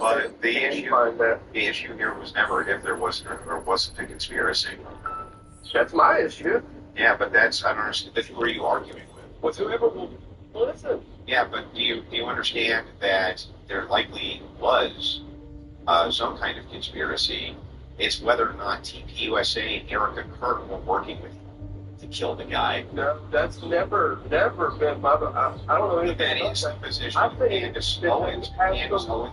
But the issue here was never if there wasn't or wasn't a conspiracy. That's my issue. Yeah, but that's I don't understand. Who are you arguing with? With whoever will listen. Yeah, but do you understand that there likely was some kind of conspiracy? It's whether or not TPUSA and Erica Kern were working with to kill the guy. No, that's never been my. I don't know anything. That is the position. I think Candace Owens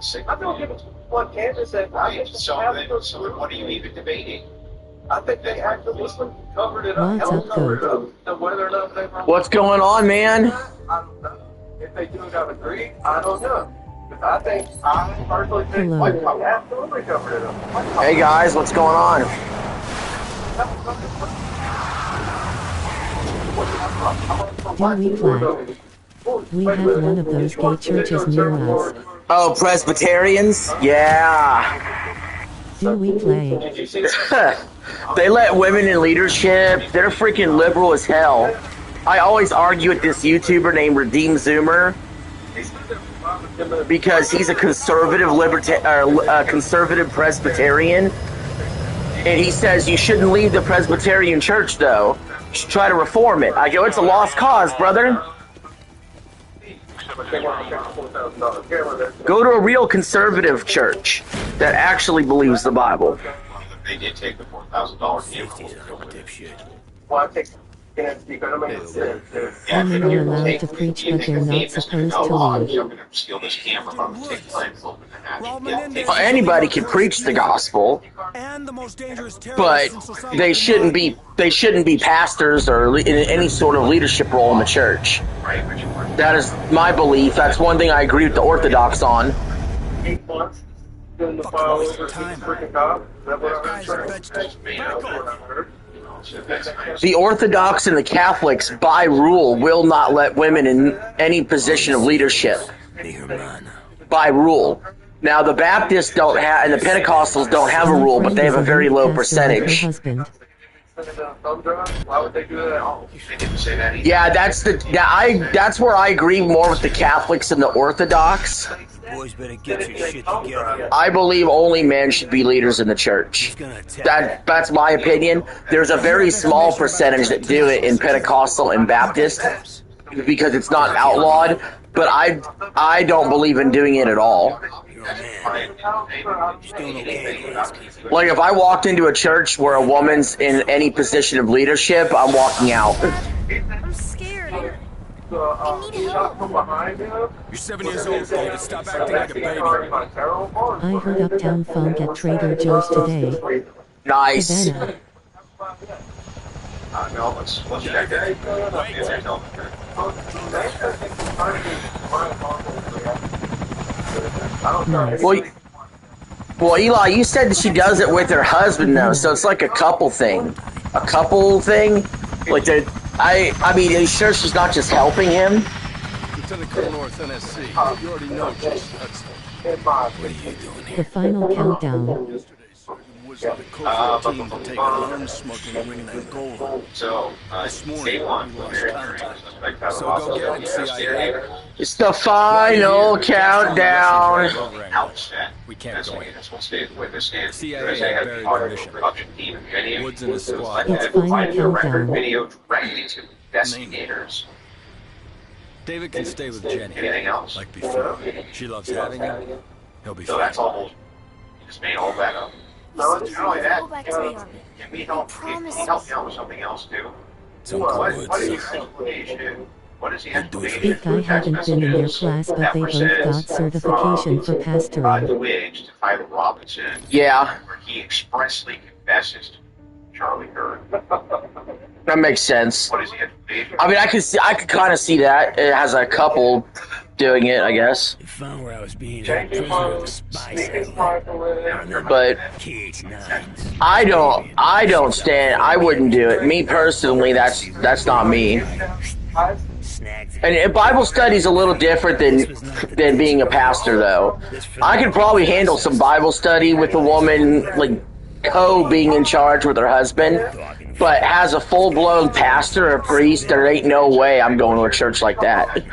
sick. I don't give a what Candace said. Right. So what are you even debating? I think they actually covered it up. Covered it up. Whether or not they were. What's going on, man? I don't know. If they do it out of greed, I don't know. I personally think they absolutely covered it up. Hey guys, what's going on? Do we flag? We have one of those gay churches near us. Oh, Presbyterians? Yeah. Do we play? They let women in leadership. They're freaking liberal as hell. I always argue with this YouTuber named Redeem Zoomer because he's a conservative conservative Presbyterian, and he says you shouldn't leave the Presbyterian church though. You should try to reform it. I go, it's a lost cause, brother. Go to a real conservative church that actually believes the Bible. They did take the $4,000 vehicle. Well, I think because I mean, Women are allowed to preach, but they're not supposed to lead. Anybody can preach the gospel, but they shouldn't be pastors or in any sort of leadership role in the church. That is my belief. That's one thing I agree with the Orthodox on. 8 months. Then the file over to the freaking cop. Is that what I heard? The Orthodox and the Catholics, by rule, will not let women in any position of leadership. By rule. Now, the Baptists don't have, and the Pentecostals don't have a rule, but they have a very low percentage. Why would they do that? Yeah, that's where I agree more with the Catholics and the Orthodox. Boys better get your shit together. I believe only men should be leaders in the church. That's my opinion. There's a very small percentage that do it in Pentecostal and Baptist because it's not outlawed, but I don't believe in doing it at all. Like if I walked into a church where a woman's in any position of leadership, I'm walking out. I'm scared. I need help. You're 7 years old, David. Stop acting like a baby. I heard Uptown Funk at Trader Joe's today. Nice. Havana. No, let's check it. Nice. Well, Eli, you said that she does it with her husband, though, so it's like a couple thing. A couple thing? Like, I mean, are you sure she's not just helping him? Lieutenant Colonel North NSC. You already know Jason Hudson. What are you doing here? The final countdown. Was the Cobra team to take alone smuggling and bringing that gold. So, This morning, day one, we lost contact. So go get him, CIA. It's the final countdown. We can't go in. CIA CIA had buried their mission. Woods and his squad. It's final countdown. Video directly to investigators. David can stay with Jenny. Anything else? Like before. She loves having him. He'll be So fine. that's all. You just made all that up. No, Not only that, go back to the army. can we help? Can we help you out with something else too? Some What Woods. is the explanation? What is the explanation? Speak, I haven't been in their class, but they both got certification for pastoring. Wiggs to Tyler Robinson, Yeah, where he expressly confesses to Charlie Kirk. that makes sense. What is the explanation? I mean, I could kind of see that. It has a couple doing it, I guess. They found where I was being held prisoner of the spy satellite. But KH-9s. I don't stand. I wouldn't do it. Me personally, that's not me. Snagged And Bible study's a little different than being a pastor, though. I could probably handle some Bible study with a woman like being in charge with her husband, but as a full-blown pastor or priest, there ain't no way I'm going to a church like that.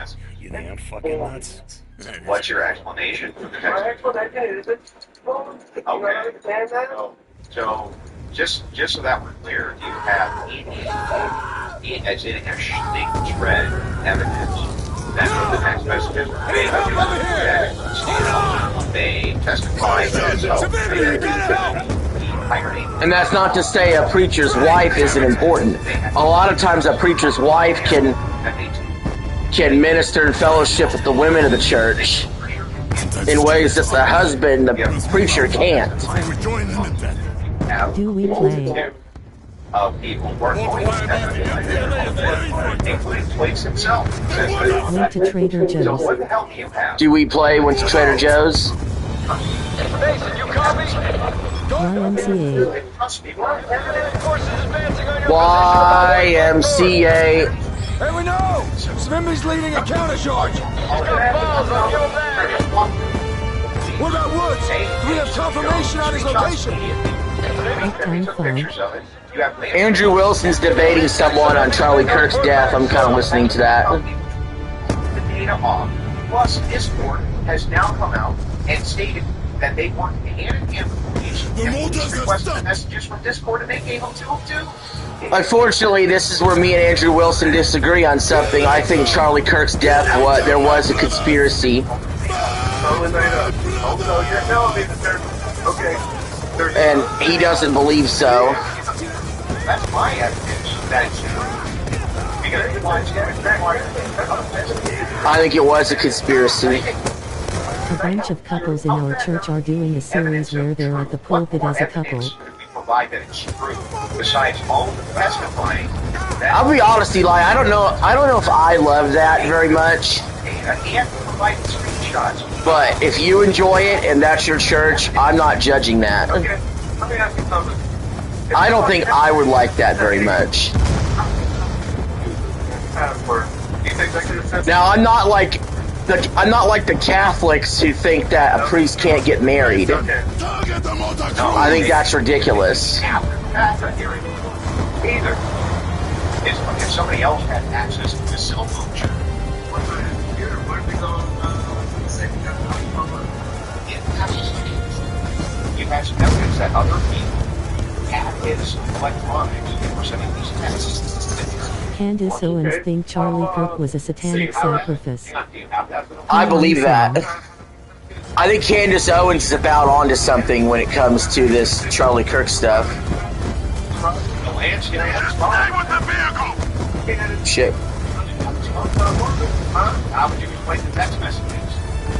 You think I'm fucking nuts? What's your explanation for the My text? explanation is it's wrong. You Okay. understand that? So just so that we're clear, you have as in a shred evidence that the text messages were made they testified And that's not to say a preacher's wife isn't important. A lot of times a preacher's wife can minister and fellowship with the women of the church in ways that the husband, the preacher, can't. Do we play? Of people working including Twix himself. Went to Trader So Joe's. what the hell do you have? Do we play Went to Trader Joe's? Mason, you copy? YMCA. Trust me, Mark. Forces advancing on your YMCA. Hey, we know! Swimby's leading a countercharge! He's got balls on your man! What about Woods? Do we have confirmation on his location? Uptown Fun. Andrew Wilson's debating someone on Charlie Kirk's death. I'm kind of listening to that. The data off. Plus, Discord has now come out and stated that they want to hand him requested messages from Discord and they gave them to him too. Unfortunately, this is where me and Andrew Wilson disagree on something. I think Charlie Kirk's death, there was a conspiracy. Totally made up. Oh, so you're telling me that there's And he doesn't believe so. That's my evidence that it's true. Because it was I think it was a conspiracy. A bunch of couples in our church are doing a series where they're at the pulpit as a couple. We provide that it's true. Besides all the testifying, I'll be honest, Eli. I don't know if I love that very much. he has to provide the screenshots. But if you enjoy it and that's your church, I'm not judging that. Okay, let me ask you something. I don't think I would like that very much. Password. Do you think that could have said Now, I'm not like the Catholics who think that a priest can't get married. okay. I think that's ridiculous. Either. If somebody else had access to the cell phone chart, you have some evidence that other people had his electronics and were sending these texts. Candace Owens think Charlie Kirk was a satanic sacrifice. I believe that. I think Candace Owens is about onto something when it comes to this Charlie Kirk stuff. Shit. How would you explain the text messages?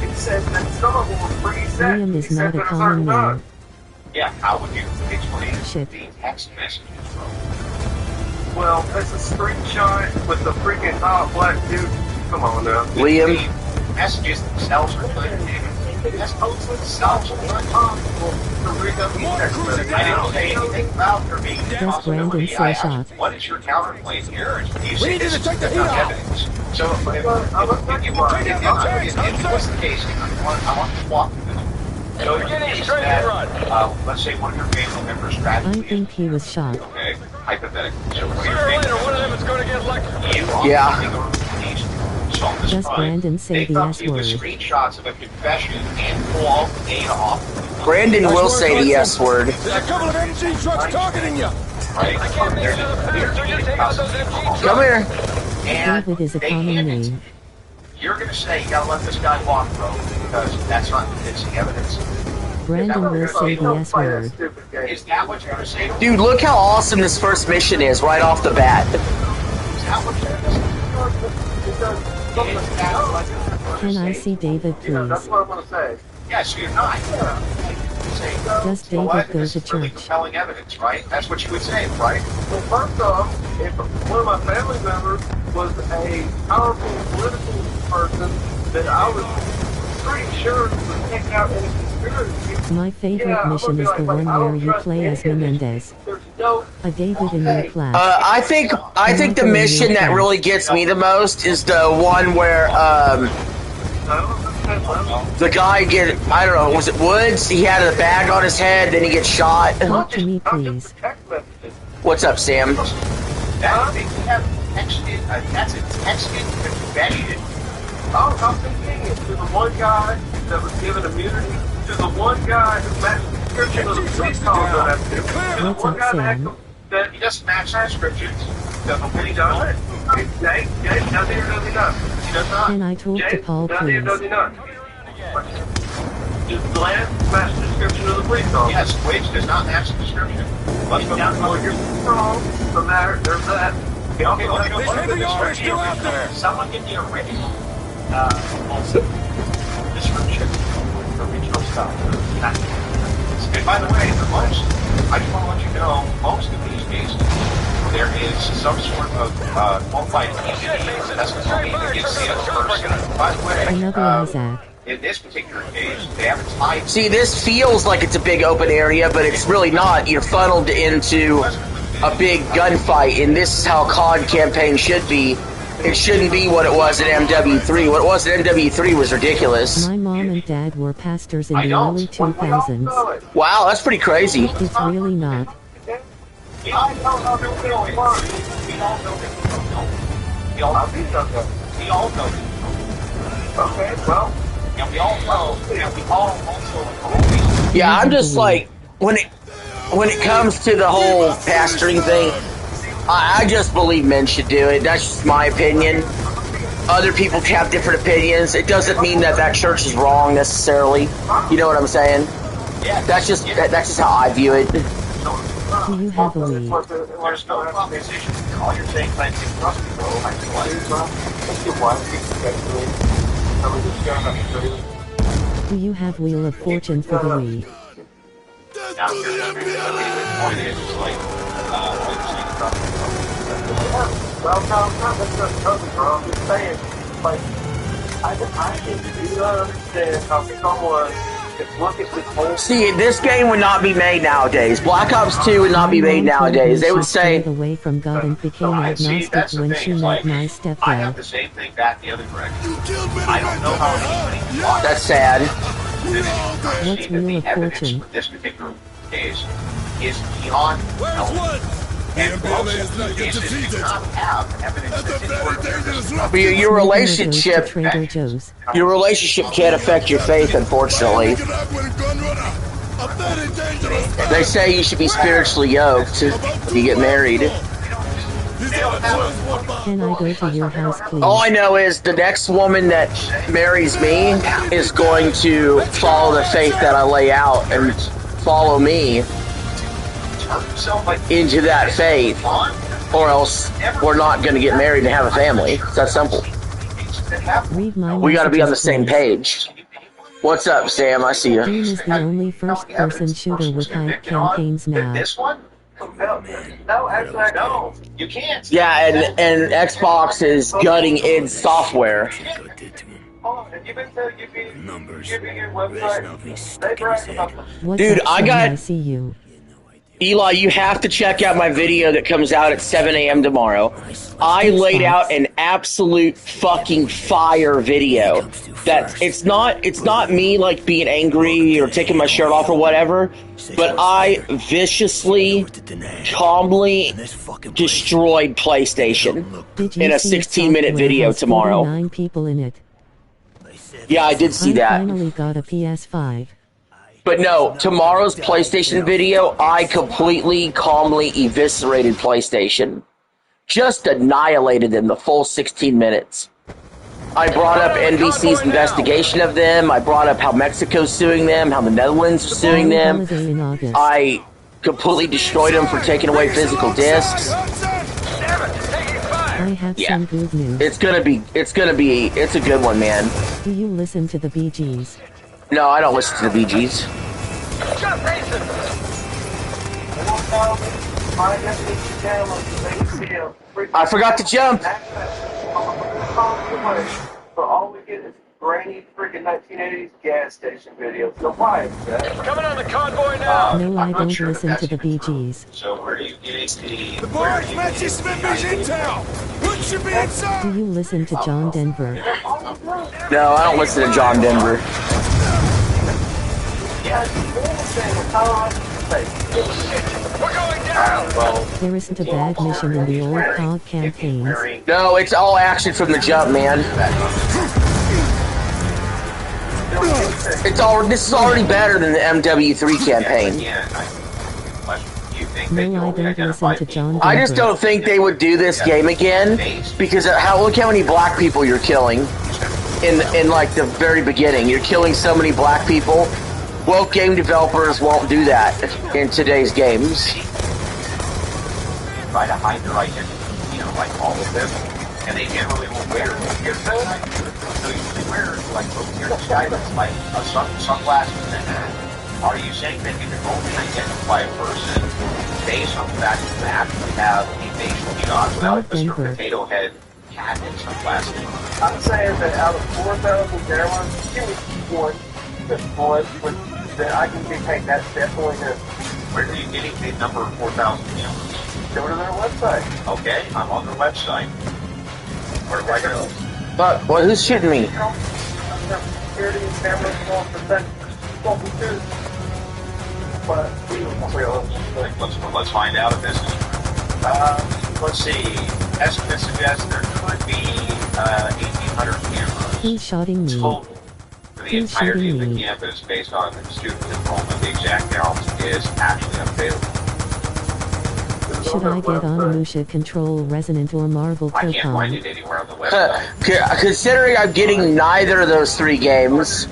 It said that some of them were preset. William is not a common name. Yeah, how would you explain Shit. the text messages? Well, that's a screenshot with the freaking hot black dude. Come on now. Liam, The messages themselves are good. That's posts themselves are responsible to read up the text messages. I didn't say anything about there being Does possibility. Brandon I say asked, shot? what is your counterclaim here? And you We say need this to is take the heat not off. evidence. So if it was the case, I want to walk through this. So in the case that, let's say one of your family members I tragically think he was shot. okay, hypothetically. So one of Sooner your or family later, one of them is going to get lucky. you Yeah. Does Brandon say the S word? Screenshots of a confession and pull all the data off. Brandon will say the S word. There's a couple of MG trucks targeting you. Right? I can't make another pass, so you take out those MG trucks. Come here. And David is a they common hand it to name. you. You're going to say you got to let this guy walk, bro, because that's not convincing evidence. Brandon will say the S word. Is that what you're going to say? Dude, look how awesome this first mission is right off the bat. Is that what you're going to say? Can I see David, That's please? what I'm going to say. Yes, you're not. Does You know what? David go This to is really church? compelling evidence, right? That's what you would say, right? Well, first off, if one of my family members was a powerful political person, then I was pretty sure would take out any conspiracy. My favorite mission is the one where you play as Menendez. There's no... A David in your class. I think the mission that really gets me the most is the one where the guy I don't know, was it Woods? He had a bag on his head, then he gets shot. Talk to me, please. What's up, Sam? That, they have texted, that's a texted confession I'm thinking to the one guy that was given immunity, to the one guy who matched the description of the police calls on that to the What's one up, guy Sam? that He doesn't match the descriptions. he does it. Jay, does he or does he not? He does not. Can I talk to Jay, Paul, does he or please? does he not? Does Lance match the description of the police call? Yes, Wage does not match the description. Let's go. Well, you're wrong. So matter, there's that. Okay, let's go. This heavy armor is still out there. Someone give me a original description for regional stuff. And by the way, the most, I just want to let you know, most of these cases, there is some sort of qualified immunity or testimony against the other person. By the way, Another Isaac. in this particular case, they haven't tied. See, this feels like it's a big open area, but it's really not. You're funneled into a big gunfight, and this is how COD campaign should be. It shouldn't be what it was at MW3. What it was at MW3 was ridiculous. My mom and dad were pastors in the early 2000s. Wow, that's pretty crazy. It's really not. We all know how they're feeling. We all know that we don't know. We all know that. Okay, well. And we all know, and we all also Yeah, I'm just like, when it comes to the whole pastoring thing, I just believe men should do it. That's just my opinion. Other people have different opinions. It doesn't mean that that church is wrong necessarily. You know what I'm saying? That's just how I view it. Do you have a lead? There's no proposition. All you're saying is you trust people. Do you have Wheel of Fortune for the Wii? Now, the point is, like, Well, no, not necessarily cousin, bro. I'm just saying, like, I can do understand how someone could look at this whole. See, this game would not be made nowadays. Black Ops 2 would not be made nowadays. They would say, away from God and became agnostic when she met my I stepdad. have the same thing back the other direction. I don't know how anybody can that's sad. What's Wheel of Fortune? With this particular case is beyond help. And most of these cases do not have evidence that's in order. But your relationship, Trader Joe's. your relationship can't affect your faith, unfortunately. They say you should be spiritually yoked if you get married. Can I go to your house, please? All I know is the next woman that marries me is going to follow the faith that I lay out and follow me into that faith, or else we're not going to get married and have a family. It's that simple. Read my We got to be on the messages, same please. page. What's up, Sam? I see Doom you. is the only first-person shooter with hype campaigns now. This one? No, actually, No, you can't. Yeah, and Xbox is gutting id software. What's Dude, up, I Sam? got- I see you. Eli, you have to check out my video that comes out at 7 a.m. tomorrow. I laid out an absolute fucking fire video. That it's not me like being angry or taking my shirt off or whatever, but I viciously, calmly destroyed PlayStation Did you in a see 16-minute software video has tomorrow. 49 people in it. Yeah, I did see I that. finally got a PS5. But no, tomorrow's PlayStation video, I completely, calmly eviscerated PlayStation. Just annihilated them the full 16 minutes. I brought up NBC's investigation of them. I brought up how Mexico's suing them, how the Netherlands are suing them. Holiday in August. I completely destroyed them for taking away physical discs. I have Yeah. some good news. It's a good one, man. Do you listen to the Bee Gees? No, I don't listen to the Bee Gees. I forgot to jump. So all we get is grainy freaking 1980s gas station videos. So why is that? Coming on the convoy now. No, I don't sure listen that's to the Bee Gees. So where do you get The boys matches Smithy's intel. What should be inside? Do you listen to John Denver? No, I don't listen to John Denver. We're going down. There isn't a bad mission in the old COD campaigns. No, it's all action from the jump, man. This is already better than the MW3 campaign. No, I don't listen to John. I just don't think they would do this game again because look how many black people you're killing in like the very beginning. You're killing so many black people. Woke game developers won't do that in today's games. Try to hide their identity, like all of them, and they generally will wear so usually wear like here's guy that's like sunglasses and that. Are you saying that you can only identify a person based on the fact that they actually have a facial shot without Mr. Potato Head hat and sunglasses? I'm saying that out of 4,000 gallons, give me one that I can take that definitely in. Where are you getting the number 4,000 gallons? Go to their website. Okay, I'm on their website. Where do I go? But who's shooting me? Security cameras, 1%. But let's find out if this is. Let's see. Estimates suggest there could be 1,800 cameras. Who's shooting me? Total for the entirety of the campus, based on student enrollment. The exact count is actually unavailable. Should I get Onimusha Control Resonant or Marvel I can't find Procon? it anywhere on the website. Considering I'm getting neither of those three games,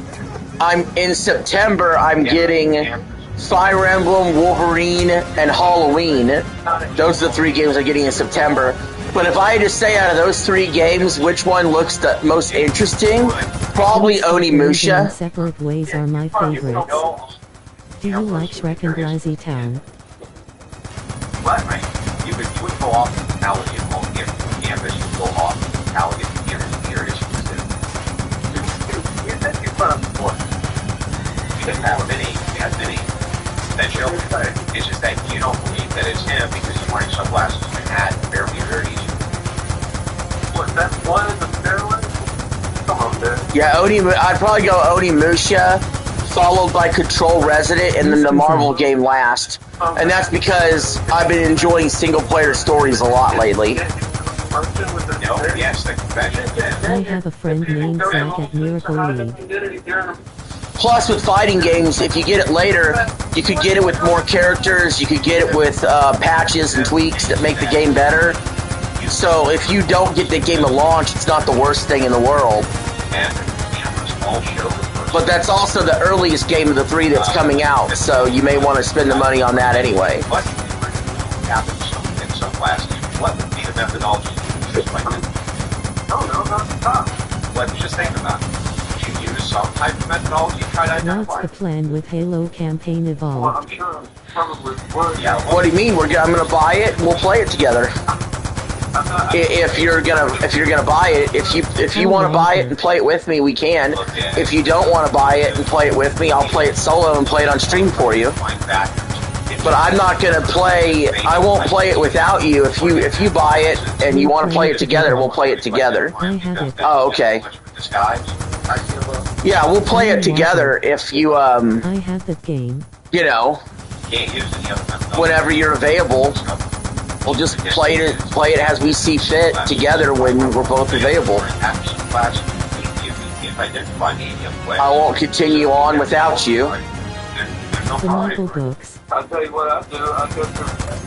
in September I'm getting Fire Emblem, Wolverine, and Halloween. Those are the three games I'm getting in September. But if I had to say out of those three games, which one looks the most interesting? Probably Onimusha. Separate Ways are my favorites. Do you like Shrek and Blasey Town? What? You would go off the Paladin home campus, you would go off the Paladin campus here as you said. You said you put up before. You didn't have many, that show. It's just that you don't believe that it's him because he's wearing sunglasses and a hat and very easy. Was that one of the steroids? Come on, dude. Yeah, I'd probably go Onimusha, followed by Control Resident, and then the Marvel game last. And that's because I've been enjoying single-player stories a lot lately. Yes, the confession. I have a friend named Zach at Miracle League. Plus, with fighting games, if you get it later, you could get it with more characters, you could get it with patches and tweaks that make the game better. So if you don't get the game at launch, it's not the worst thing in the world. But that's also the earliest game of the three that's coming out, so you may want to spend the money on that anyway. What happens in some classes? What would be the methodology? Just think about it. You use some type of methodology to try to identify. What's the plan with Halo Campaign Evolved? I'm sure probably would. Yeah, What do you mean? I'm gonna buy it and we'll play it together. If you're gonna buy it, if you want to buy it and play it with me, we can. If you don't want to buy it and play it with me, I'll play it solo and play it on stream for you. But I'm not gonna play. I won't play it without you. If you buy it and you want to play it together, we'll play it together. I have it. Oh, okay. Yeah, we'll play it together if you I have the game. whenever you're available. We'll just play it as we see fit together when we're both available. I won't continue on without you. The Marvel books. I'll tell you what I do. I go to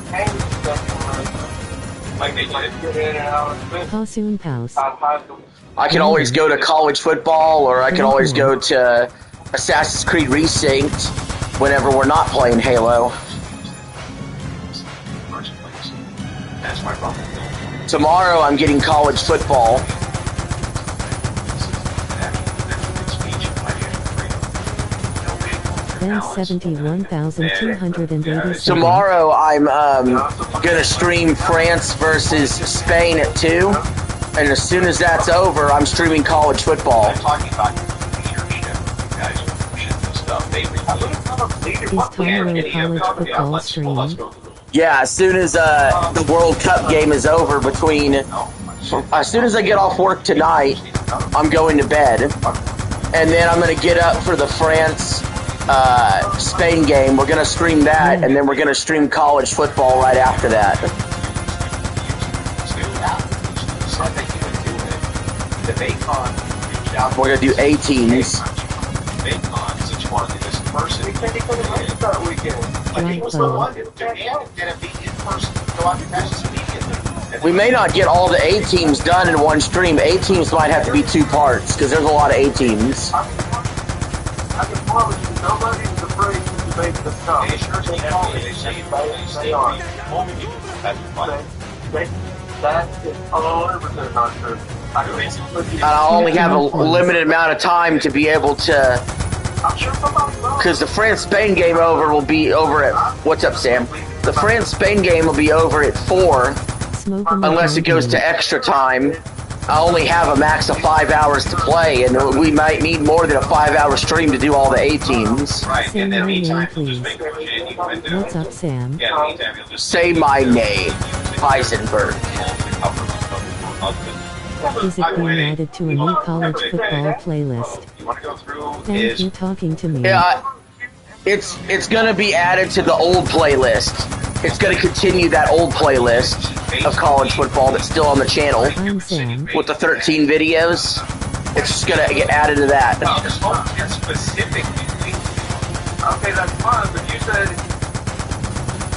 hang stuff Like they did. get in and out of the Passoon House. I'll hide them. I can always go to college football, or I can always go to Assassin's Creed Resynced whenever we're not playing Halo. That's my problem. Tomorrow I'm getting college football. Then 71,287. Tomorrow I'm gonna stream France versus Spain at 2, and as soon as that's over, I'm streaming college football. I'm talking about leadership, guys, leadership and stuff. They really Is tomorrow college football streaming? Yeah, as soon as the World Cup game is over, as soon as I get off work tonight, I'm going to bed, and then I'm gonna get up for the France Spain game. We're gonna stream that, and then we're gonna stream college football right after that. We're gonna do 18s. just wanted to visit in person. He said he couldn't make it that weekend. But he was the one who demanded that it be in person to go out to Texas immediately. We may not get all the A teams done in one stream. A teams might have to be 2 parts because there's a lot of A teams. I can promise you, nobody's afraid to debate this stuff. They sure take all they say they are. That is 100% not true. And I only have a limited amount of time to be able to, because the France-Spain game will be over at, what's up, Sam? The France-Spain game will be over at 4, unless it goes to extra time. I only have a max of 5 hours to play, and we might need more than a 5-hour stream to do all the A teams. Right, and then meantime, please. What's up, Sam? Yeah, meantime, you'll just Say my name, Heisenberg. Is it being added to a new college football playlist? You want to go through Thank you talking to me. Yeah, it's gonna be added to the old playlist. It's gonna continue that old playlist of college football that's still on the channel I'm Sam. with the 13 videos. It's just gonna get added to that. specifically. Okay, that's fine, but you said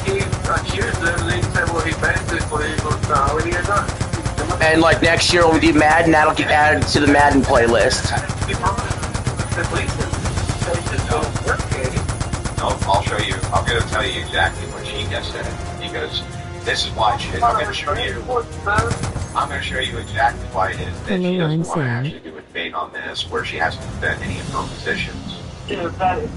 he accused them, and he said, well, he basically was already done. And like next year when we do Madden, that'll get added to the Madden playlist. No, I'll show you. I'm going to tell you exactly what she just said, because this is why she. I'm going to show you. I'm going to show you exactly why it is that she doesn't want to actually do a debate on this, where she hasn't defended any of her positions. Dude, that is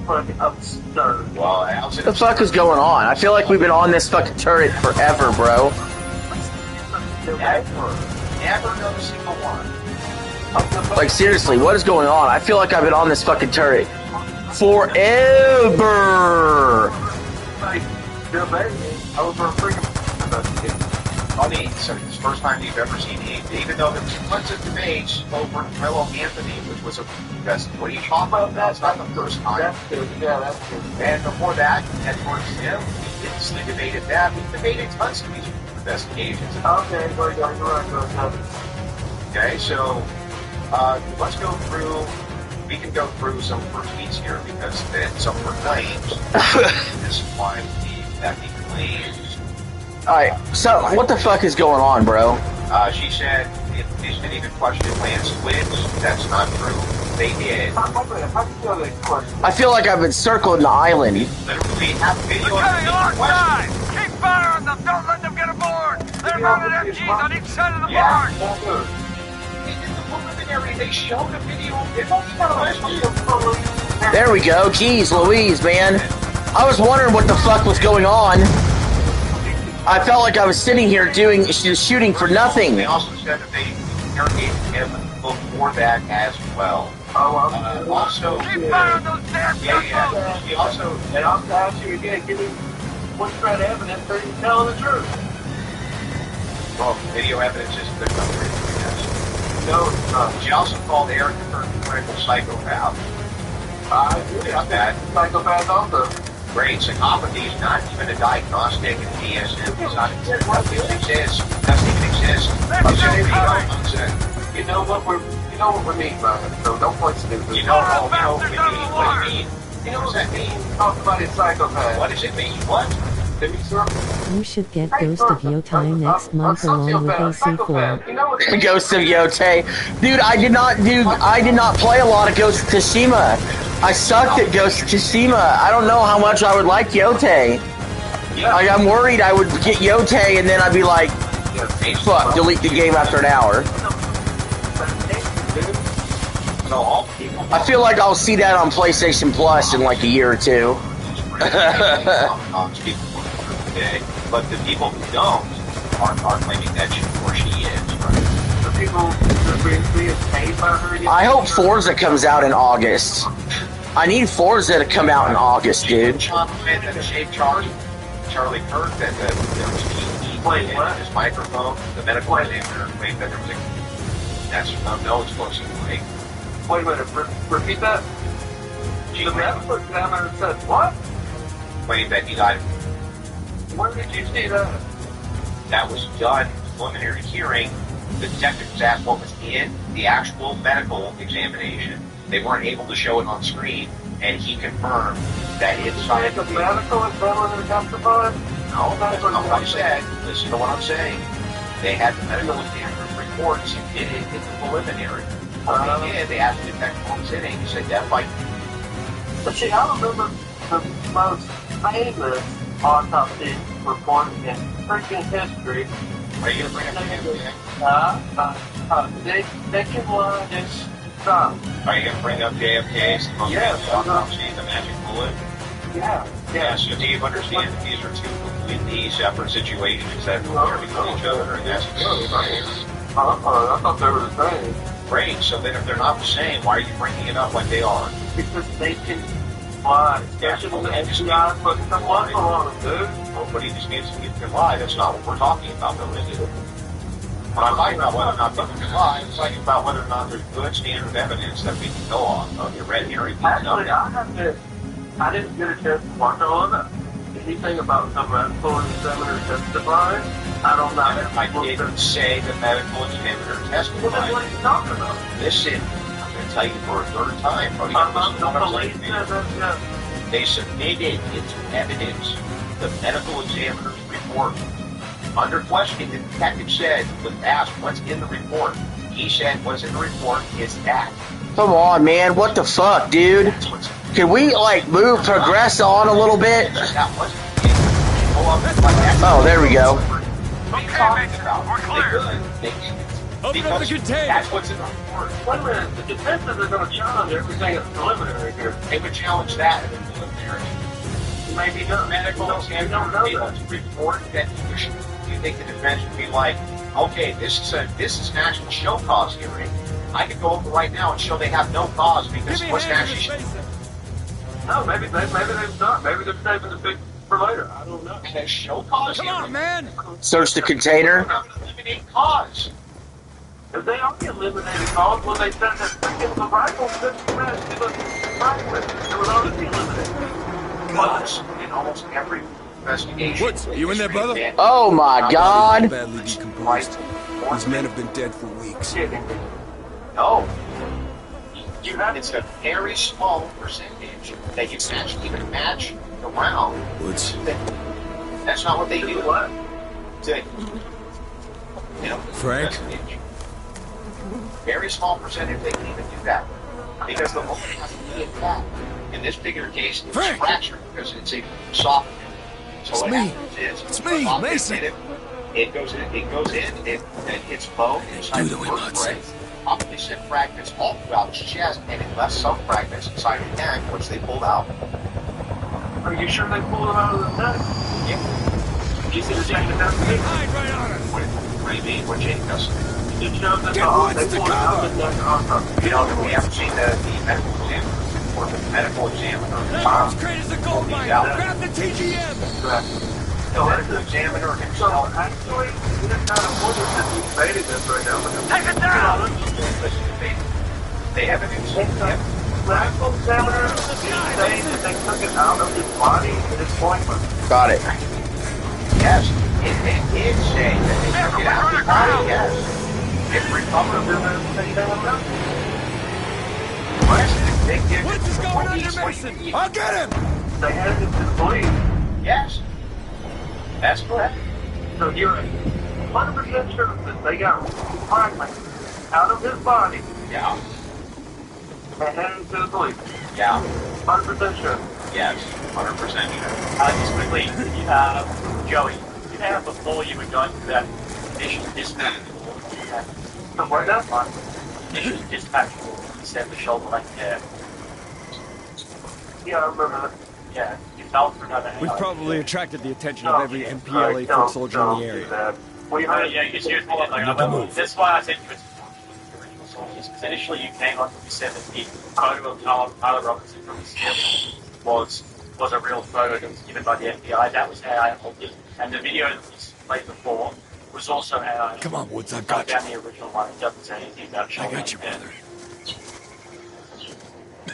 fucking absurd. Well, What the fuck is going on? I feel like we've been on this fucking turret forever, bro. Never know a single one. Like seriously, what is going on? I feel like I've been on this fucking turret forever. I mean, so it's the first time you've ever seen him, even though there was tons of debates over Carmelo Anthony, which was a best. What are you talking about? That's not the first time. That's good. Yeah, that's good. And before that, at towards him, we instantly debated that. We debated tons of these investigations. Okay, you're right. Okay, so let's go through. We can go through some of her tweets here because then some of her claims. This is why that the claims. Alright, so what the fuck is going on, bro? She said it didn't even question Lance wins. That's not true. They did. I feel like I've been circling the island. Literally have video of Okay, the alongside! question. Keep firing them! Don't let them get aboard! They're mounted MGs on each side of the Yeah. barn! In the preliminary, they showed a video of it. There we go. Jeez Louise, man. I was wondering what the fuck was going on. I felt like I was sitting here shooting for nothing. They also said that they interrogated him before that as well. Also, Keep firing those damn yeah. He also, And I'll ask you again, give me what's that evidence that he's telling the truth? well, video evidence is good enough for you, yes. No, it's not. She also called Eric a clinical psychopath. I agree. I think psychopath also. Great, psychopathy is not even a diagnostic, and DSM does not exist. Doesn't even exist. Doesn't even exist. You know what we mean by it, so don't point stupid. You know what we mean. What do you mean? You know what does that mean? Talk about his psychopath. What does it mean? What? You should get Ghost of Yotai next month along with AC4. You know what? Ghost of Yote. Dude, I did not play a lot of Ghost of Tsushima. I sucked at Ghost of Tsushima. I don't know how much I would like Yote. Like, I'm worried I would get Yote and then I'd be like, fuck, delete the game after an hour. So all people I feel like I'll see that on PlayStation Plus in like a year or two. today, but the people who don't are claiming that she is. Right? The people that being paid by her. I hope Forza comes out in August. I need Forza to come out in August, dude. Charlie Kirk, that there was he playing his microphone, the medical examiner claimed that there was that's no explosive leak. Wait a minute, repeat that? The medical examiner said what? Claimed that he died. Where did you see that? That was done in the preliminary hearing. The detectives asked what was in the actual medical examination. They weren't able to show it on screen. and he confirmed that inside the medical examiner testified? No, that's not what I said. Listen to what I'm saying. They had the medical examiner's reports and did it in the preliminary. What they did, they asked the technical sitting. He said death by. But see, I remember the most famous autopsy report in freaking history. Are you going to bring up Second one is stop. Are you going to bring up JFK's autopsy, the magic bullet? Yeah. Yeah, so do you understand that these are two completely separate situations that are between each other, and that's right? I thought they were the same. Great, so then if they're not the same, why are you bringing it up like they are? Because they can lie. Especially when the FBI put some muscle on them, dude. Nobody disputes that people can lie. That's not what we're talking about, though, is it? When I'm talking about whether or not people can lie, I'm talking about whether or not there's good standard of evidence that we can go on. Your red herring. Actually, I didn't get a chance to watch all of it. Anything about the medical examiner testifying? I don't know. I didn't say the medical examiner testified. Well, then what are you talking about? Listen, I'm going to tell you for a third time. They submitted into evidence the medical examiner's report. Under questioning, the detective said, was asked, what's in the report? He said, what's in the report is that. Come on, man. What the fuck, dude? Can we, progress on a little bit? Oh, there we go. We're clear. Open up the container. That's what's in the report. Wait a minute, the defenses are going to challenge everything that's preliminary here. They would challenge that in the preliminary. Maybe not. Medical examiner able to report that you think the defense would be like, okay, this is an actual show cause hearing. I could go over right now and show they have no cause because what's actually. No, maybe they've not. Maybe they're saving the big for later. I don't know. There's show cause. Come on, man. Search the container. Eliminate cause. If they already eliminated cause when they said that freaking the rifle couldn't smash to the fragment, it was already eliminated. Cause in almost every investigation. Woods, are you in there, brother? Oh my God. Badly decomposed. These men have been dead for weeks. No. It's a very small percentage that you can actually even match around. Woods. That's not what they do. What? Frank? Very small percentage they can even do that. Because the bullet has to be intact. In this particular case, it's Frank! fractured because it's a soft. So It's what me. happens is, It's me, soft Mason. It goes in, it hits bone inside Do the the way, vertebrae. Optically sent fragments all throughout his chest, and it left some fragments inside the neck, which they pulled out. Are you sure they pulled him out of the neck? Yeah. You see the thing that doesn't mean? Hide right on it. What do you mean? What Jake does? It shows that Get Woods they to pulled him out of cover. the neck also. We haven't seen the medical examiner report, but the medical examiner As great as the gold mine. Grab the TGM. the medical examiner So himself. actually, it's kind of wonderful that he's debating this right now. Take it down. They haven't examined. Medical examiner is saying that they took it out of his body at his appointment. Got it. Yes, it did say that they took it out of the body. Yes, it recovered. Woods is going under Mason. I'll get him. They handed it to the police. Yes, that's correct. So you're 100% sure that they got fragments out of his body Yeah, and handed it to the police. yeah, 100% sure. yes, 100% sure. Just quickly, Joey, you know before you were going through that initial dispatch, So what that's like? initial dispatch, you said the shoulder length hair. Yeah, I remember that. Yeah, you fell for another We've hair. probably attracted the attention of every MPLA foot soldier in the area. We heard Yeah, you seriously did. Like, that's why I said you were original sources. Because initially you came on and you said that the photo of Tyler Robinson from the skip was a real photo that was given by the FBI. That was AI altered. And the video that was played before was also AI. Come on, Woods, I've got you. Down the original one. It doesn't say anything about I shoulder got you, length brother.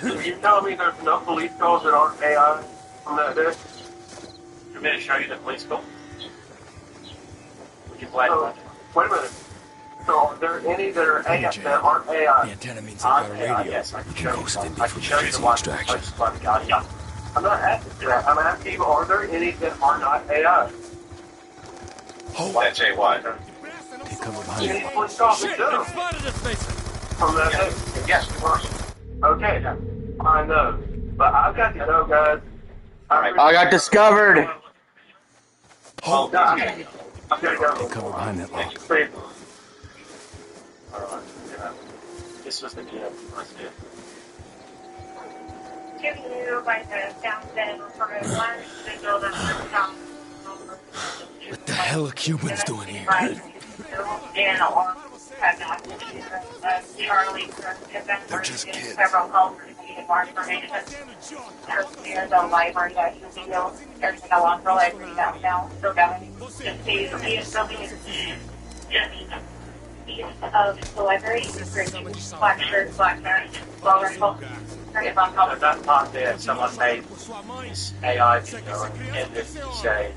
So you telling me there's no police calls that aren't AI from that day? hair. You want me to show you the police call? Would you play So, it? wait a minute. So are there any that are AI that aren't AI? The antenna means they've got a radio. Yes, I We can can show you ghost one. it I before can show you the the one extraction. posted by the Guardian. I'm not asking that. I'm asking you, are there any that are not AI? Hold Let's say what? Take cover behind Any you. police officers do from that day? Yes, of course. Okay, I know. But I've got to go, guys. I got discovered. Hold. I've got to go. Take cover behind that lock. Please. Alright, yeah. This was the deal. Give you like a downstairs for a one signal that What the hell are Cubans doing here? They're just kids. Several calls received more information. There's a library that you can go. There's no one for library downtown. Still going. Just see of the library. Black shirts, black pants, well rifle. At that part there, someone made this AI video and ended to say,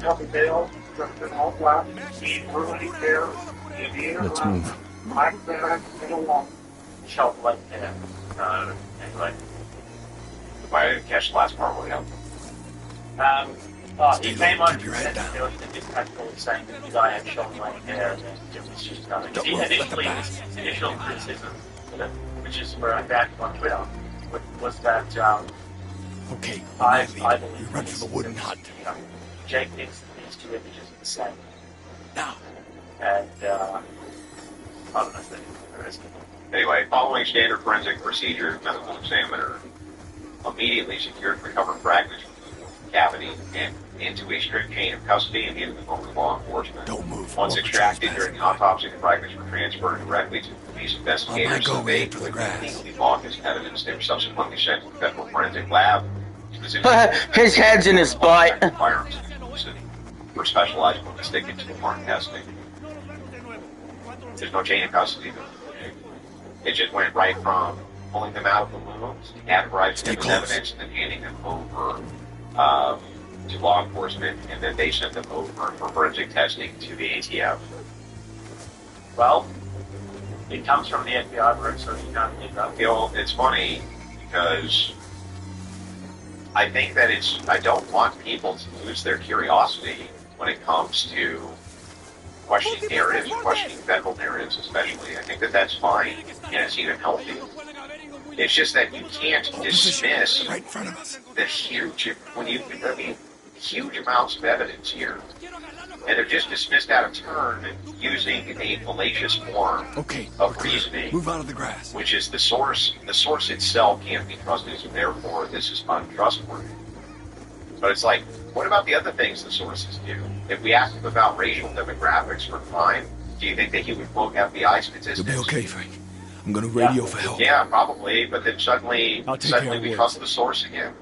Copy Bill, Justin All Black, Rudy Care, Let's move. Mike Bennett, and a long. shot like that. Anyway. I didn't catch the last part. What happened? He came on Keep your head down. this practical saying that the guy had shot like hair and it was just nothing. Don't roll, let the Initially, bats. his initial criticism, which is where I backed on Twitter, was that Okay, I I believe we run for the wooden hut. you know, Jake thinks that these two images are the same. Now, And I don't know if there is. Anyway, following standard forensic procedure, the medical examiner immediately secured and recovered fragments from the cavity and into a strict chain of custody and into the home of law enforcement. don't move. Once Walk extracted patrol's during the passing. autopsy, the fragments were transferred directly to the police investigators go, so we they head for the could grass. legally log as evidence. They were subsequently sent to the federal forensic lab. His head's in his butt. Firearms for specialized ballistic and two-part testing. There's no chain of custody. It just went right from pulling them out of the wounds, categorizing them as evidence, and then handing them over to law enforcement, and then they sent them over for forensic testing to the ATF. Well, it comes from the FBI group, so you don't need that. You know, it's funny because I think that I don't want people to lose their curiosity when it comes to questioning narratives, questioning federal narratives especially. I think that that's fine, and it's even healthy. It's just that you can't dismiss right in front of us. the huge amounts of evidence here. And they're just dismissed out of turn using a fallacious form Okay, of reasoning, move out of the grass. which is the source. The source itself can't be trusted, so therefore this is untrustworthy. But it's like, what about the other things the sources do? If we asked him about racial demographics for crime, do you think that he would quote FBI statistics? You'll be okay, Frank. I'm gonna radio for help. Yeah, probably. But then suddenly I'll take care of we Woods. trust the source again.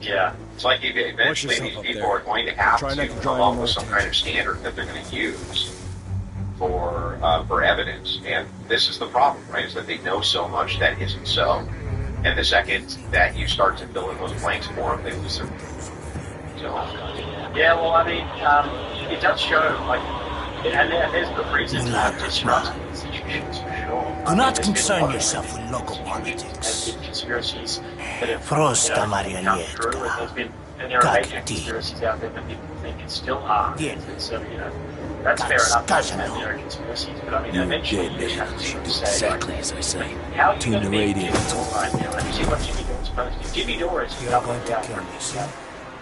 Yeah. It's like eventually yourself these up people there. are going to have Try to not to come draw up any with more some kind of standard that they're going to use for evidence. And this is the problem, right? Is that they know so much that isn't so. And the second that you start to fill in those blanks for them, they lose their. So, Yeah, well, I mean, it does show, like, and there's good reasons to have distrust in institutions, for sure. Do not concern yourself with local politics. And conspiracies that have Frosta come Marianietta. through, and there are major Cacti. conspiracies out there that people think it's still are. Yeah. And so, that's fair enough. Doesn't That know. there are conspiracies, but I mean, You eventually dead you just man. have to Should sort do of say, exactly like, as I say. how are you Tune going the to make radio. people right now? And you see what Jimmy Dore's supposed to do. Jimmy Dore is You are going to kill me, see?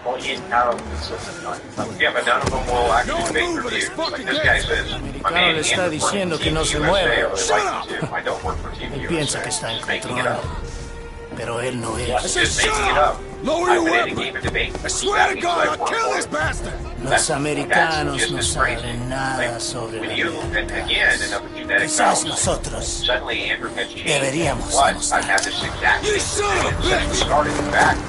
well, he is narrow and sort of yeah, but none of them will actually make reviews. Like this guy says, my man le está Andrew diciendo works que no for se TV mueve. USA, or they like him to. I don't work for TV Él piensa que USA. está en Just making it up. control, pero él no es. Just making it up. Lower I've your been in a weapon. game of debate. I swear to God, I'll kill this bastard. bastard. Los americanos just no as crazy. saben nada Like, sobre with la you, guerra. and again, in a genetic Quizás house, nosotros suddenly Andrew has changed. deberíamos What? demostrar. I've had this exact You same son of a since we bitch! started. In fact,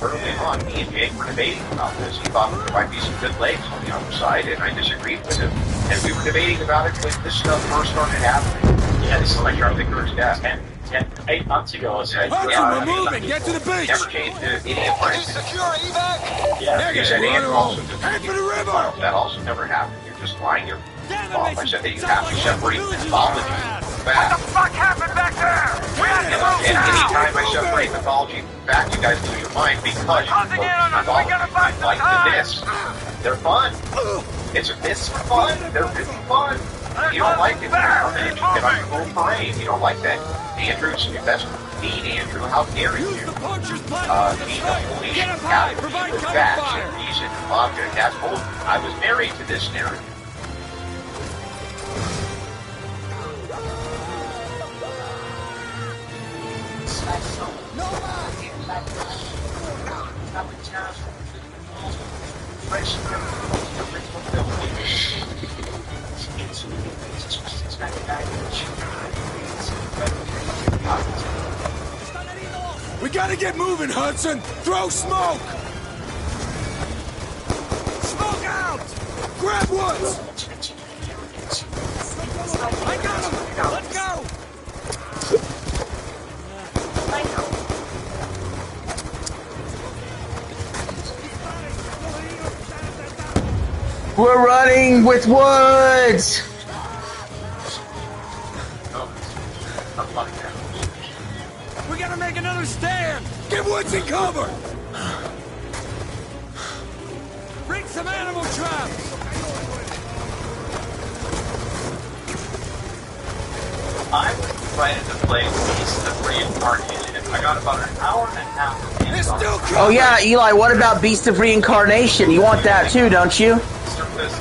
early on, me and Jake were debating about this. He thought there might be some good legs on the other side, and I disagreed with him. And we were debating about it when this stuff first started happening. Yeah, this is like Charlie Kirk's death. 8 months ago, I said, Hudson, we're moving. Get to the beach. Never changed to any apprentice. yeah, You said Run Andrew her also home. did Head for the river. That also never happened. You're just lying. You're off. I said that you have to separate mythology from fact. What the fuck happened back there? We have to move And now! anytime I separate mythology from fact, you guys lose your mind because Closing in on us. We gotta find some like time. the myths. They're fun. It's fun. They're really fun. You don't like it, you get on your little parade. You don't like that. Andrew's your best need, Andrew. How dare you? Be the police academy with facts and reason and logic. That's bull. I was married to this narrative. We gotta get moving, Hudson! Throw smoke! Smoke out! Grab Woods! I got him! Let's go! We're running with Woods. We gotta make another stand! Get Woods in cover! Bring some animal traps! I was invited to play Beast of Reincarnated. I got about an hour and a half of games on it. Oh yeah, Eli, what about Beast of Reincarnation? You want that too, don't you? Surface,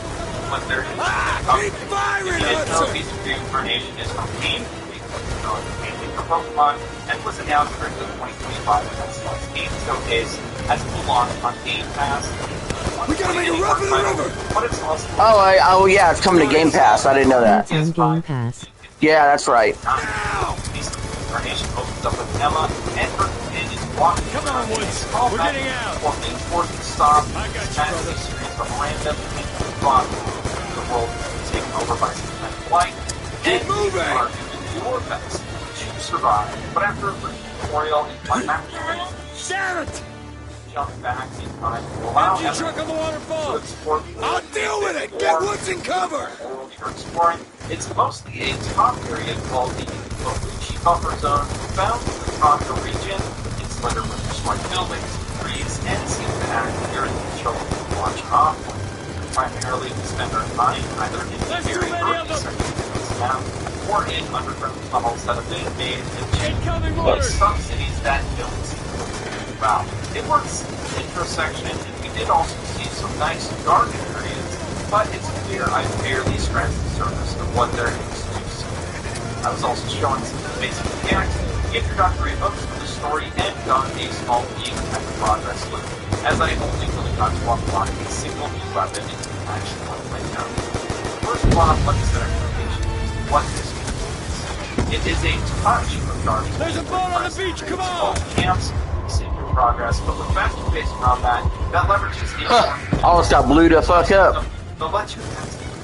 what there is. Keep firing, Beast Hudson! of Reincarnation is from Game mainly for Pokemon and was announced during the 2025 Game Showcase as it will launch on Game Pass. We gotta make a run for the river! But it's also Oh yeah, it's coming to Game Pass. I didn't know that. It's on Game Pass. Yeah, that's right. Beast of Reincarnation opens up with Emma and her companions walking. Come on, Woods. We're getting out. Or being forced to stop. I got you, Fantasy brother. series of random and rock. The world is taken over by some kind of light. Keep And moving. you are doing your best to survive. But after a brief tutorial and climactic Damn it! jump back in time to allow Empty Emma truck on the to waterfall! explore the I'll deal with it! Get Woods in cover! world you're exploring. It's mostly a top area called the Marucci Buffer Zone, found in the Tonga region. It's littered with destroyed buildings, trees, and seems to act here in the children to watch off. Primarily, we spend our time either in the There's too very many early of them. sections of this town, or in underground tunnels that have been made into Incoming but orders! some cities that don't seem to work well. It works introspection, and we did also see some nice dark areas, but it's clear I barely scratched the surface of what there is to see. I was also showing some of the basic mechanics, introductory hooks for the story, and done a small game type of progress loop, as I only really got to unlock a single new weapon in the action one right now. First off, let me set expectations. What this game is. It is a touch of Dark Souls. There's a boat on the beach, come on! Camps, secret progress, but with faster-paced combat that leverages the Almost got blew the fuck up. they'll let you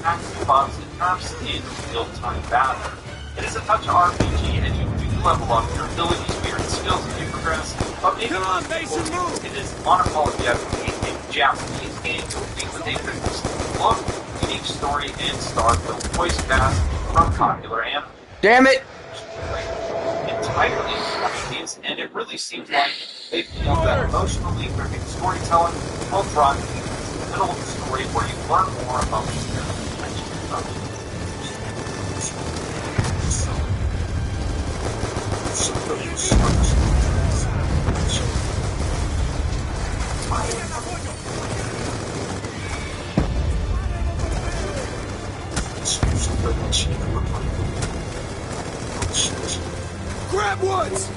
act bombs and traps in real-time battle. It is a touch of RPG, and you do level up your abilities, weird skills as you progress. But maybe Come on, Mason, move! it is unapologetically a Japanese game complete with a consistent look, unique story, and star-filled voice cast from popular anime. Damn it! Entirely Japanese, and it really seems like they feel that emotionally gripping storytelling will draw you to the middle of the story where you learn more about the Grab Woods!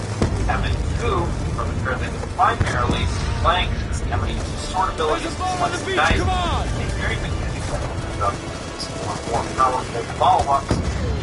Emma 2 from a driven primarily playing as Emma uses sword abilities There's a to boat on the slice beach, dice, come on! a very mechanical introduction to some more powerful follow-ups,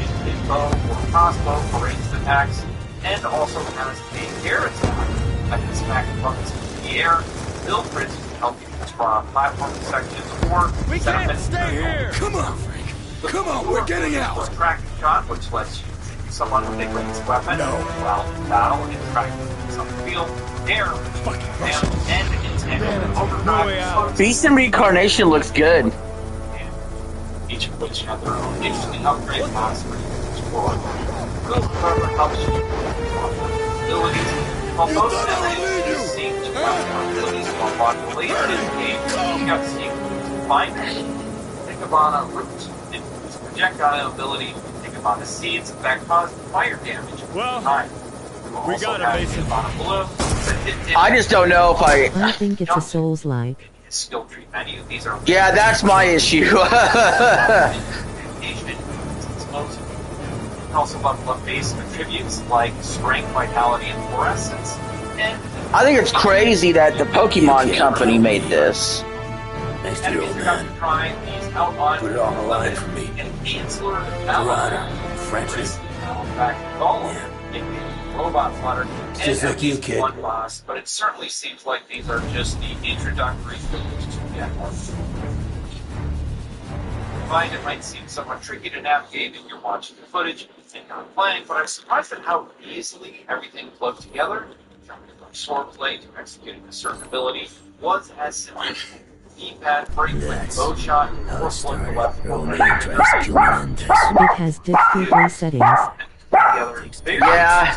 using a bow or crossbow for ranged attacks, and also has a air attack that can smack buttons in the air, build bridges to help you explore platform sections, or We set up can't an stay here! Come on, Frank! Come on, we're getting out! The tracking shot, which lets you shoot someone with a ranged weapon while in battle and track some field, air, and entangled overdrive. Beast in Reincarnation looks good. each of which have their own interesting upgrade paths for you to explore. Will Forever helps you abilities, while most enemies seem to have abilities to unlock later in the game. You got to see Finder, Tikabana Root, and its projectile ability, Tikabana Seeds, that cause fire damage. Well, we got a basic. I just don't know if I think it's a Souls-like. Skill tree menu. These are Yeah, that's my issue. also level up base attributes like strength, vitality, and fluorescence. And I think it's crazy that the Pokemon Company made this. Nice to you, old man. Put it on the line for me. Piranha, Frenchie. Robot Flutter, just like you, kid. One boss, but it certainly seems like these are just the introductory stages to the network. I find it might seem somewhat tricky to navigate if you're watching the footage and not playing, but I'm surprised at how easily everything flowed together. From swordplay to executing a certain ability was as simple. D-pad, break quick, bow shot, or flip the left or right. It has difficulty settings. Yeah.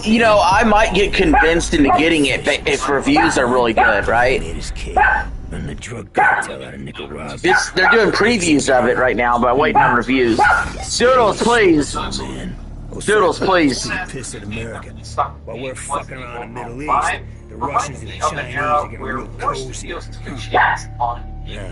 You know, I might get convinced into getting it if reviews are really good, right? The drug cartel out of Nicaragua. They're doing previews of it right now, but waiting on reviews. Doodles, please. Doodles, please. Piss at America. While we're fucking around in the Middle East, the Russians and the Chinese are getting real cozy.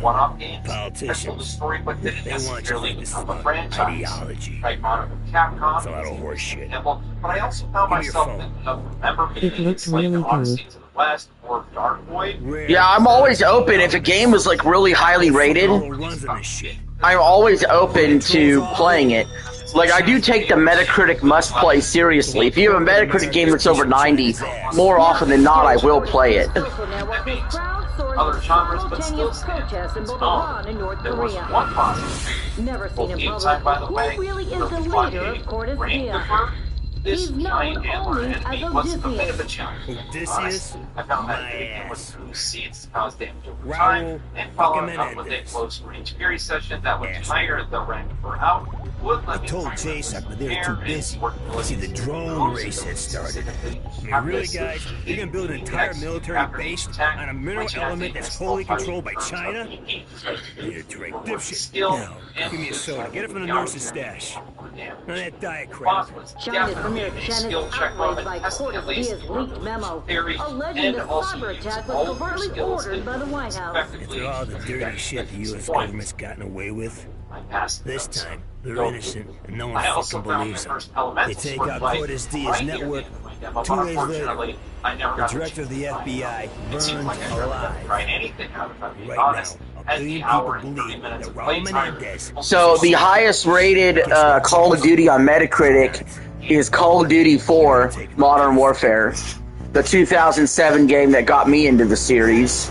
One-off games, Politicians. the story, but didn't They want you to necessarily think this is become a about franchise. ideology. Right, Monica Capcom. It's a lot of horse shit. But I also found Give me your myself phone. thinking of Remember Me, It looked like really Odyssey good. to the West or Dark Void. Yeah, I'm always open. If a game was like really highly rated, Runs on this shit. I'm always open to playing it. Like, I do take the Metacritic must-play seriously. If you have a Metacritic game that's over 90, more often than not, I will play it. Other genres, but still stands its own. There was one possibility. Never seen him Inside, by the public. way, Who really is the the fun leader game, of Cordis Rain Dia? Defer. This He's known giant antler only enemy as was a bit Odysseus. of a challenge. Odysseus? I found that My it was ass. through seeds to cause damage over Raul time, and following Fucking up with a Menendez. close range fury session that would Ass. tire the rank for out. Would let I me told find Jason, out but they were too busy. See, the drone race had started. I mean, really, guys? You're gonna build an entire military base on a mineral element that's wholly controlled by China? You're a direct dipshit. Now, give me a soda. Get it from the nurse's stash. None of that diet crap. China's premier Chen is outraged by Cordis Dia's leaked memo, alleging the cyber attack was covertly ordered by the White House. After all the dirty shit the U.S. government's gotten away with, this time, they're innocent and no one fucking believes them. They take out Cordis Dia's network. 2 days later, the director of the FBI burned alive. Right now, a billion people believe that Raul Menendez... So, the highest rated Call of Duty on Metacritic is Call of Duty 4 Modern Warfare, the 2007 game that got me into the series.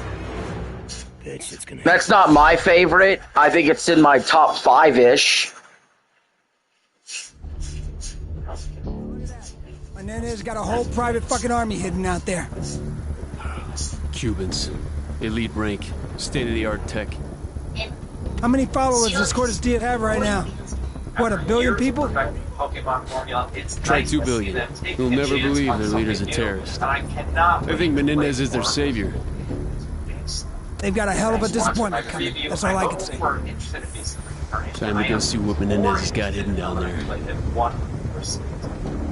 That's not my favorite. I think it's in my top 5-ish. Menendez got a whole private fucking army hidden out there. Cubans. Elite rank. State-of-the-art tech. How many followers does Cordis Dia have right now? What, 1 billion people? Try 2 billion. You'll never believe their leader's a terrorist. They think Menendez is their savior. They've got a hell of a disappointment coming. That's all I can say. Time to go see what Menendez has got hidden down there.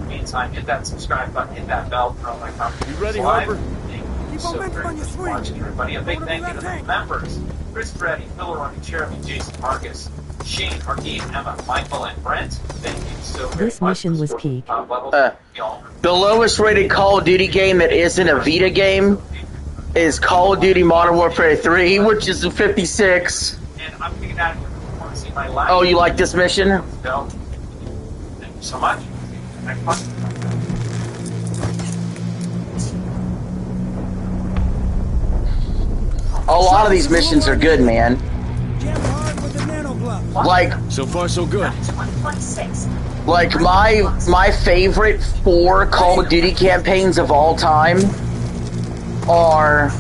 Meantime, hit that subscribe button, hit that bell, throw my comment. You ready, Harper? Keep momentum on your swing. Everybody, a big thank you to the members: Chris Reddy, Phil Ronnie, Jeremy, Jason Marcus, Shane, Hardeep, Emma, Michael, and Brent. Thank you so very This much. mission was peak. The lowest rated Call of Duty game that isn't a Vita game is Call of Duty Modern Warfare 3, which is a 56. And I'm thinking that if you want to see my live. Oh, you like this mission? So, thank you so much. Next one. A lot of these missions are good, man. Like, so far so good. Like my favorite 4 Call of Duty campaigns of all time are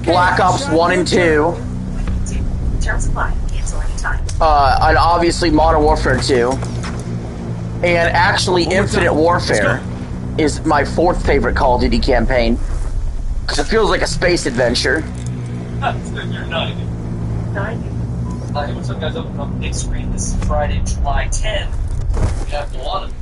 Black Ops 1 and 2, and obviously Modern Warfare 2, and actually Infinite Warfare is my 4th favorite Call of Duty campaign, because it feels like a space adventure. You're not even. Hey, what's up, guys? Open up the big screen. This is Friday, July 10th. We have a lot of.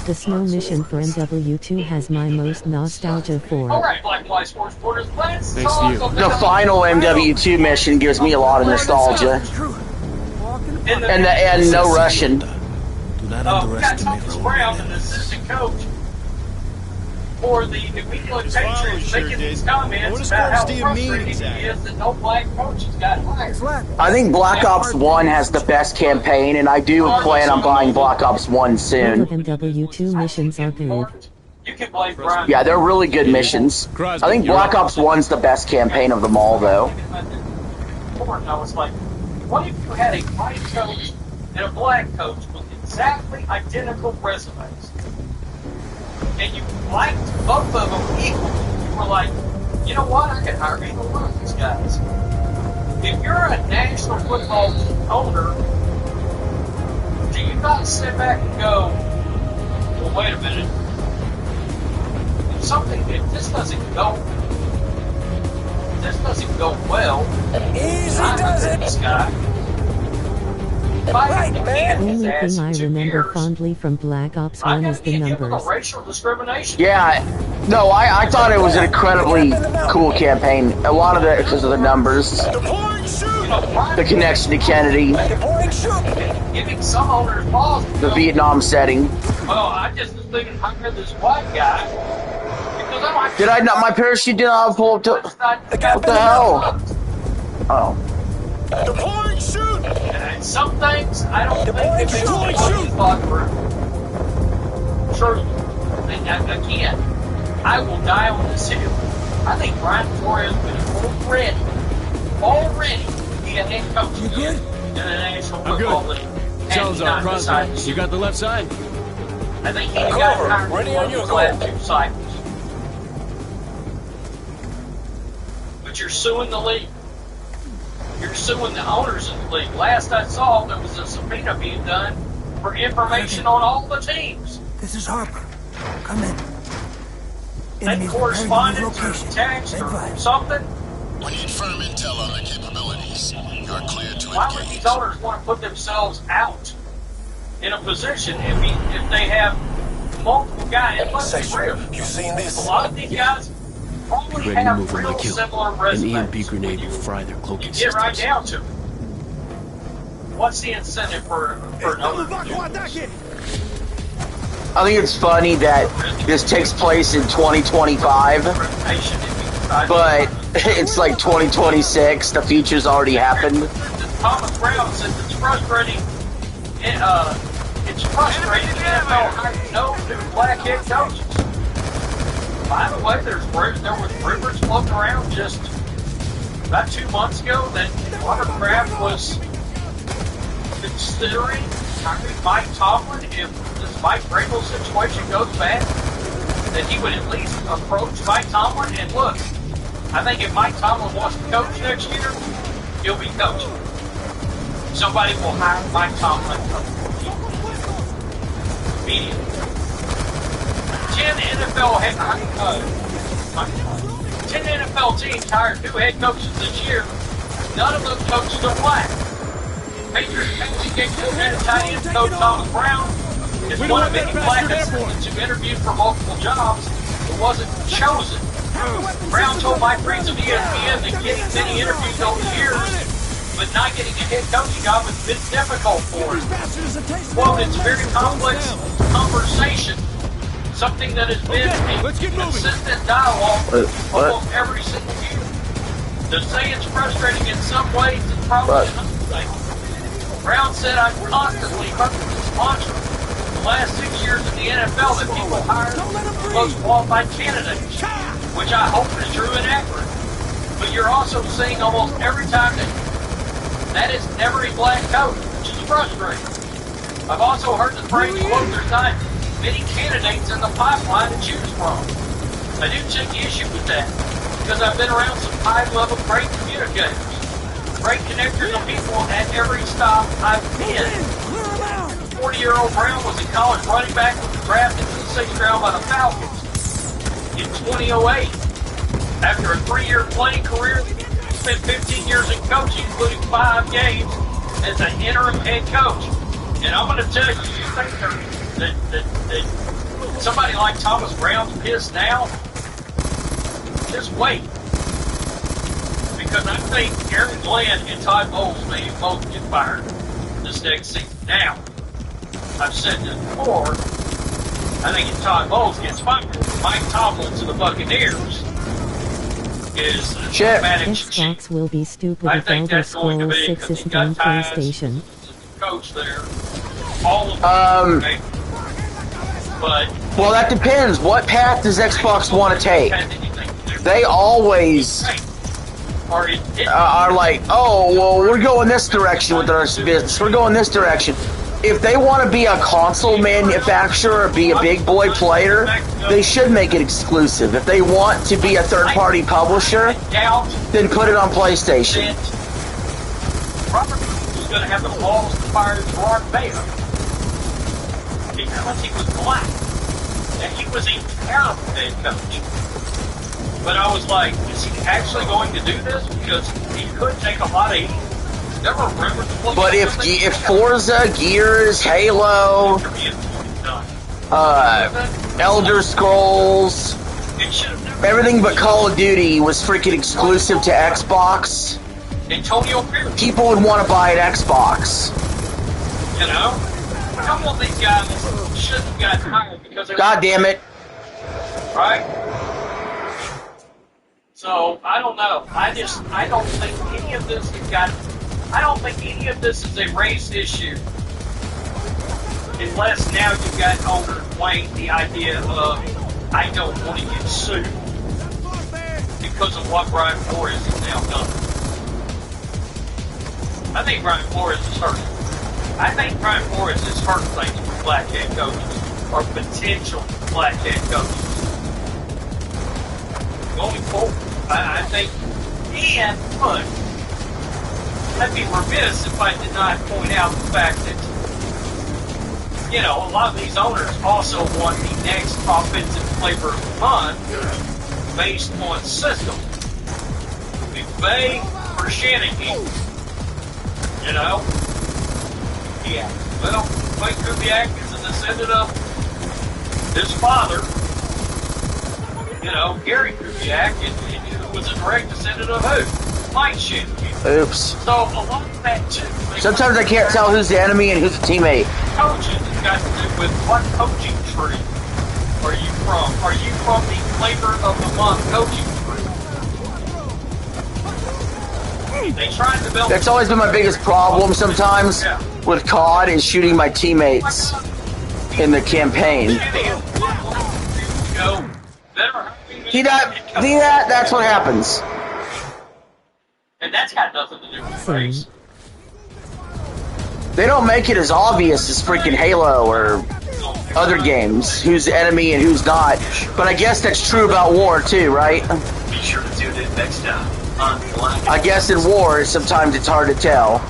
The snow mission for MW2 has my most nostalgia for. Alright, Black Fly Sports Borders, let's Thanks to you. The final MW2 mission gives me a lot of nostalgia. And no Russian. Do not underestimate Thomas Brown, an assistant coach for the New England Patriots, making these comments about how frustrating it is that no black coaches got hired. I think Black Ops 1 has the best campaign, and I do plan on buying Black Ops 1 soon. MW2 missions are good. You can blame Brian. Yeah, they're really good missions. I think Black Ops 1's the best campaign of them all, though. I was like, what if you had a white coach and a black coach with exactly identical resumes? And you liked both of them equally. You were like, you know what, I could hire either one of these guys. If you're a National Football owner, do you not sit back and go, well, wait a minute. If this doesn't go well, easy does it. This guy. Right, man. The only thing I remember fondly from Black Ops 1 is the numbers. Yeah, no, I thought it was an incredibly cool campaign. A lot of it because of the numbers, the connection to Kennedy, the Vietnam setting. Well, I just was thinking, hire this white guy. Did I not? My parachute did not pull up to. What the hell? Oh. Deploying shoot! And some things I don't think they thought through. Truly. Again, I will die on this hill. I think Brian Flores would already be a head coach in the National Football League. Salazar, Crosby, you got the left side? I think he got hired ready on your last 2 cycles. But you're suing the league. You're suing the owners of the league. Last I saw, there was a subpoena being done for information on all the teams. This is Harper. Come in. That correspondence or text or something. We need firm intel on the capabilities. You are cleared to engage. Why would these owners want to put themselves out in a position if they have multiple guys? And let's be real. You seen this? A lot of these guys probably have real similar resumes. An EMP grenade will fry their cloaking Get right down to it. What's the incentive for an owner to do this? I think it's funny that this takes place in 2025, but it's like 2026. The future's already happened. Thomas Brown says it's frustrating. It's frustrating. The NFL hired no new black head coaches. By the way, there was rumors floating around just about 2 months ago that Robert Kraft was considering hiring Mike Tomlin if this Mike Vrabel situation goes bad, that he would at least approach Mike Tomlin and look, I think if Mike Tomlin wants to coach next year, he'll be coaching. Somebody will hire Mike Tomlin immediately. 10 NFL teams hired new head coaches this year. None of those coaches are black. Patriots get tight end coach Thomas Brown is one of many black assistants who interviewed for multiple jobs but wasn't chosen. Brown told Mike Reeves of ESPN that getting many interviews over the years, but not getting a head coaching job has been difficult for him. Quote, it's a very complex conversation, something that has been a consistent dialogue almost every single year. To say it's frustrating in some ways is probably an understatement. Brown said, I've constantly heard this mantra the last 6 years in the NFL that people hire the most qualified candidates, which I hope is true and accurate. But you're also seeing almost every time that is never a black coach, which is frustrating. I've also heard the phrase, quote, there's not many candidates in the pipeline to choose from. I do take issue with that, because I've been around some high-level great communicators, great connectors of people at every stop I've been. 40-year-old Brown was a college running back who was drafted in the 6th round by the Falcons in 2008. After a 3-year playing career, he spent 15 years in coaching, including 5 games as an interim head coach. And I'm going to tell you, you think that somebody like Thomas Brown's pissed now? Just wait. Because I think Aaron Glenn and Todd Bowles may both get fired this next season. Now, I've said this before, I think if Todd Bowles gets fired, Mike Tomlin to the Buccaneers is Xbox will be stupid if Elder Scrolls 6 isn't on PlayStation. Coach there. All of them. But well, that depends. What path does Xbox want to take? They always are like, oh, well, we're going this direction with our business. We're going this direction. If they want to be a console manufacturer or be a big boy player, they should make it exclusive. If they want to be a third-party publisher, then put it on PlayStation. Robert was going to have the balls to fire Gerard Mayo because he was black. And he was a terrible head coach. But I was like, is he actually going to do this? Because he could take a lot of heat. Never remember the play. But if Forza, Gears, Halo, Elder Scrolls, everything but Call of Duty was freaking exclusive to Xbox, Antonio Pierce, people would want to buy an Xbox. You know? A couple of these guys shouldn't have gotten hired because they God damn it. Right? So, I don't know. I don't think any of this has got... I don't think any of this is a race issue. Unless now you've got owner Wayne the idea of, I don't want to get sued because of what Brian Flores has now done. I think Brian Flores is hurt. I think Brian Flores is hurt things with black head coaches or potential black head coaches. Going forward, I think, and look, I'd be remiss if I did not point out the fact that, you know, a lot of these owners also want the next offensive flavor of the month based on system. McVay or Shanahan, you know? Yeah. Well, Mike Kubiak is a descendant of his father, you know, Gary Kubiak, and who was a direct descendant of who? Mike Shanahan. Oops. So a lot of that too. Sometimes I can't tell who's the enemy and who's the teammate. Coaching has got to do with what coaching tree are you from? Are you from the flavor of the month coaching tree? They try to build. That's always been my biggest problem sometimes with COD is shooting my teammates in the campaign. See that? That's what happens. And that's got nothing to do with race. They don't make it as obvious as freaking Halo or other games, who's the enemy and who's not. But I guess that's true about war too, right? Be sure to tune in next time on Black. I guess in war, sometimes it's hard to tell.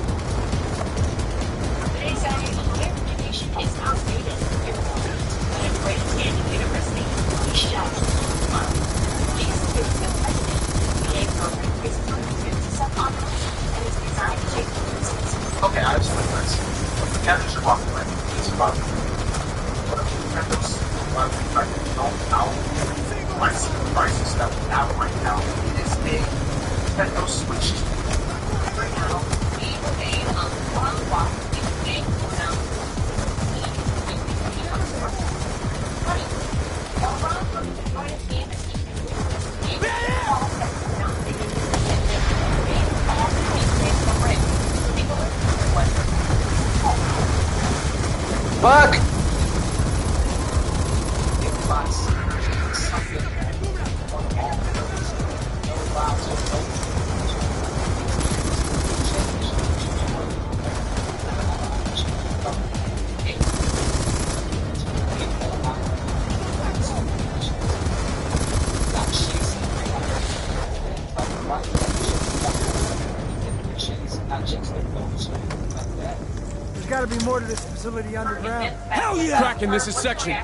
Okay, I have some advice. Catholics are walking away. It's about prices stuff out right now. It's big. That those switches. Right now, we remain on the wrong walk. Fuck! There's got to be more to this facility underground. Hell yeah! Kraken, this is Section.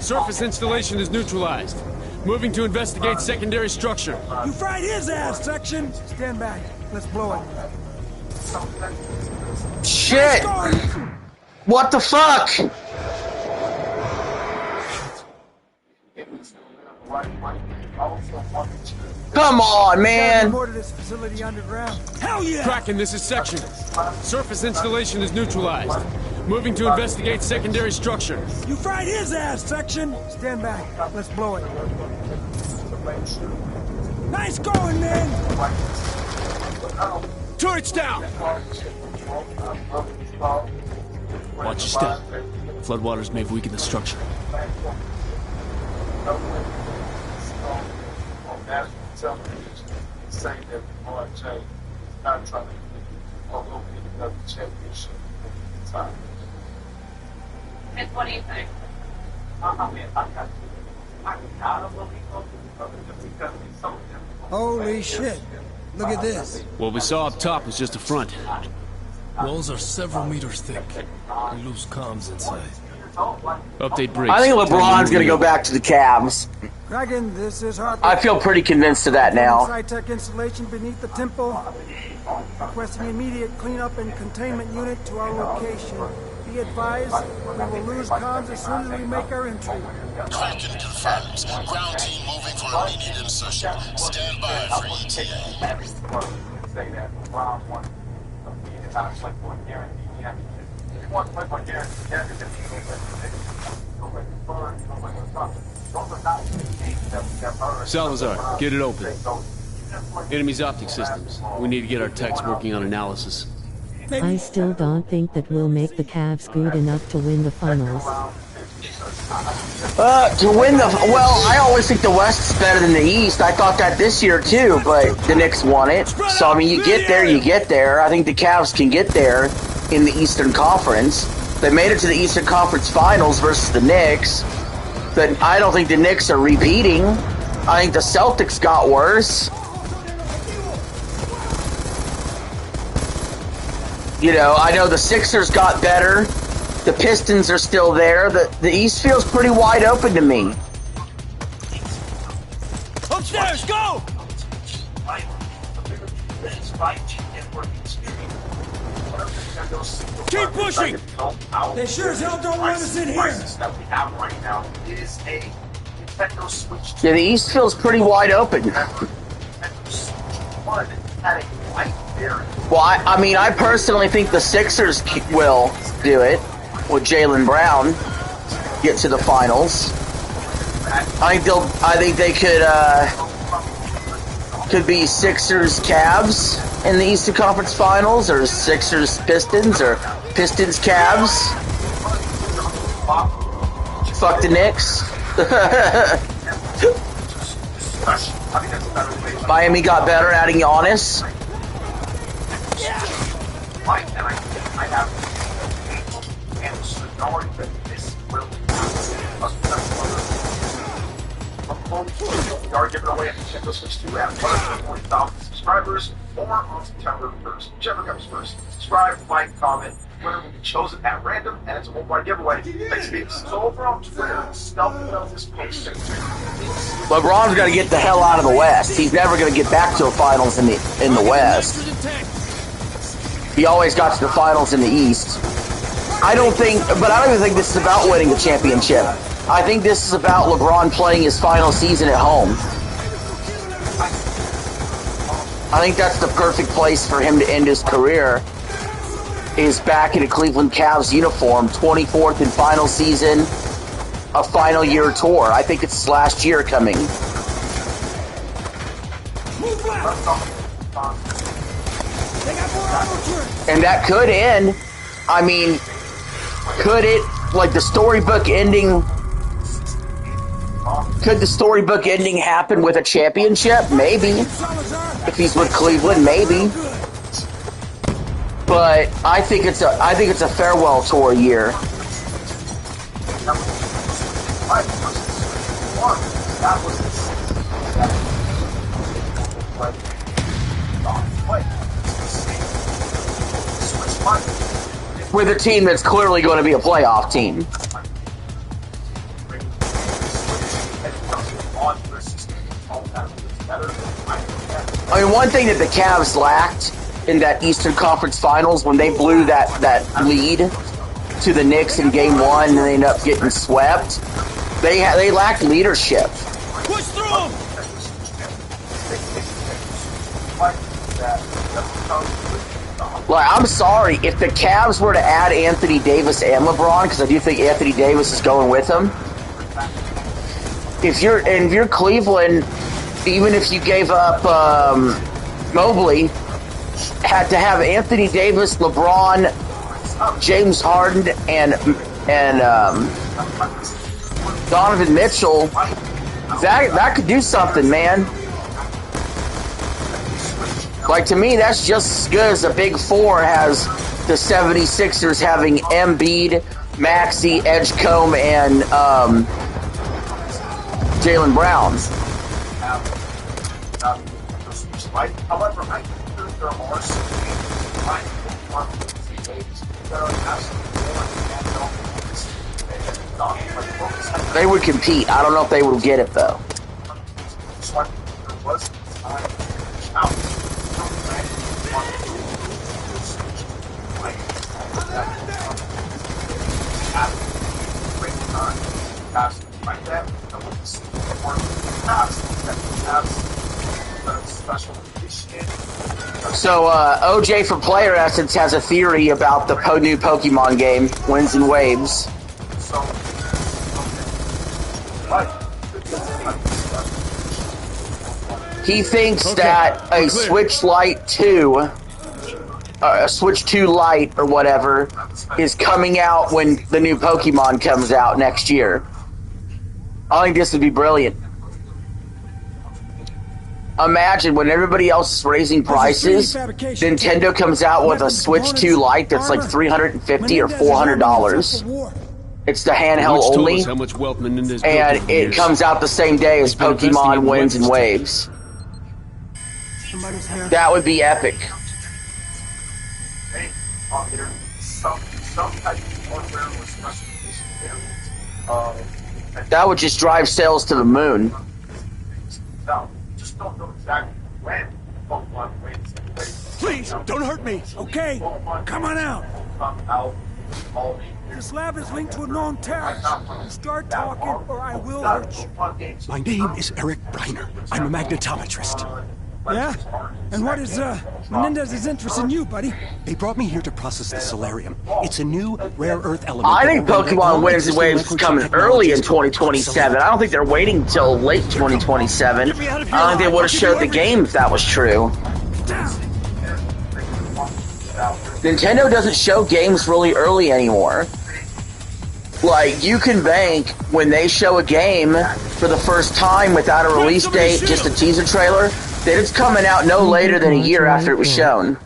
Surface installation is neutralized. Moving to investigate secondary structure. You fried his ass, Section! Stand back. Let's blow it. Shit! What the fuck? Come on, man! More to this facility underground. Hell yeah! Kraken, this is Section. Surface installation is neutralized. Moving to investigate secondary structure. You fried his ass, Section! Stand back. Let's blow it. Nice going, man! Turrets down! Watch your step. Floodwaters may have weakened the structure. And what do you think? Holy shit. Look at this. What we saw up top was just a front. Walls are several meters thick. We lose comms inside. Update Briggs. I think LeBron's gonna go back to the Cavs. Kraken, this is Harper. I feel pretty convinced of that now. Sci-tech installation beneath the temple. Requesting immediate cleanup and containment unit to our location. Be advised, we will lose comms as soon as we make our entry. Kraken confirms. Ground team moving for immediate insertion. Stand by for ETA. Salazar, get it open. Enemy's optic systems. We need to get our techs working on analysis. I still don't think that we'll make the Cavs good enough to win the finals. Well, I always think the West is better than the East. I thought that this year too, but the Knicks won it. So, I mean, you get there, you get there. I think the Cavs can get there in the Eastern Conference. They made it to the Eastern Conference Finals versus the Knicks. But I don't think the Knicks are repeating. I think the Celtics got worse. You know, I know the Sixers got better. The Pistons are still there. The East feels pretty wide open to me. Upstairs, go! Keep pushing! They sure as hell don't want us in here! Yeah, the East feels pretty wide open. Well, I mean, I personally think the Sixers will do it with Jaylen Brown, get to the finals. I think they could be Sixers Cavs in the Eastern Conference Finals, or Sixers Pistons, or Pistons Cavs. Fuck the Knicks. Miami got better adding Giannis. We are giving away a Nintendo Switch 2 at 140,000 subscribers or on September 1st. Whichever comes first. Subscribe, like, comment. Winner will be chosen at random, and it's a worldwide giveaway. Thanks, peeps. So over on Twitter, Stealth knows this page. LeBron's got to get the hell out of the West. He's never going to get back to a finals in the West. He always got to the finals in the East. I don't even think this is about winning the championship. I think this is about LeBron playing his final season at home. I think that's the perfect place for him to end his career, is back in a Cleveland Cavs uniform, 24th and final season, a final year tour. I think it's his last year coming. And that could end, I mean, could it, like the storybook ending, could the storybook ending happen with a championship? Maybe. If he's with Cleveland, maybe. But I think it's a farewell tour year. with a team that's clearly going to be a playoff team. I mean, one thing that the Cavs lacked in that Eastern Conference Finals, when they blew that lead to the Knicks in Game 1 and they ended up getting swept, they lacked leadership. Push through! Like, I'm sorry, if the Cavs were to add Anthony Davis and LeBron, because I do think Anthony Davis is going with them, if you're Cleveland, even if you gave up Mobley, had to have Anthony Davis, LeBron, James Harden, and Donovan Mitchell, that could do something, man. Like, to me, that's just as good as a Big Four has the 76ers having Embiid, Maxey, Edgecombe, and Jaylen Brown. However, I think there are some They would compete. I don't know if they would get it, though. So, OJ from Player Essence has a theory about the new Pokemon game, Winds and Waves. He thinks that a Switch Lite 2, a Switch 2 Lite or whatever, is coming out when the new Pokemon comes out next year. I think this would be brilliant. Imagine when everybody else is raising prices, Nintendo comes out with a Switch 2 Lite that's like $350 or $400. It's the handheld only, and it comes out the same day as Pokemon Winds and Waves. That would be epic. That would just drive sales to the moon. Just don't know exactly when Pokemon wins. Please, don't hurt me. Okay, come on out. This lab is linked to a known terrorist. You start talking, or I will hurt you. My name is Eric Briner. I'm a magnetometrist. Yeah? And what is Menendez's interest in you, buddy? They brought me here to process the Solarium. It's a new rare earth element. I think Pokemon Winds and Waves is coming early in 2027. I don't think they're waiting until late 2027. I don't think they would have showed the game if that was true. Nintendo doesn't show games really early anymore. Like, you can bank when they show a game for the first time without a release date, just a teaser trailer, that it's coming out no later than a year after it was shown.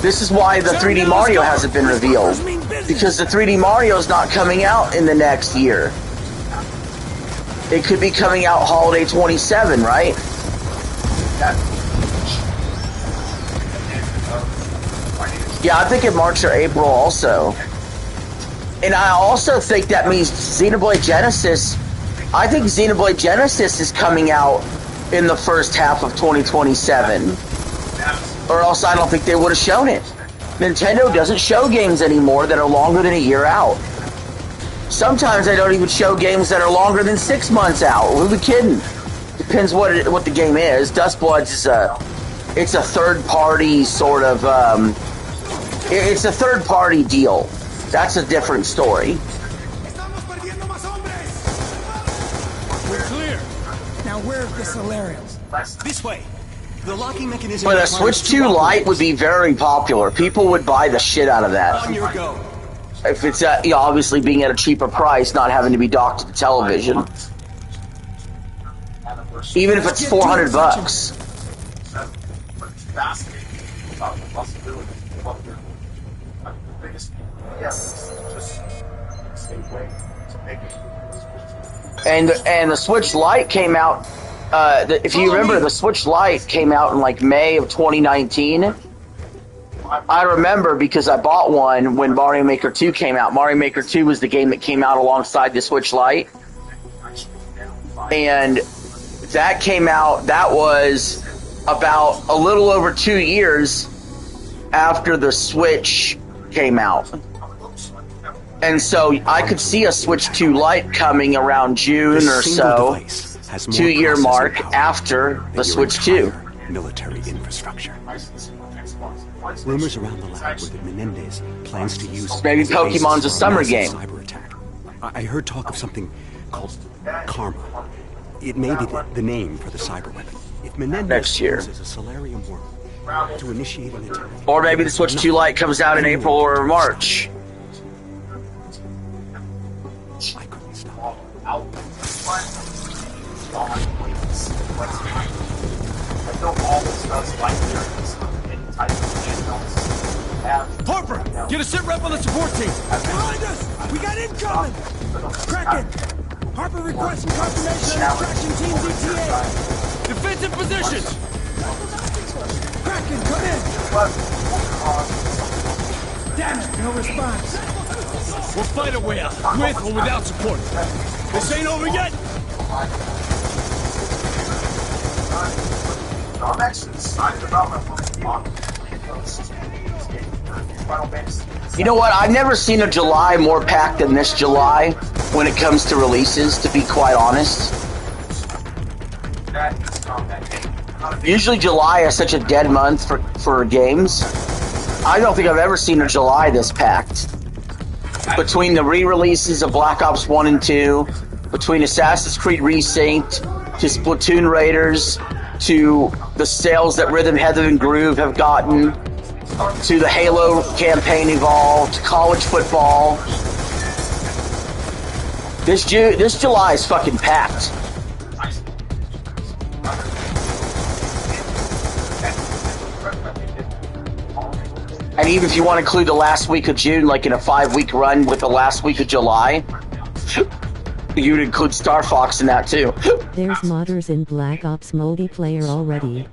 This is why the 3D Mario hasn't been revealed, because the 3D Mario is not coming out in the next year. It could be coming out holiday 27, right? Yeah, I think in March or April also. And I also think that means Xenoblade Genesis, I think Xenoblade Genesis is coming out in the first half of 2027. Or else I don't think they would have shown it. Nintendo doesn't show games anymore that are longer than a year out. Sometimes they don't even show games that are longer than 6 months out. Who are we kidding? Depends what the game is. Dustbloods is it's a third-party sort of, it's a third-party deal. That's a different story. We're clear. Now where's the Solarium? This way. The locking mechanism. But a Switch 2 Lite would be very popular. People would buy the shit out of that. On your go. If it's obviously being at a cheaper price, not having to be docked to the television. Even if it's $400. And the Switch Lite came out. If you remember, the Switch Lite came out in like May of 2019, I remember because I bought one when Mario Maker 2 came out. Mario Maker 2 was the game that came out alongside the Switch Lite. And that came out, that was about a little over 2 years after the Switch came out. And so I could see a Switch 2 Lite coming around June or so, 2-year mark after the Switch 2. Military infrastructure. Rumors around the lab were that Menendez plans to use maybe Pokemon's a summer game. Cyber attack. I heard talk of something called Karma. It may be the name for the cyber weapon. If Menendez next year uses a Solarium worm to initiate an attack, or maybe the Switch 2 Lite comes out in April or March. I couldn't stop. Harper, get a sit rep on the support team. Behind us! We got incoming! Kraken! Harper requesting confirmation on extraction team DTA. Defensive positions! Kraken, come in! Damn it, no response. We'll fight our way out, with or without support. This ain't over yet! I'm actually excited about my You know what? I've never seen a July more packed than this July when it comes to releases, to be quite honest. Usually July is such a dead month for games. I don't think I've ever seen a July this packed. Between the re-releases of Black Ops 1 and 2, between Assassin's Creed Resynced, to Splatoon Raiders, to the sales that Rhythm, Heaven, and Groove have gotten, to the Halo campaign Evolved, to college football. This July is fucking packed. And even if you want to include the last week of June, like in a 5-week run with the last week of July, you'd include Star Fox in that too. There's modders in Black Ops multiplayer already.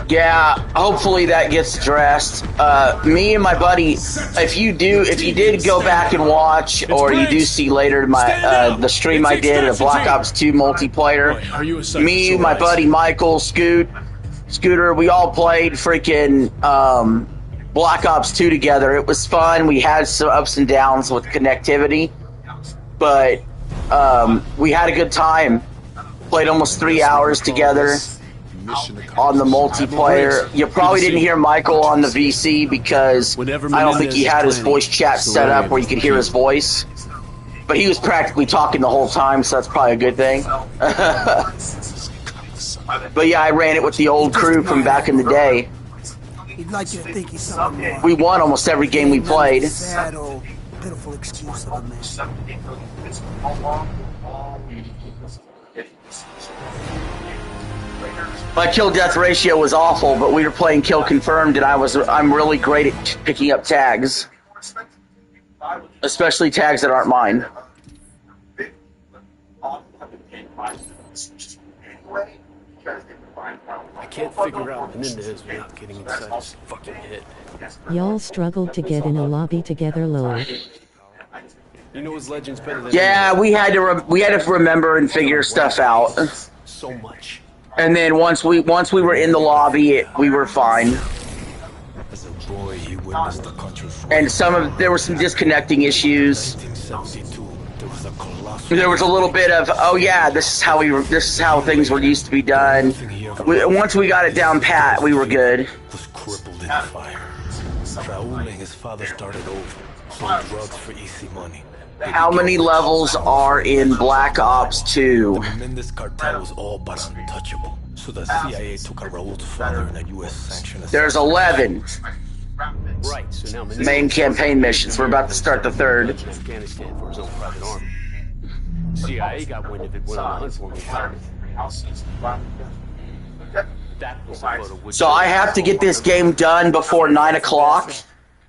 Yeah, hopefully that gets addressed. Me and my buddy, if you did go back and watch, or you do see later the stream I did of Black Ops 2 multiplayer, me, my buddy Michael, Scooter, we all played freaking Black Ops 2 together. It was fun. We had some ups and downs with connectivity, but we had a good time. Played almost 3 hours together on the multiplayer. You probably didn't hear Michael on the VC because I don't think he had his voice chat set up where you could hear his voice. But he was practically talking the whole time, so that's probably a good thing. But yeah, I ran it with the old crew from back in the day. He'd like you to think he's something more. We won almost every game we played. Sad old pitiful excuse of a man. My kill-death ratio was awful, but we were playing kill confirmed, and I'm really great at picking up tags. Especially tags that aren't mine. I can't figure out Menendez without getting inside his fucking head. Y'all struggled to get in a lobby together, lol. You know his legend's better than Yeah, we had to remember and figure stuff out. so much. And then once we were in the lobby, we were fine. As a boy, he witnessed the country's And there were some disconnecting issues. 1972, there was a colossal... There was a little bit of, oh yeah, this is how things were used to be done. Once we got it down pat, we were good. Was crippled in fire. Raul and his father started over, sold drugs for easy money. How many levels are in Black Ops 2? The Menendez cartel was all but untouchable, so the CIA took out Raul's father in a U.S. sanctioned... There's 11 Right, so now Menendez main campaign missions. We're about to start the third. Afghanistan for his own private army. CIA got wind of it, went on the hunt for him and shot him. That was a photo which... So I have to get this game done before 9 o'clock.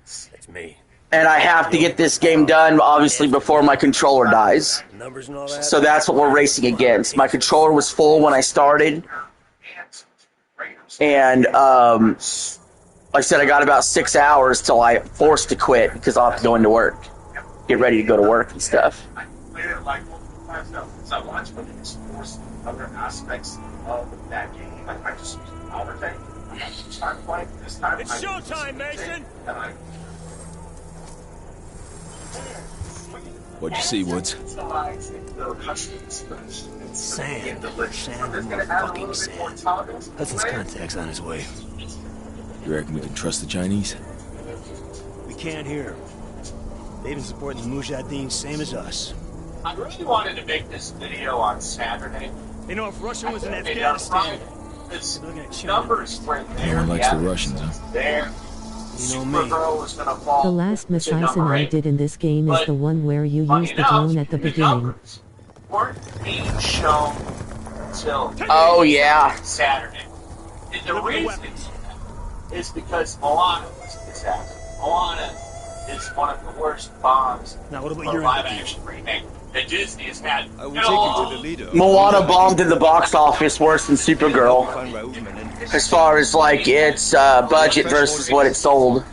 That's me. And I have to get this game done, obviously, before my controller dies. Numbers and all that. So that's what we're racing against. My controller was full when I started. And I said I got about 6 hours till I forced to quit because I'll have to go into work, get ready to go to work and stuff. I played it like multiple times now. So I watched when it explores other aspects of that game. I just overthink. I just start playing this time. It's showtime, Mason. What'd you see, Woods? Sand. Fucking sand. Hudson's contact's on his way. You reckon we can trust the Chinese? We can't hear him. They've been supporting the Mujahideen same as us. I really wanted to make this video on Saturday. You know, if Russia was in Afghanistan, it's numbers were there. No one likes the Russians, huh? There. You know me. The last assassin I did in this game is the one where you use the drone at the beginning. Weren't being shown until Oh yeah. Saturday. And the reason is because Moana was an assassin. Moana is one of the worst bombs now, what about for your live-action remake that Disney has had. I will take you to the leader. Moana bombed in the box office worse than Supergirl. As far as like its budget versus what it sold.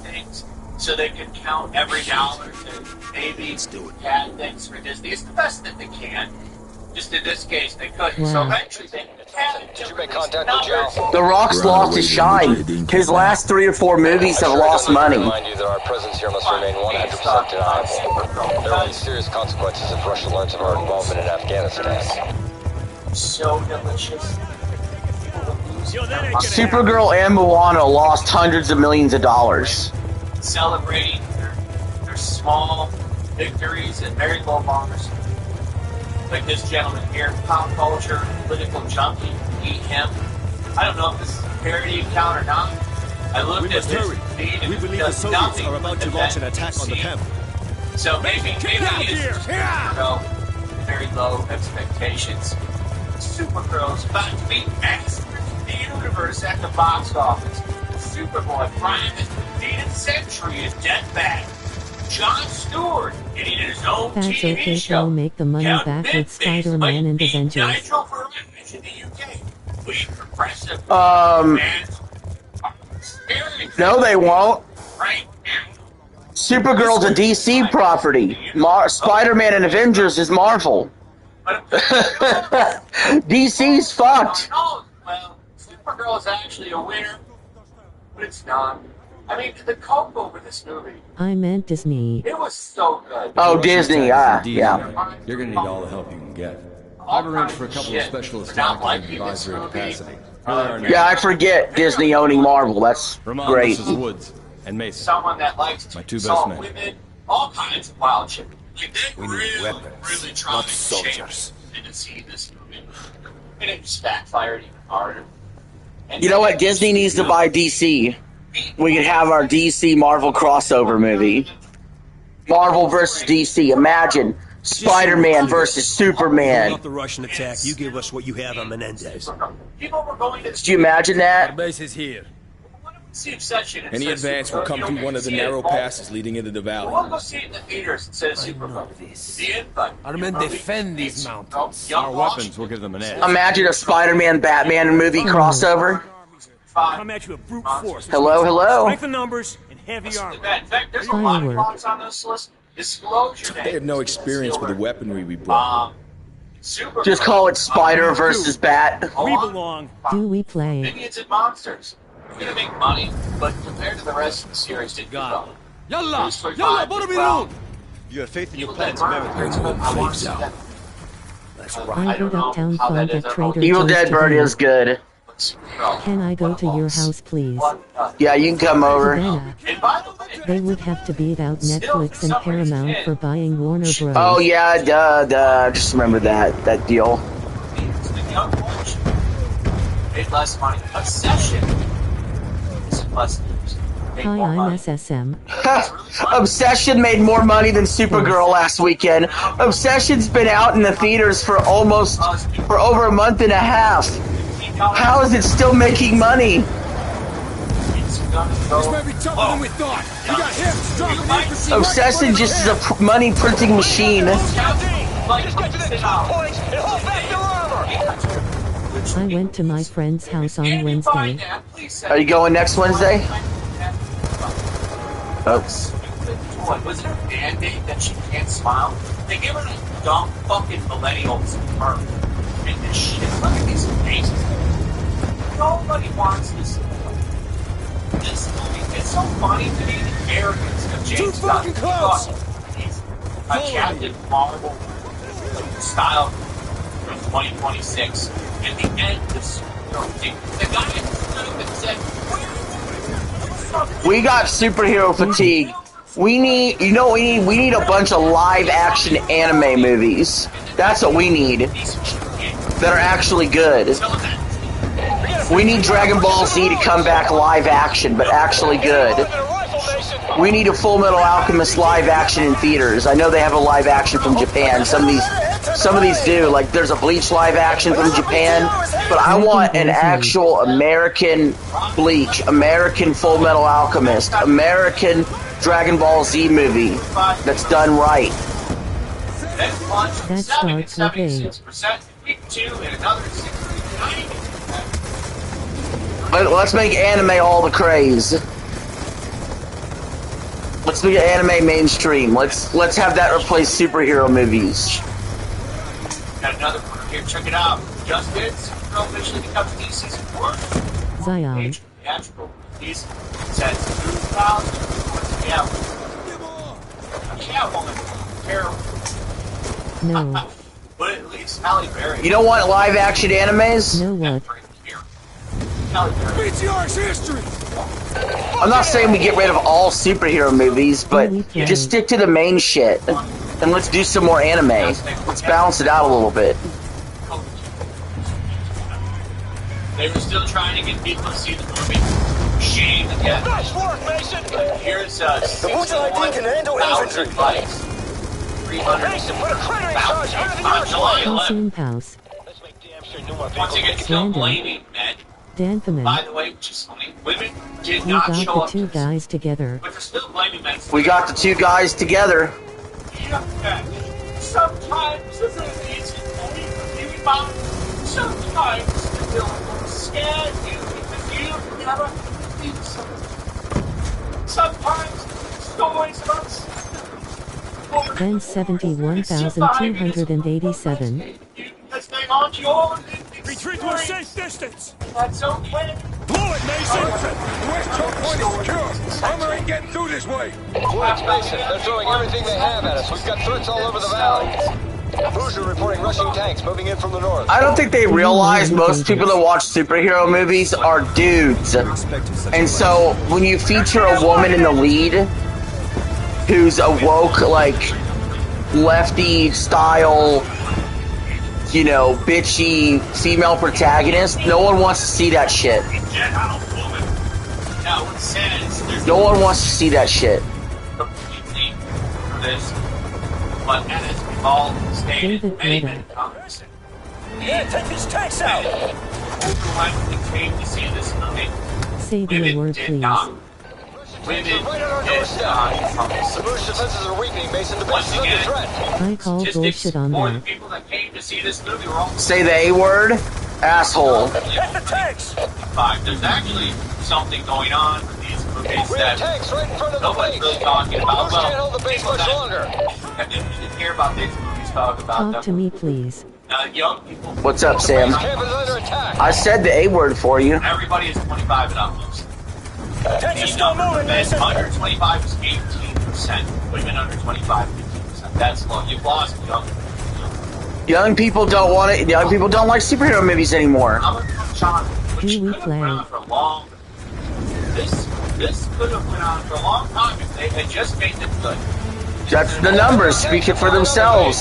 Things so they can count every dollar that maybe had things for Disney. It's the best that they can. Just in this case, they couldn't. Wow. So eventually they had it. Did you make contact with Joe? The Rock's lost his shine. His last 3 or 4 movies have lost money. Remind you that our presence here must remain 100% deniable. There will be serious consequences if Russia learns of our involvement in Afghanistan. So delicious. Supergirl and Moana lost hundreds of millions of dollars. Celebrating their small victories and very low bars. Like this gentleman here, pop culture, political junkie, eat him. I don't know if this is a parody account or not. I looked at this feed and we believe does the Soviets nothing are about to launch an attack on the camp. So maybe it's very low expectations. Supergirl's about to be masters of the universe at the box office. Superboy Prime is the defeated Century is dead back. Jon Stewart getting his own That's TV okay, show. they'll make the money back with Spider-Man and Avengers. Nigel Farage in the UK. We progressive No, they won't. right Supergirl's a DC property. Spider-Man and Avengers is Marvel. DC's fucked. now. Well, Supergirl is actually a winner, but it's not. I mean, the cope over this movie, I meant Disney. it was so good. Oh, Disney, yeah. You're gonna need all the help you can get. I've arranged for a couple of specialists to act in advisory capacity. Yeah, I forget Disney owning Marvel. That's Ramon, great. this is Woods, and Mason. Someone that likes to My 2 best consult men. women, all kinds of wild shit. Like, they We need really, weapons, really trying not to soldiers. didn't see this movie. And it just backfired even harder. And You know what? Disney needs to buy DC. We could have our DC Marvel crossover movie. Marvel versus DC. Imagine Spider-Man versus Superman. Off the Russian attack, you give us what you have on Menendez. people were going to Did you imagine that? base is here. see Obsession. and Any said advance will Supergirl. come You through don't one of the see it narrow all. passes leading into the We'll valley. go see it in the theaters instead of Supergirl. See it, but Our men defend these mountains. Our weapons will give them an edge. Imagine a Spider-Man Batman movie crossover. Come at you with brute force. Hello, hello. Strength in numbers and heavy armor. In fact, there's a lot of Firework. plots on this list. Disclose your They name. have no experience with the weaponry we brought. Supergirl. Just call it Spider versus Bat. We belong. Do we play? Minions and monsters. We're gonna make money, but compared to the rest of the series, didn't do well. Yalla! Yalla, Borobiru! You have faith in your plans, America. Let's Let's I rock. heard Uptown Funk at Trader Evil Joe's Dead Bird today. is good. Can I go to your house, please? Yeah, you can come over. Savannah. They would have to beat out Netflix and Paramount for buying Warner Bros. Oh yeah, duh. Just remember that deal. Made less money. Obsession. It's less news. Made Hi, more I'm money. SSM. Obsession made more money than Supergirl last weekend. Obsession's been out in the theaters for over a month and a half. How is it still making money? It's gonna go. This may be tougher than we thought. We got hips dropping infantry. Obsession just is a money printing machine. Like, just get to the top points and hold back your armor. I went to my friend's house on Wednesday. Are you going next Wednesday? Oops. What was it, a band-aid that she can't smile? They give her a dumb fucking millennials term. And this shit, look at these faces. Nobody wants this. This movie, it's so funny to me, the arrogance of James Gunn. He's a Captain Marvel style from 2026. At the end, this the guy stood up and said, we got superhero fatigue. We need, you know what we need? We need a bunch of live action anime movies. That's what we need. That are actually good. We need Dragon Ball Z to come back live action, but actually good. We need a Full Metal Alchemist live action in theaters. I know they have a live action from Japan. Some of these do. Like there's a Bleach live action from Japan, but I want an actual American Bleach, American Full Metal Alchemist, American Dragon Ball Z movie that's done right. That starts with A. Let's make anime all the craze. Let's make anime mainstream. Let's have that replace superhero movies. Got another one here. Check it out. Just did. Supergirl officially becomes DC's fourth. Zion. Theatrical. These says 2,000. Yeah. Catwoman. Terrible. No. But at least Halle Berry. You don't want live action animes? No what? BTR's history. I'm not saying we get rid of all superhero movies, but just stick to the main shit. And let's do some more anime. Let's balance it out a little bit. They were still trying to get people to see the movie. Shame again. Nice work, Mason. Here's the Mujahideen can handle infantry. 300. Mason, put a critter in charge under the Consume house. Once again, still blaming men. Danfaman. By the way, just women did We not got show the up. two guys together. But they're still blaming men. We got the two guys together. Sometimes the movies you found sometimes the film scare you because you never think so. Sometimes stories about Then 71,287. because they aren't yours. Retreat to a safe distance. That's okay. Blow it, Mason. The west choke point is secure. Armor ain't getting through this way. Woods, Mason, they're throwing everything they have at us. We've got threats all over the valley. Hoosier reporting Russian tanks moving in from the north. I don't think they realize most people that watch superhero movies are dudes. And so when you feature a woman in the lead who's a woke, like, lefty style, you know, bitchy female protagonist, no one wants to see that shit. No one wants to see that shit. But as we've all stated, many Congress. Yeah, take these tanks out. Overwhelmingly came to see this movie. Say the word, please. Women right on our doorstep. The Bush defenses are weakening, Mason. The base is under threat. I call bullshit on More that. people that came to see this movie were all Say the A word, asshole. Hit the tanks. There's actually something going on with these movies We have that tanks right in front of the nobody's base. really talking about. Bush can't hold the base much longer. Didn't hear about these movies talk about Talk them. to me, please. Young people. What's up, Sam? Camp is under attack. I said the A word for you. Everybody is 25 and up. Tanks are still moving, Mason. Under 25 is 18%. Women under 25, 15%. That's low. You've lost young. Young people don't want it. Young people don't like superhero movies anymore. I'm a John, which Here we could have went on play. for a long. This could have went on for a long time if they had just made them good. That's the numbers speaking for themselves.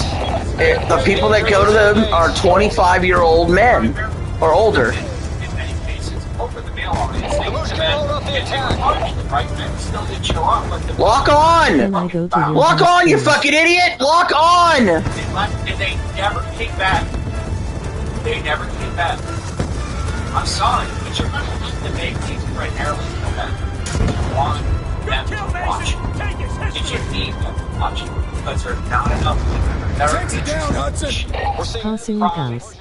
The people that go to them are 25-year-old men or older. In many cases, over the male audience, they Bush can't hold up the attack. right men still did show up. But the Lock on! Then I go to your Lock house, on, you please. fucking idiot! Lock on! They left and they never came back. They never came back. I'm sorry, but you're going to have to make these primarily come back. You want them to watch. Did you need them to watch? Because there's not enough women that are Tanks are down, Hudson. We're seeing Consume house.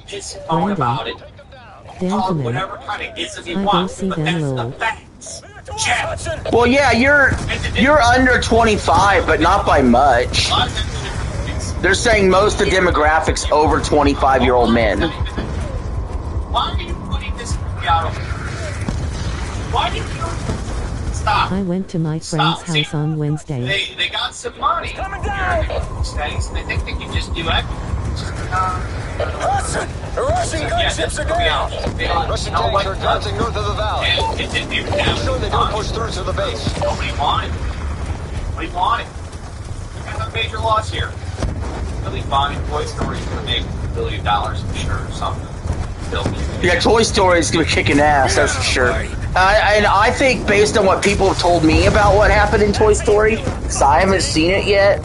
pissing on about it. Gentlemen, whatever kind of ism you I want, go see but them that's the low. facts. Check. Well, yeah, you're under 25, but not by much. They're saying most of the demographics over 25-year-old men. Why are you putting this out? Why did you stop? I went to my friend's house on Wednesday. They got some money. Coming down. They think they can just do it. Hudson! The Russian gunships are down! Russian tanks are advancing north of the valley. I'm sure they don't push through to the base. Nobody wanted it. Nobody wanted it. We got a major loss here. Really fine. Toy Story's gonna make $1 billion, I'm sure, or something. Yeah, Toy Story's gonna be kicking ass, that's for sure. And I think, based on what people have told me about what happened in Toy Story, because I haven't seen it yet,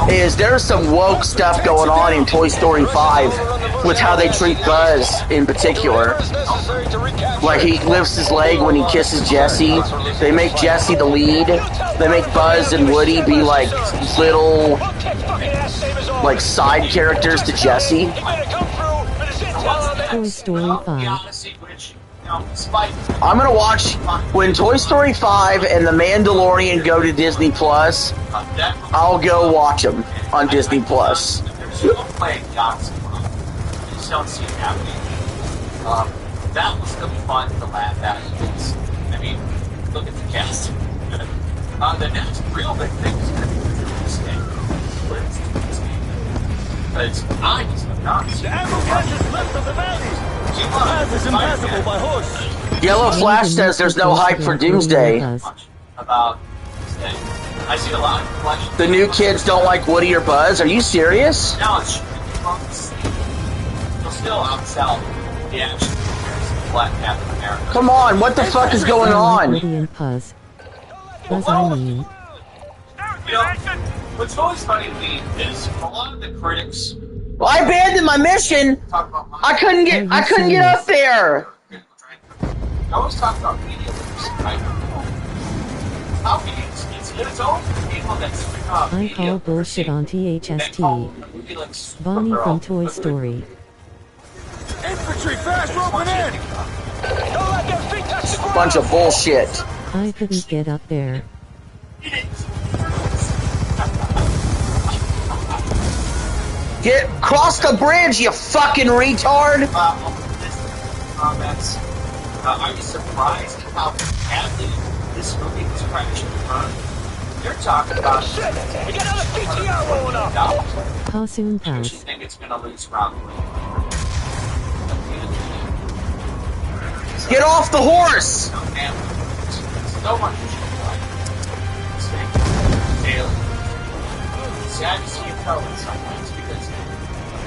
is there's some woke stuff going on in Toy Story 5 with how they treat Buzz in particular. Like, he lifts his leg when he kisses Jessie. They make Jessie the lead. They make Buzz and Woody be like little, like, side characters to Jessie. Toy Story 5. I'm gonna watch when Toy Story 5 and The Mandalorian go to Disney Plus. I'll go watch them on Disney Plus. There's no way Yachts I just don't see it happening. That will still be fun to laugh at. I mean, look at the cast. The next real big thing is going to be this game. Because I just not. The ammo catches left of the valley. The path is impassable by horse. Yellow Flash says there's no hype for Doomsday. About Doomsday. I see a lot of questions. The new kids don't like Woody or Buzz. Are you serious? No, it's they'll still outsell the action figures, Black Captain America. Come on, what the fuck is going on? Woody and Buzz. I mean. You know, what's always funny to me is a lot of the critics. Well, I abandoned my mission. I couldn't get up there. I always talk about media literacy, right? How it's all people that's I call bullshit on THST. Bonnie from Toy Story. Infantry fast roping in! Don't let their feet touch the ground! Bunch of bullshit. I couldn't get up there. Cross the bridge, you fucking retard! Comments. Are you surprised at how badly this movie was crashed and burned? You're talking about shit. We got another PTR rolling up. How soon You pass? think it's gonna lose round three? Get off the horse! So much daily. See, I just keep going some ways because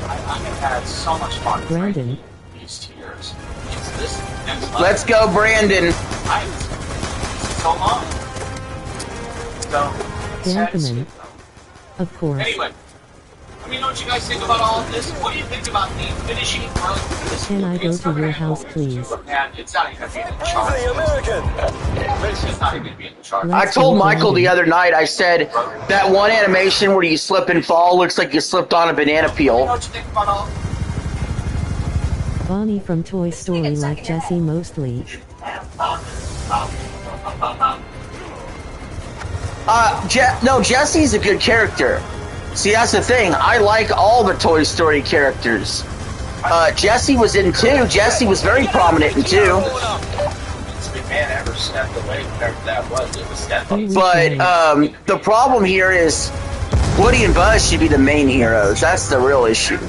I have had so much fun Brandon. these 2 years. It's this next level. Let's go, Brandon. So long. So, Gentlemen. Of course. anyway, let me know what you guys think about all of this. What do you think about the finishing run for this Can I movie? go It's to not your gonna house, go please? And it's not even going to be in the charts. It's not even going to be in the charts. I told Michael the other night, I said, that one animation where you slip and fall looks like you slipped on a banana peel. What you think about all Bonnie from Toy Story like Jessie mostly. No, Jesse's a good character. See, that's the thing. I like all the Toy Story characters. Jessie was in 2. Jessie was very prominent in 2. Man ever stepped away, whatever that was, it was stepping. But the problem here is Woody and Buzz should be the main heroes. That's the real issue.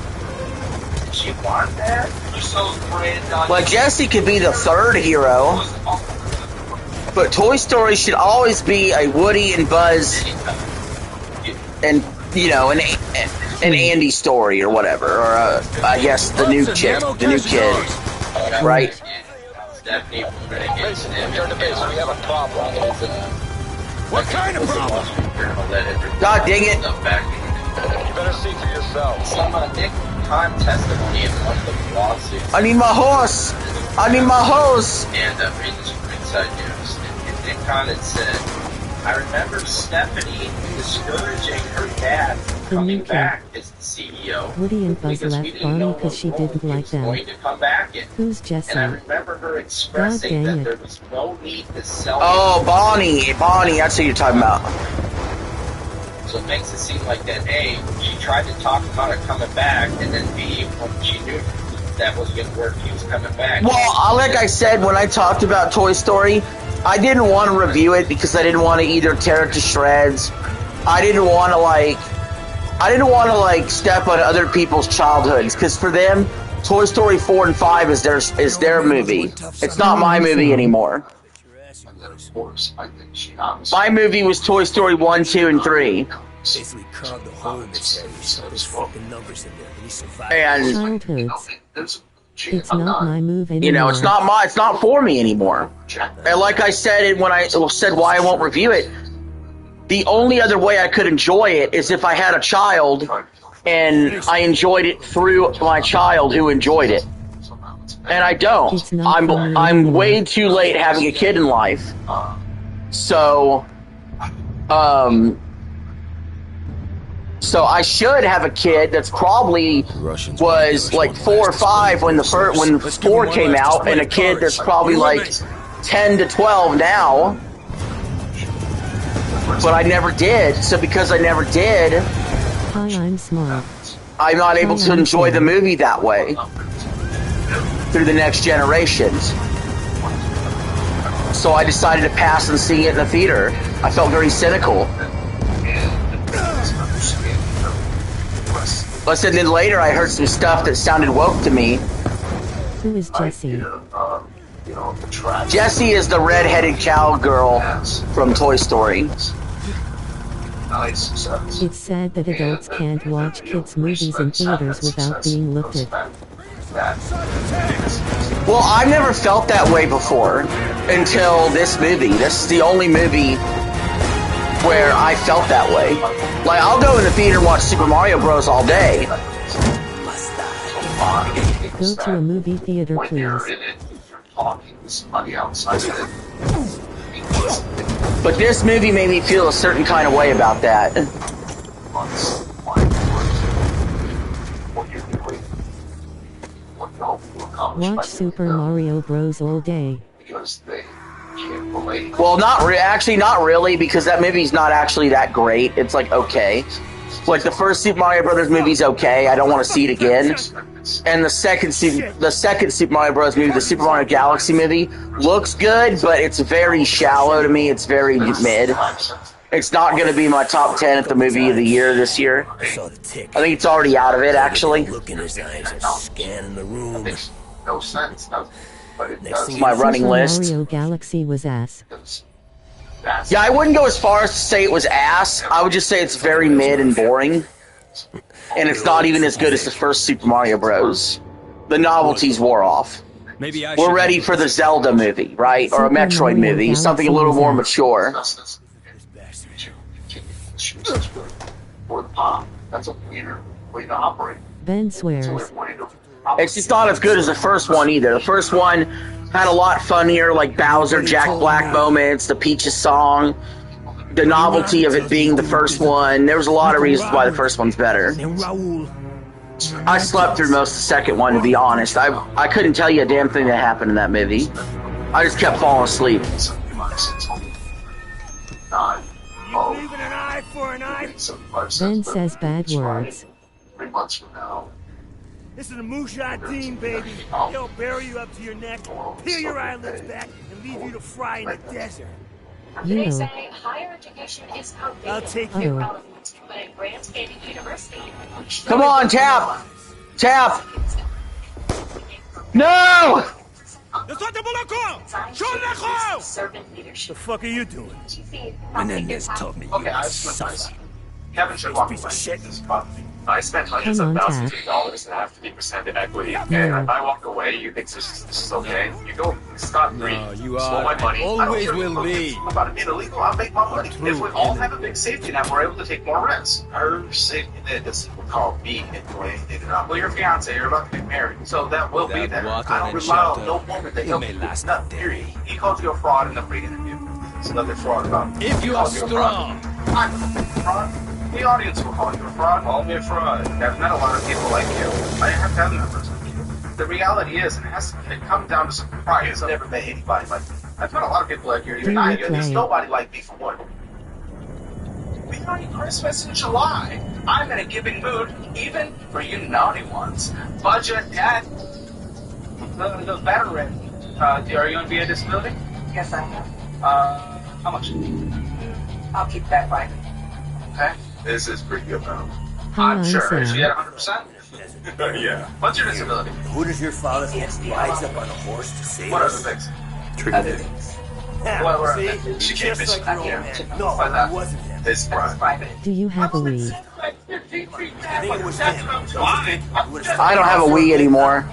She want that? Like, Jessie could be the third hero, but Toy Story should always be a Woody and Buzz and, you know, an Andy story or whatever, or I guess the new chick, the new kid, right? Return to base, we have a problem. What kind of problem? God dang it. You better see for yourself. Some Nick Khan testimony in one of the lawsuits. I need my horse! I need my hose! And reading some inside news, and Nick Khan had said, I remember Stephanie discouraging her dad from coming kid. back as the CEO. Woody and Buzz because we left didn't know Bonnie because she what role didn't he like was them. going to come back in. Who's Jesse? And I remember her expressing dang that it. there was no need to sell. Oh, Bonnie, that's who you're talking about. So it makes it seem like that A, she tried to talk about it coming back, and then B, when she knew that was going to work, he was coming back. Well, like I said, when I talked about Toy Story, I didn't want to review it because I didn't want to either tear it to shreds. I didn't want to step on other people's childhoods, because for them, Toy Story 4 and 5 is their movie. It's not my movie anymore. My movie was Toy Story 1, 2, and 3. Basically carved a hole in the cherry, stuck those fucking numbers in there, and he survived. And Childhoods. It's not my move anymore. you know, it's not for me anymore. And like I said when I said why I won't review it, the only other way I could enjoy it is if I had a child and I enjoyed it through my child who enjoyed it. And I don't. I'm way too late having a kid in life. So I should have a kid that's probably was like 4 or 5 when 4 came out, and a kid that's probably like 10 to 12 now. But I never did. So because I never did, Hi, I'm smart. I'm not able to enjoy the movie that way through the next generations. So I decided to pass and see it in the theater. I felt very cynical. But then later I heard some stuff that sounded woke to me. Who is Jessie? Jessie is the red-headed cowgirl from Toy Story. It's sad that adults can't watch kids' movies in theaters without being looked at. Well, I've never felt that way before until this movie. This is the only movie where I felt that way. Like, I'll go in the theater and watch Super Mario Bros. All day. Go to a movie theater, please. But this movie made me feel a certain kind of way about that. Watch Super Mario Bros. All day. Well, actually not really, because that movie's not actually that great. It's like okay. Like the first Super Mario Brothers movie's okay. I don't want to see it again. And the second Super Mario Bros. Movie, the Super Mario Galaxy movie, looks good, but it's very shallow to me. It's very mid. It's not going to be my top 10 at the movie of the year this year. I think it's already out of it, actually. Look in his eyes and scanning the room. No sense. My running list. Mario Galaxy was ass. Yeah, I wouldn't go as far as to say it was ass. I would just say it's very mid and boring. And it's not even as good as the first Super Mario Bros. The novelties wore off. We're ready for the Zelda movie, right? Or a Metroid movie, something a little more mature. That's a weird way to operate. Ben swears. It's just not as good as the first one either. The first one had a lot funnier, like Bowser, Jack Black moments, the Peaches song, the novelty of it being the first one. There was a lot of reasons why the first one's better. I slept through most of the second one, to be honest. I couldn't tell you a damn thing that happened in that movie. I just kept falling asleep. Ben says bad words. 3 months from now. This is a Mujahideen, baby. They'll bury you up to your neck, peel your eyelids back, and leave you to fry in the desert. You know. Higher education is outdated. I'll take you. But at Grand Canyon University, Come on, Tap! Tap! No! Servant leadership. The fuck are you doing? Menendez told me Okay, you suck. Kevin should walk away. I spent hundreds of thousands of dollars and have 3% in equity. Okay, if I walk away, you think this is okay? You go scot-free. No, you Slow my money. always will be. About it being illegal, I'll make my money. If we all have a big safety net, we're able to take more risks. Our safety net is called me anyway. Well, your fiance, you're about to get married, so that will be there. I don't rely on no woman to help you. Nothing, period. He called you a fraud in the pre-interview. It's another fraud about If you are strong. I'm a fraud. The audience will call you a fraud. Call me a fraud. I've met a lot of people like you. I have to have members like you. The reality is, it comes down to some pride. I've never met anybody like me. I've met a lot of people like you. Even I do. There's nobody like me for one. We don't eat Christmas in July. I'm in a giving mood, even for you naughty ones. Budget at the veteran. Are you going to be at this building? Yes, I am. How much? I'll keep that private. Okay. This is pretty good, though. Hi, I'm sure. Sam. Is she at 100%? Yeah. What's your disability? Who does your father rides up on a horse to save What us? other things? Other things. What See? She can't Just miss like you. your old man. No, Why not? It wasn't him. It's private. Do you have a Wii? I think it was him. I don't have a Wii anymore.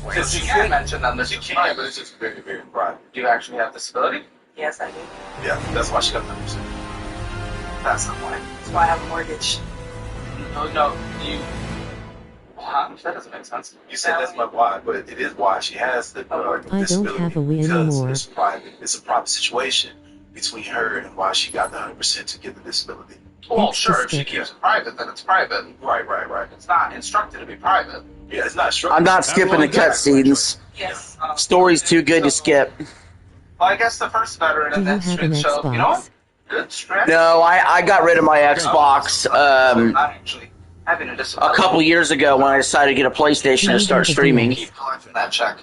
Because you can mention them. There's a but it's just very, very private. Do you actually have disability? Yes, I do. Yeah, that's why she got 100%. That's not why. That's why I have a mortgage. No, you... Huh? That doesn't make sense. You said that's my why, but it is why she has the I don't have a Wii anymore. It's private. It's a private situation between her and why she got the 100% to get the disability. Well, sure, if she keeps it private, then it's private. Right. It's not instructed to be private. Yeah, it's not instructed. I'm not skipping the cutscenes. Yes. Story's too good to skip. Well, I guess the first veteran Do in you that have an street show, you know what? Xbox? Good strategy. No, I got rid of my Xbox Not actually having a a disability. couple years ago when I decided to get a PlayStation and start streaming. Keep collecting that check.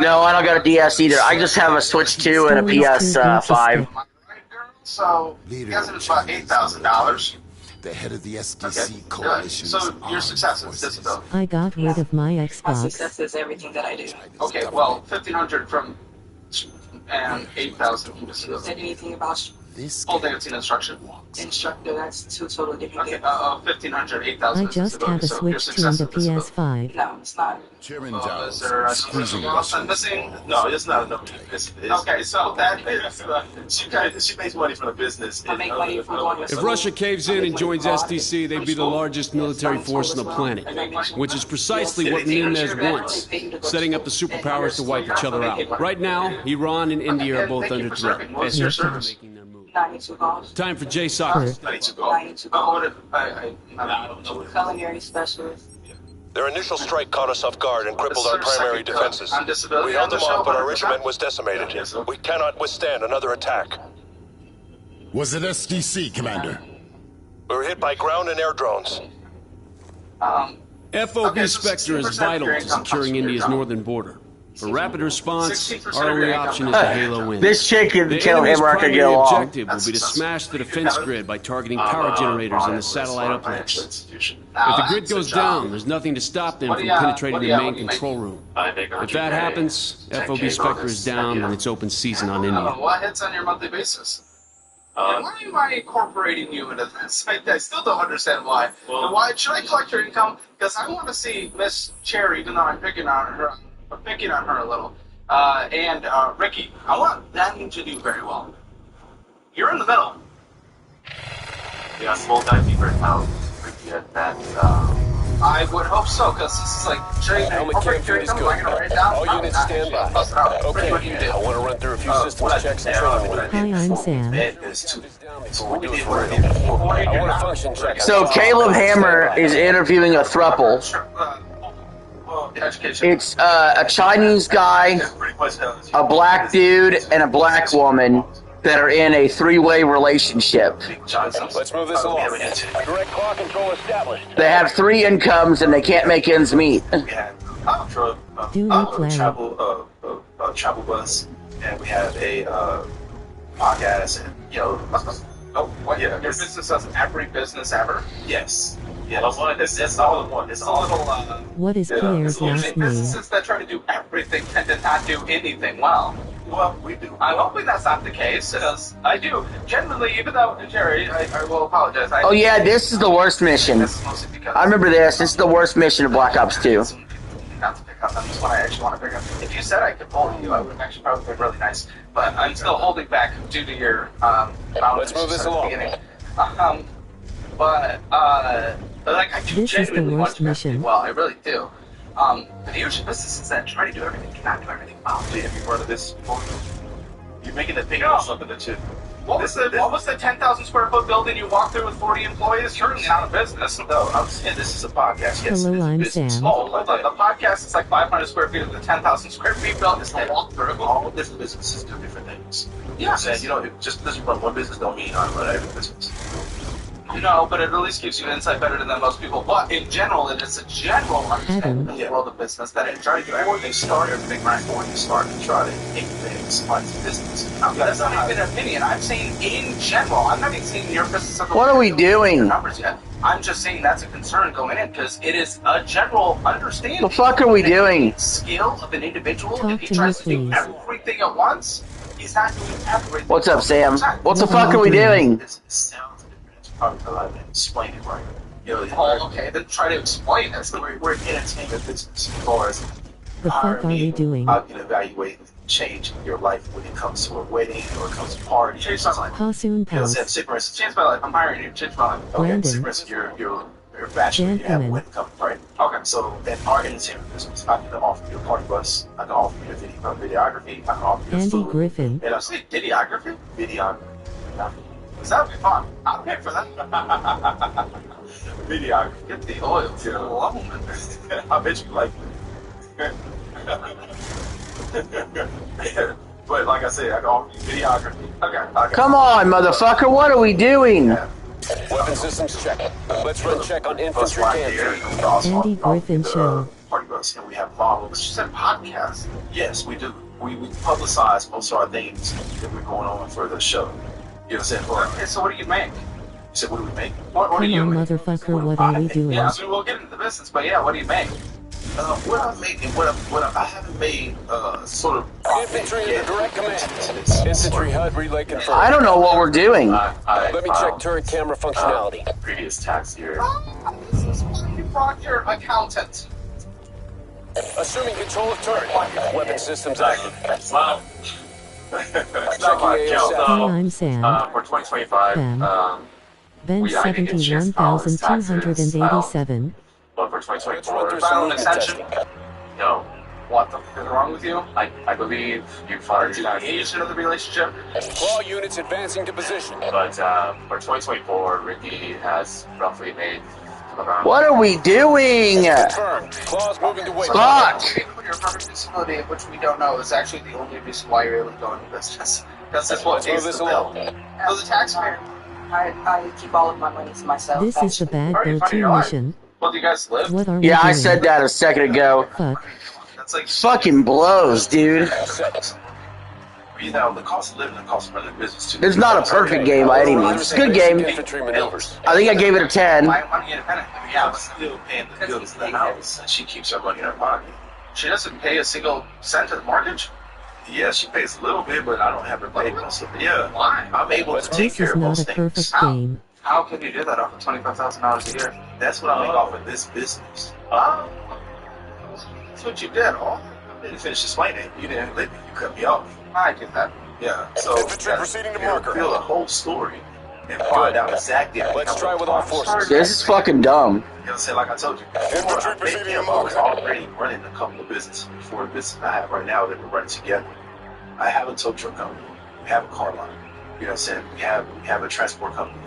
No, I don't got a DS either. I just have a Switch 2 and a PS5. So, you guys it was about $8,000. The head of the SDC Okay, good. coalition. So, your success is disability. I got rid of my My Xbox. success is everything that I do. Okay, well, 1,500 from and 8,000 from Said disability. anything about This Full dancing instruction. instructor? That's two totally different Okay, things. 1,500, 8,000 I just have a so your Switch 2 and success a is disability. PS5. No, it's not. Chairman Is Dowd there is squeezing else I'm Russians. missing? No, it's not enough. Okay, so that is, she makes money from the business. I make money from going to If Russia caves in and joins SDC, they'd be the largest military force on the planet, which is precisely what Menendez wants, setting up the superpowers to wipe each other out. Right now, Iran and India are both under threat. What's your service? Making their move. 92 calls. Time for J Soccer. 92 calls. Oh, what if I don't know. Culinary specialist. Their initial strike caught us off guard and crippled our primary defenses. On disability We held on the them off, but our show, regiment was decimated. We cannot withstand another attack. Was it SDC, Commander? We were hit by ground and air drones. FOB Spectre is vital to securing India's northern border. For rapid response, our only option is the Halo win. This chick and The Caleb enemy's Hammer aren't gonna primary get along. objective will be to smash the defense grid by targeting power generators and the satellite uplinks. If the grid goes down, there's nothing to stop them from penetrating the main control room. If that happens, FOB Spectre is down and it's open season on India. What hits on your monthly basis? And why am I incorporating you into this? I still don't understand why. And why should I collect your income? Because I want to see Miss Cherry, even though I'm picking on her a little. And Ricky, I want them to do very well. You're in the middle. Yeah, multi-fever now. I would hope so, because this is like Helmet cam feed is good. All units stand by. Okay, I want to run through a few systems checks and training. Hi, I'm Sam. I want a function check. So Caleb Hammer is interviewing a throuple. It's a Chinese guy, a black dude, and a black woman that are in a three-way relationship. Let's move this along. Direct clock control established. They have three incomes and they can't make ends meet. Do we play? Travel bus, and we have a podcast, and your business does every business ever? Yes. It's all in one. It's all little. What is Pierre's last name? Businesses that try to do everything tend to not do anything well. Well, we do. I'm hoping that's not the case, because I do. Generally, even though, Jerry, I will apologize. Oh yeah, this is the worst mission. I remember this. This is the worst mission of Black Ops 2. Not to pick up. That's what I actually want to pick up. If you said I could bully you, I would have actually probably been really nice. But I'm still holding back due to your Let's move this along. Like, I do This is the genuinely want worst you guys to do mission. well, I really do. But the usual businesses that try to do everything cannot do everything well. Have you heard of this before? You're making a thing or something that you... What was the 10,000 square foot building you walked through with 40 employees? Certainly not a business. No, I'm saying this is a podcast. Yes, Hello, I'm business. Sam. Oh, the podcast is like 500 square feet of the 10,000 square feet building is the walkthrough. All different businesses do different things. You know what I'm saying? You know, just because you run one business don't mean I run every business. No, but it at least gives you insight better than most people. But in general, it is a general understanding of the world of business that it tries to do everything, start everything right before you start to try to take things like business. That's not even an opinion. I'm saying in general. I'm not even saying your business. What are we doing? Numbers yet. I'm just saying that's a concern going in because it is a general understanding. The fuck are we doing? Skill of an individual. Talk if he to tries me, to do please. everything at once, he's not doing everything. What's up, Sam? What the fuck are we doing? It sounds different. It's probably because I didn't explain it right. You know, Oh, okay. Then try to explain this. we're in entertainment business as far as The fuck are we doing? how you can evaluate change in your life when it comes to a wedding or it comes to parties. Change my life. How soon, You know, pals? say for instance, Change my life. I'm hiring you. Change my life. okay, Brandon. say for instance, you're a bachelor, you have a Gentlemen. wedding coming, right? Okay, so in our entertainment business, I can offer you a party bus, I can offer you videography, I can offer you Andy food. Griffin. And I say videography? Videography. That would be fun. I'll pay for that. Videography. Get the oil to the woman. I bet you like it. But like I said, I can offer you videography. Okay. Come on, motherfucker. What are we doing? Weapon systems check. Let's run check on infantry camp. Andy Griffin Show. Party bus, and we have models. She said podcast. Yes, we do. We publicize most of our things that we're going on for the show. You know what I'm saying? Okay, so what do you make? You said, what do we make? What do Come you on, make? motherfucker, what are we doing? Yeah, so we'll get into the business, but yeah, what do you make? What I'm making, I haven't made sort of Infantry in the direct command. Infantry HUD relay confirmed. I don't know what we're doing. Let me check turret camera functionality. Previous tax year. This is why you brought your accountant. Assuming control of turret. Weapon systems active. Wow. Checking AO Hi, I'm Sam. For 2025, Sam. Ben we- I didn't get a chance to file his taxes, 71,287. but for Let's run 2024, through some movement extension. testing. no. What the fuck is wrong with you? I believe you Are filed you your the taxes, agent of the relationship? Claw units advancing to position. but for 2024, Ricky has roughly made around. What are we doing? Confirmed. Claws moving to waypoint. Fuck! Your permanent disability, which we don't know, is actually the only reason why you're able to go into business. Because that's what Let's move pays this the bill. along. So the taxpayer. I keep all of my money to myself. This is the bad Are you go finding to your life? mission. Well, do you guys live? What are we Yeah, doing? I said that a second ago. Fuck. That's like Fucking blows, dude. You know, the cost of living and the cost of running a business too. It's not a perfect game by any means. It's a good game. Infantry maneuvers. I think I gave it a 10. my money independently. Yeah, I'm still paying the bills of the house, and she keeps her money in her pocket. She doesn't pay a single cent of the mortgage? Yeah, she pays a little bit, but I don't have her paid most of it. Yeah, Why? I'm able to take This care is of not most a things. perfect How? game. How can you do that off of $25,000 a year? That's what I make off of this business. Oh, that's what you did. Oh, I didn't finish explaining. You didn't let me. You cut me off. I did that. Yeah, so Infantry proceeding to marker. Feel the whole story and find out exactly. Let's try with all forces. This is fucking dumb. You know what I'm saying? Like I told you, Infantry proceeding to I was marker. already running a couple of businesses before the business I have right now that we're running together. I have a tow truck company. We have a car line. You know what I'm saying? We have a transport company.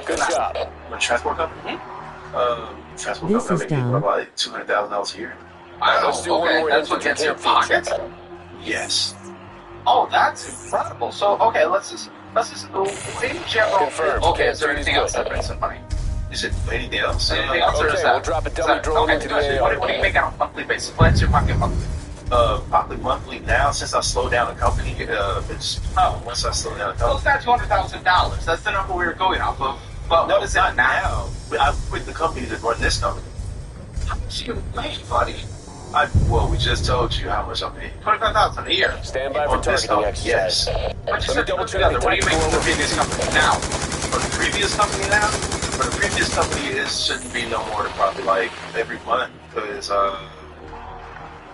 Good job. A transport company? Transport This company. is I make dumb. about $200,000 a year. Let's do one more that's what infantry gets your camp feature. pocket. Yes. Oh, that's incredible. So, okay, let's just in general. Confirmed. Okay, is there Camp anything duty's else good. that brings some money? Is it anything else? Anything else, or is Okay, that? we'll drop a is dummy that- drone okay, into the question, AO. what do you make on a monthly basis? What's your pocket monthly? Probably monthly now, since I slowed down the company, it's once I slow down the Well, company. it's not $200,000. That's the number we were going off of. But No, what is it not now? now. I quit the company to run this company. How much you make, buddy? Well, we just told you how much I paid. $25,000 a year. Stand by for On this targeting company, exercise. yes. But you Let me said double put check together. the What do you make tactical for the previous company now? For the previous company now, for the previous company, it shouldn't be no more than probably like every month, because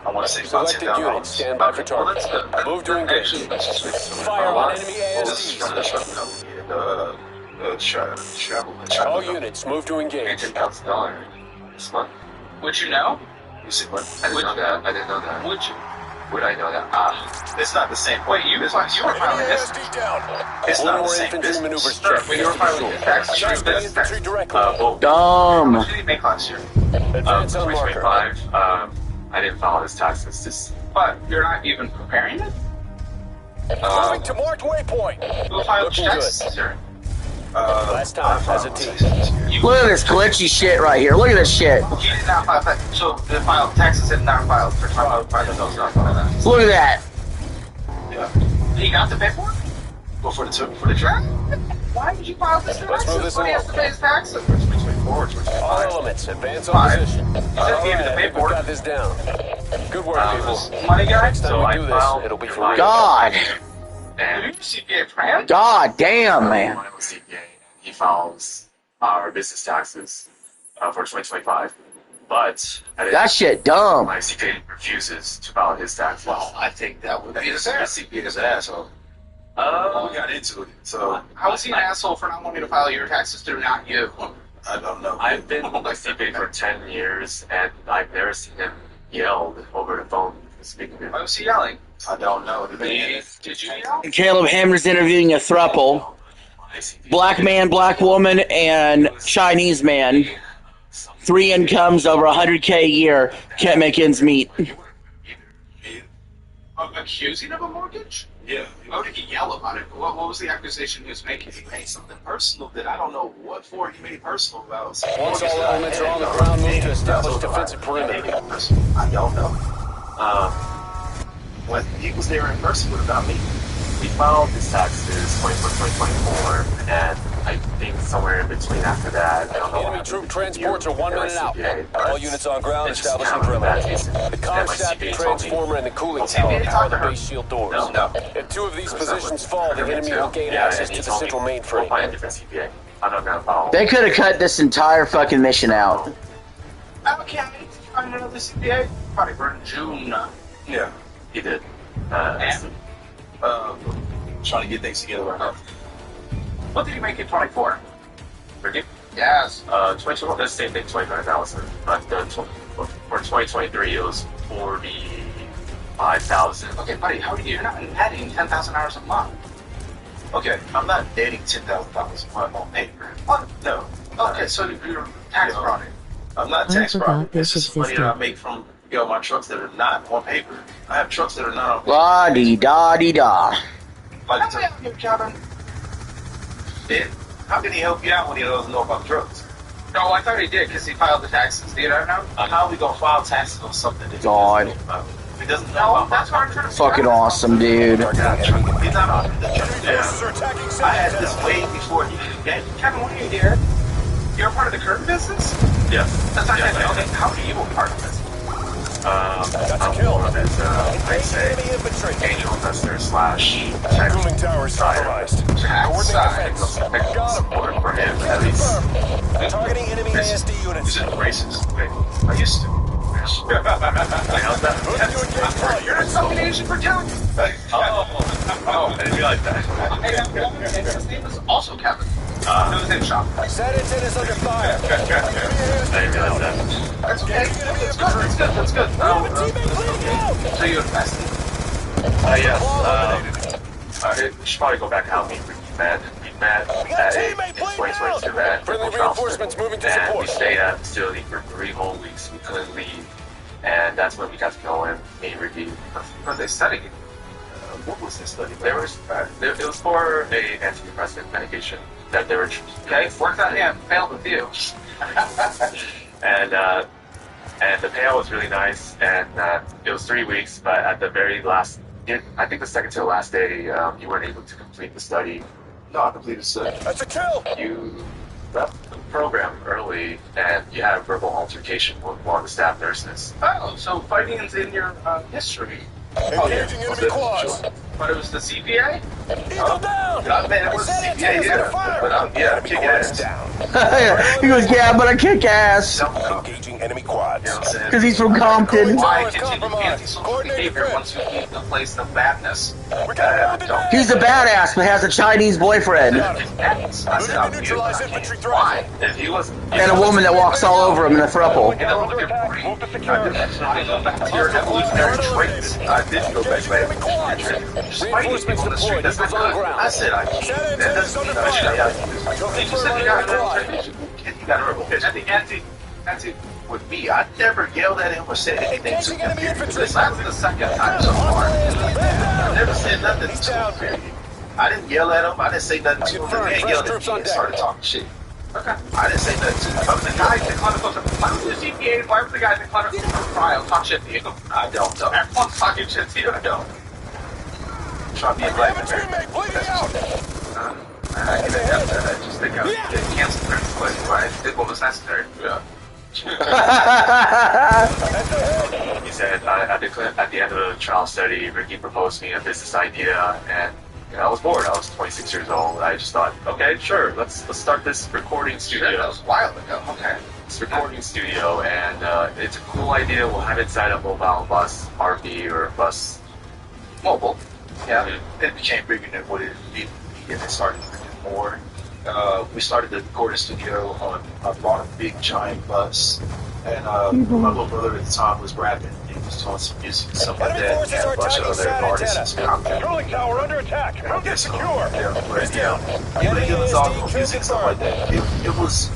I want to say about Selected $10,000. units, stand by for target. Move to engage. Actually, that's just Fire on enemy This is from the ASDs. truck company and travel and All travel. units, move to engage. $10,000 this month. Would you know? You see what? I didn't know that. I didn't know that. Would you? Would I know that? It's not the same. Wait, you were filing this. It's not the same business. Sure, but you were filing this tax. Infantry directly. Dumb. What did he make last year? Advance on marker. 2025. I didn't file his taxes. Just. But you're not even preparing it? Moving to marked waypoint. Who filed taxes this year? Last time as a team. Look at this glitchy shit right here. Look at this shit. He did not file taxes. So the file taxes had not filed for 2025. Look at that. Yeah. He got the paperwork? Go for the track? Why would you file this? Let's move this along. He has to pay his taxes. 2024, All elements, advance on position. He said he gave you the paperwork. We got this down. Good work, people. Money guy? Next time we do this, it'll be for real. God. And CPA for him? God damn, man. CPA. He files our business taxes for 2025. But that shit dumb. My CPA refuses to file his taxes. Well, I think that would be the CPA is an asshole. We got into it. So how is he an asshole for not wanting to file your taxes through not you? I don't know. I've been a CPA for 10 years, and I've never seen him yelled over the phone speaking to him. Why was he yelling? I don't know. Did you yell? Caleb Hammer's interviewing a throuple. Black man, black woman, and Chinese man. 3 incomes over 100K a year. Can't make ends meet. Accusing of a mortgage? Yeah. Why did he yell about it? What was the accusation he was making? He made something personal that I don't know what for. He made personal about. Once all elements are on the ground, move to establish defensive perimeter. I don't know. When he was there in person, what about me? We filed his taxes 2024, and I think somewhere in between after that, I don't know. Enemy troop transports are 1 minute out. All units on ground establishing perimeter. The comstat, the transformer, and the cooling tower power the base shield doors. If 2 of these positions fall, the enemy will gain access to the central mainframe. Find a different CPA. I'm not gonna follow. They could have cut this entire fucking mission out. Okay, I need to find another CPA. Probably for June. Yeah, he did. Trying to get things together right now. What did he make in 24? Forgive? Yes. 2024, the same thing, 29,000. But for 2023, it was 45,000. Okay, buddy, you're not netting 10,000 hours a month? Okay, I'm not netting $10,000 a month on paper. What? No. Okay, so you're tax frauding. I'm not tax frauding. It's just money that I make from my trucks that are not on paper. I have trucks that are not on paper. La-dee-da-dee-da. How can he help you, Kevin? How can he help you out when he doesn't know about drugs? No, I thought he did because he filed the taxes. Do you know? How are we going to file taxes on something that God. He doesn't know about? That's what I'm trying to fucking awesome, dude. He's not on the I had this way before he came. Kevin, what are you here? You're a part of the curtain business? Yes. That's not okay. How are you a part of this? That's a kill. I say angel investor / cooling tower compromised. Coordinate support for him at least. Targeting enemy ASD units. He's a racist. I used to. You're in combination for telling. Oh, I didn't realize that. And his name is also Kevin. No, his name's Sean. That intent is under fire. I didn't realize that. That's okay. That's good. So you invested? Yes. We should probably go back to how we met. We met at in 2022 at friendly reinforcements moving to support. And we stayed at the facility for 3 whole weeks. We couldn't leave. And that's when we got to go in, me and Ricky. What they studying? What was this study? It was for a antidepressant medication that they were. Okay, worked on him. Failed with you. And the payout was really nice, and it was 3 weeks, but at the very last, I think the second to the last day, you weren't able to complete the study. No, I completed the study. That's a kill! You left the program early, and you had a verbal altercation with one of the staff nurses. Oh, so fighting is in your history. Engaging enemy quads. But it was the CPA? Eagle down! Man, it was the CPA, yeah. But yeah, kick ass. He goes, yeah, but I kick ass. Engaging enemy quads. Because he's from Compton. Why continue antisocial behavior once you leave the downplays the badness. He's a badass, but has a Chinese boyfriend. I said, I'm neutralize infantry threat. Why? If he was, And a woman that walks all over him in a throuple. I did go back to your evolutionary traits. I did go back to my evolutionary traits. Fighting people in the street, that's not good. I said I can't. That doesn't mean I should. You said you got with me, I never yelled at him or said anything to him. This was the second time so far. I never said nothing to him. I didn't yell at him. I didn't say nothing to him. He ain't yelled at me and started talking shit. Okay. I didn't say nothing to him. But the guy that why was the GPA? Why was the guy that cluttered the trial talk shit to you? I don't know. Everyone's talking shit to you. I don't. I'm trying to be a black man. I just think I canceled the request, but I did what was necessary. Yeah. He said at the end of the trial study, Ricky proposed me a business idea, and I was bored. I was 26 years old. I just thought, okay, sure, let's start this recording studio. That was a while ago. Okay. This recording studio, and it's a cool idea. We'll have it inside a mobile bus, RV or bus. Mobile. Yeah. It became bigger than what it needed to be, and it started more. We started the recording studio on. I bought a big giant bus, and my little brother at the time was rapping. He was doing some music and stuff like that. And a bunch of other artists. Controlling tower under attack. Move to secure. It was all music and stuff like that. It was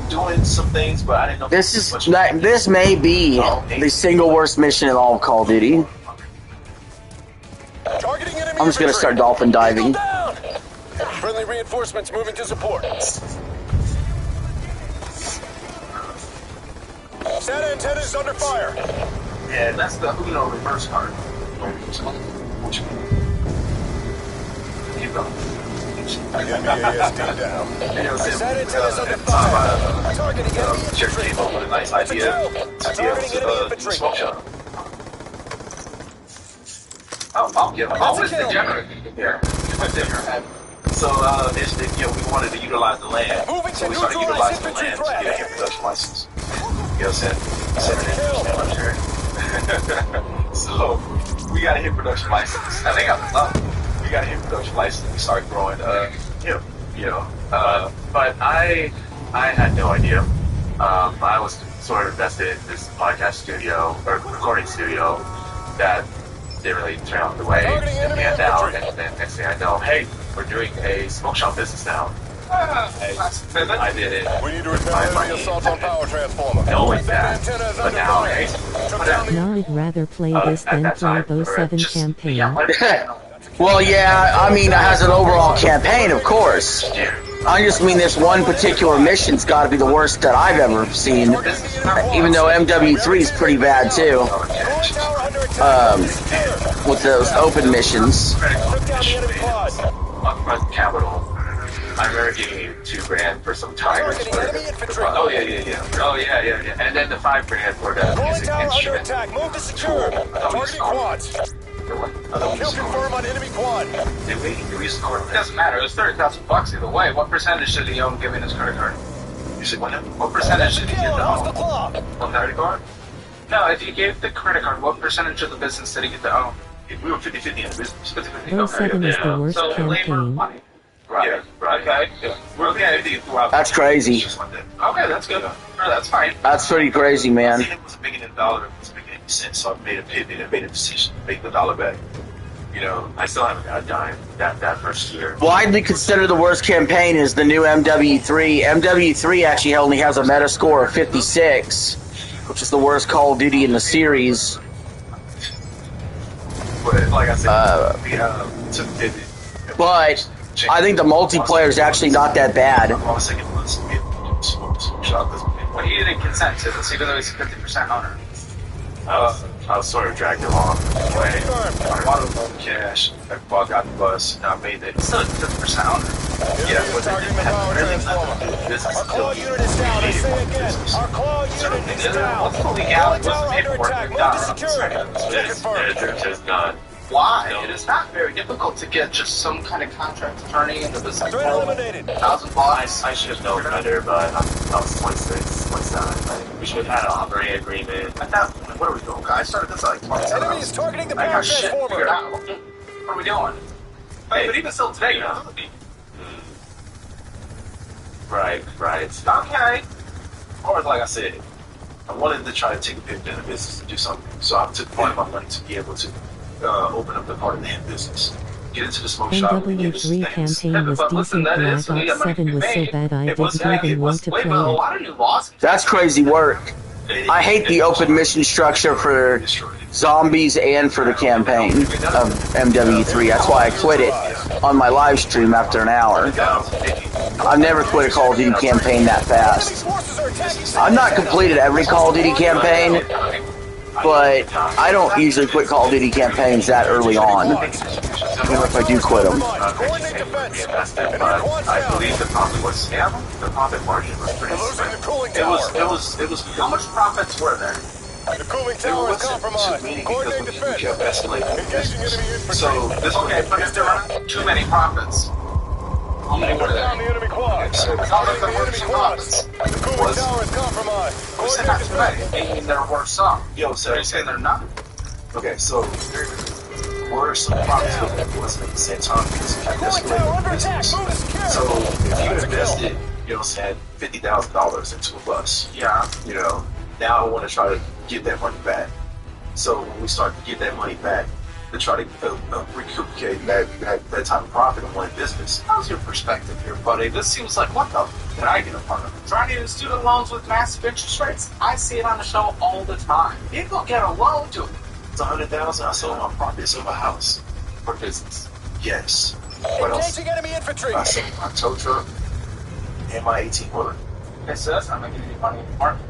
doing some things, but I didn't know. This may be the single worst mission in all of Call of Duty. I'm just gonna start dolphin diving. Friendly reinforcements moving to support. Santa antenna is under fire. Yeah, that's the Uno reverse card. Keep going. Enemy ASD down. Santa antenna is under fire. Targeting enemy Jerry came up with a nice idea. Targeting enemy infantry. Smoke shot. I'll give him. Oh, it's the generator. Yeah. So, we wanted to utilize the land. So we started utilizing the land to get a production license. You know what I'm saying? So, we got a hit production license. Now, they got the love. We got a hit production license. We started growing, but I had no idea. I was sort of invested in this podcast studio, or recording studio, that didn't really turn out the way it panned out. And then next thing I know, hey, we're doing a smoke shop business now. I did it. We need to retaliate the assault on power transformer. Knowing that, but now, hey, Now I'd rather play this than play Bo 7 campaign. Well, yeah, I mean, it has an overall campaign, of course. I just mean this one particular mission's got to be the worst that I've ever seen. Even though MW3 is pretty bad too. With those open missions. Capital. I remember giving you $2,000 for some tigers. Oh yeah. And then the $5,000 for the music instrument. Move to secure. Targeting quads. Kill confirm on enemy quad. Did we score? It doesn't matter. It was $30,000 either way. What percentage should he own giving his credit card? You said what? What percentage should he get to own? On the credit card? No, if you gave the credit card, what percentage of the business did he get to own? We were 50-50 in the business. 50-50. Bo 7 is the worst campaign. Right. Yeah, right. Okay. We're looking at it throughout. That's crazy. Okay, that's good. That's fine. That's pretty crazy, man. It was bigger than $1. It was bigger than cents. So I made a pivot and made a decision to make the dollar back. You know, I still haven't got a dime that first year. Widely considered the worst campaign is the new MW3. MW3 actually only has a meta score of 56, which is the worst Call of Duty in the series. But like I said, we took a pivot. But I think the multiplayer is actually not that bad. Well, he didn't consent to this, even though he's a 50% owner. I was sort of dragged along. I bought a loan cash. I got the bus, and I made it. Still a 50% owner. Yeah, but they didn't have really nothing to do with business. Our claw unit is down. I say again. Our claw unit is down. What's the legality? What's the paperwork? There's just none. Why? It is not very difficult to get just some kind of contract attorney into this. Like, $1,000. I should have known better, but I was 26, 27. We should have had an operating agreement. I thought What are we doing, guys? Started this like 20 Enemy is targeting the I power got shit transformer. figured out. What are we doing? Hey, but even still today, you know. Right. Okay. Or like I said, I wanted to try to take a bit in the business to do something. So I took part of my money to be able to open up the part of the hemp business. Get into the smoke shop. NW3 campaign was decent, Black Ops 7 was so bad I didn't even want to play it. That's crazy work. I hate the open mission structure for zombies and for the campaign of MW3. That's why I quit it on my live stream after an hour. I've never quit a Call of Duty campaign that fast. I've not completed every Call of Duty campaign, but I don't usually quit Call of Duty campaigns that early on, even if I do quit them. I believe the profit was the profit margin was pretty slim. It was how much profits were there? The cooling tower is compromised. Coordinate defense. We kept escalating. So this okay, but if there are too many profits, how many were there? The enemy quad. So how many there were some profits? The cooling tower is compromised. Who said not too many? Meaning there were some. Yo, so are you saying they're not? Okay, so were some profits, but it wasn't at the same time because we kept escalating. So if you invested, you know, saying $50,000 into a bus, you know, now I want to try to get that money back. So when we start to get that money back, to try to recuperate that type of profit in one business. How's your perspective here, buddy? This seems like what the did I get a part of? Trying to get student loans with massive interest rates? I see it on the show all the time. People get a loan to it. It's $100,000. I sold my property, I sold my house for business. Yes. What else? Engaging enemy infantry. I sold my tow truck and my 18-wheeler. Okay, so that's not making any money.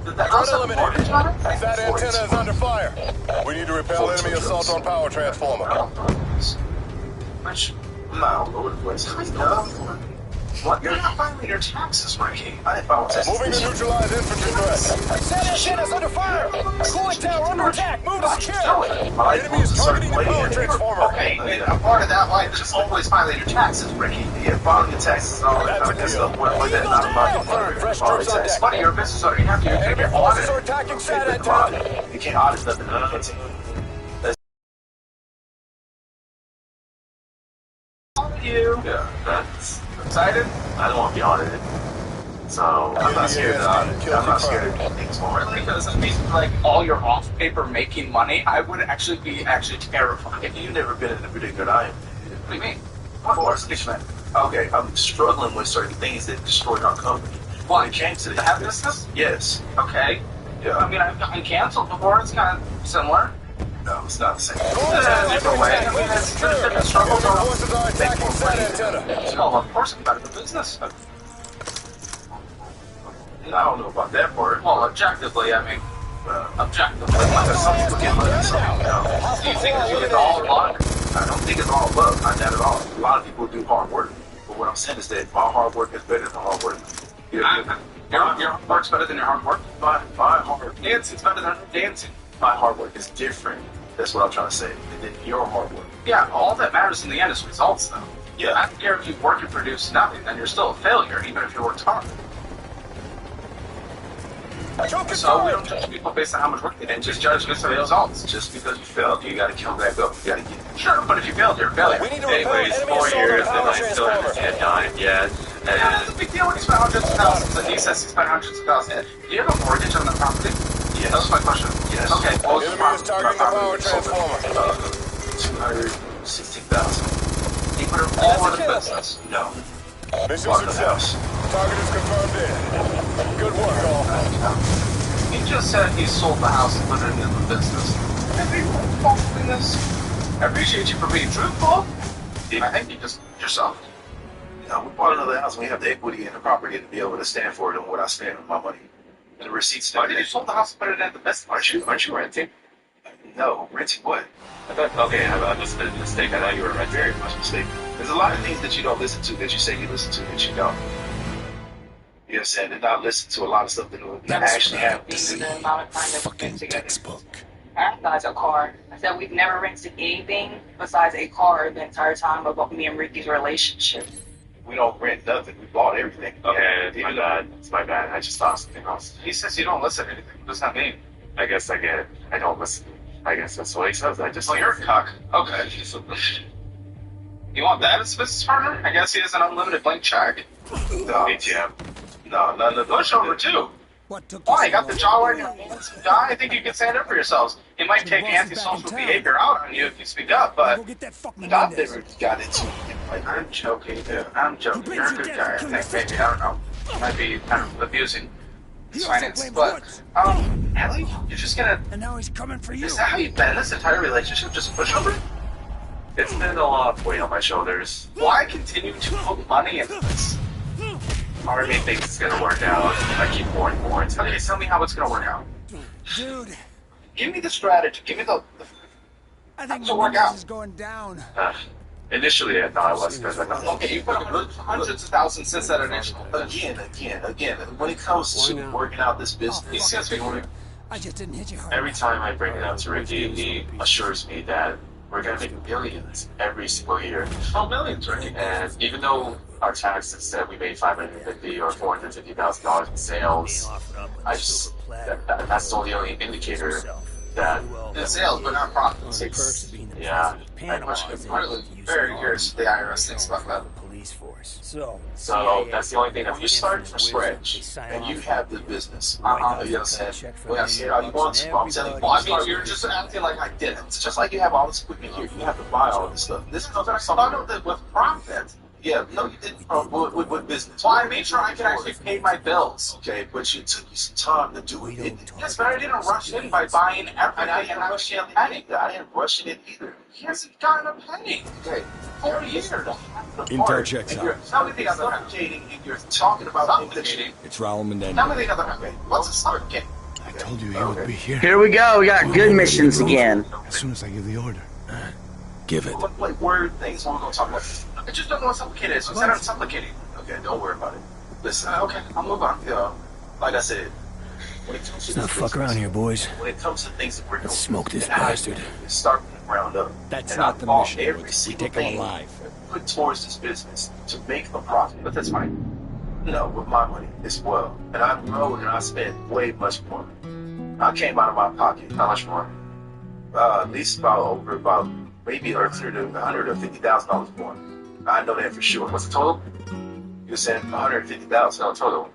Did that also have a mortgage on it? That antenna is under fire. We need to repel enemy assault on power transformer. Which, I'm not all over the place. What? You're not filing your taxes, Ricky. I didn't file taxes. Moving to neutralize infantry threat. That antenna is under fire. Cooling tower under attack. Move to secure. Enemy is targeting the power transformer. Okay, a part of that life is always filing your taxes, Ricky. Yeah, filing your taxes and all that kind of stuff. What that not about taxes. Buddy, you're a business owner. You have to take your audit. Are attacking SAT antenna. You can't audit nothing. Yeah, that's excited. I don't want to be audited, so I'm not scared to audit. I'm not scared to do things more. Really, because it means like all your off paper making money. I would actually be terrified. If you've never been in a predicament, I am. What do you mean? What predicament? Okay, I'm struggling with certain things that destroyed our company. What? When it came to the have business? Yes. Okay. Yeah. I mean, I've gotten canceled before. It's kind of similar. No, it's not the same. It's a different way. I mean, it's different struggles. Forces are attacking SAT antenna. No, of course I'm out of the business. I don't know about that part. Well, objectively, I mean, objectively. Some people get money, some people don't. Do you think it's all luck? I don't think it's all luck. Not that at all. A lot of people do hard work. But what I'm saying is that my hard work is better than hard work. Your hard work's better than your hard work? My hard work. Dancing's better than dancing. My hard work is different. That's what I'm trying to say. And then your hard work. Yeah, all that matters in the end is results, though. Yeah. I don't care if you work and produce nothing, then you're still a failure, even if you worked hard. So we don't judge people based on how much work they did, just judge based on the results. Just because you failed, you gotta come back up. You gotta get it. Sure, but if you failed, you're a failure. We need to repel enemy assault on power transformer. Done yet. Yeah, it's a big deal when you spend hundreds of thousands, and he says he spent hundreds of thousands. Do you have a mortgage on the property? Yes. That was my question. Yes. Okay, what was the Enemy is targeting the power transformer. 216,000. You put it all in the business. No. Mission success. Target is confirmed in. Good work, all. He just said he sold the house and put it in the business. Have you involved in this? I appreciate you for being truthful. I think you just yourself. No, we bought another house and we have the equity in the property to be able to stand for it and what I spend on my money. And the receipts. Why did you sold the house and put it in the business? Aren't you renting? No, renting what? I thought, okay, I must have been a mistake. I thought you were renting. Very much mistake. There's a lot of things that you don't listen to that you say you listen to that you don't. You know what I'm saying? And not listen to a lot of stuff that will actually happen. The amount of time that we Fucking spent together. textbook. Besides a car. I said we've never rented anything besides a car the entire time of me and Ricky's relationship. We don't rent nothing. We bought everything. Okay, it's my bad. It's my bad. I just thought something else. He says you don't listen to anything. What does that mean? I guess I don't listen. I guess that's what he says. I just. Oh, you're a cuck. Okay. You want that as a business partner? I guess he has an unlimited blank check. No. ATM. No, none of the pushover too. Why? You got the jaw right in your hands, guy. I think you can stand up for yourselves. He might take antisocial behavior out on you if you speak up, but I've never got into it. like, I'm joking, dude. I'm joking. You're a good guy. I think maybe, I don't know. Might be kind of abusing his finance, but Ellie, you're just gonna. And now he's coming for you. Is that how you've been in this entire relationship? Just pushover? It's been a lot of weight on my shoulders. Why continue to put money into this? Part of me thinks it's gonna work out. I keep pouring more into it. Okay, tell me how it's gonna work out. Dude, Give me the strategy. Give me the I think to work out. is going down. Initially, I thought I was because I thought. Okay, you put hundreds of thousands since that initial. Again, when it comes to working out this business, I just didn't hit you hard. Every time I bring it up to Ricky, he assures me that we're gonna make millions every single year. Oh, millions, right? And even though our taxes said we made $550,000 or $450,000 in sales, that's the only indicator that in sales, but not profits. Yeah. I'm very curious what the IRS thinks about that. So that's the only thing that we start from scratch. and you have the business. You know what I'm saying? Well, I see how you want to. I'm telling you. Well, I mean, you're just acting like I didn't. It's just like you have all this equipment here. You have to buy all this stuff. This comes from Started with profit. Yeah, no, you didn't. What business? Well, I made sure I could actually pay my bills. Okay, but you took you some time to do it. Yes, but I didn't rush in by buying everything. I didn't rush in a penny. I didn't rush it in either. He hasn't gotten a penny. Okay, 4 years. Intel checks and you're out. Tell me the other half. suffocating and you're talking about Suffocating. It's Raul Menendez. Tell me the other half. What's a suffocating? I told you he would be here. Here we go. We got good missions again. As soon as I give the order. Give it. Like word things we're gonna talk about. I just don't know what suffocating is. You said I'm suffocating. Okay, don't worry about it. Listen, Okay, I'll move on. Like I said, when it comes to Let's not fuck around here, boys. when it comes to things that we're doing, Let's smoke this and I bastard. start from the ground up. That's and not I the bought mission. every We single take him thing alive. put towards this business to make a profit. But that's fine. With my money as well. And I rode and I spent way much more. I came out of my pocket. How much more? At least about maybe $150,000 more. I know that for sure. What's the total? You were saying 150,000. No, total.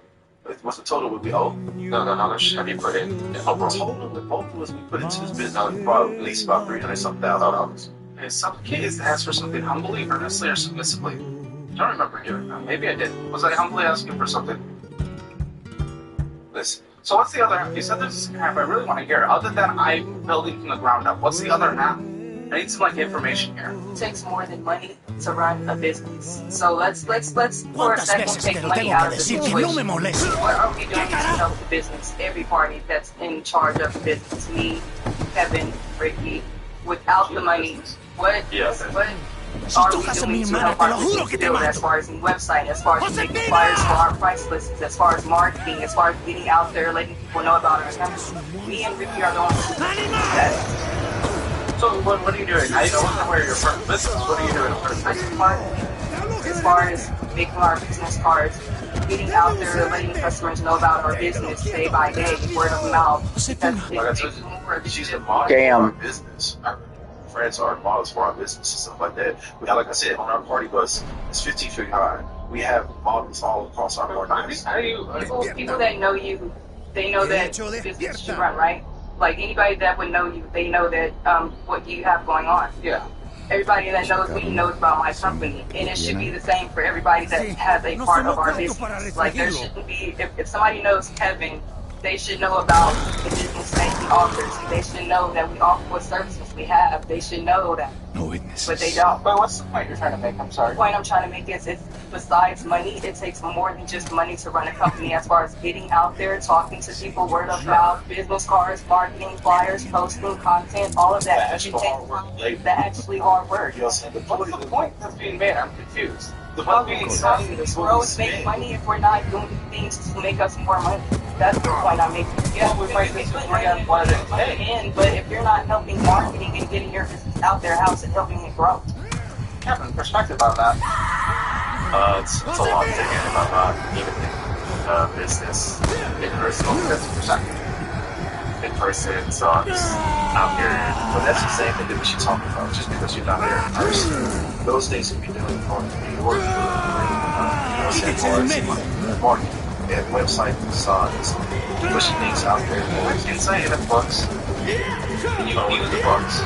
What's the total would be owed? No, how much have you put in? Overall. Total with both of us we put into this business probably at least about $300,000. Is suffocating is to ask for something humbly, earnestly, or submissively? I don't remember doing that. Maybe I did. Was I humbly asking for something? Listen. So what's the other half? You said there's a second half. I really want to hear. Other than I'm building from the ground up, what's the other half? I need some information here. It takes more than money to run a business. So let's for a second take money out of the situation. What are we doing to help the business? Every party that's in charge of the business, me, Kevin, Ricky. Without the money, what are we doing to help our business build as far as the website, as far as making flyers for our price lists, as far as marketing, as far as getting out there, letting people know about our company? Me and Ricky are the ones who do that. So what are you doing? I wasn't aware of your first business. What are you doing? As far as making our business cards, getting out there, letting customers know about our business day by day, word of mouth. She's the model for our business. Our friends are models for our business and stuff like that. We have, like I said, on our party bus, it's 15 feet high. We have models all across our party bus. People that know you, they know that business you run, right? Like anybody that would know you, they know that what you have going on. Yeah. Everybody that knows me knows about my company, and it should be the same for everybody that has a part of our business. Like there shouldn't be, if somebody knows Kevin, they should know about the business that he offers. They should know that we offer what services we have. They should know that. No witnesses. But they don't. But what's the point you're trying to make? I'm sorry. The point I'm trying to make is, besides money, it takes more than just money to run a company. As far as getting out there, talking to people, word of mouth, business cards, marketing, flyers, posting, content, all of that. It takes actually hard work. What's the point that's being made? I'm confused. The point being we're always making money if we're not doing things to make us more money. That's the point I'm making. Yeah, we might make money on what it is, but if you're not helping marketing and getting your business out there, how's it helping it grow? Kevin, perspective on that. It's a lot to get about not even business in personal 50%. in person, so I'm just out here. But that's the same thing that we should talk about. Just because you're not there in person, those things can be done on New York, marketing and website designs, pushing things out there. It's insane. The books. You don't use the books.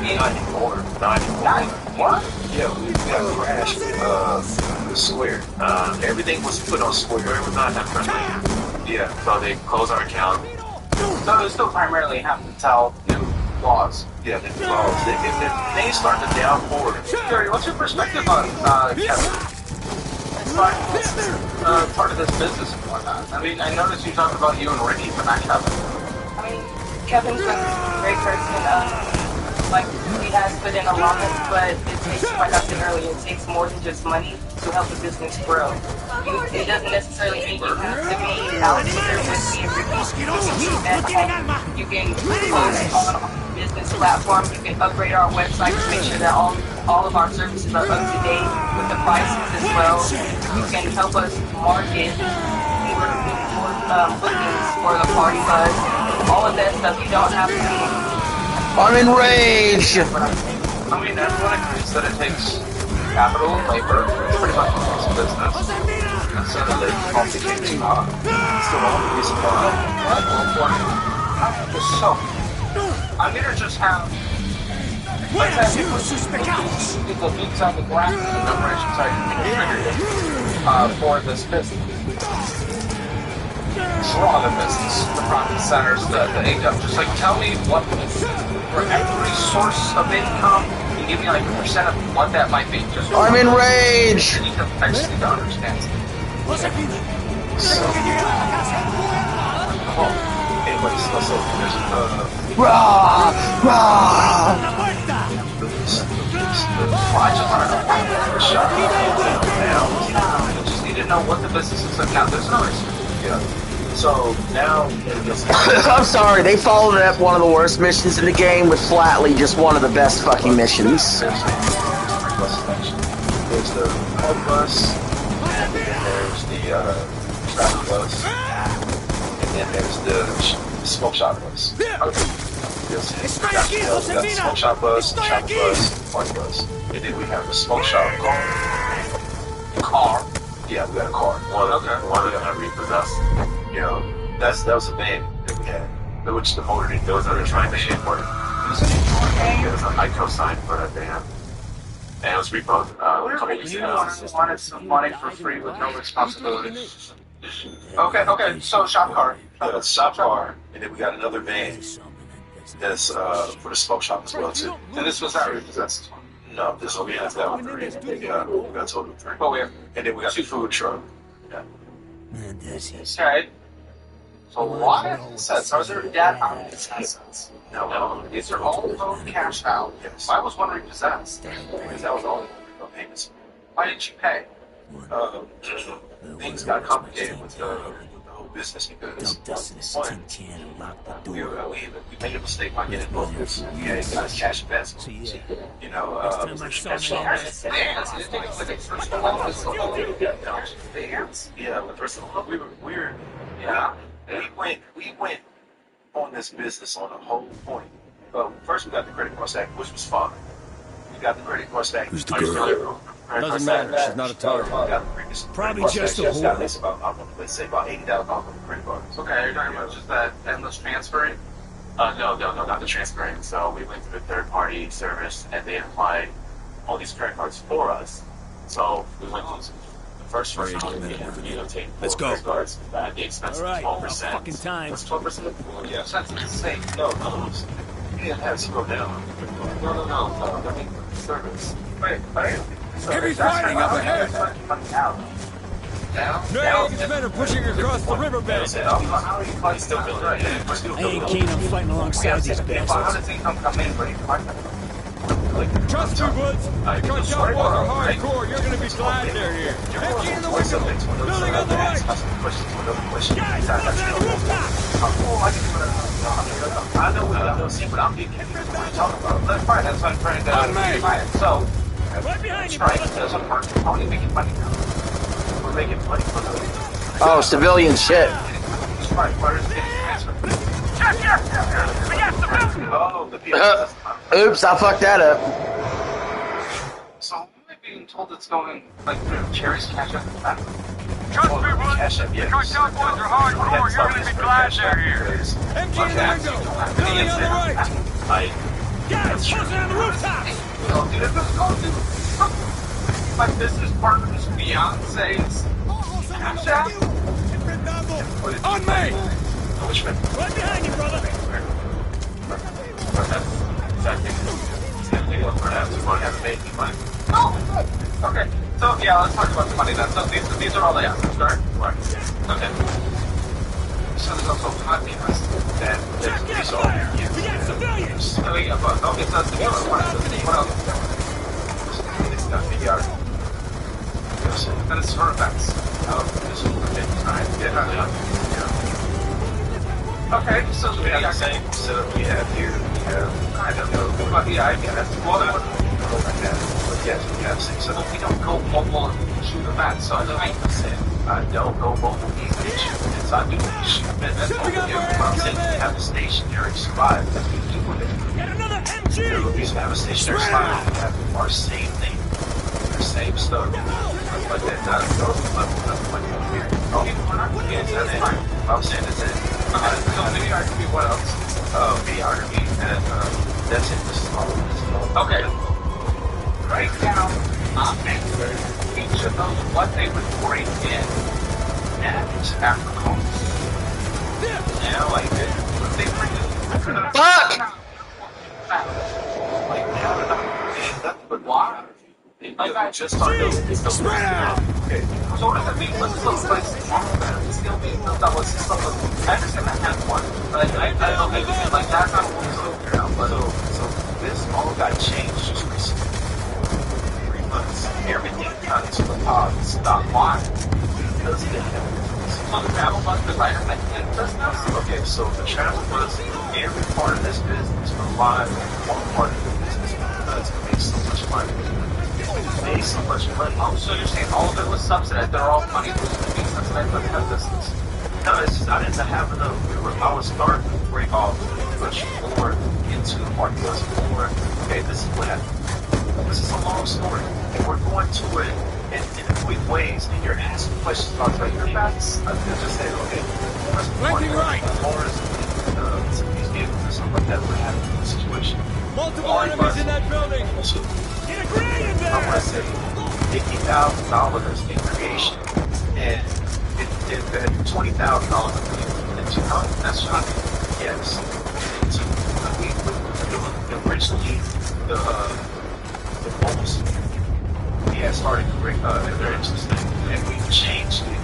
Not anymore. What? Yeah, we got crashed with Square. Everything was put on Square. It was not that friendly. Yeah. So they closed our account. So they still primarily have to tell new laws. Yeah, the new laws. They start to downpour. Gary, what's your perspective on Kevin? Part of this business and whatnot. I mean, I noticed you talked about you and Ricky, but not Kevin. I mean, Kevin's a great person. Like, he has put in a lot, but it takes, like I said earlier, it takes more than just money to help the business grow. It doesn't necessarily mean you have to be out there with me and Ricky. You can post on a business platform. You can upgrade our website to make sure that all of our services are up to date with the prices as well. You can help us market more bookings for the party bus. All of that stuff. You don't have to. I'm enraged! I mean, everyone agrees that it takes capital and labor. It's pretty much a business. And so that they complicate it up. It's the wrong reason why. I'm going to just have... Let's have people meet on the ground in the operations for this business. For all the business, the profit centers, the income. Just like tell me what for every source of income, you give me like a percent of what that might be. Just I'm enraged. You actually don't understand. Anyways, so there's I just want to know. I just need to know what the business is about. There's no excuse. Yeah. So now, I'm sorry, they followed up one of the worst missions in the game with flatly just one of the best fucking missions. There's the home bus, and then there's the traffic bus, and then there's the smoke shop bus. We got the smoke shop bus, the traffic bus, party bus, and then we have the smoke shop car. Yeah, we got a car. One of them got repossessed. You know, that was a van that we had, which the motor didn't. There was another trying to shit for it. There was a ICO sign for that van. And it was repoed a couple weeks ago. Wanted some money for free with no responsibility. Okay, so shop car. Yeah, shop car, and then we got another van that's for the smoke shop as well too. And this was not repossessed. No, this will be that one three. Yeah, we got total three. But we have, and then we got 2 food truck. Yeah. Okay. So why assets? Are there debt on these assets? No. These are all loan cash out. Yes. Why was one repossessed? Because that was all the payments. Why didn't you pay? Things got complicated with the whole business because one, we made a mistake by getting bookers. We had guys cash investments. You know, yeah, but first of all, we went on this business on a whole point. First we got the credit card stack, which was fine. We got the credit card stack. Who's the girl? Doesn't matter. She's not a target. Probably just a whore. Let's say about $80,000 on the credit cards. Okay, you're talking about just that endless transferring? No, not the transferring. So we went through a third-party service, and they applied all these credit cards for us. So we went to the first round, and we obtained 4 credit cards at the expense of 12%. Fucking time. That's 12%. Yeah, that's insane. No, you didn't have zero down. No. I mean, service. Wait. Heavy fighting up ahead! Down? These men are pushing across the riverbank. I ain't keen on fighting alongside these bastards. How does income come in when you fight them? Trust me, Woods. Because y'all are hardcore, you're gonna be glad they're here. Empty in the window. Building on the right. I know what I'm being kidding. What are you talking about? That's fine. That's what I'm trying to do. So, right behind you, strike doesn't work. How are you making money now? We're making money for the... Oh, civilian shit. Strike, where is it getting transferred? Oh, the Oops, I fucked that up. So am I being told it's going like through Cherry's Cash App? Trust me, bud. The cartel boys are hardcore. You're gonna be glad they're here. MG in the window. Building on the right. Guys, closing on the rooftop. Like this is part of his Beyonce's Cash App? On me! Which one? Right behind you, brother. Oh, okay. So yeah, let's talk about the money then. So these are all the assets, right? Right. Okay. So there's also hot cameras. Then there's these all here. We got civilians. So we got okay, so that's the other one. What else? It's got VR. Then it's for effects. Oh, this is right. Yeah. Okay, so we have the same setup we have here. We have, I don't know, about the idea. That's what I would like that. But yes, we have six. So we don't go mobile and shoot a mat. So I don't go mobile easy and shoot. It's I do shoot. And that's what we do. I'm saying we have a stationary survive. That's what we do with it. Get another MG! We used to have a stationary survive. We have our same thing. Our same stuff. But that does go like here. Okay, we're not looking at that. I'm saying that's it. So videography, what else? Videography, and that's it. This is all. Okay. Right now, each of those, what they would bring in after calls. Yeah, like this. What they bring in. Fuck! Like now, they're not getting nothing but water. Like I just started. Spread out! Okay. So what does that mean? What's the place still being built up? What's the stuff? I understand that has one. But I don't think like that's not what we're looking at. But so this all got changed just recently. 3 months. Everything got to the pod stopped. Why? Because they have the travel bus provider like does now. Okay, so the travel bus, every part of this business relies on one part of the business because it makes so much money. Made so much money. Oh, so you're saying all of it was subsidized? They're all money was being subsidized by the business? No, it's just I didn't have enough. I was starting to break off much more into the market more. Okay, this is what happened. This is a long story, and we're going to it in quick ways. And you're asking questions about your backs. I just say, okay, Flanking right. Some of these vehicles or something like that would happen in the situation. Multiple enemies in that building. Get a grenade in there! I want to say $50,000 in creation, and it $20,000 in 2 months. That's shocking. Yes. Originally, the most we had started to bring their interest in, and we changed it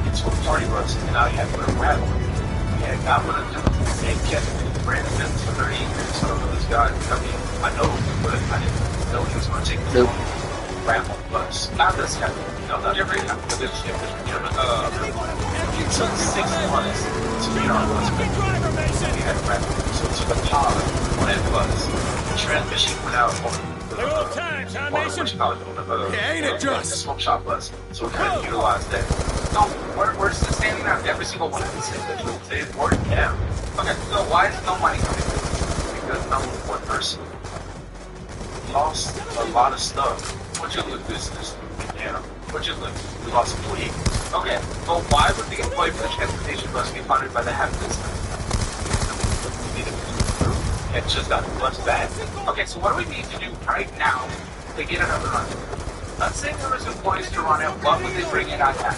into a party bus, and now you have to put a rattle. We had got one of them and kept it brand new for 30 years. So this guy, I mean, I know, but I didn't know he was going to take the raffle bus. Not this guy. No, not every guy. But there's, it took 6 months to get our bus back. We had a raffle. So it took a pod on that bus. The transmission went out on the ain't it just? The smoke shop bus. So we couldn't utilize that. No, we're just standing on every single one of these things. They worked down. Okay, so why is no money coming in? Because one person lost a lot of stuff. What you lose business? Yeah. What you lose? We lost employee. Okay, so why would the employee for the transportation bus be funded by the half business? It just got the bus back. Okay, so what do we need to do right now to get another run? Let's say there was employees to run it. What would they bring in on that?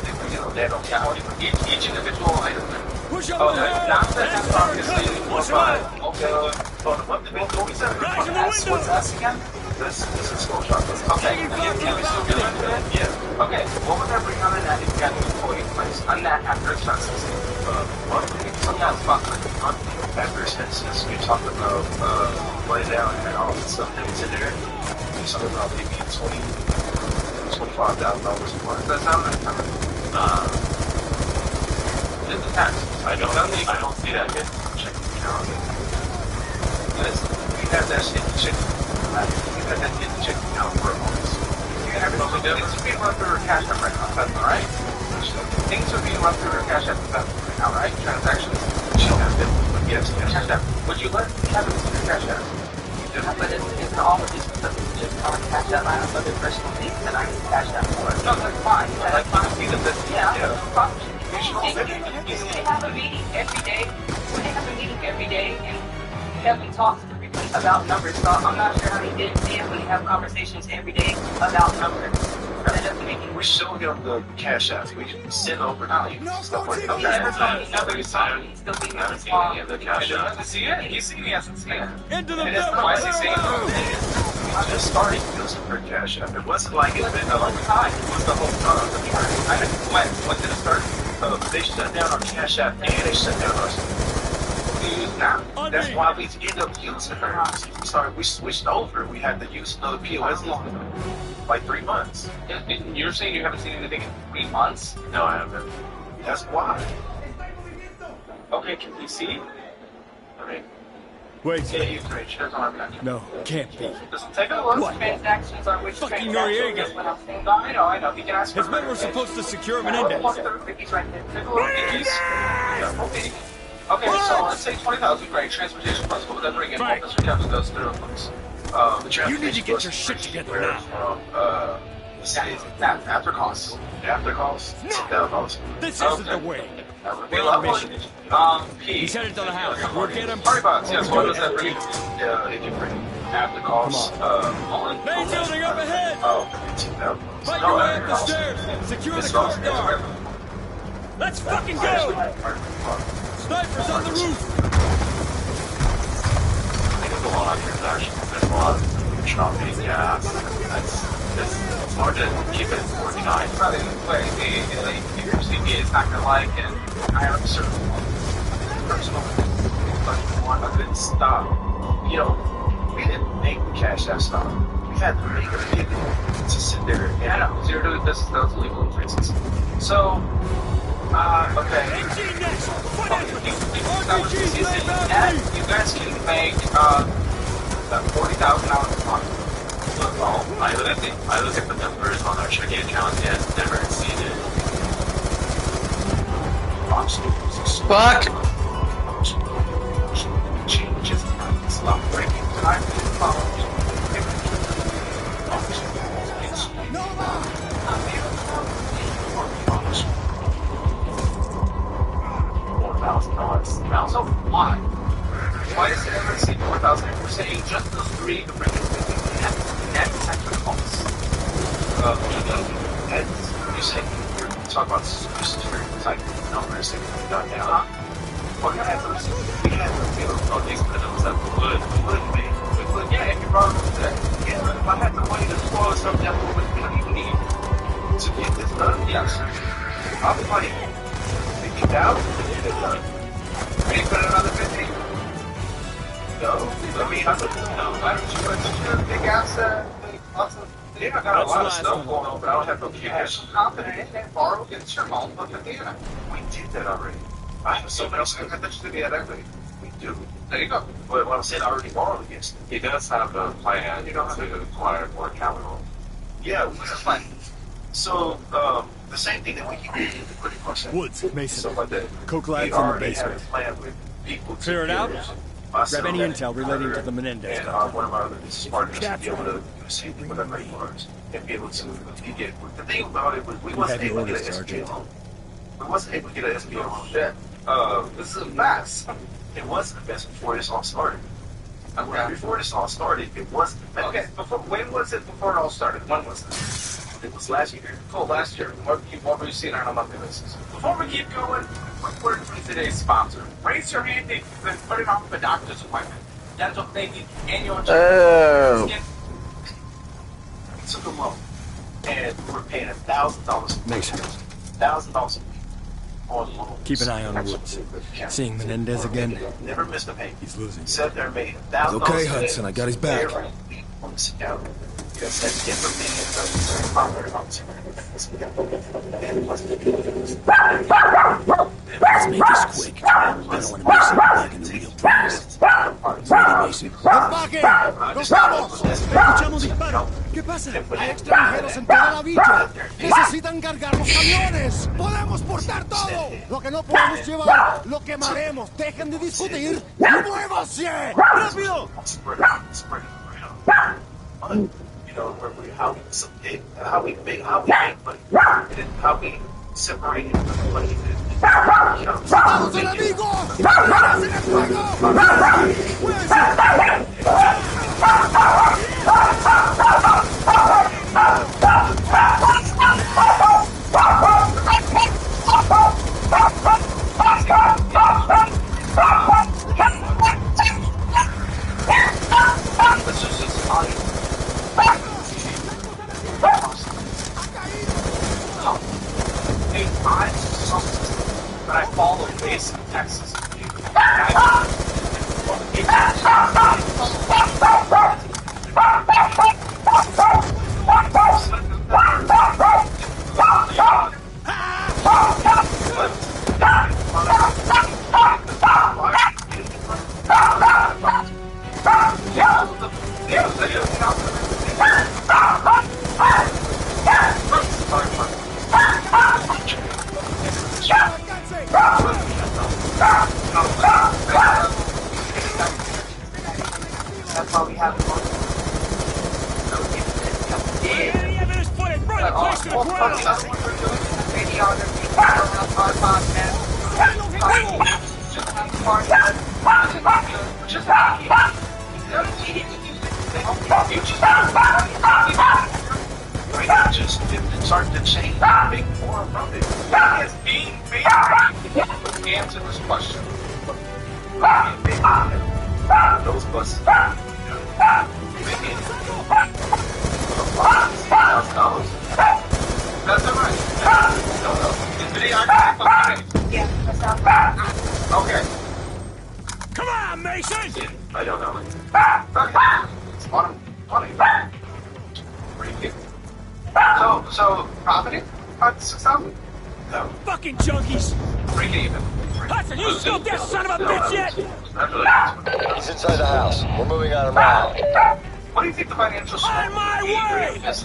They bring in they don't count each individual item. Push up not that that's obviously okay. But what the we said what's us again? This is school shop. Okay, can we still get into that? Yeah. Okay, what would that bring on that if you got the employee place on that after expenses? Monthly, sometimes monthly after expenses. We talked about money down and all the stuff that was in there. We talked about maybe $25,000 a month. Does that sound right? It depends. I don't see that yet. Check the calendar. We have that shit check. We have that shit check out for a moment. Things are being run through our cash app right now. That's all right. Things are being run through our cash app right now, right? Transactions. She don't have them. Yes, Cash App. Would you let Kevin see your Cash App? But it's all of this stuff just on Cash App. I have other personal things that I can Cash App for. No, that's fine. Like, fine. Yeah, no problem. They have a meeting every day. They have a meeting every day, and Kevin talks to everybody about numbers. So I'm not sure how he did it when they have conversations every day about numbers. That doesn't make any We show him the Cash App. We send over stuff like that. Nobody's talking. He's still being Never seen any of the Cash App. See it? He's seen me as a scam. Into the I just started using her Cash App. It wasn't like it's been a long time. It was the whole time. When did it start? They shut down our Cash App and they shut down our now. That's why we end up using her. Sorry, we switched over. We had to use another POS like 3 months. You're saying you haven't seen anything in 3 months? No, I haven't. That's why. Okay, can we see? I mean, wait. Yeah, you can reach it on our No, can't be. Just take a look. What? Transactions are which Fucking transactions Noriega. when I'm saying I know. You can ask for His men were supposed to secure Menendez. He's right there. Take a look. Okay, so let's say 20,000, great. Transportation plus, what would that bring in? Right. Mr. Captain does through us. You need to get your shit together now. After costs. After costs. $10,000. This isn't the way. We're on mission. He's headed to the house. We'll get him. Party box, yes, what does that bring? Yeah, if you bring after costs. Main building up ahead! Fight your way up the stairs! Secure the courtyard! Let's fucking go! Snipers on the roof! There's a lot of transactions. There's a lot of shopping. Yeah, it's hard to keep it 49. If your CP is not gonna like, and I have a certain personal I couldn't stop. You know, we didn't make the Cash App stop. We had to make a pivot to sit there. Yeah, I know. So you're doing this, those legal offenses. So, okay. You guys can make about $40,000 a month. Well, I look at the numbers on our checking account and never exceeded. Fuck! Changes stop breaking time. $4,000. So why? Why does it ever exceed 4,000? We're saying just those three to bring it net sector costs. You say you're talking about security type numbers that we've done now. Well, we had those things for those that would be. Yeah, if you brought them to Yeah, but if I had the money to spoil something that we wouldn't even need to get this done, yes. I'll be like 50,000 to get it done. Can you put another 50? No. I mean, I don't know. Why don't you put Big asset, lots of. Yeah, I got a lot of stuff going on, but I don't have no cash. I'm confident in it. Borrow against your loan, look at the end. We did that already. I have so much. I thought you did the equity. We do. There you go. But what I'm saying, I already borrowed against it. He does have a plan, to acquire more capital. Yeah, what's the plan? So, the same thing that we keep doing with the credit card sector. Woods, Mason. Stuff like that. Coke We labs in the already have a basement. plan with people to Clear it be out? able to Grab any intel relating to the Menendez and company. one of our other business partners to be able to do the same thing with our credit cards and be able to get. The thing about it was we wasn't able to get an SBA loan. We wasn't able to get an SBA loan yet. This is a mess. It wasn't the best before this all started. Okay. Before this all started, it wasn't the best. Okay, when was it before it all started? When was it? It was last year. Oh, last year. What were you seeing on a monthly basis? Before we keep going, quick word from today's sponsor. Raise your hand if you've been putting off a doctor's appointment. Dental thinking, annual Oh. check. We took a loan, and we were paying $1,000. Mason. $1,000 a week on loans. Keep an eye on Woods. Seeing Menendez again. Never missed a payment. He's losing. Sat there and made $1,000. Okay, Hudson, I got his back. Every week on the sit down. Because that's different than Let's make this quick. I don't want to miss him back in the real prize. Ready, Mason? ¡Apaguen! ¡Nos vamos! ¡Escuchamos disparos! ¿Qué pasa? Hay extranjeros en toda la villa. Necesitan cargar los camiones. ¡Podemos portar todo! Lo que no podemos llevar, lo quemaremos. Dejen de discutir y muévanse. ¡Rápido! You know, how we make money, and how we separate it from the money. ¡Soldados enemigos! ¡Miras en el fuego! But I follow base in Texas. That's why we have it. Any evidence for it? Burn the place to the ground! Just start to change big form from it. It's being big. Answer this question. Those buses. That's all right. Is video okay? Yeah, that sounds right. Okay. Come on, Mason! I don't know. Okay. Funny. Pretty good. So, profiting? 6,000? No. Fucking junkies! Break even. Hudson, you scoped that son of a bitch yet? He's inside the house. We're moving on him now. What do you think the financial On my way! We have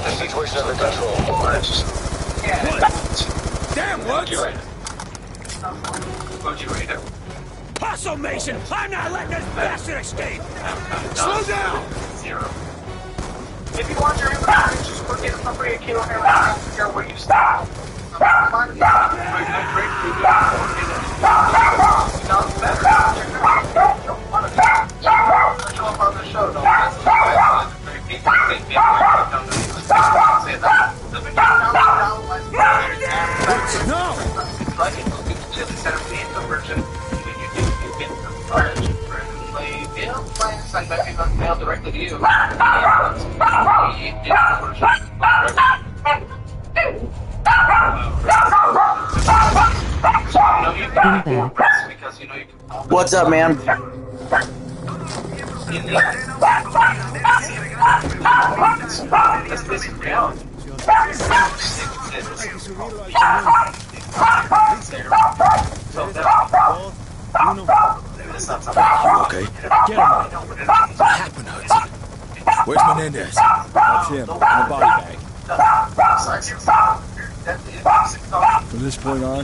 the situation under control. Damn, Woods! What'd you rate it? Hustle, Mason! I'm not letting this bastard escape! Slow down! 0. If you want your inventory, just put in appropriate kilo here. I don't care where you stop. Directly to you. What's up, man? Okay? Get him. What happened, Hudson? Where's Menendez? That's him. In the body bag. From this point on,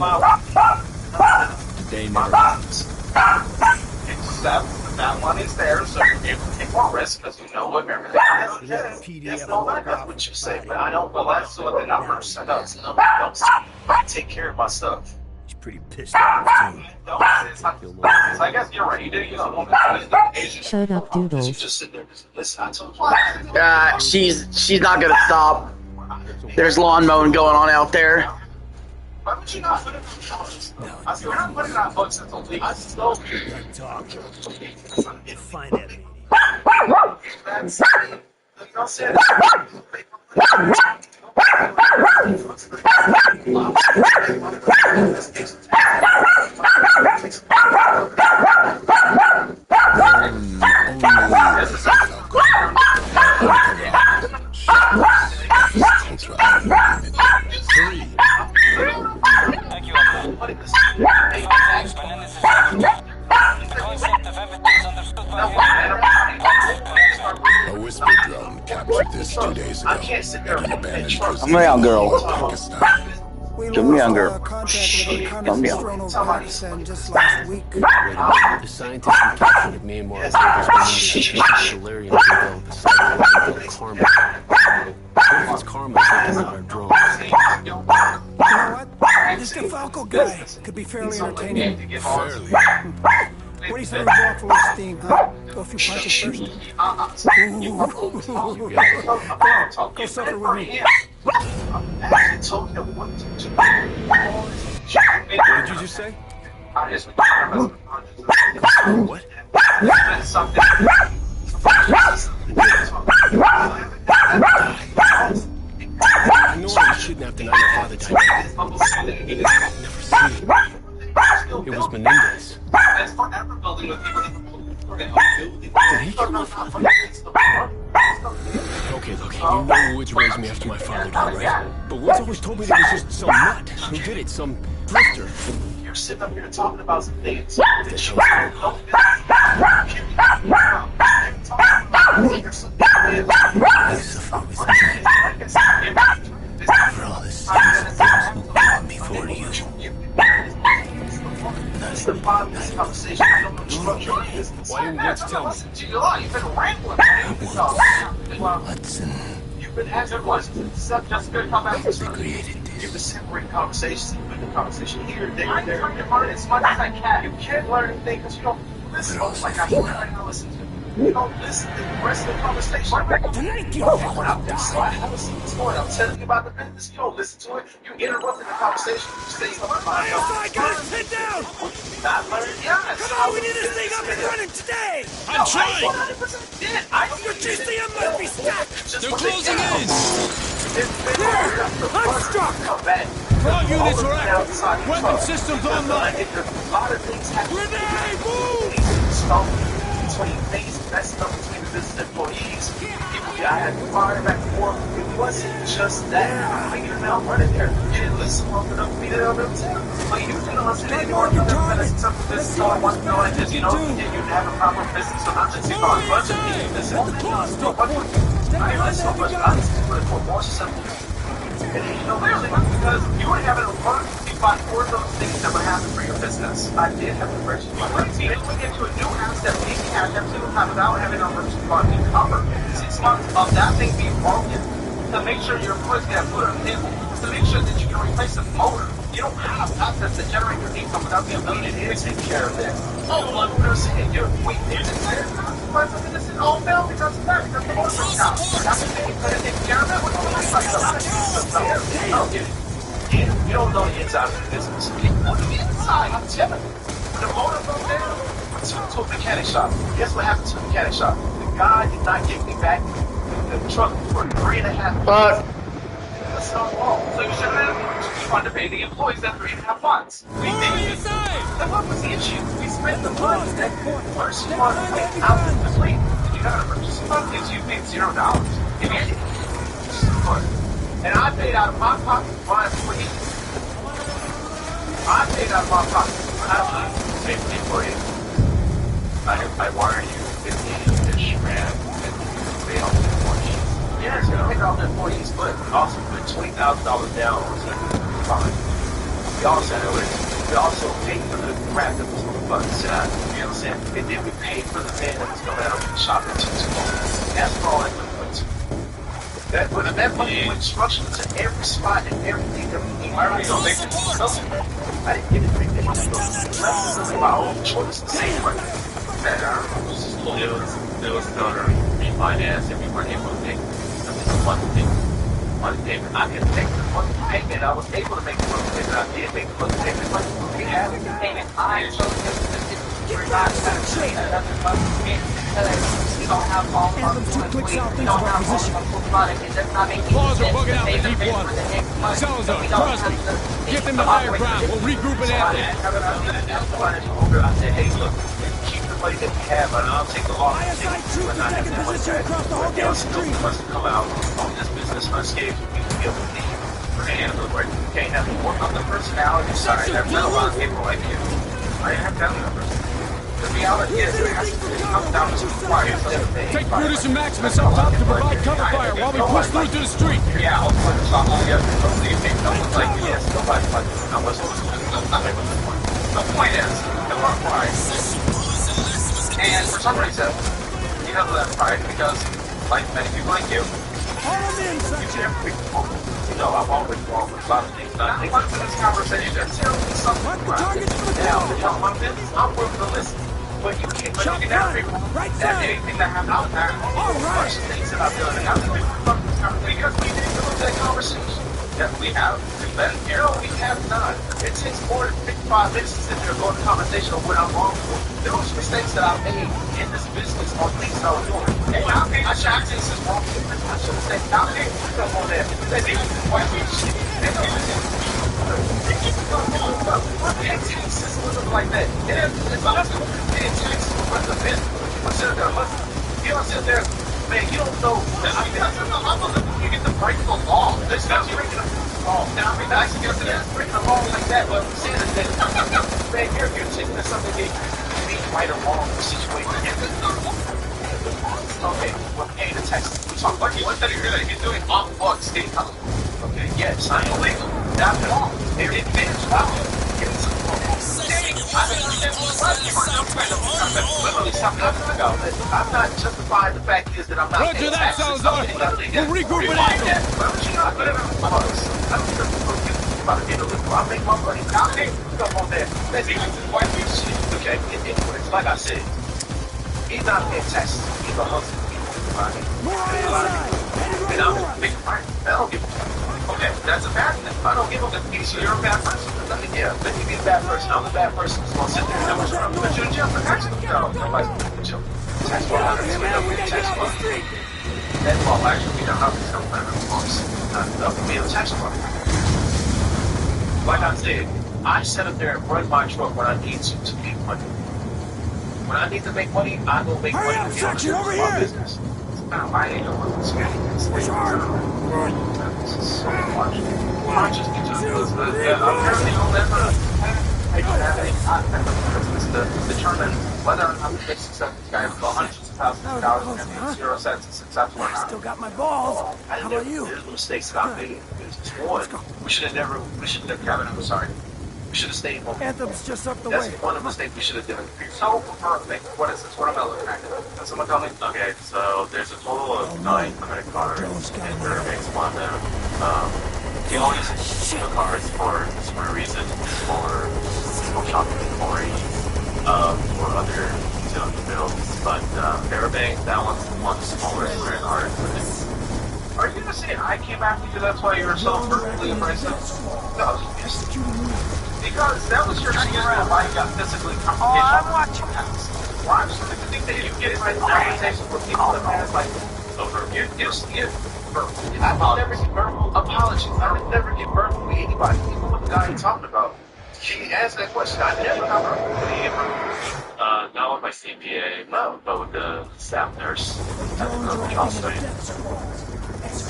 today never ends. Except that one is there, so you're able to take more risk because you know what everything is. That's what you say, but I don't. Well, that's what the numbers set up. So nobody else. I take care of my stuff. He's pretty pissed off, too. So I guess you're right. You did use a woman. Shut up, Doodles. You just sit there and listen. I told you. She's not gonna stop. There's lawn mowing going on out there. Why would you not put it on books? I said, we're not putting it on books until we still Talk. Find that lady. that's the girl said. Thank you, the concept of everything is understood by you. captured this 2 days ago. I can't sit there and abandon trust. Come here, girl. Come here, girl. Come Come here. The scientists who captured Myanmar Valerian developed the cyber Karma. What if it's Karma taking out our drones? You know what? This DeFalco guy could be fairly entertaining. Fairly. What do you say we go out for a little steam, huh? Go a few punches first. Go suffer with me. What did you just say? What? I know I shouldn't have denied my father died. Never seen it. It was Menendez. Did he kill my father? Okay, look, you know Woods raised me after my father died, right? But Woods always told me there was just some nut who did it, some drifter. You're sitting up here talking about some things. For all the sins of those who came before you. That's the bottom of this conversation. You don't know structure of business. Why didn't Woods tell me? You've been rambling. Watson. You've been asking questions. Just good come back to created this. You've been separating conversations. You've been the conversation here, there, and there. I'm trying to learn as much as I can. You can't learn anything because you don't listen. Like I listen to. You don't listen to the rest of the conversation. Tonight, you don't want out there. So I haven't seen this morning. I'm telling you about the business. You don't listen to it. You interrupted the conversation. You say something about it. I gotta sit down! Not learning. Yes. Come on, we need this thing up and running today! I'm trying. 100% did. Your GCM must be stacked! They're closing in! I'm struck! All units are active. Weapon systems online. A lot of things happen. Grenade, move! Between things messing up between the business employees, people I had to fire back and forth. It wasn't just that. I figured it out running there. You didn't listen long enough for me to tell. But you didn't listen anymore. You never listen to this. So I want to know it is, you didn't have a proper business. So not just you know, a bunch of people. Listen, I didn't listen so much. I listened to it for more simple. And clearly, because you were having a emergency by four of those things that would happen for your business. I did have an emergency fund. See, if we get to a new asset, we can have them to have without having an emergency fund be covered. 6 months of that thing being broken to make sure your employees get food on the table, to make sure that you can replace the motor. You don't have assets that generate your income without the ability to take care of that. Oh, like we were saying, we did it. This is all failed because of that, because the motor broke down. After they couldn't take care of it, we don't like a lot of things. You don't know the inside of the business. On the inside, I'm telling you. When the motor broke down, I took it to a mechanic shop. Guess what happened to the mechanic shop? The guy did not give me back the truck for 3.5 months. That's not wrong. So you should have you wanted to pay the employees that 3.5 months. We did. Then what was the issue? We spent the money that first month out of the fleet. You got an emergency fund gives you $0 immediately. And I paid out of my pocket for my employees. I paid out of my pocket for my employees. I wired you 15-ish grand and paid off the employees. Yes, I paid off the employees, but also put $20,000 down on the fine. We also paid for the crap that was on the bus. You know what I'm saying? And then we paid for the van that was going out of the shop at 2 That's all I went to. That money went structured to every spot and everything that we need. I didn't get it. That's my own choice. The same way. There was another refinance and we weren't able to make one payment. I could make the one payment. I was able to make the one payment. I did make the one payment. But we had the payment. I chose we're not going to trade another month. We don't have all of our Claws are bugging out the deep water. Salazar, Crosby, get them to higher ground. We'll regroup in after. I said, hey, look, keep the money that we have, and I'll take the loss. We're not having that money back. There was still for us to come out on this business unscathed. We can be able to leave. We're going to handle it where you can't have to work on the personality side. I've met a lot of people like you. I have family members. The reality is it has to come down to price. Take Brutus and Maximus up top to provide cover fire while we push through to the street. Yeah, I'll put it on the like, yes, nobody like the point is, the front price. And for some reason, you have that pride because, like many people like you, you know, I'm always wrong with a lot of things. I think to this conversation, there's something right now. I'm willing to listen. But you can't never be wrong at anything that happens out there. All right. Things that I've done. And I'm going to fuck this conversation because we need to look at that conversation. That we have. But no, we have not. It takes more than 55 minutes to sit there and go into conversation of what I'm wrong for. Those mistakes that I've made in this business are things that I was doing. And I should have said this is wrong. I should have said, now hey, come on there. That's it. Why we shit? Taxes look like that. It's not us paying taxes for the business. You sit there, you don't sit there, man, you don't know. I'm looking, you get to break the law. There's no breaking the law. Now, I mean, I actually get to that, breaking the law like that, but I'm saying that, man, you're taking something that you need right or wrong situation. Okay, well, paying the taxes. We talk about what that you're doing off book state color. Okay, yes, I am illegal. That's wrong. It is wrong. I'm not justifying the fact is that I'm not paying taxes. We'll regroup with Axel. I make my money. I'll take stuff on there. Okay, it's like I said, he's not paying taxes. He's a hustler. And I'm a big fight. I don't give a fuck. Okay, that's a bad thing. I don't give a fuck. You're a bad person. Yeah, let me be a bad person. I'm a bad person. So I'll sit there and I'm going to put you in jail for taxes. No, nobody's going to put you in jail. Tax law. Tax law. That law actually, we don't have to tell them not to be a tax law. Like I said, I sit up there and run my truck when I need to make money. When I need to make money, I will make money. Hurry up, section over here! Business. I ain't going to scam this. This is so much. I just get to apparently you'll never determine whether or not the success guy will go hundreds of thousands of dollars and 0 cents is successful. I still got my balls. How about you? There's mistakes that I made. One, we should have, Kevin, I'm sorry. We should have stayed home. Anthem's just up the way. That's one of the mistakes we should have done. So, perfect. What is this? What am I looking at? Can someone tell me? Okay, so there's a total of 9 credit cards, and there makes one of them. You always use the cards for a reason, for shopping inventory, for other utility bills, but Fairbank, that one's one smaller credit card. Are you going to say I came after you, that's why you were so perfectly abrasive? No, because that was your excuse for why you got physically confrontational. Oh, I'm watching that. Well, I'm just going to think that you get it right in conversation with people that are like, I will never get verbal apologies. I would never get verbal with anybody, even with the guy you're talking about. She asked that question. I never got verbal with anybody. Not with my CPA, no, but with the staff nurse at the job site.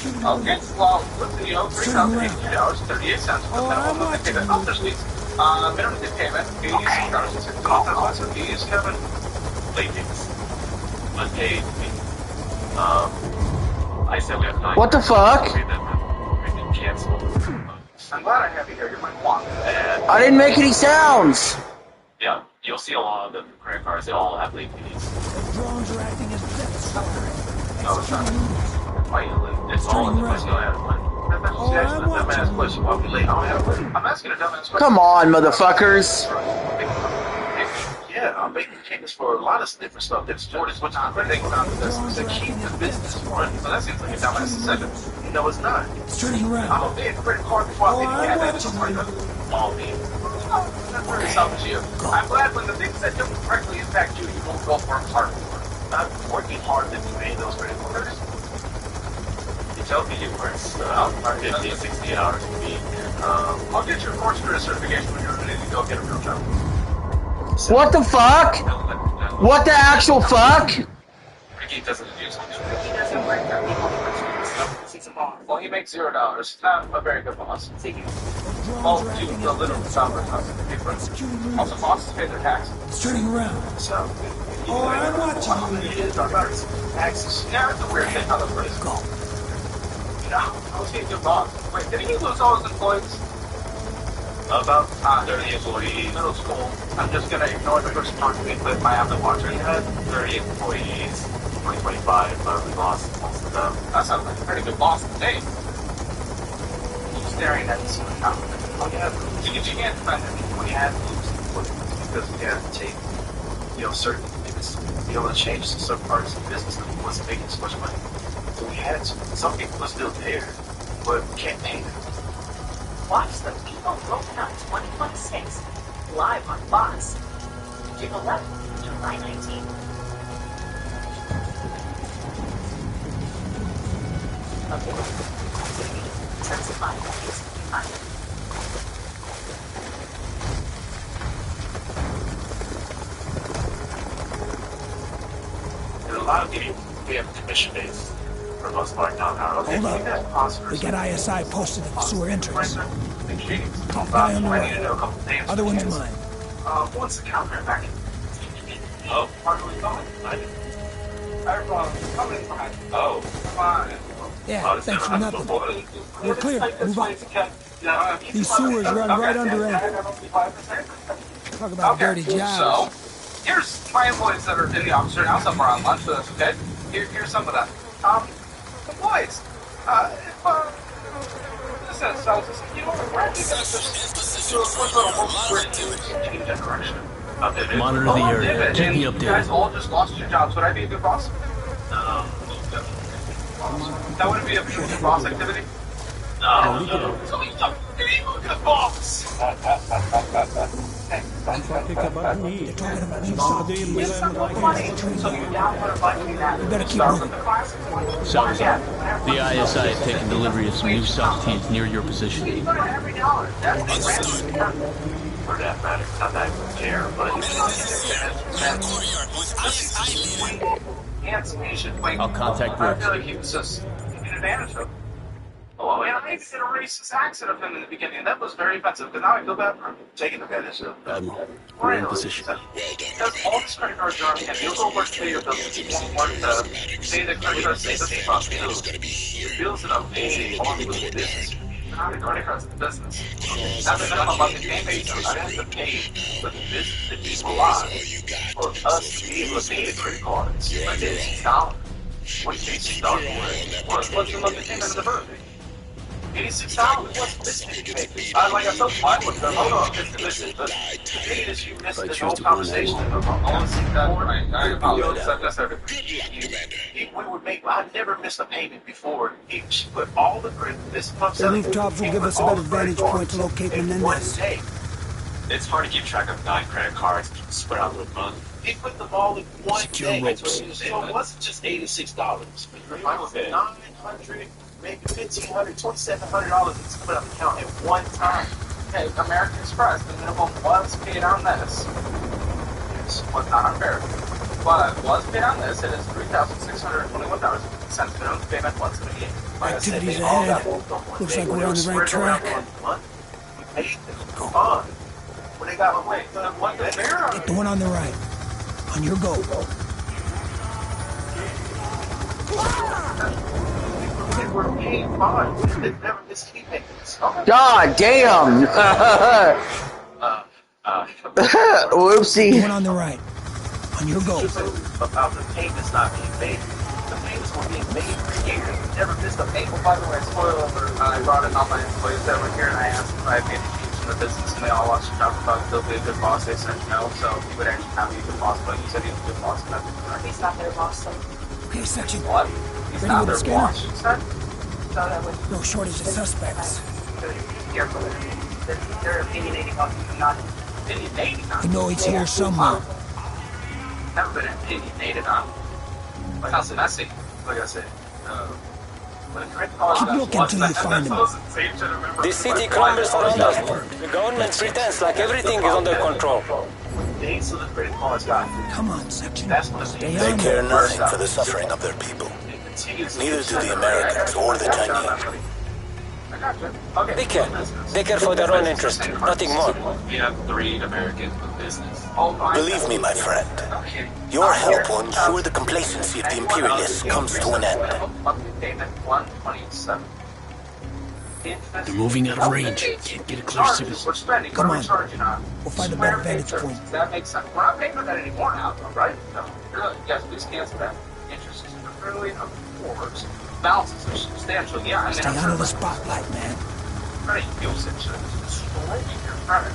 Okay, well, look at $3,082, 38 cents. Oh, there's leads. Minimum payment, $86. Fees, Kevin. Late fees. Unpaid fees. I said we have 9. What the fuck? We've been canceled. I'm glad I have you here. You're my one. I didn't make any sounds. Yeah, you'll see a lot of the credit cards. They all have late fees. The drones are acting as death stalkers. No, it's not. It's all in the question. I have money. Dumbass question. Why we late? I'm asking a dumbass question. Come on, motherfuckers. Yeah, I'm making changes for a lot of different stuff. That's Jordan's what I'm thinking about this to keep the business running. So that seems like a dumbass decision. No, it's not. It's turning around. I'm gonna pay a credit card before I even had that. It's all me. That's very selfish you. I'm glad when the things that don't directly impact you, you won't go work hard for. Not working hard to pay those credit cards. Tell me it works 50, 60 hours a week. I'll get your course career certification when you're ready to go get a real job. What the fuck? What the actual fuck? Ricky doesn't use it. He doesn't work for people. boss. Well, he makes $0. Not a very good boss. Well, to the little numbers. Also, bosses pay their taxes. It's turning around. So, I'm watching you. Taxes. Yeah, it's a weird thing how the first go. I was getting a good boss. Wait, did he lose all his employees? About 30 employees. Middle school. I'm just gonna ignore the person talking to me with my Apple Watch. He had 30 employees. 2025, but we lost most of them. That sounds like a pretty good boss to me. He's staring at this account. Oh yeah, you can't defend him when he had to lose because he had to take, certain things to be able to change some parts of the business that wasn't making so much money. So we had to. Some people are still there, but we can't pay them. Watch the People World Cup 2026 live on Fox. June 11th, July 19th. Okay. Intensify values. There's a lot of people we have commission based for the most part downtown. Hold up. We got ISI posted at the sewer entrance. Top guy on the right. Other one's mine. What's the counter back in? Oh, pardon me, coming? Coming behind. Oh, fine. Yeah, thanks for nothing. We're clear. Move on. These sewers run right under it. Talk about dirty jobs. So, here's my employees that are in the office right now. Some are on lunch with us, okay? Here's some of them. Employees. Listen, so, we're actually going to do a quick little home change that direction. Monitor the area. Keep me You updated. guys all just lost your jobs. Would I be a good boss? That wouldn't be a good boss activity? No. So he's a good boss. We better keep moving. Salazar, the ISI has taken delivery of some new substitutes near your position. For that matter, not that I care, but I'll contact Brooks. I feel like he was just taking advantage of. Oh, and I did a racist accent of him in the beginning, and that was very offensive, because now I feel bad for him taking advantage of him. Admiral, we're in position. Because all these credit cards are on him. You'll go work to pay your bills. You won't work to pay the credit card stays the same on bills. The bills that I'm paying on with the business. Not the credit cards in the business. Not that I'm about to pay I have to pay for the business that people are for us to be able to pay the credit cards. Like $86. What do you think $6 worth? What's the monthly payment of the birthday? $86. What's this? Like I told mine was the hold on, listen. The thing is, you missed the whole conversation. I I've never missed a payment before. She put all the credit. The rooftops will give us a better vantage point to locate Menendez. it's hard to keep track of 9 credit cards and spread out the money. He put them all in one Secure day. ropes. So it wasn't just $86. It was $900, maybe $1,500, $2,700 to put up an account at one time. Okay, American Express, the minimum was paid on this. It was not unfair. But was paid on this, it is $3,621.50 minimum payment once a year. Activities ahead. Looks like we're on the right track. We paid them. Fun. When they got away, what the bear? Get the one on the right. On your go. They were paid fine. They never missed any payments. God damn! Whoopsie. The one on the right. On your go. About the payments not being made. The payments were being made for years. We never missed a payment. By the way, spoiler alert, I brought in all my employees that were here and I asked if I made any change in the business and they all watched the job about they'll be a good boss. They said no, so he would actually not be a good boss, but he said he was a good boss. And that's correct. He's not their boss, though. Okay, section. What? He's Ready not with the their scanner? boss, you said? So that would No shortage of suspects. careful. They're opinionating on you, not Opinionating on We know he's here somewhere. Never been opinionated on. Like I said, like I said, Keep looking till you find him. The city crumbles around us. The government pretends like everything is under control. Days of the credit cards got. Come on, section. That's what Stay They on care it. nothing for the suffering of their people. Neither do the Americans or the Chinese. Okay. They care for their own interest, nothing more. We have 3 Americans with business. Believe me, my friend, your help will ensure the complacency of the imperialists comes to an end. They're moving out of range. Can't get a clear signal. Come on. We'll find a better vantage point. That makes sense. We're not paying for that anymore now, though, right? No. Really? Yes, please cancel that. Interest is fairly of forwards. Balances are substantial. Yeah, stay out of the spotlight, man. Credit fuel section is destroying your credit.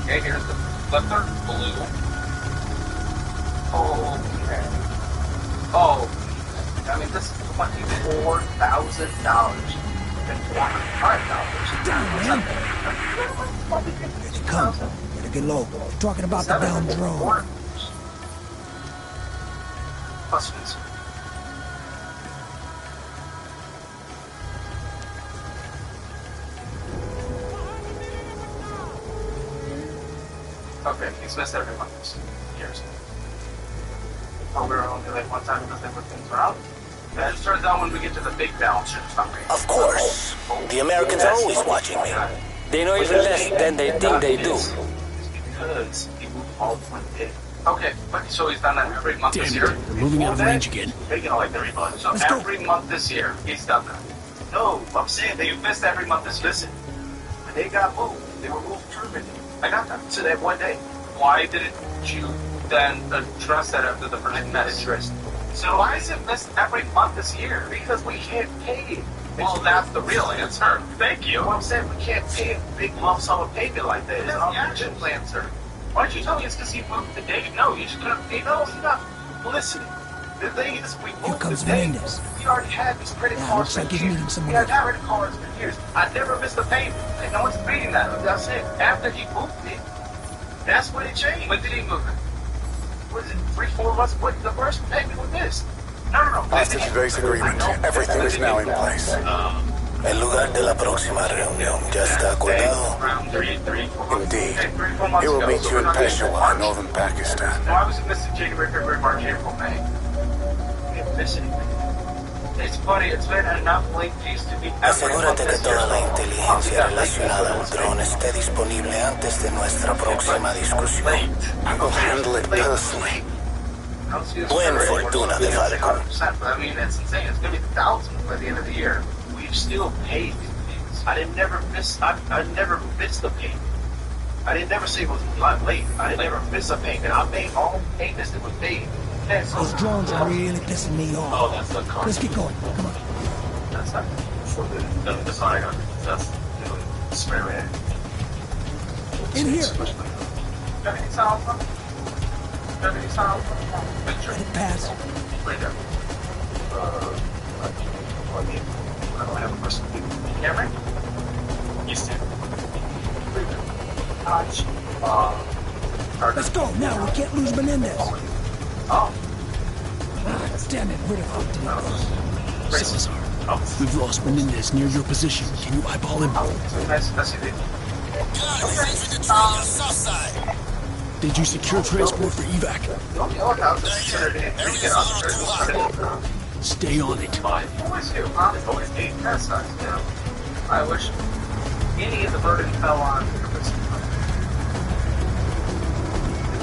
Okay, here's the third blue. Oh, okay. Oh, I mean, this is $24,000. And $5. Damn, man. Here they come. Better get low. They're talking about the down drone. Questions? Okay, he's missed every month this years. Oh, we're only like one time because they put things around. And it turns out when we get to the big balance sheet, it's not great. Of course. The Americans are always watching me. They know even less than they think they do. Because he moved all one day. Okay, but so he's done that every month this year? They're moving out of range again. Making it like every month. So every month this year, he's done that. No, I'm saying that you missed every month this year. Listen, when they got moved, they were moved permanently. I got that. So that one day. Why didn't you then address that after the first interest? So why is it missed every month this year? Because we can't pay it. Well, that's the real answer. Thank you. Well, I'm saying we can't pay a big lump sum of payment like that. It's not the action plan, sir. Why don't you tell me it's because he moved the date? No, you just couldn't pay. No, you're not listening. The thing is, we moved the date. We already had these credit cards for years. We had credit cards for years. I never missed a payment. And no one's reading that. That's it. After he moved it, that's when it changed. When did he move it? Was it 3-4 months? What the first payment was this? No. After today's agreement, everything is now in place. El lugar de la próxima reunión ya está acordado. Indeed. He will meet you in Peshawar, northern Pakistan. No, I was missing January, February, March, April, May. We didn't miss anything. It's funny, it's been enough late fees to be Asegúrate que toda la inteligencia relacionada al dron esté disponible antes de nuestra próxima discusión. I will handle it personally. Buen fortuna de Falcon. I mean, that's insane. It's going to be thousands by the end of the year. We've still paid these things. I never missed the payment. I didn't never say it was late. I didn't ever miss a payment. I made all payments that were made. Those drones are really pissing me off. Oh, that's the car. Let's get going. Come on. That's not the sign on it. That's the spare man. In here. Everything sounds fun. Let it pass. Right there. I don't have a person. Camera? Used to. Let's go now. We can't lose Menendez. Oh. Damn it. Where the fuck did he go? Salazar, we've lost Menendez near your position. Can you eyeball him? That's it. Did you secure transport for evac? Stay on it. I wish any of the burden fell on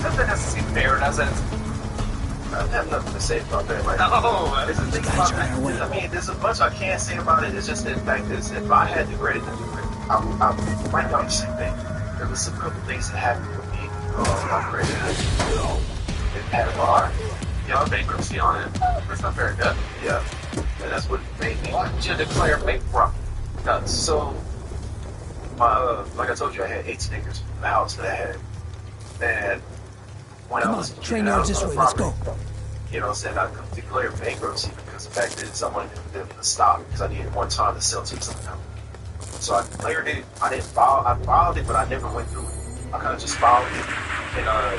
Something has to seem fair, doesn't it? I have nothing to say about that right now. No, this is the thing about that. I mean, there's a bunch I can't say about it. It's just the fact is, if I had to grade it, I would write down the same thing. There was some couple things that happened with me. I graded it. It had a bar. Yeah, bankruptcy on it. That's not very good. Yeah. And that's what made me want to declare bankrupt. So, like I told you, I had 8 Snickers in the house that I had. And when Come I was on, train yards this way, let's go. You know, said I declared bankruptcy because the fact is I wanted them to stop because I needed more time to sell to something else. So I declared it. I didn't file. I filed it, but I never went through it. I kind of just filed it. And I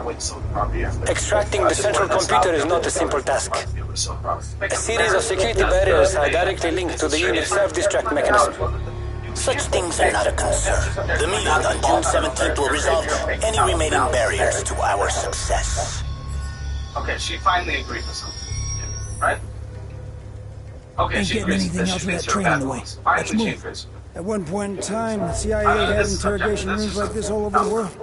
went and sold the property after. Extracting the central computer is not a simple task. A series of security barriers are directly linked to the unit's self-destruct mechanism. Such things are not a concern. The meeting on June 17th will resolve any remaining barriers to our success. Okay, she finally agreed with something, right? Okay, Ain't getting anything else with that train in the way. Let's move. At one point in time, the CIA had interrogation rooms like this all over the world.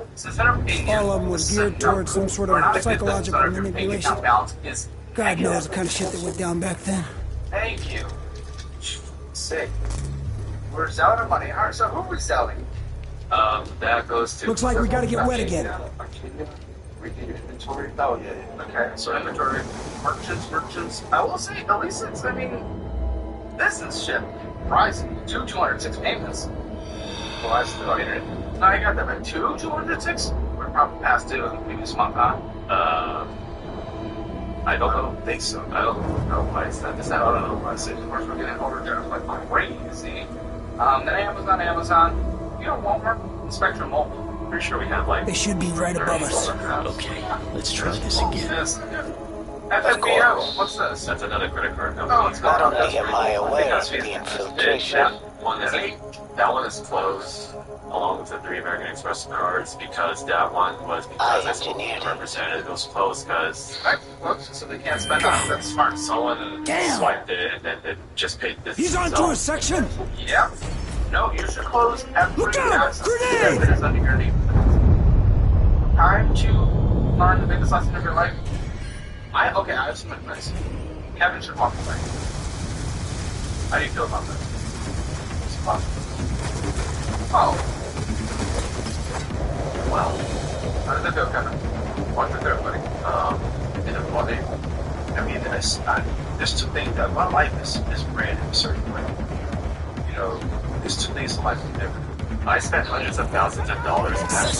All of them was geared towards some sort of psychological manipulation. God knows the kind of shit that went down back then. Thank you. Sick. We're selling our money. Alright, so who are we selling? That goes to... Looks like we gotta get wet again. Inventory? Oh, yeah. Okay, so inventory. Merchants. I will say, at least it's, I mean, business ship. Rising. 206 payments. Well, I still on internet. No, I got them at 206? We're probably past due in the previous month, huh? I don't think so. I don't know why it's not. I don't know why it's of course we're getting overdraft like crazy. Then Amazon. You know, Walmart, Spectrum Mobile. Pretty sure we have like. They should be right above us. Okay, let's try this again. FNBO, what's this? That's another credit card company. Oh, it's Not only am I aware of the infiltration, That one is closed, along with the 3 American Express cards, because that one was because I spoke to representative. It was closed because so they can't spend on it. That's smart. Someone swiped it and then they just paid this. He's onto a section. Yeah. No, you should close every Look out! Grenade! That is under your name. Time to learn the biggest lesson of your life. I have some advice. Kevin should walk away. How do you feel about that? It's possible. Oh. Well, how did that go, Kevin? Walk the third, buddy. In a body. I mean, there's two things that my life is ran in a certain way. You know, there's two things in life we never do. I spent hundreds of thousands of dollars in that.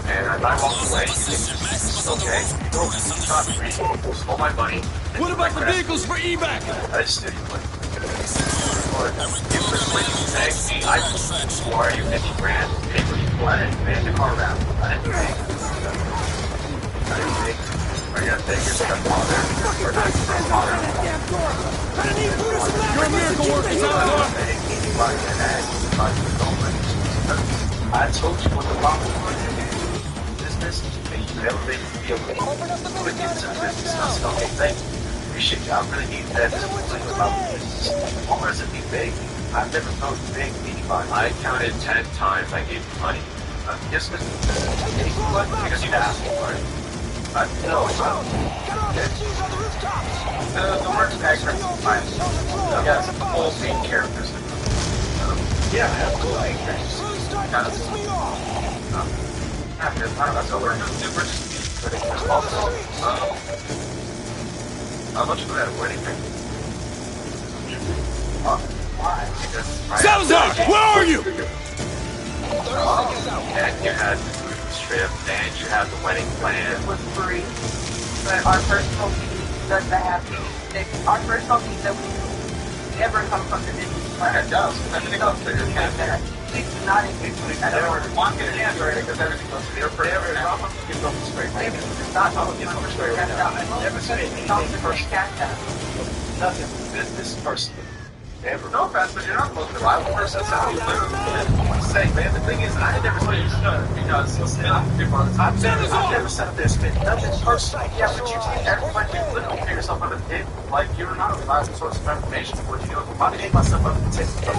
And I walked away. Okay. Not reasonable. Stole my money. What about the vehicles for evac? I still money. I swore you 50 grand. Pay what you want. I didn't pay the car around. I didn't pay. Are you gonna take your stepfather or not your stepfather? You're a miracle worker, Salazar. I told you what the problem was. Business, and you elevate to be able to put into the business. That's the whole thing. Appreciate you. I really need that to complain about the business. Or is it be big? I've never felt big anybody. I counted 10 times I gave you money. Yes, Mr. Because you asked for it. No, the worst actor I got all main characters. Yeah, I have cool actors. Kind of. I don't know, so we're super but also, how much for that wedding ring? Why? Because Salazar, where are you? And you had the cruise trip, and you had the wedding plan. It was free. But our personal fees doesn't have to. Our personal fees that we ever come from the business plan. It does. Everything else that you're paying. It's not included. I never want to get an answer because everything goes to the airport. Every problem gets over straight. It's not over straight. Never said anything. Nothing. Business personally. Never. No offense, but you're not the most reliable person. So I'm saying, man, the thing is, I never told you should because you'll spend on people all the time. I've never sat there and spent nothing personal. Yeah, but you take everybody, you literally pay yourself on the table. Like, you're not a reliable source of information. What you do? I paid myself up to take the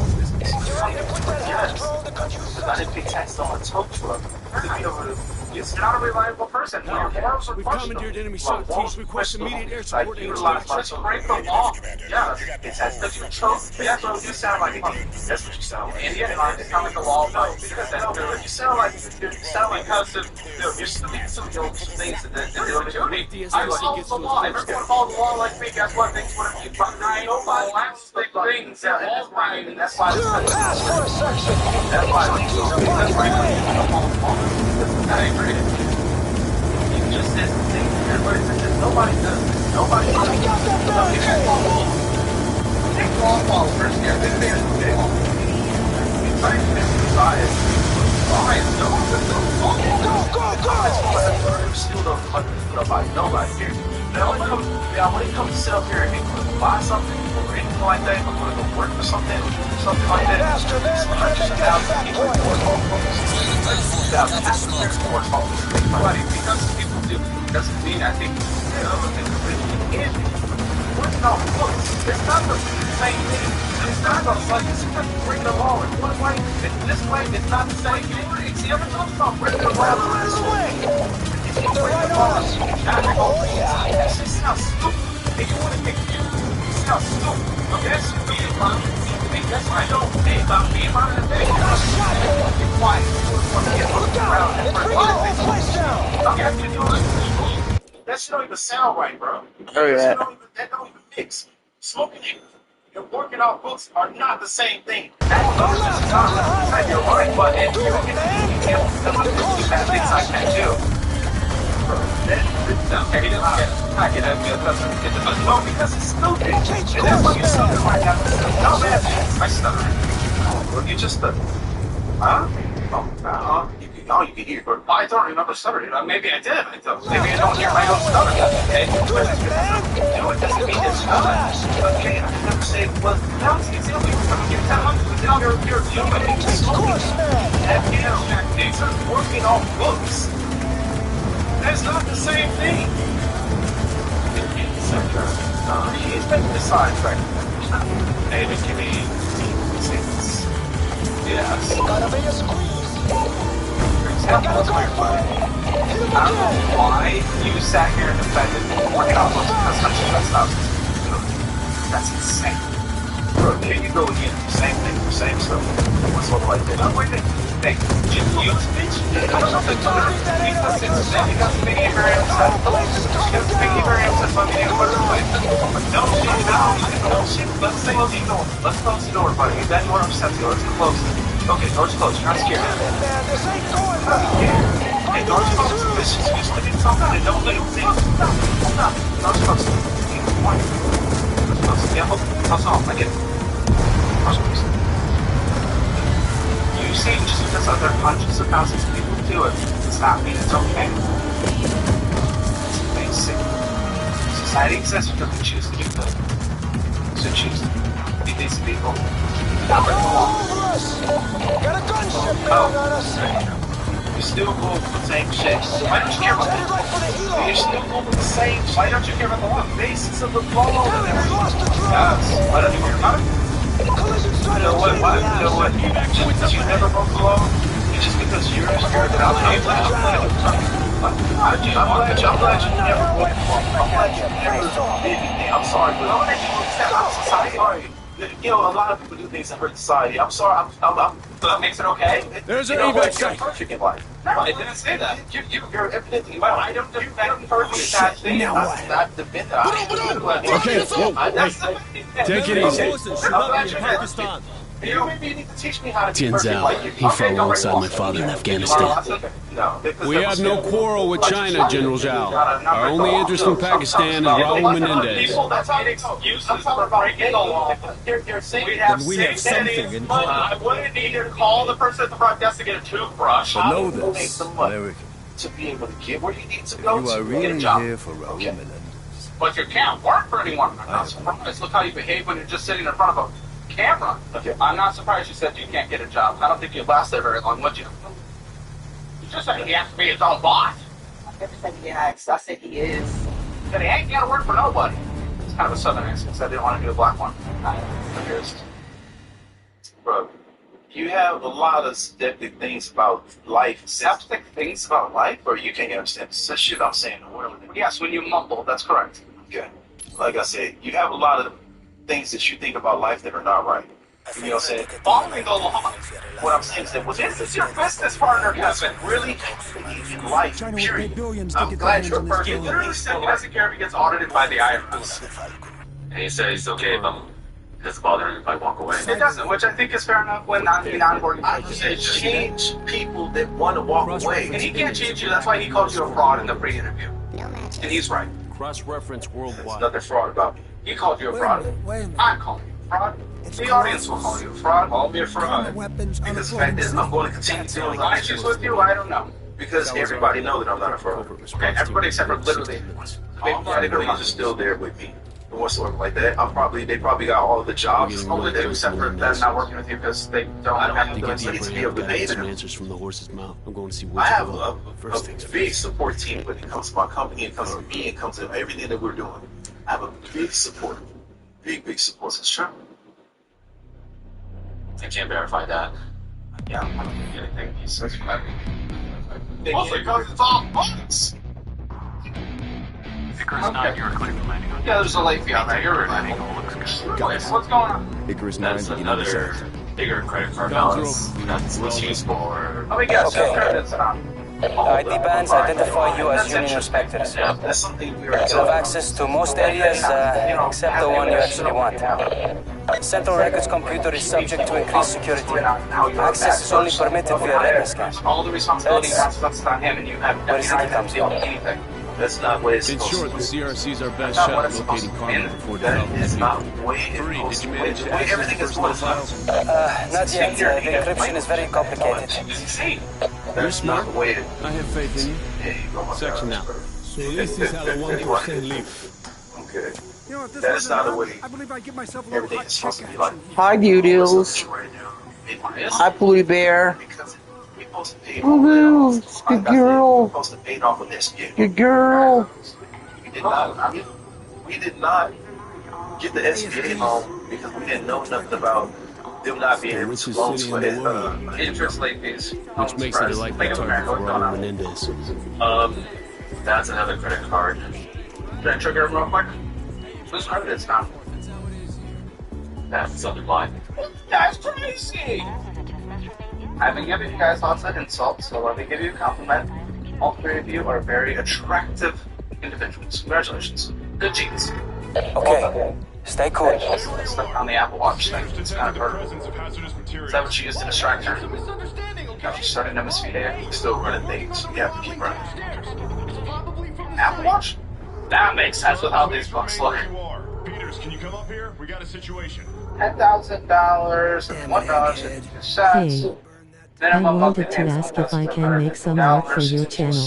business. Yes. Because I didn't pay tax on a tow truck to be able to. You're not a reliable person. We've commandeered enemy SWAT request immediate air support. Let's break the law. Yeah, because you chose. Yeah, so you sound like that's what you sound like. Indian you sound like a law though. Because you sound like because you're some of those things that do. I follow the law. Everyone follows the law like me. Guess what? Things would have been right. Nobody likes big things. Yeah, all right. And that's why. That's why. I agree. You just said the thing. Everybody said this. Nobody does this. Nobody does this. Take long followers here. Big fans of big. We try to decide. Alright, go. Still don't put up by nobody here. Now, when it comes to sit up here and buy something or anything like that, if I'm going to go work for something like that, it's hundreds of thousands of people because people do. Doesn't mean I think, is working off books. It's not the same thing. It's not the like it's just bringing them all in one way. It's this way. It's not the same thing. See, every time about bringing them all this way. It's bringing them all. Oh yeah. This sounds stupid. If you want to get you, it sounds stupid. Okay, that's being fun. That's why I don't think about being on the thing. Be quiet. Look out! They're bringing the whole place down. Okay, I'm gonna do it. That shit don't even sound right, bro. Oh yeah. That don't even mix. Smoking and working off books are not the same thing. You're right, but if you're going to do bad things like that too. No, because it's stupid. And that's why you're stuttering right now. No bad things. I stutter. Well, you just stutter. Huh? Oh, you can hear. I don't remember stuttering. Maybe I did. Maybe I don't hear my own stutter. Okay. Do it doesn't mean it's not. Okay, I can never say it was. Now it's easy. You're telling me now you're doing it. Of course, man. It's working off books. That's not the same thing. He's making the signs right now. Maybe give me 6. Yes. Gotta be a squeeze. I don't know why you sat here and defended working out books because such a messed up. That's insane. Bro, here you go again. Same thing, same stuff. What's up like that? I'm waiting. Hey, you bitch. I don't know if it's because it's insane. You got to be very upset. You got to be very upset about being able to play. No shit. Let's say close the door. Let's close the door, buddy. Then we're upset. Let's close it. Okay, door's closed. You're not scared. This ain't going well. Hey, door's closed. This is just looking something and don't let it think. Stop. Door's closed. Door's closed. Yeah, close off. I get it. Door's closed. You see, just because there are hundreds of thousands of people do it, does not mean it's okay. It's basic. Society exists because we choose to do good. So choose to be decent people. Got a gunship going on us. You're still going with the same shit. Why don't you care about that? You're still going with the same shit. Why don't you care about the law? Basis of the law. Yes. Why don't you care about it? You know what? You know what? You never broke the law. It's just because you're scared about it. I'm glad you never broke the law. I'm glad you never did anything. I'm sorry, but I'm sorry. You know, a lot of people do things that hurt society. I'm sorry. That makes it okay. There's an evac site. Perfect in life. No, I didn't say that. You're evidently. Well, I don't do that perfect bad thing. Not the bit that Okay, take it easy. You maybe need to teach me how to be Tian perfect Zhao, like you. he fought alongside my father in Afghanistan. We have no quarrel with China, General Zhao. Our only interest in Pakistan is Raul Menendez. That's how they excuse for breaking the law. You're saying we have something in common. I wouldn't need to call the person at the front desk to get a toothbrush. But know this, American. To be able to get where you need to go you are really here for Raul Menendez. But you can't work for anyone. I'm not surprised. Look how you behave when you're just sitting in front of a camera. Okay. I'm not surprised you said you can't get a job. I don't think you'd last there very long, would you? You just said he has to be his own boss. I never said he acts. I said he is. But he ain't gotta work for nobody. It's kind of a southern accent, so I didn't want to do a black one. Bro, you have a lot of skeptic things about life. Skeptic things about life? Or you can't understand the shit I'm saying. Yes, when you mumble, that's correct. Okay. Like I said, you have a lot of things that you think about life that are not right. You know what I'm saying? Following the law. What I'm saying is that this is your business partner, Kevin. Really in life, period. I'm glad you're working. He literally said he doesn't care if he gets audited by the IRS. And he said it's okay if it doesn't bother him if I walk away. It doesn't, which I think is fair enough when non-working. I said change people that want to walk away. And he can't change you. That's why he called you a fraud in the pre-interview. And he's right. Cross-reference worldwide. There's nothing fraud about me. He called you a fraud. I'm calling you a fraud. The audience will call you a fraud. Call me a fraud. Because the fact is, I'm going to continue doing the issues with you. I don't know. Because everybody knows that I'm not a fraud. Okay, everybody except for literally. Everybody is still there with me. And whatsoever like that. They probably got all of the jobs. Only they except for that's not working with you because they don't have the ability to be able to pay them. Answers from the horse's mouth. I'm going to see I have a big support team when it comes to my company, it comes to me, it comes to everything that we're doing. I have a big support. Big support. It's true. I can't verify that. Yeah, I don't think anything he says from that. Also, because it's all bugs! Icarus 9, you're clear for landing on. Yeah, there's a late fee on that. You're landing. What's going on? Icarus 9 That's beginning another descent. bigger credit card balance. That's used for. Oh, we got some credits on. ID bands identify you as union inspectors. That's something we were You have access to most areas except the one you actually want. Central Records computer is subject to increased security. Access is only permitted via retina scan. All the responsibility that's on him, and you have where the comes from. Anything. That's not what it's In supposed short, to the be. CRC's our best shot at locating Karma before developing That is the not the way it's Three, supposed did you to be. manage The to way access everything the is supposed files? Not yet. The encryption is very complicated. That's not the way it I have faith in you. There you go, my Section God. now. So this is how the 1% live. Okay. You know, if this That's wasn't not the enough, way I believe I'd give myself a little everything hot is supposed chick to be like. action. Hi, Doodles. Hi, Blue Bear. We supposed to pay off Woohoo! It's good girl. We supposed to pay off with this. Good girl. We did not get the SBA loan because we didn't know nothing about them not being able to loan for it. Interest late fees. Which makes it a likely target for Raul Menendez. That's another credit card. Should I trigger him real quick? Whose credit is now? That's underlined. That's crazy! I've been giving you guys lots of insults, so let me give you a compliment. All three of you are very attractive individuals. Congratulations. Good genes. Okay. Stay cool. Stuck on the Apple Watch thing. It's kind of hurt. Is that what you used to distract her? Now she's starting MSV Day. We're still running things. We have to keep running. Apple Watch? That makes sense with how these books look. Peters, can you come up here? We got a situation. $10,000 and $1.50. Hey, I wanted to ask if I can make some art for your channel.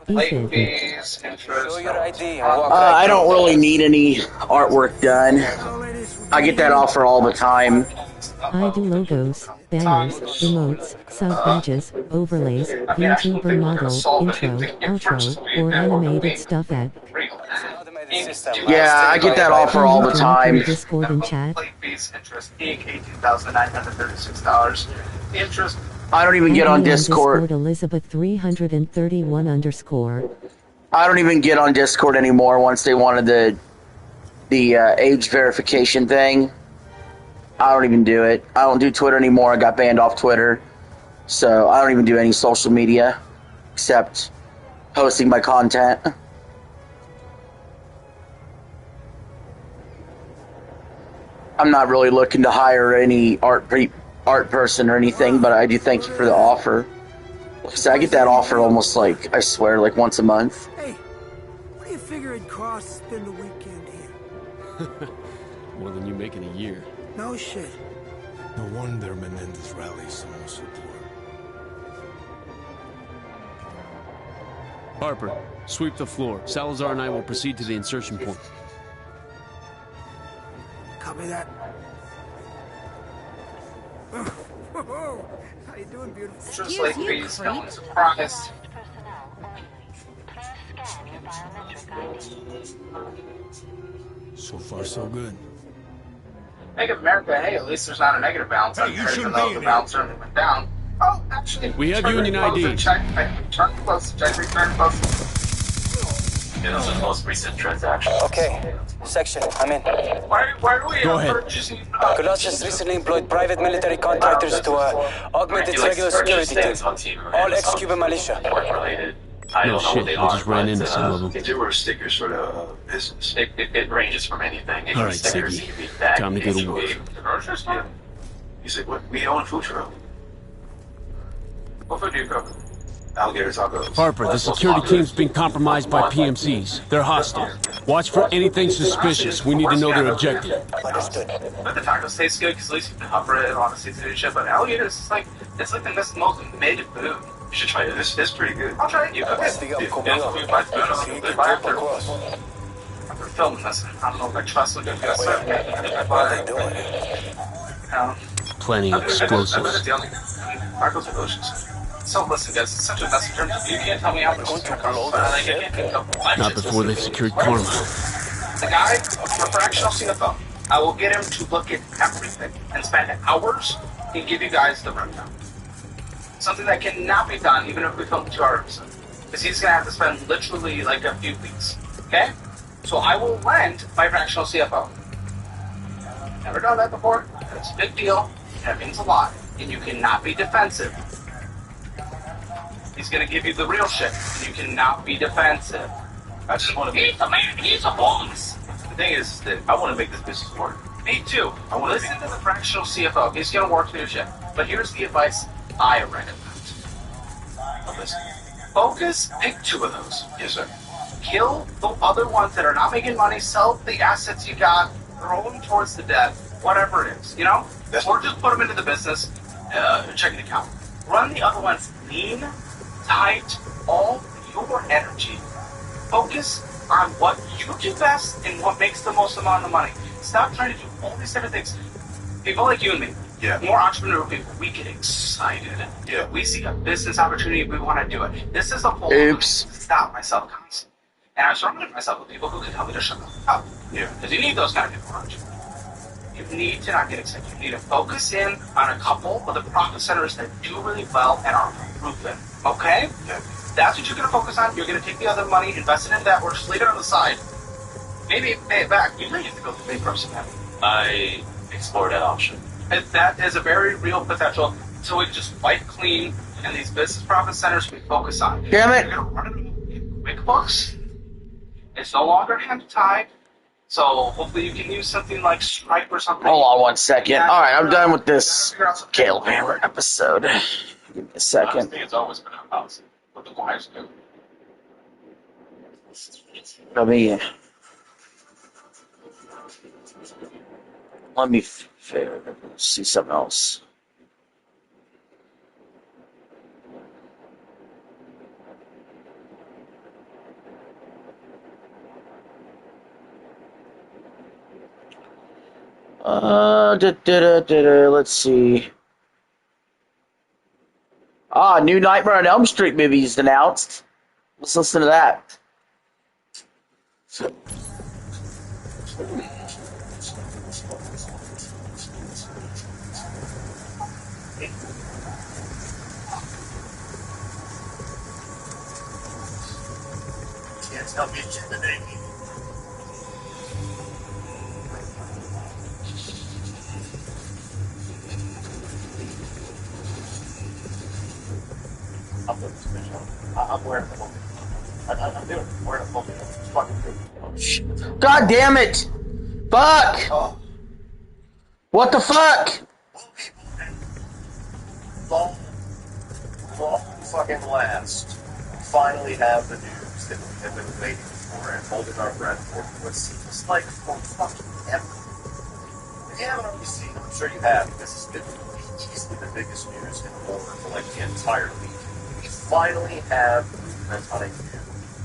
Late Ethan. fees, interest. I don't really need any artwork done. I get that offer all the time. I do logos, banners, emotes, sub-badges, overlays, VTuber models, intro, outro, or animated stuff at. Yeah, I get that offer all the time. Discord and chat. Late fees, interest, $18,936. Interest. I don't even get on Discord. Elizabeth 331 _. I don't even get on Discord anymore once they wanted the age verification thing. I don't even do it. I don't do Twitter anymore. I got banned off Twitter. So I don't even do any social media except posting my content. I'm not really looking to hire any art person or anything, but I do thank you for the offer. So I get that offer almost like, I swear, like once a month. Hey, what do you figure it'd cost to spend the weekend here? More than you make in a year. No shit. No wonder Menendez rallies so much support. Harper, sweep the floor. Salazar and I will proceed to the insertion point. Copy that. How you doing, beautiful? Interest, late fees, no one's surprised. So far, so good. Bank of America, hey, at least there's not a negative balance. Hey, you shouldn't even though be the in balance certainly went down. Oh, actually, We have union ID. Return close, check, return close. It was the most recent transaction. Okay. Section, I'm in. Why are we Go ahead. purchasing? Colossus recently employed private military contractors to augment its regular security team. All ex-Cuban militia. Work-related. No I don't know shit, what they I just are, ran but, into some of them. If there were stickers for the business. It ranges from anything. It All can be right, stickers, Siggy. it can be bags, Time to go to it can work. be the grocery store. You said, what? We own a food truck. What food do you cook? Alligator tacos. Harper, the security team's been compromised by PMCs. They're hostile. Watch for anything suspicious. We need to know their objective. Understood. But the tacos taste good because at least you can cover it on the seafood shit. But alligators, it's like the most mid food. You should try it. It's pretty good. I'll try it. You cook it. Food by food. Food by after. After filming this, I don't know if I trust what they're going to serve. But Planning explosives. tacos are delicious. So listen, guys, it's such a message. You can't tell me how much it's going to cost. Not before they've secured Karma. The guy, for fractional CFO, I will get him to look at everything and spend hours and give you guys the rundown. Something that cannot be done even if we film 2 hours. Because he's going to have to spend literally like a few weeks. Okay? So I will lend my fractional CFO. Never done that before. It's a big deal. That means a lot. And you cannot be defensive. He's going to give you the real shit. And you cannot be defensive. I just want to be... He's a man. He's a boss. The thing is that I want to make this business work. Me too. I want to listen to the fractional CFO. He's going to work through your shit. But here's the advice I recommend. Listen. Focus, pick 2 of those. Yes, sir. Kill the other ones that are not making money, sell the assets you got, throw them towards the debt, whatever it is, you know? Or just put them into the business, checking account. Run the other ones lean, tight, all your energy. Focus on what you do best and what makes the most amount of money. Stop trying to do all these different things. People like you and me, more entrepreneurial people, we get excited. Yeah. We see a business opportunity, we want to do it. This is a whole stop myself concept. And I'm surrounding myself with people who can help me to shut up. Yeah. Because you need those kind of people around you. You need to not get excited. You need to focus in on a couple of the profit centers that do really well and are proven. Okay? Yeah. That's what you're going to focus on. You're going to take the other money, invest it in that, or just leave it on the side. Maybe pay it back. You may have to go to the big person. I explored that option. And that is a very real potential. So we can just wipe clean, and these business profit centers we focus on. Damn it! You're going to run it in QuickBooks. It's no longer hand-tied. So hopefully you can use something like Stripe or something. Hold on 1 second. All right, I'm done with this Caleb Hammer episode. Give me a second. I think it's always been a policy. What the wives do. Let me see something else. Let's see. New Nightmare on Elm Street movie is announced. Let's listen to that. Can't tell me shit today. I'm wearing the whole thing. I'm doing it. I'm wearing the whole thing. It's fucking good. God damn it! Fuck! Oh. What the fuck? Long fucking last. Finally have the news that we have been waiting for and holding our breath for what seems like for fucking ever. If you haven't already seen it, I'm sure you have, because it's been easily the biggest news in horror for like the entire week. We finally have movement on a new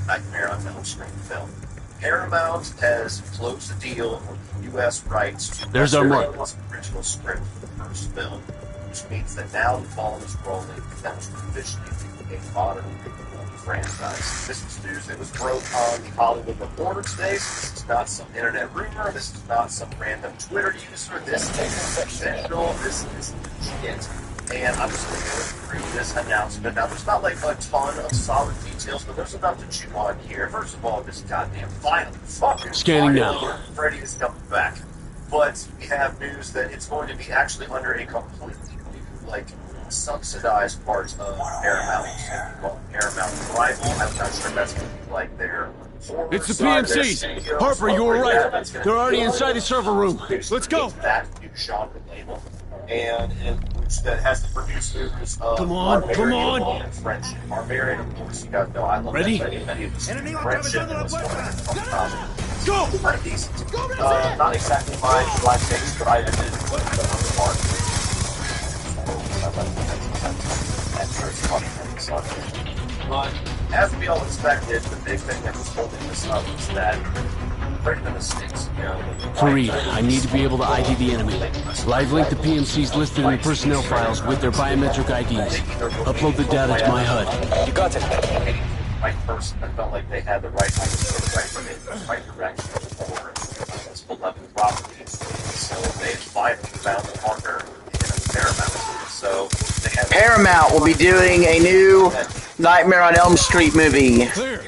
Nightmare on Elm Street film. Paramount has closed the deal with the U.S. rights to the original script for the first film, which means that now the ball is rolling and that was officially a modern franchise. This is news that was broke on the Hollywood Reporter today, so this is not some internet rumor, this is not some random Twitter user, this is official, this is legit. And I'm just going to go through this announcement. Now, there's not like a ton of solid details, but there's enough to chew on here. First of all, this goddamn fucking scanning now. Freddy is coming back. But we have news that it's going to be actually under a completely new, like, subsidized part of Paramount. It's going to be called Paramount Rival. I'm not sure that's going to be like their horror It's the side, PMCs. Harper, you were right. They're already inside the server room. Let's go. That new genre label. And that has the producers of Come on. and Friendship. Barbarian, of course, you guys know I love Ready? that. Many of the Friendship was Go! quite decent. Not exactly my taste, but I did the part. But as we all expected, the big thing that was holding this up was that break the mistakes. Fareed, I need to be able to ID the enemy. Live link the PMCs listed in the personnel files with their biometric IDs. Upload the data to my HUD. You got it. Right person. I felt like they had the right direction for beloved property. So they finally found a partner in Paramount. So they have Paramount will be doing a new Nightmare on Elm Street movie. Clear.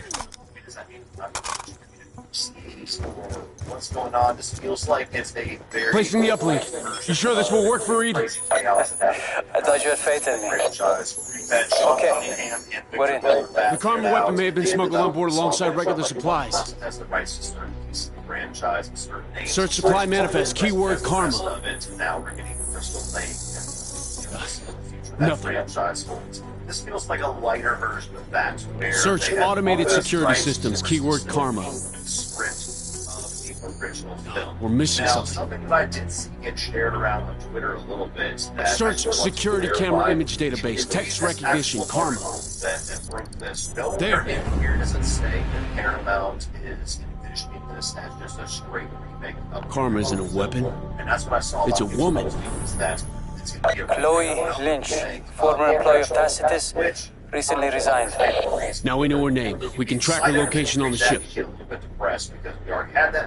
What's going on? This feels like it's a very... Placing the uplink. You sure this will work for Reed? I thought you had faith in me. Okay. We're in. The Karma weapon may have been smuggled on board alongside regular supplies. Search supply manifest. Keyword Karma. Nothing. This feels like a lighter version of that. Search automated security systems. Keyword Karma. We're missing something. That I did see get shared around on Twitter a little bit. Search security camera image database. Text recognition. Karma. There. Here does it say that Paramount is envisioning this as just a straight remake of Karma isn't a weapon. And that's what I saw. It's a woman. Chloe Lynch, former employee of Tacitus, recently resigned. Now we know her name. We can track her location on the ship.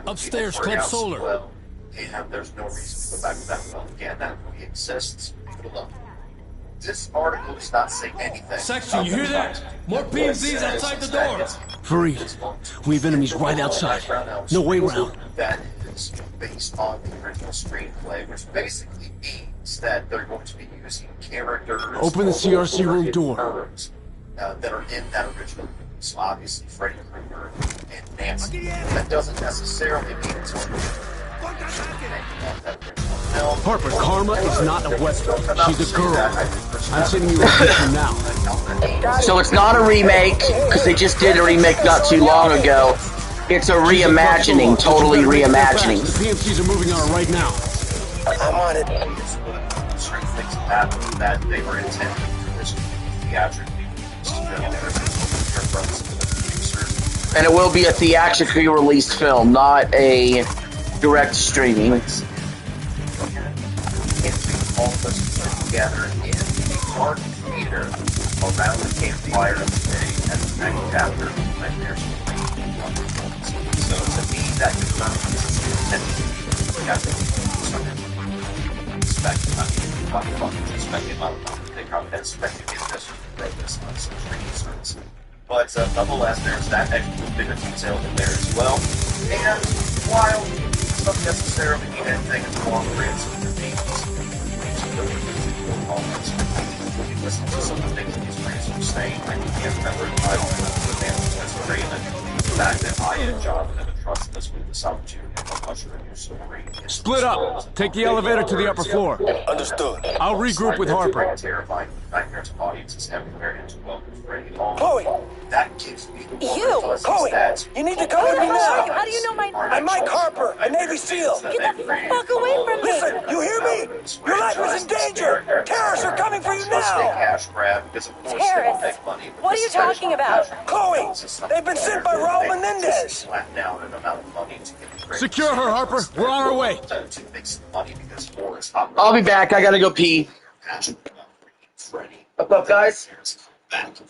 Upstairs, Club Solar. And there's no reason to go back to that well again. That movie exists. This article does not say anything. Section, you hear that? More PMCs outside the door. Fareed, we have enemies right outside. No way around. That is based on the original screenplay, which basically means that they're going to be using characters. Open the CRC room door. That are in that original movie. So obviously Freddy Krueger and Nancy. That doesn't necessarily mean it's going to be Harper, Karma is not a weapon. She's a girl. I'm sending you a picture now. So it's not a remake, because they just did a remake not too long ago. It's a reimagining, totally reimagining. The PMCs are moving on it right now. I'm on it. That they were intended for this theatrically. And it will be a theatrically released film, not a direct streaming. All of us together in a dark theater around the campfire of the day as the next chapter of Nightmares on Elm Street. So to me, that confirms we have to they probably had expected to get this from this on some streaming service. But nonetheless, there's that extra bit of detail in there as well. And while it doesn't necessarily mean anything along the lines of the themes, listen to some of the things these friends were saying. I can't remember the title of the band was great. The fact that I and John have entrusted us with this opportunity to usher a new story. Split up. Take the elevator to the upper floor. Understood. I'll regroup with Harper. Terrifying nightmares of audiences everywhere and to welcome Freddy home. Chloe! That gives me the Chloe! You need to come with me now! How do you know my name? I'm Mike Harper, a Navy SEAL. Get the fuck away from me! Listen, you hear me? Your life is in danger! Terrorists are coming for you now! Terrorists? What are you talking about? Chloe! They've been sent by Raul Menendez! Secure her, Harper. We're on our way. I'll be back. I gotta go pee. What's up, guys?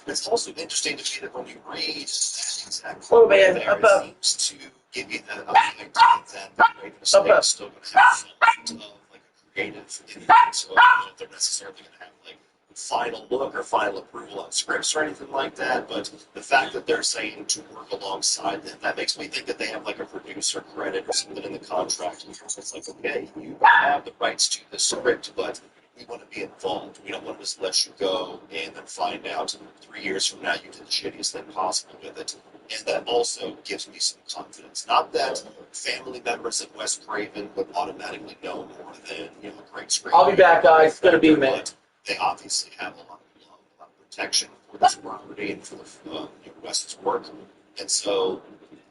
It's also interesting to see that when you read exactly oh man, up to give you the effect that still going to have like a creative impact. So I don't know if they're necessarily going to have like final look or final approval on scripts or anything like that, but the fact that they're saying to work alongside them, that makes me think that they have like a producer credit or something in the contract. And it's like, okay, you have the rights to the script, but we want to be involved. We don't want to just let you go and then find out 3 years from now you did the shittiest thing possible with it. And that also gives me some confidence. Not that family members at Wes Craven would automatically know more than a great screenwriter. I'll be back, guys. It's gonna be a minute. They obviously have a lot of protection for this property and for the Wes's work. And so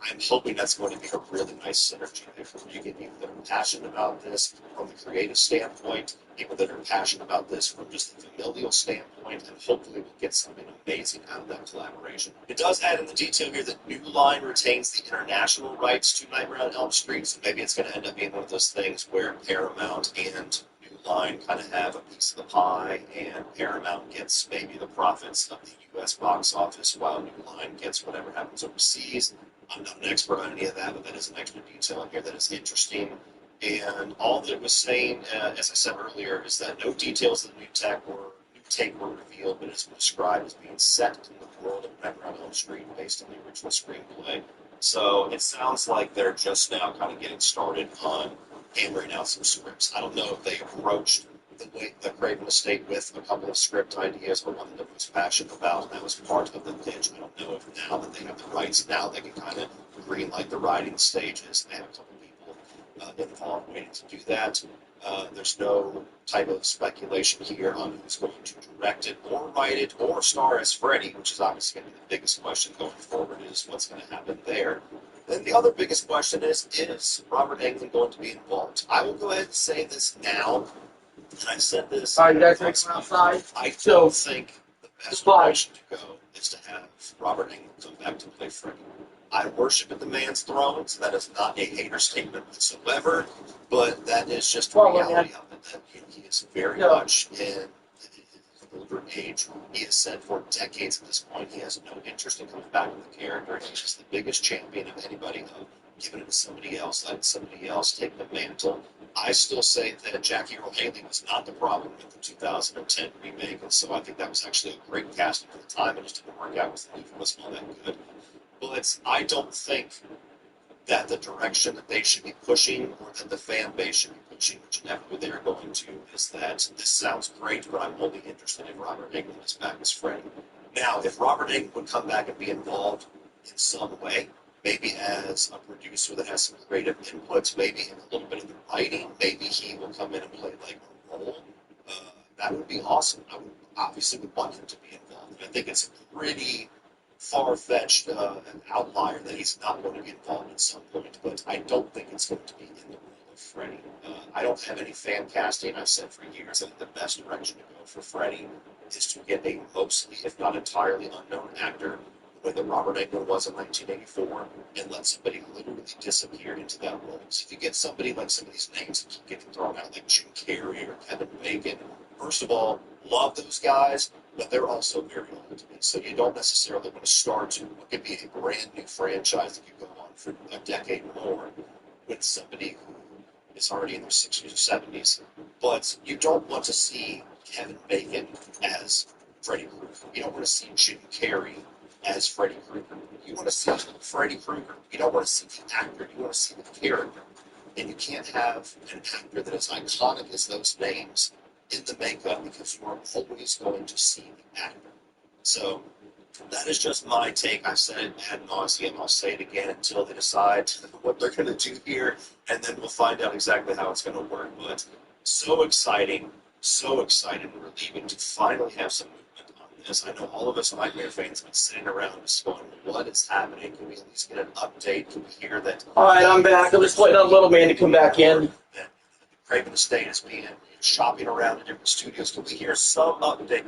I'm hoping that's going to be a really nice synergy for you get people that are passionate about this from the creative standpoint, people that are passionate about this from just the familial standpoint, and hopefully we'll get something amazing out of that collaboration. It does add in the detail here that New Line retains the international rights to Nightmare on Elm Street, so maybe it's going to end up being one of those things where Paramount and New Line kind of have a piece of the pie, and Paramount gets maybe the profits of the U.S. box office, while New Line gets whatever happens overseas. I'm not an expert on any of that, but that is an extra detail in here that is interesting. And all that it was saying, as I said earlier, is that no details of the new take were revealed, but it's described as being set in the world of Nightmare on Elm Street based on the original screenplay. So it sounds like they're just now kind of getting started on hammering out some scripts. I don't know if they approached the Craven estate with a couple of script ideas or one that they was passionate about, and that was part of the pitch. I don't know if now that they have the rights, now they can kind of greenlight the writing stages. They have a couple of people involved waiting to do that. There's no type of speculation here on who's going to direct it or write it or star as Freddy, which is obviously going to be the biggest question going forward, is what's going to happen there. Then the other biggest question is Robert Englund going to be involved? I will go ahead and say this now, and I said this. All right, you guys take him outside? I don't think the best direction to go is to have Robert Englund come back to play Freddy. I worship at the man's throne, so that is not a hater statement whatsoever, but that is just the reality of it, that he is very much in older age. He has said for decades at this point he has no interest in coming back with the character. He's just the biggest champion of anybody of giving it to somebody else, letting somebody else take the mantle. I still say that Jackie Earle Haley was not the problem with the 2010 remake, and so I think that was actually a great casting at the time. It just didn't work out with the lead wasn't all that good. But I don't think that the direction that they should be pushing or that the fan base should be pushing, whichever they're going to, is that this sounds great, but I'm only interested in Robert Englund is back as Freddy. Now, if Robert Englund would come back and be involved in some way, maybe as a producer that has some creative inputs, maybe in a little bit of the writing, maybe he will come in and play like a role, that would be awesome. I would obviously want him to be involved. I think it's pretty far-fetched an outlier that he's not going to be involved at some point, but I don't think it's going to be in the role of Freddy. I don't have any fan casting. I've said for years that the best direction to go for Freddy is to get a mostly, if not entirely unknown actor, the way that Robert Englund was in 1984, and let somebody literally disappear into that role. So if you get somebody like some of these names that keep getting thrown out, like Jim Carrey or Kevin Bacon, first of all, love those guys, but they're also very old to me. So you don't necessarily want to start to what could be a brand new franchise that could go on for a decade more with somebody who is already in their 60s or 70s. But you don't want to see Kevin Bacon as Freddy Krueger. You don't want to see Jim Carrey as Freddy Krueger. You want to see Freddy Krueger. You don't want to see the actor. You want to see the character. And you can't have an actor that is iconic as those names in the makeup, because you are always going to see the actor. So that is just my take. I've said it ad nauseum. I'll say it again until they decide what they're going to do here, and then we'll find out exactly how it's going to work. But so exciting, so excited and relieving to finally have some movement on this. I know all of us Nightmare fans have been sitting around just going, what is happening? Can we at least get an update? Can we hear that? All right, I'm back. I'm just waiting on Little Man to come back in. Craven Estate is being shopping around in different studios. Can we hear some update?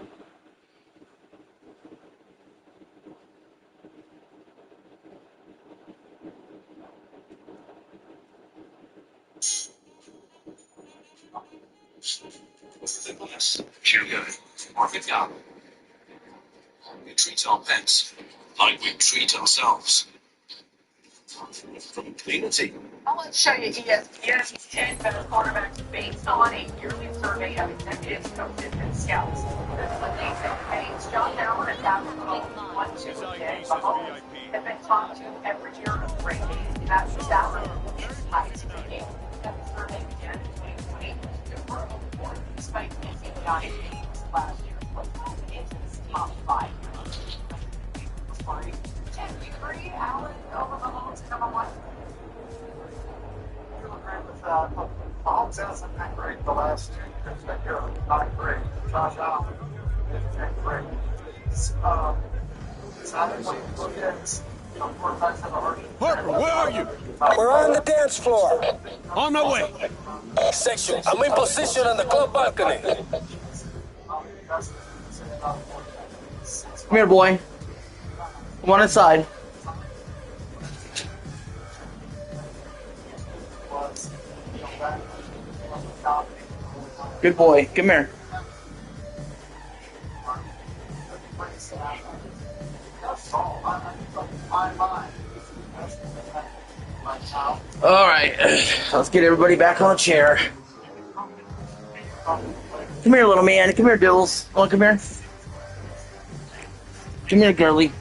Cheer good. Market down. We treat our pets like we treat ourselves. From community. I want to show you ESPN's 10 better quarterbacks based on a yearly survey of executives, coaches, and scouts. This is what they said. Hey, Josh Allen and Patrick Mahomes, 1, 2, and Mahomes have been top 2 every year of the rankings. That's the salary is tied to the game. That survey began in 2020 to grow despite missing 9 games last year. Into this top 5. And you agree, Allen over Mahomes, number 1? Mahomes hasn't been great the last 2 years, but you're not great. Josh Allen has been great. Harper, where are you? We're on the dance floor. On my way. Section, I'm in position on the club balcony. Come here, boy. Come on inside. Good boy. Come here. All right, let's get everybody back on a chair. Come here, little man. Come here, Dills. Oh, come here. Come here, girly.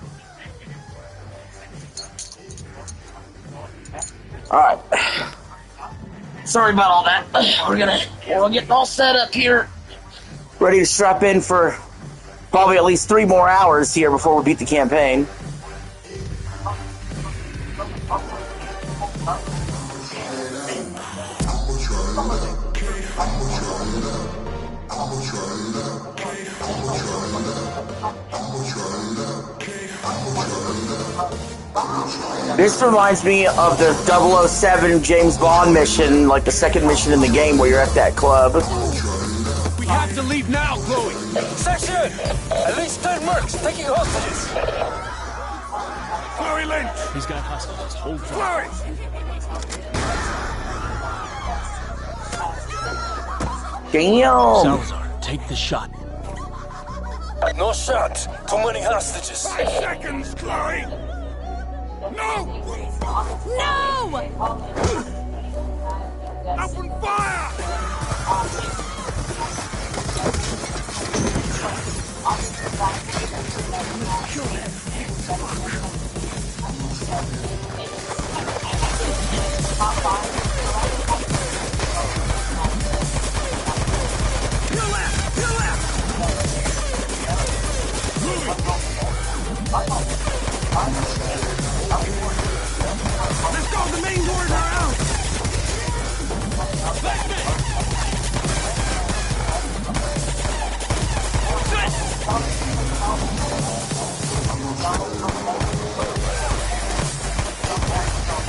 All right. Sorry about all that. We're getting all set up here. Ready to strap in for probably at least 3 more hours here before we beat the campaign. This reminds me of the 007 James Bond mission, like the second mission in the game where you're at that club. We have to leave now, Chloe! Section! At least 10 mercs taking hostages! Chloe Lynch! He's got hostages. Hold fire. Damn! Salazar, take the shot. No shot. Too many hostages. 5 seconds, Chloe! No! No! Open fire! Kill him. Your left! Your left! Moving! Let's go! The main doors are out!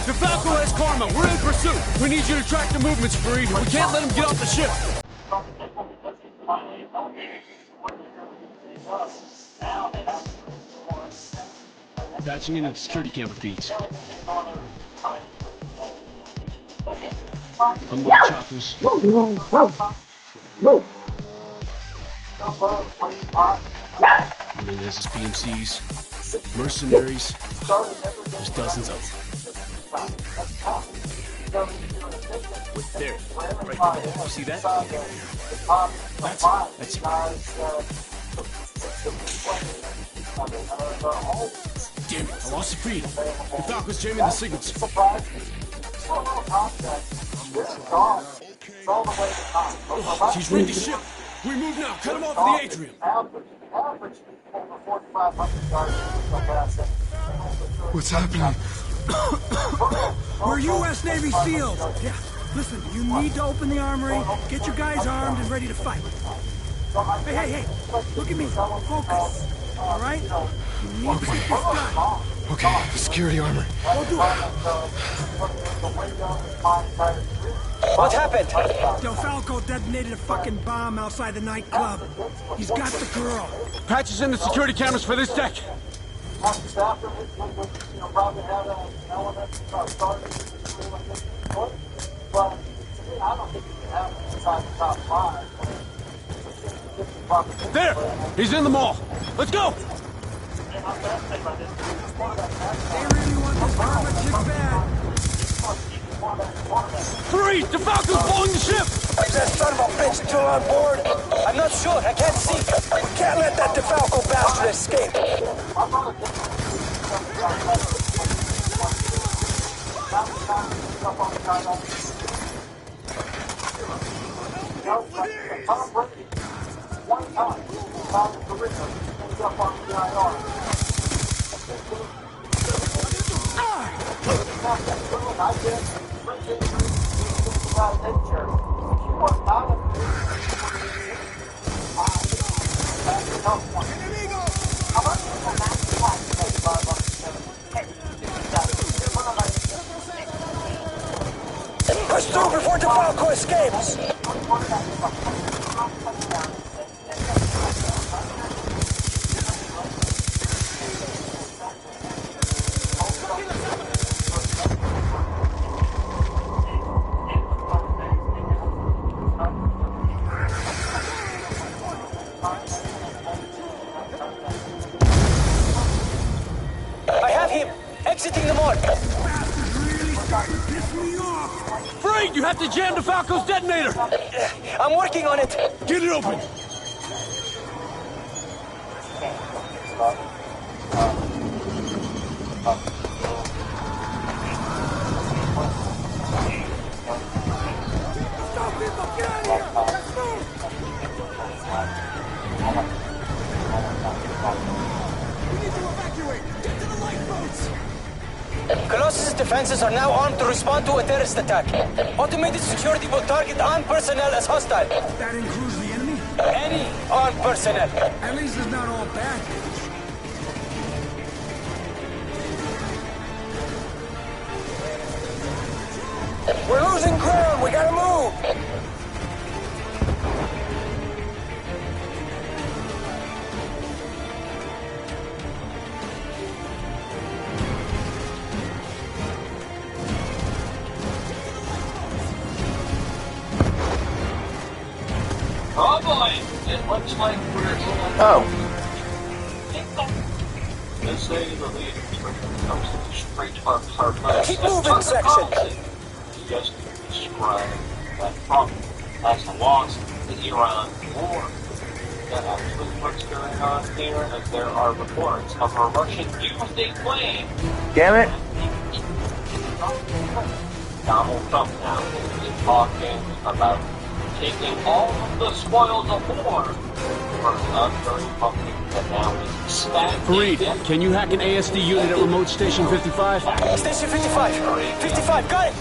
DeFalco has Karma. We're in pursuit. We need you to track the movements, Fareed. We can't let him get off the ship. Patching in the security camera feeds. I'm going choppers. And then there's PMCs, mercenaries. There's dozens of them. There, right there. You see that? That's it. Damn it, I lost the feed. The Falcon's jamming the signals. She's ready to ship. We move now. Cut him off at the atrium. What's happening? We're U.S. Navy SEALs. Yeah. Listen, you need to open the armory, get your guys armed and ready to fight. Hey. Look at me. Focus. All right? You need to get this done. Okay, the security armor. We'll do it. What happened? DeFalco detonated a fucking bomb outside the nightclub. He's got the girl. Patches in the security cameras for this deck. There! He's in the mall. Let's go! They really want this armor chick bad. Fareed, DeFalco's blowing the ship! Is that son of a bitch still on board? I'm not sure. I can't see. We can't let that DeFalco bastard escape. Push through before DeFalco escapes! on! Freed, you have to jam DeFalco's detonator! I'm working on it! Get it open! Colossus' defenses are now armed to respond to a terrorist attack. Automated security will target armed personnel as hostile. That includes the enemy? Any armed personnel. At least it's not all bad. We're losing ground. We gotta move. Oh boy, it looks like we're in to say the leaders when it comes to the straight up hard left. Keep moving, section. Just describe that problem as lost the Iran war. That actually what's going on here, as there are reports of a Russian doomsday plane. Damn it. Donald Trump now is talking about taking all of the spoils of war from another republic that now is expanding. Fareed, can you hack an ASD unit at remote station 55? Station 55. 55, got it.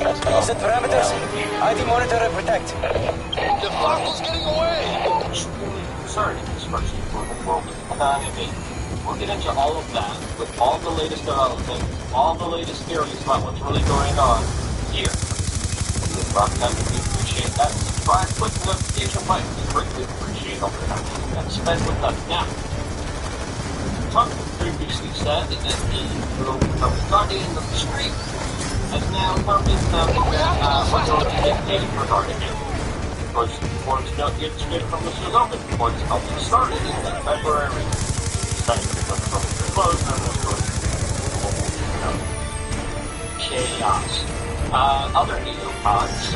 Set parameters. ID monitor and protect. The Falco's getting away. Concerning destruction for the world economy. We'll get into all of that with all the latest developments, all the latest theories about what's really going on here. This broadcast, we appreciate that. Subscribe, click the notification button. We greatly appreciate all the time that spend with us now. Trump previously said that the guardian of the street has now come in majority dictating regarding him. Because courts don't get straight from the open. Courts helping started in February. Closed and chaos. Other neocons,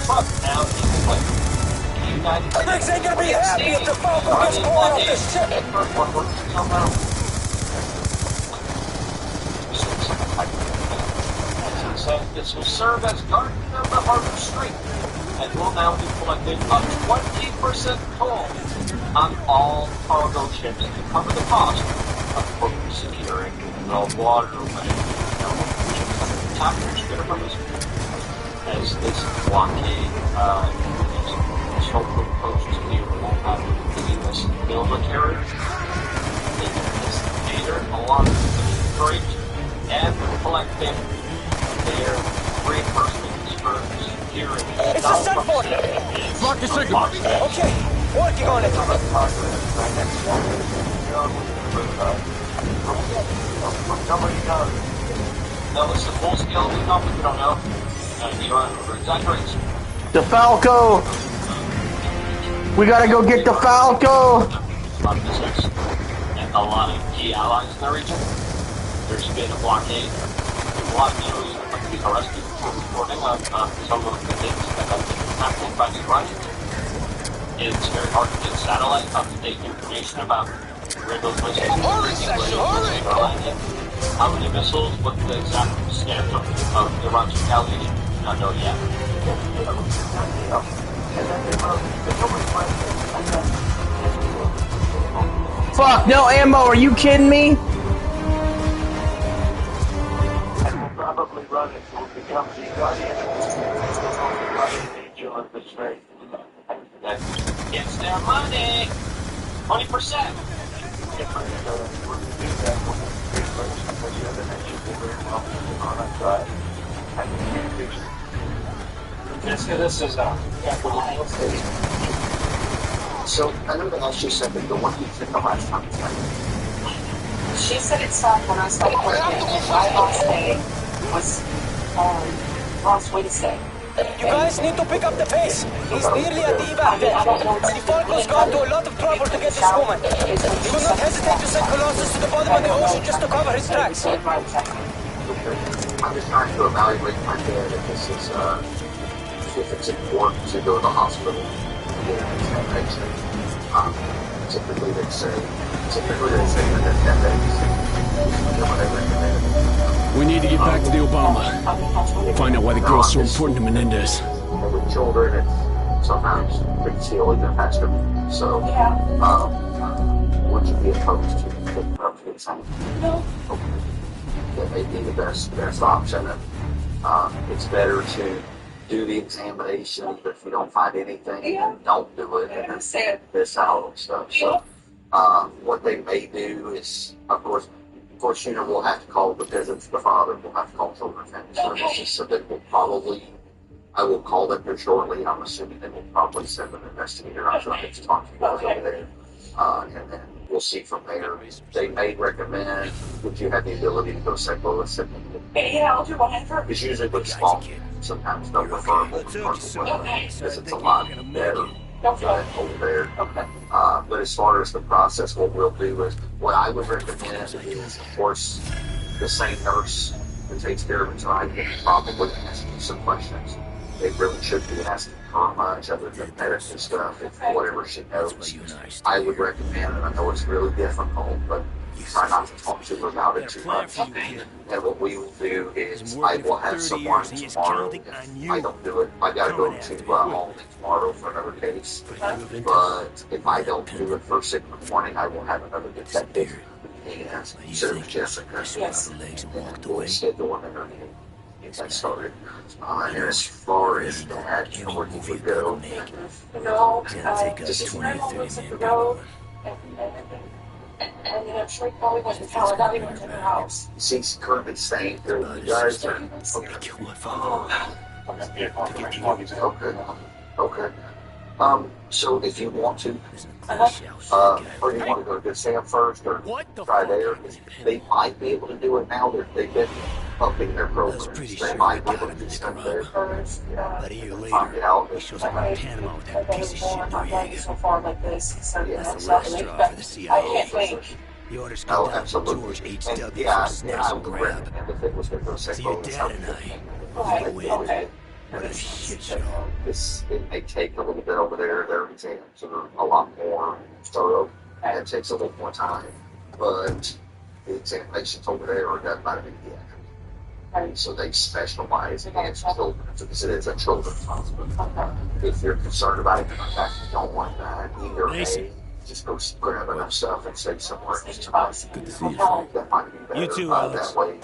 Trump now in play. United States Briggs ain't gonna be happy if the Falco gets blown off this ship. Says this will serve as guardian of the harbor street and will now be collecting a 20% toll on all cargo ships to cover the cost of securing the waterway. As this blockade is hopefully approaches near the U.S. military, along with the freight and collecting their reimbursements for securing. It's a sun port! Block the signal! Okay, working on it! Nobody knows. No, it's the full scale of the conflict, we don't know. Iran exaggerates. DeFalco! We gotta go get DeFalco! And a lot of key allies in the region. There's been a blockade. A lot of news of being arrested for reporting on some of the things that have been happening by the Iranians. It's very hard to get satellite up-to-date information about where those missiles are. How many missiles, what the exact stance of Iran's retaliation, do not know yet. Fuck, no ammo, are you kidding me? Probably run it will become the guardian angel of the straight. That gets their money! 20%! This is so I know that she said that the one you did the last time. She said it stopped when I stopped working. My last day was last Wednesday. You guys need to pick up the pace. He's nearly at the evac deck. The Falco's gone to a lot of trouble to get this woman. He will not hesitate to send Colossus to the bottom of the ocean just to cover his tracks. I'm just trying to evaluate my dad if this is, if it's important to go to the hospital and get an examination. Typically they say that that We need to get back to the Obama. Find out why the girl's so important to Menendez. And with children, it's sometimes pretty silly to ask them. So, would you be opposed to picking up the exam? No. Okay. That may be the best option. And, it's better to do the examination, but if you don't find anything, then don't do it and then miss out on stuff. So, what they may do is, of course, Shooter will have to call, because it's the father, will have to call Children's Family Services, so they will probably, I will call them here shortly. I'm assuming they will probably send an investigator out to talk to you guys over there, and then we'll see from there. They may recommend, would you have the ability to go to St. Louis? Yeah, I'll do whatever. It's usually with small, sometimes they'll prefer because it's a lot better over there. But as far as the process, what we'll do is, what I would recommend is, of course, the same nurse who takes care of it tonight will probably ask you some questions. They really should be asking her much other than medical stuff, if whatever she knows. I would recommend, and I know it's really difficult, but try not to talk to her about it too much. And what we will do is, I will have someone tomorrow. If I don't do it, I gotta go to Albany tomorrow for another case. But if I don't do it first thing in the morning, I will have another detective. And so Jessica, and we'll schedule an interview. That started. And as far as that, where he would go, just 20 or 30 minutes ago. And then I'm sure he probably went to tell her, not even to her house. She's currently staying there with you guys. Okay. So if you want to, or you want to go to Good Sam first, or try there, they might be able to do it now. They've been upping their programs. They might be able to do stuff there. About a year later, he shows up in Panama with that piece of shit Noriega. That's the last straw for the CIA. The orders come down from George H.W. for snatch and grab. So your dad and I win. What a shit show. It may take a little bit over there. Their exams are a lot more thorough, and it takes a little more time. But the examinations over there are done by the pediatrics. So they specialize in children, because it is a children's hospital. If you're concerned about it, in fact, you don't want that either. Just go grab enough stuff and stay somewhere. Good to see you. That might be better. You too, Alex. That way,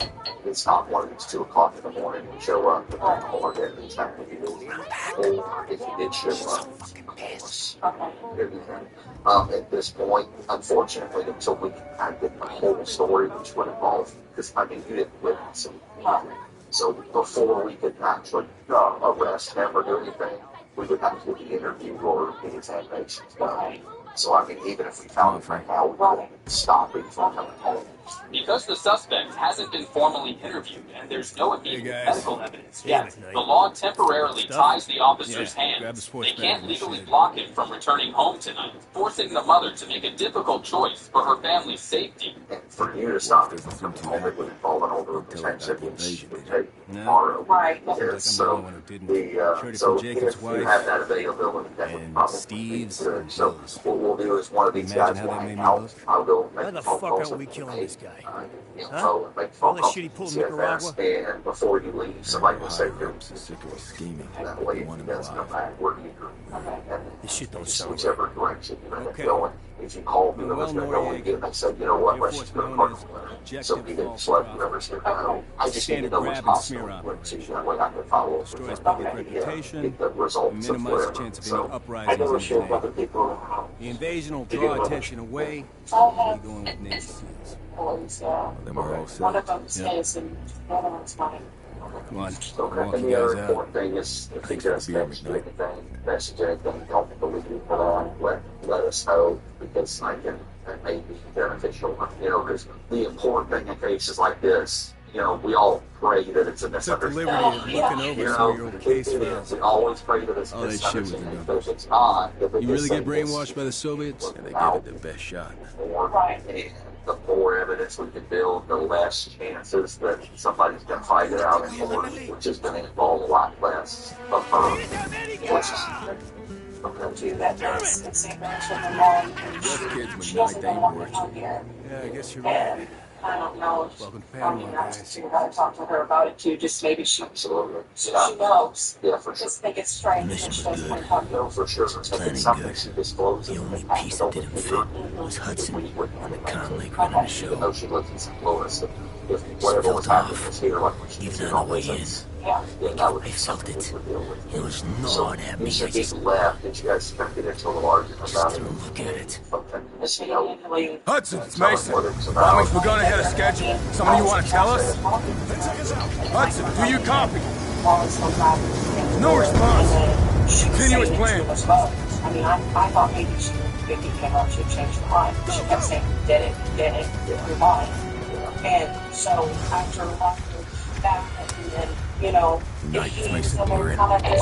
it's not 1 or 2 o'clock in the morning and show up and then all our dead and check with you. Or if you did show up, at this point, unfortunately, until we can kind of get the whole story, which would involve, because I mean, you didn't witness it. So before we could actually arrest him or do anything, we would have to do the interview or the examinations done. So, I mean, even if we found him right now, we wouldn't stop him from coming home. Because the suspect hasn't been formally interviewed and there's no immediate medical evidence yet, the law temporarily ties the officer's hands. They can't legally block him from returning home tonight, forcing the mother to make a difficult choice for her family's safety. And for you to stop him from coming home, it would involve an order of protection, which would take tomorrow. Right. Yes, so if you have that availability, that would probably be good. So what we'll do is one of these guys will hang out. I'll go make Why the phone fuck calls aren't we killing this guy? Huh? Make phone All that calls shit he pulled in to Nicaragua? CFS, and before you leave, somebody will say you're scheming. That way, if he does come back, we're here. This shit don't Just sound whichever direction you end up going. If you call whoever's going to go and get him and say, you know what, let's just go to Cardinal. So he didn't select whoever's going to go. I just need to know what's possible. So that way I can follow up with them. Get the results of whatever. So I never share with other people. The invasion will draw attention away. We'll be going with Navy SEALs. One of them stays and the other one's mine. Come on, Okay, and the other important thing is, if he does message anything, don't believe it, let us know, because that may be beneficial, because the important thing in cases like this, you know, we all pray that it's a misunderstanding. You know, we always pray that it's a misunderstanding, but if it's not, you really get brainwashed by the Soviets? Yeah, they gave it the best shot. The more evidence we can build, the less chances that somebody's going to fight it out in court, which is going to involve a lot less of her, which is do that does the same match with her mom. She doesn't want to come here. Yeah, I guess you're right. I don't know if I'm not to talk to her about it too. Just maybe she knows. Yeah, for sure. Just think it's strange that she doesn't want to come here. No, for sure. It's something she discloses. The only piece that didn't fit was Hudson on the conflict running the show. Even though she lives in St. Louis, if whatever was happening was here, like when she was even here on on the way in. visits, I felt it. It was gnawed at me. So just left, and you guys spent it into a little argument about it. Look at it. Hudson, it's Mason. Bombings begun ahead of schedule. Something you want to tell us? Hudson, do you copy? No response. Continue as planned. I mean, I thought maybe she came up, she'd change her mind. She kept saying, get it, your mind. And so after that, and then, you know,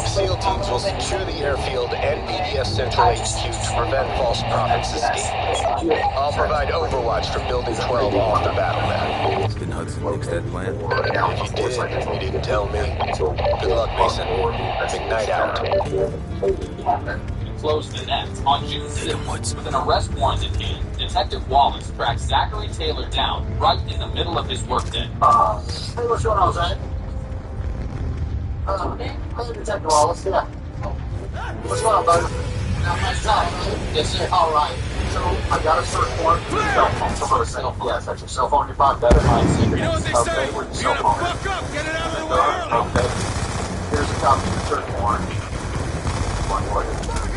SEAL teams will secure the airfield and BDS Central HQ to prevent false prophets escape. I'll provide overwatch from Building 12 off the battle map. Didn't Hudson fix that plan? If you did, you didn't tell me. Good luck, Mason. Big night out. Closed the net on June 6th. With an arrest warrant in hand, Detective Wallace tracked Zachary Taylor down right in the middle of his workday. Hey, what's going on, Zach? Hey, Detective Wallace, yeah. What's going on, buddy? Not much time, yes, sir. All right. So, I got a search warrant for your cell phone. So, for a cell phone. Yes, that's your cell phone. You're probably better than secret. You know what they say? You gotta fuck up, get it out of the way early. Okay. Here's a copy of the search warrant. One more.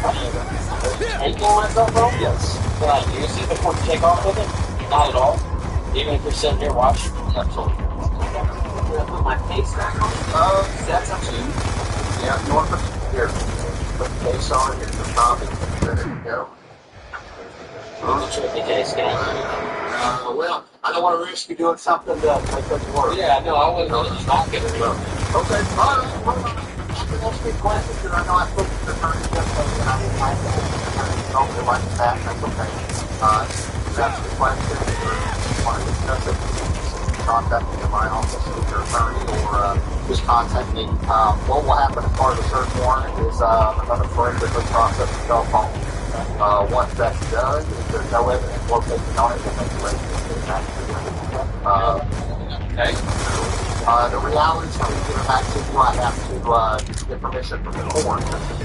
Are you going with that, bro? Yes. Can I use it before you take off with it? Not at all. Even if you're sitting here watching? Absolutely. Put my face back on? That's up to you. Yeah, you want to put the case on, here's the copy. There you go. The case game. Well, I don't want to risk you doing something that doesn't work. Yeah, no, I wouldn't want to knock it. Okay, all right. Ask me questions, and I know I spoke to the attorney yesterday, and I didn't like that. I don't feel like that. That's okay. Ask me questions, or want to discuss it, contact me in my office with your attorney, or just contact me. What will happen as part of the search warrant is another forensically process the cell phone. Once that's done, if there's no evidence located on it, we'll make the arrangements back to you. Okay. The reality is, when we get it back to you, I have to get permission from the court. That's the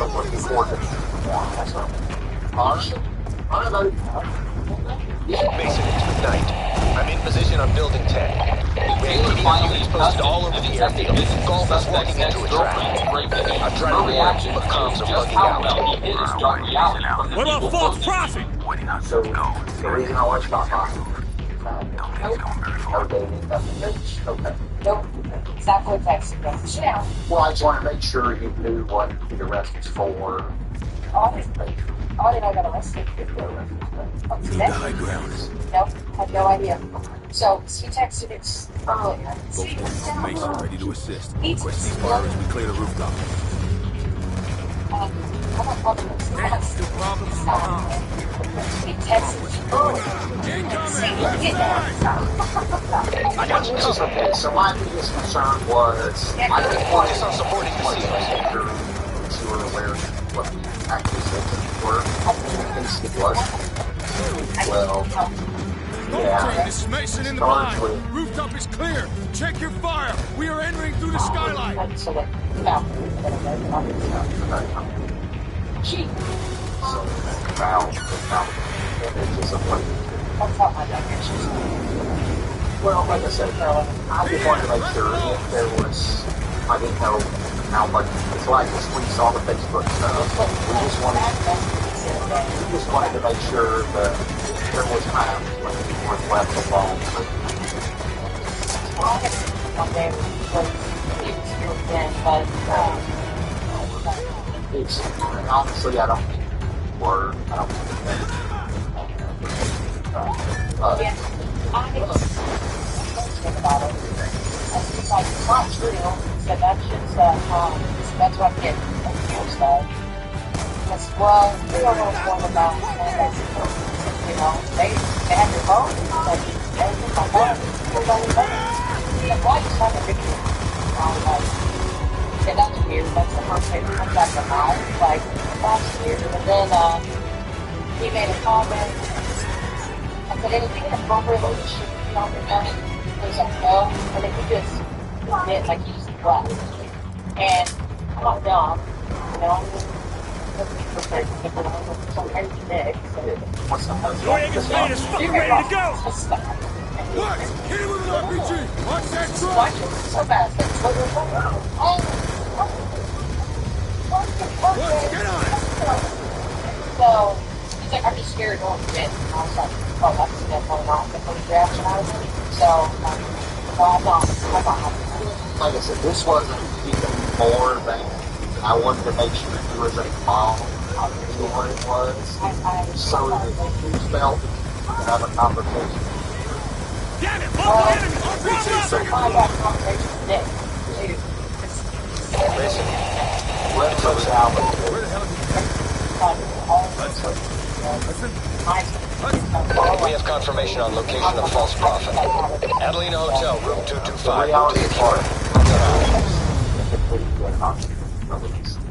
court that needs to perform. That's all right, buddy. Mason, it's midnight. I'm in position on Building 10. We have units posted all over the airfield. Golf is walking into a trap. I'm trying to warn him, but comms are bugging out. What about false prophet? So, the reason I want you to talk okay. Nope. Exactly what that's now. Well, I just want to make sure you knew what the arrest was for. Oh, I didn't know I got arrested. The high ground. Nope, had no idea. So, he texted it earlier. Both Mason ready to assist. He's Request ceasefire as we clear the rooftop. That's the problem. He texted earlier. I got you. Okay, so my biggest concern was I didn't want Focus on supporting the SEALs. you were aware of what the accusations were. I think it was. Well, yeah. This is Mason in the blind. Rooftop is clear. Check your fire. We are entering through the skylight. Gee. So, images of what well, like I said, I just wanted to make sure if there was, I didn't know how much, it's like we saw the Facebook stuff, we just wanted to make sure that there was times when people were left alone. It's, honestly, I don't think word, I don't think it's like, it's not true. So that's just, that's what I'm getting confused of. Because, well, we don't know more about you know, they had their phone, like, they took my phone, everybody knows. Like, why you sign a video? Like, yeah, that's weird. That's the first thing that comes out of my mouth. Like, that's weird. And then, he made a comment. I said, anything inappropriate, like, should be on your phone? He was like, no. And then he just did, like, he just left. And I'm not dumb, you know? Noriega's is fucking ready to go! What? Hit him with an RPG! Watch that truck! Watch it so fast. Get on it! So, he's like, I'm just scared going to bed. And I was like, oh, that's definitely not the first reaction I was in. So, I thought. Like I said, this wasn't even more than I wanted to make sure he was involved. I knew what it was, so that he felt to have a conversation. Damn it! Local enemy! So find that conversation today. Listen, let's go south. Where the hell are you? We have confirmation on location of False Prophet. Adelina Hotel, room 225. Go to the park.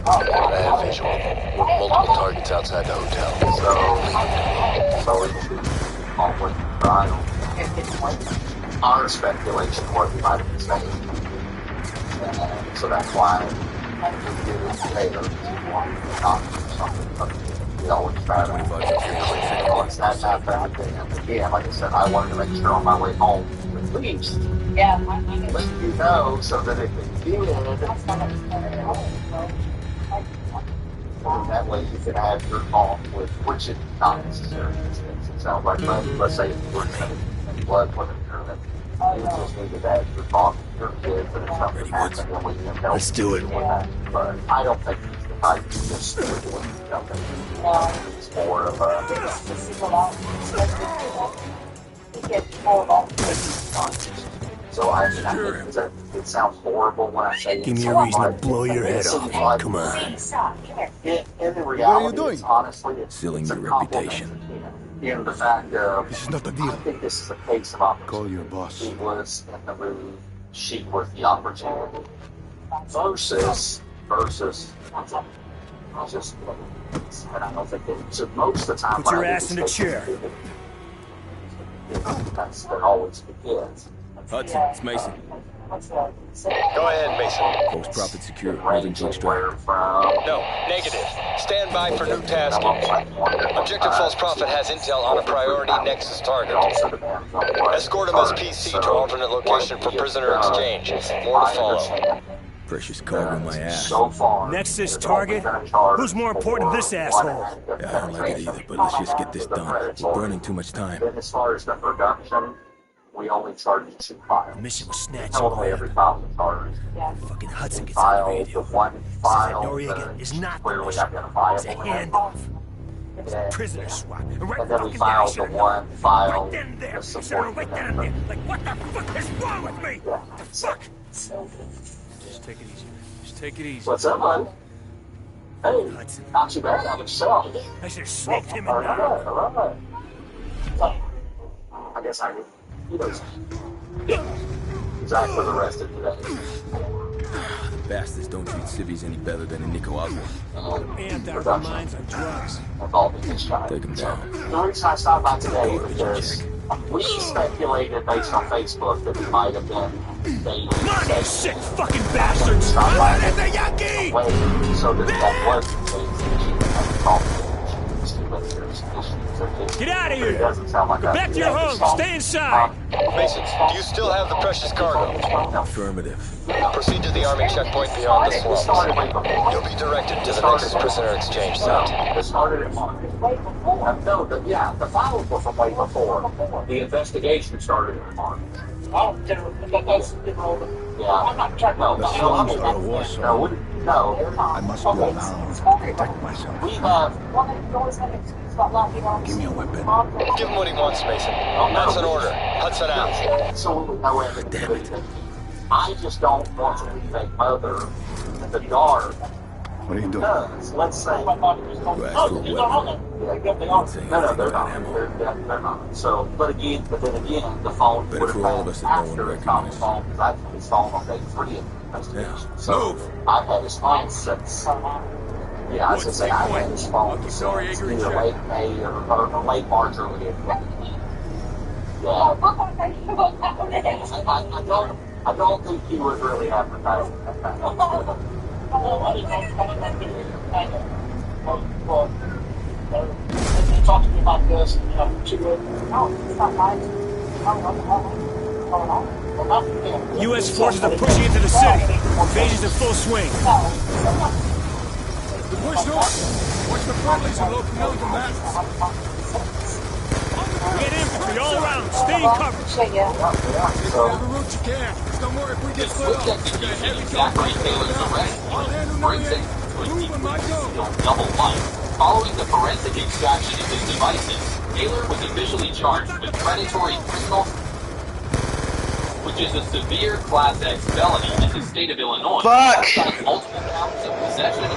I have visual. Multiple targets outside the hotel. So it's almost trial. Our speculation was he might have been saying. So that's why we did it later. Not something. We always try to. Once that's happened, again, like I said, I wanted to make sure on my way home, at least, let you know so that if it did, that way you could have your phone with, which is not necessary. It sounds like, let's say if you were in blood with you just needed to have your phone with your kids and if something happens, then we can help. Let's do it. But I don't think he's the type to just do it. It's more of a... So I mean, it sounds horrible when I say give me a reason to blow your head off. Come on. In the reality, honestly, Sealing your reputation. In the fact of, this is not the deal. I think this is a case of opportunity. Call your boss. He was in the mood. She was the opportunity. Versus, just, and I don't think that, so most of the time. Put your ass in a chair. That always begins. Hudson, it's Mason. Go ahead, Mason. False Prophet secure. Moving to extract. No, negative. Stand by for new tasking. Objective False Prophet has intel on a priority Nexus target. Escort him as PC to alternate location for prisoner exchange. More to follow. Precious cargo, my ass. So far, Nexus target? Who's more important than this asshole? Yeah, I don't like it either, but let's just get this done. We're burning too much time. Then as far as the production, we only charged 2 files. The mission was snatched Only every file was charged. Fucking Hudson gets on the radio. The one file Noriega is not the clearly mission. It's a identifiable. handoff. It's a prisoner swap. And right And then we fucking there, I filed the should've one known. file Right then and there. the Should've support right then and there. Like, what the fuck is wrong with me? Yeah. Fuck. Just take it easy. Just take it easy. What's up, buddy? Hey, not too bad on yourself. I should have smoked him in All the right, all right. So, I guess I would, he's out for the rest of today. Bastards don't treat civvies any better than in Nicaragua. And our minds on drugs. That's all we can try. Take them down. The reason I stopped by today is because we speculated based on Facebook that he might have been dating. Come on, you sick fucking bastards! Run at the Yankee! So that was the case that she didn't have to call me. Get out of here! It doesn't sound like Go back to your home. Stay inside. Mason, do you still have the precious cargo? Affirmative. Proceed to the Army checkpoint beyond the slums. You'll be directed to the Nexus prisoner exchange site. It started at March. No, the files were from way before. The investigation started in March. I'm not trying to I must go now. Protect myself. We have Give me a weapon. Give him what he wants, Mason. That's an order. Hudson out. absolutely no evidence. Damn it. I just don't want to leave a mother in the dark. What are you doing? Because, let's say... You asked for a weapon. No, they're not. They're not. So, but then again, the phone Better would for all of have us been that no one after the phone recognizes. because I took his phone on day 3 of the investigation. Yeah. So, I've had his phone since... Yeah, I was going to say, I've had his phone since either late May or late March, early April. Yeah. I don't think he was really advertising that kind of stuff. Talk to me about this, U.S. forces are pushing into the city. Invasion's in full swing. Push north. Watch the friendlies and local known combatants. We get infantry all around. Stay in cover. Take whatever route you can. Don't worry if we get split off. Zachary Taylor's arrest brings it to a double life. Following the forensic extraction of his devices, Taylor was officially charged with predatory criminal, which is a severe Class X felony in the state of Illinois. Fuck! Multiple counts of possession.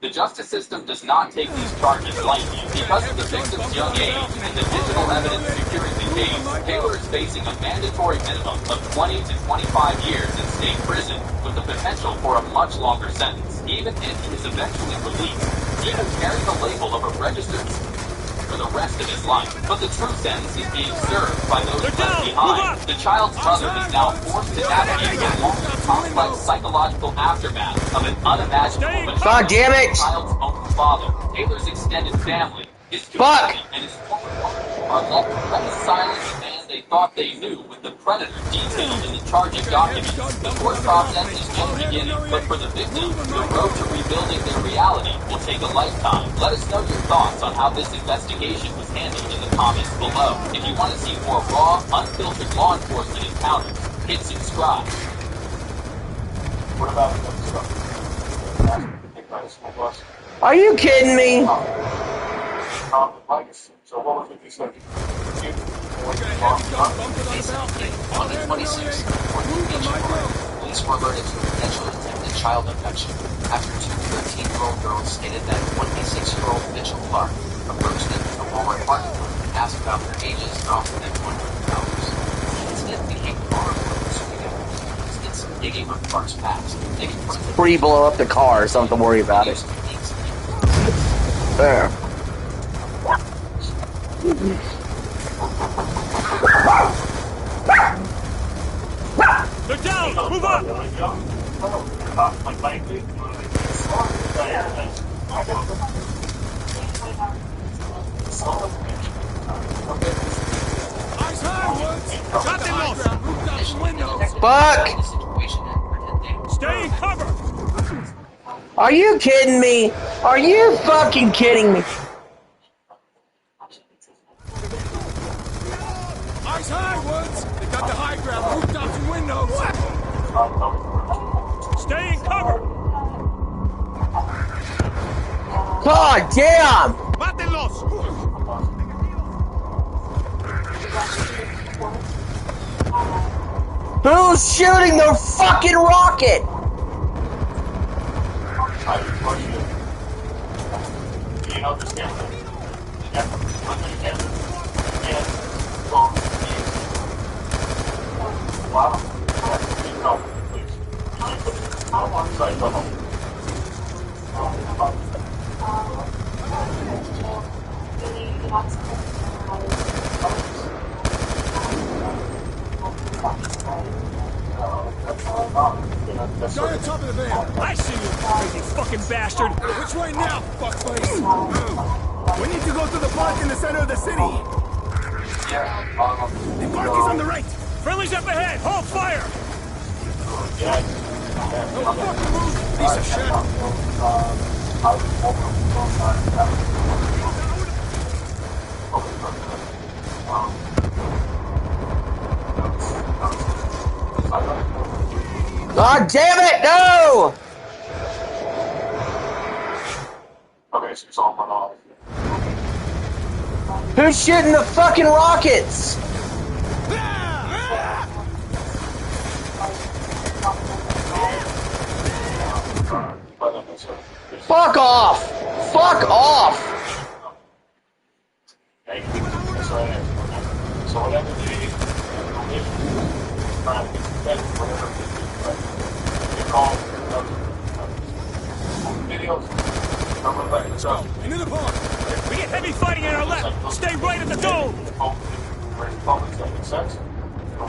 The justice system does not take these charges lightly. Because of the victim's young age and the digital evidence securing the case, Taylor is facing a mandatory minimum of 20 to 25 years in state prison, with the potential for a much longer sentence. Even if he is eventually released, he will carry the label of a registered for the rest of his life. But the true sentence is being served by those left behind. The child's mother is now forced to navigate the long and complex psychological aftermath of an unimaginable God damn it! child's own father. Taylor's extended family, his Fuck! community, and his former partner are left reconciling the man they thought they knew with the predator detailed in the charging documents. The court process is just beginning, but for the victim, the road to rebuilding their reality will take a lifetime. Let us know your thoughts on how this investigation was handled in the comments below. If you want to see more raw, unfiltered law enforcement encounters, hit subscribe. What about the stuff? Are you kidding me? So what was it you said? On the 26th, police were alerted to a potential attempted child abduction after two 13-year-old girls stated that 26-year-old Mitchell Clark approached them in the Walmart parking lot and asked about their ages and offered them $100. The incident became horrible instance digging on Clark's past. They confronted Before you blow up the car, so don't have to worry about it. There. They're down! Move up! Fuck! Stay in cover! Are you kidding me? Are you fucking kidding me? Eyes high, Woods! They got the high ground, rooftops and windows! Stay in cover! God damn! Mátenlos! Who's shooting the fucking rocket? You know this camera? Wow. Guy on top of the van! I see you, crazy fucking bastard! Which way now, fuckface? We need to go to the park in the center of the city! The park is on the right! Friendly's up ahead! Hold fire! No fucking move, piece of shit! God damn it, no! Okay, so it's all run off. Who's shooting the fucking rockets? Fuck off! Fuck off! So whatever the videos, into the park. We get heavy fighting in our left. Stay right at the dome.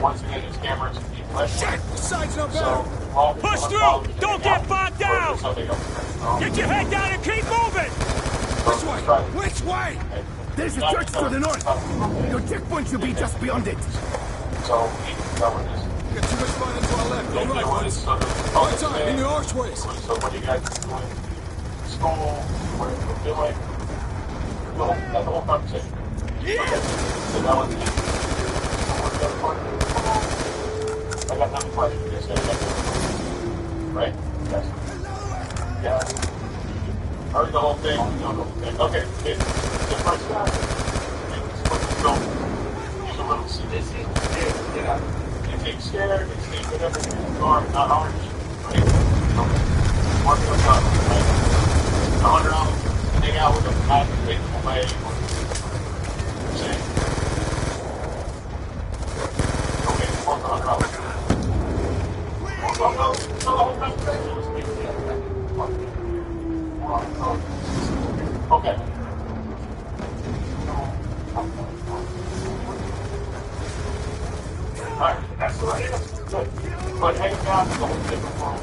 Once again, these cameras keep Shit! The side's not better. Push through! Don't get bogged down! Get your head down and keep moving! Which way? Which way? There's a church to the north. Your checkpoint should be just beyond it. So, we can cover this. Got too much fun into our left. All right, boys. All the time, in the archways. So what you guys are doing? School, what you're doing? That's the whole conversation. Yeah. So that was it. I got another question. You guys right? Yes. Yeah. Heard the whole thing. Okay. The first guy. So, use a little sadistic. Yeah. If you're scared, it's whatever you are, not orange. Right? Okay. Work those up, right? $100. Hang out with them, not take them away. Saying. Okay, work $100. Okay. Alright, that's right. Good. But hanging out is a whole different world.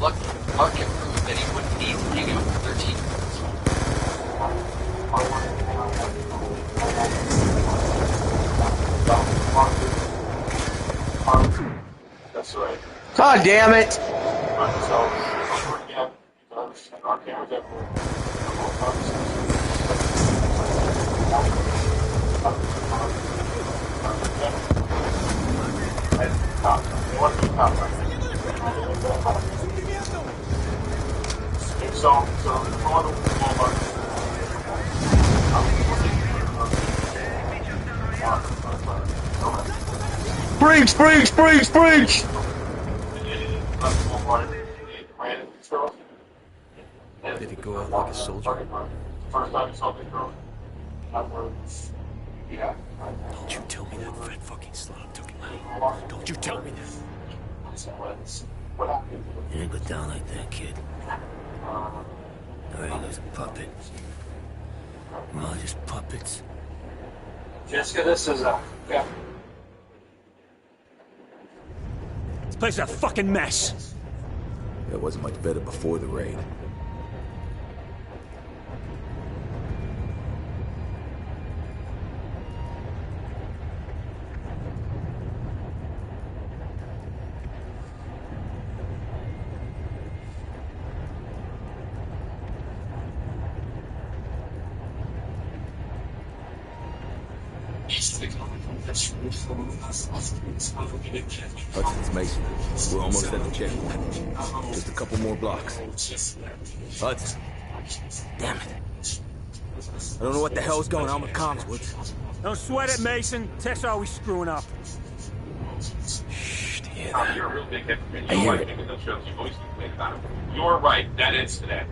Look, Mark can prove that he wouldn't need to hang out for 13 minutes. That's right. God damn it! Alright, so, again, you can understand our cameras everywhere. Breach! Breach! Breach! Breach! Did he go out like a soldier? First time you saw the girl. Yeah. Don't you tell me that fat fucking slob took him out. Don't you tell me that. It didn't go down like that, kid. Alright, he was a puppet. We're all just puppets. Jessica, this is yeah. This place is a fucking mess. It wasn't much better before the raid. Hudson's Mason. We're almost at the checkpoint. Just a couple more blocks. Hudson. Damn it. I don't know what the hell's going on with comms, Woods. Don't sweat it, Mason. Tech's always screwing up. Shh, You're a real big hit for me. You're right, those shows you've always complained about. You're right, that incident.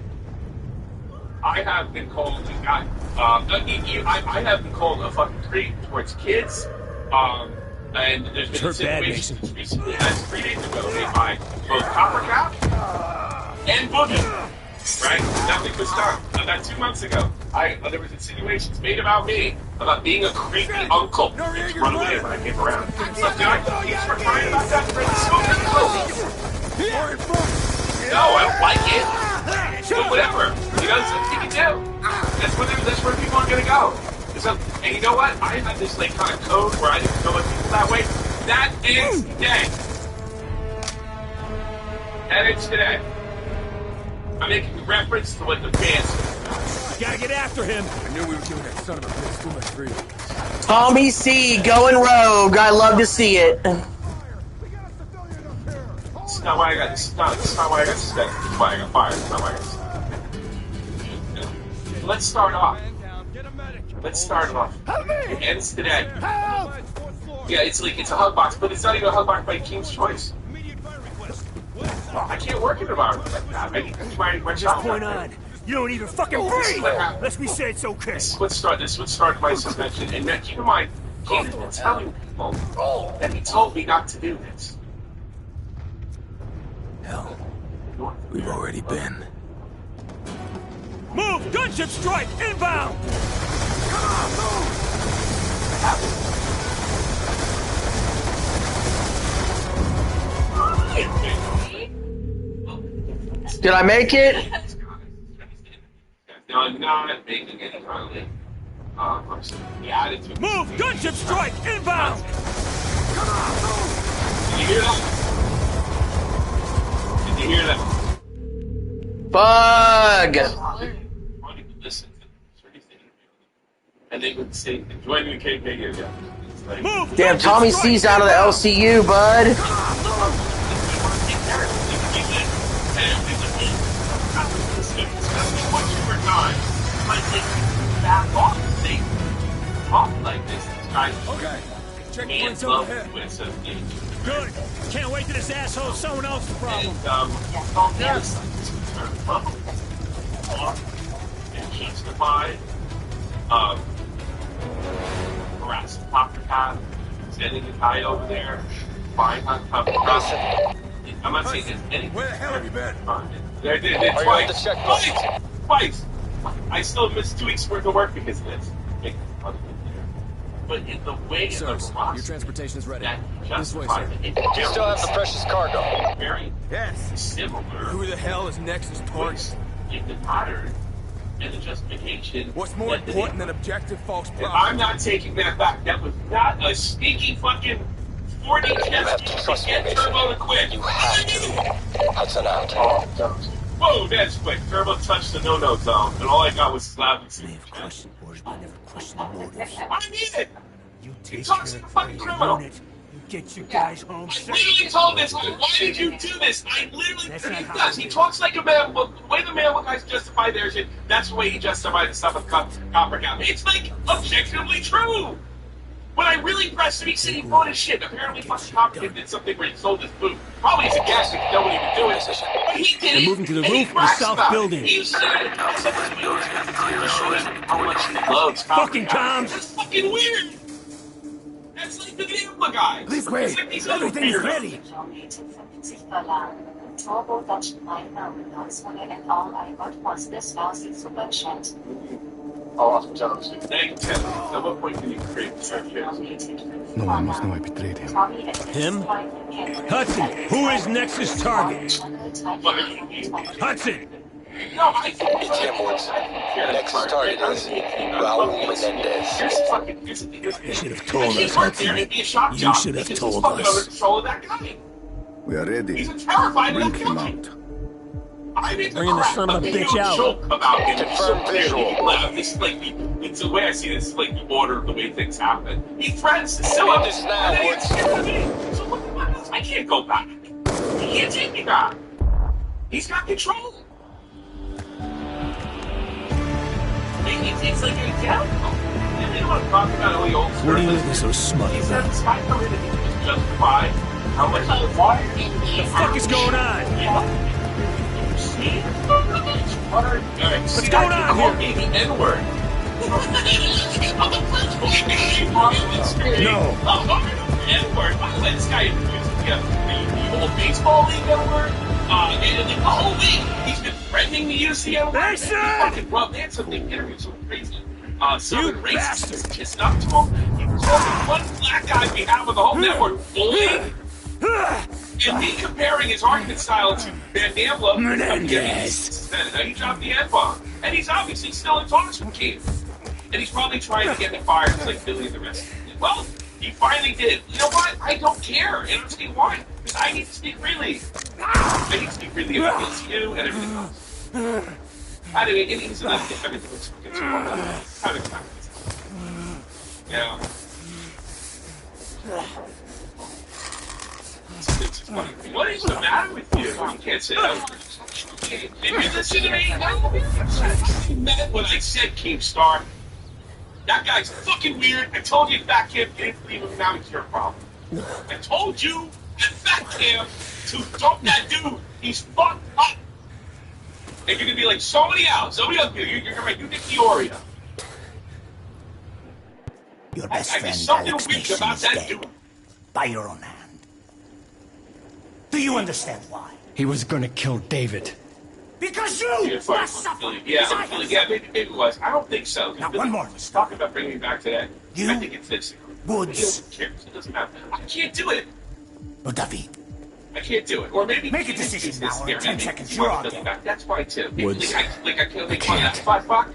I have been called a guy. I have been called a fucking creep towards kids. And there's been situations recently, as 3 days ago, made by both Copper Cap and Boogie. Right? Nothing was done. About 2 months ago, there was insinuations made about me about being a creepy uncle. It's run away when I came around. But the kids were crying about that for the No, I don't like it. But whatever. You know, something you can do. That's where people are gonna go. So, and you know what? I had this like kind of code where I didn't go with people that way. That ends today. That ends today. I'm making reference to what the fans do. Gotta get after him. I knew we were giving that son of a bitch too much freedom. Tommy C going rogue. I love to see it. It's not why I got. It's not why I got suspended. It's why I got fired. It's not why I got suspended. Let's start off. It ends today. Yeah, it's a hug box, but it's not even a hug box by King's Choice. I can't work in an environment like that. I need to try my job. Point on. You don't even fucking breathe! Let's me say it's okay. This would start my suspension. And then keep in mind, he's been telling people that he told me not to do this. Hell, we've already been. Move! Gunship strike! Inbound! Come on, move! Did I make it? No, I'm not making any kind of attitude. Move! Gunship strike! Inbound! Come on, move! Did you hear that? Did you hear that? Bug! Listen to and they would say, join the KKK again. Like, move! Damn, Tommy C's out of the LCU, bud. Okay. Checkpoint's over here. Good. Can't wait till this asshole someone else's problem. Yes. And justify harass the Dr. Pat, sending a guy over there, buying on top of I'm not saying there's anything. Where the hell have you been? They're twice. I still missed 2 weeks worth of work because of this. But in the way Sir, of the process, your transportation is ready. This way, sir. You still have the precious cargo. Very similar. Who the hell is Nexus target? In the pattern and the justification. What's more important than objective false promises? I'm not taking that back. That was not a sneaky fucking 40 chest to get Turbo to quit. You have to. Hudson out. Whoa, that's quick. Turbo touched the no-no zone, and all I got was slapping. I have questioned orders, but I never questioned the motives. I need it. You take talks like a fucking criminal. You get your guys home I safe. literally told this guy, why did you do this? I literally, he does. He talks like a man. Well, the way the man guys justify their shit, that's the way he justified the stuff with Copper Cap. It's like objectively true. When I really pressed him, he said he bought his shit. Apparently, fucking Copper Cap did something where he sold his food. Probably he's a gas that no one even do it. But he did They're it. moving to the and roof he of the brags south about building. It. He said how much he loves Fucking Copper Cap. comms. That's fucking weird. That's like the Gambler guy. Please wait. Like these Everything's other ready. Turbo touched my thumb and all I got was this lousy super chat. Thank you. At what point can you create searches? No one must know I betrayed him. Him? Hudson, who is Nexus target? Hudson! No, I It's him, Woods. Nexus target is Raul Menendez. You should have told us, Hudson. You should have told us. We are ready. He's terrified Bring of him that out. I mean, Bringing the son of a bitch out. Joke about him. Confirmed visual. This is like it's the way I see this. Is like the order of the way things happen. He threatens to sell Read him. this now, and then he Woods. gets scared of me. So what the fuck? I can't go back. He can't take me back. He's got control. He takes like a gamble. And they don't want to talk about all the old What are you looking so smug He said about? it's fine for him to just justify how much he acquired. What the fuck is going on? What's going on here? The N-word. No. N-word. By the way, this guy introduced the old baseball league N-word. And the whole week, he's been threatening to use the N-word. Mason! Fucking rough. They had something interviewed so crazy. Southern racists kissed up to him. He was only one black guy we have on the whole network. Only. And me comparing his argument style to Van Damla, Menendez. he dropped the N-bomb. And he's obviously still in talks with Keith. And he's probably trying to get me fired just like Billy and the rest. Well, he finally did. You know what? I don't care. And I'll tell you why. Because I need to speak freely. I need to speak freely against you and everything else. Anyway, it is everything was kind of yeah. It's funny. What is the matter with you? You can't say that. Did you listen to me? You meant what I said, Keemstar. That guy's fucking weird. I told you Fat Camp didn't believe him. Now it's your problem. I told you that Fat Camp Dude, dump that dude. He's fucked up. And you're gonna be like, somebody else. You're gonna make Nick Fioria. Your best friend, something Alex weak Mason, about is that dead. dude. By your own hand. Do you understand why? He was gonna kill David. Because you must suffer. Yeah, maybe it was. I don't think so. Now, one more. Talking about bringing me back to that. You? I think it's this. Woods. It doesn't matter. I can't do it. Oh, David. I can't do it. Or maybe make a decision now, or in 10 seconds you're on there. That's why too. Woods. I can't make fun of that fuck.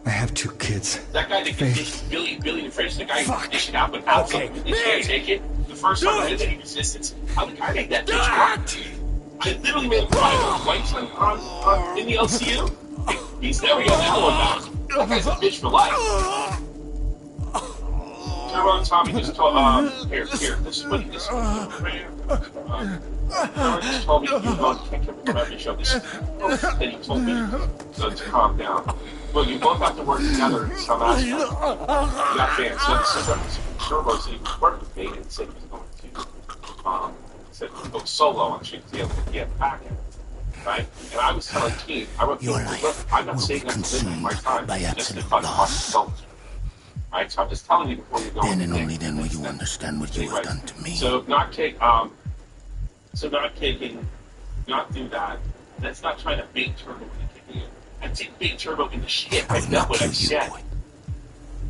I have 2 kids. That guy that gets Billy the French, the guy who dished it out with Alpha, he can't take it. The first time I did any resistance, I made that bitch cry. I literally made him cry. White's on in the LCU. He's never got that one back. That guy's a bitch for life. Turbo and Tommy just told, here, this is what he just told me, can't show this. Then he told me to calm down. Well, you both have to work together in some aspect. You got fans. So Turbo said he was working with me and said he was going to go solo on Street to be able to get back in. Right? And I was telling Keith, I'm not saying that to my time. Just to fucking soldier. Right? So I'm just telling you before you go. Then and only then will you understand what you have done to me. So not do that. That's not trying to bait Turbo into kicking you. I didn't bait Turbo into shit. I know what I said.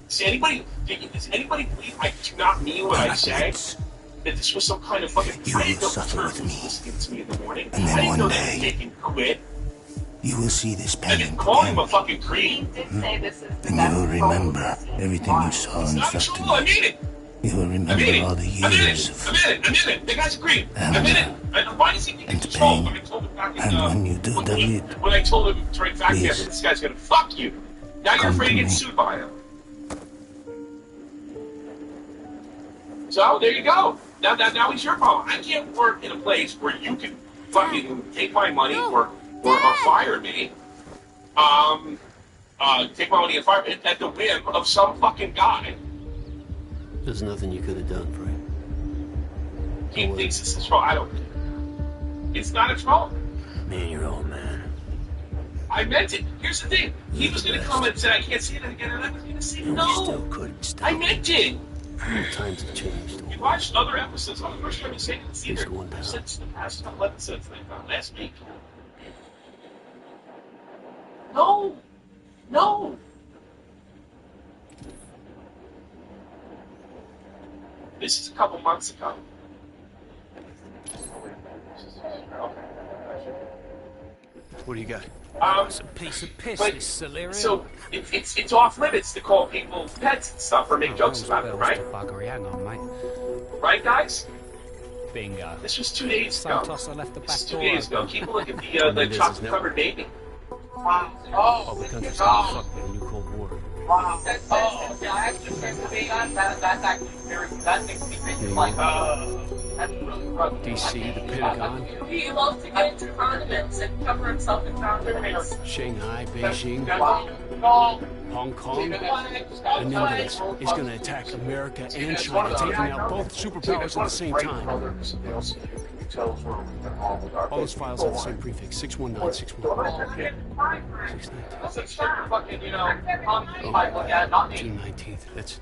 Does anybody believe I do not mean what I say? That this was some kind of fucking you will suffer with me. Listening to me in the morning. And then one day they can quit. You will see this pendant. Call him a fucking creep. And you will remember everything you saw and felt to me. I mean it. You will remember all the years of I mean it. The guy's a creep. I mean it. Why does he think and he's pain. when I told him back in, And when you do, David, when I told him to right back there, this guy's gonna fuck you. Now you're afraid to get sued by him. So there you go. Now it's your problem. I can't work in a place where you can fucking take my money or fire me. Take my money and fire me at the whim of some fucking guy. There's nothing you could have done, Frank. He thinks it's a troll. I don't. It's not a troll. Man, you're old man. I meant it. Here's the thing. He was going to come and say, I can't see it again, and I was going to say, no. You still couldn't stop. I meant it. Times have changed. You watched other episodes. On the first time you say it either. Since the past couple episodes they found last week. No. This is a couple months ago. What do you got? It's a piece of piss, this Solarium. So it's off limits to call people pets and stuff or make jokes about them, right? Right, guys? Bingo. This was 2 days ago. Santos left the back This is 2 door days ago. open. Keep a look at the chocolate covered baby. Oh, the country's gonna fuck with a new Cold War. Wow. That's actually that makes me think like, that's really rough. DC, the Pentagon, He loves to get into condiments and cover himself in condiments. Shanghai, Beijing, Hong Kong. Menendez is going to attack America and China, taking out both superpowers at the same time. All those files have the same prefix, 619, 619. 619. June 19th, that's...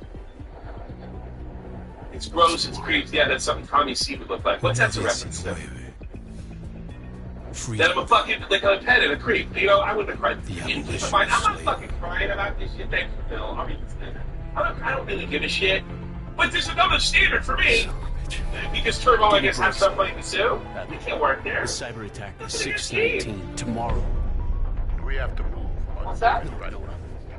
It's gross, it's creeps. Yeah, that's something Tommy C would look like. What's that a reference to? That I'm a fucking, like a pet and a creep. You know, I wouldn't have cried. I'm not fucking crying about this shit. Thanks for Bill. I don't really give a shit. But there's another standard for me. Because Turbo, I guess, has somebody to sue. We can't work there. The cyber attack is 6/19 tomorrow. We have to move. What's that?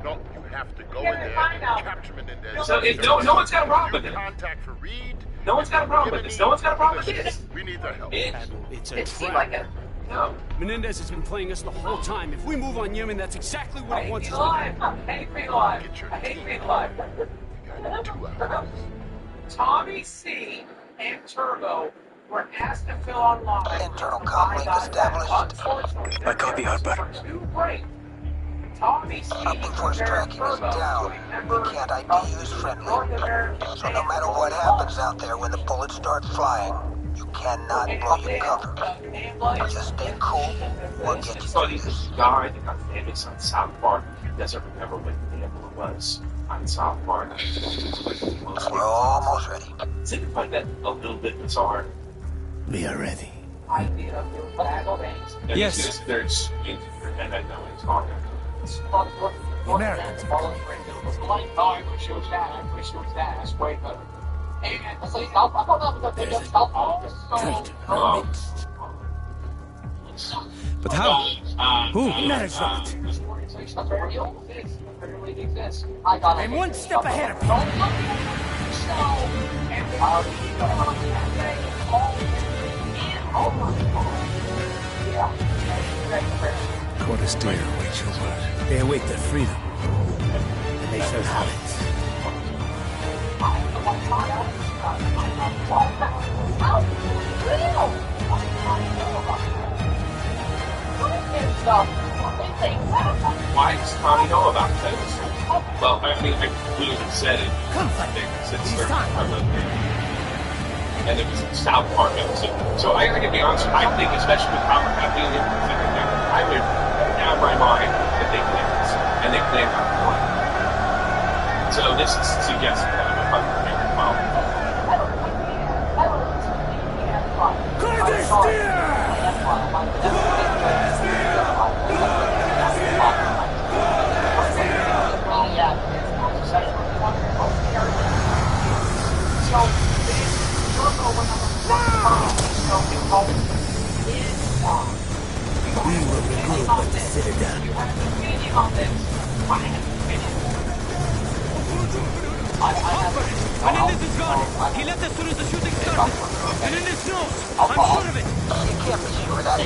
No, you have to go in there and capture Menendez. So no one's got a problem with it. Contact for Reed. No one's got a problem with this. No one's got a problem with this. We need their help. It's a trap. No. Menendez has been playing us the whole time. If we move on Yemen, that's exactly what he wants us to I hate being alive. I hate being alive. Tommy C and Turbo were asked to fill online. Internal comm link established. I copy, Harper. Tommy C Force tracking is down. We can't ID who's friendly. So no matter what happens out there when the bullets start flying, You cannot blow your cover. Just stay cool. We'll get you. So he's a guy that got famous on South Park. You guys ever remember what the name was on South Park? We're almost ready. Does it find that a little bit bizarre? We are ready. Yes. There's and I know he's talking. The Americans. But how? Who? Narazat. I'm one step ahead of you. Cordesteer awaits your word. They await their freedom. And they shall have it. Why does Tommy know about this? Well, I mean, we even said it. And it was a South Park episode. So I gotta be honest, I think, especially with Robert being in I would have my mind that they planned this. And they planned on point. So this is suggesting that I'm a fucking favorite well. We will regroup at the Citadel. Menendez is gone. He left as soon as the shooting started. Menendez knows. I'm sure of it. You can't be sure of that. I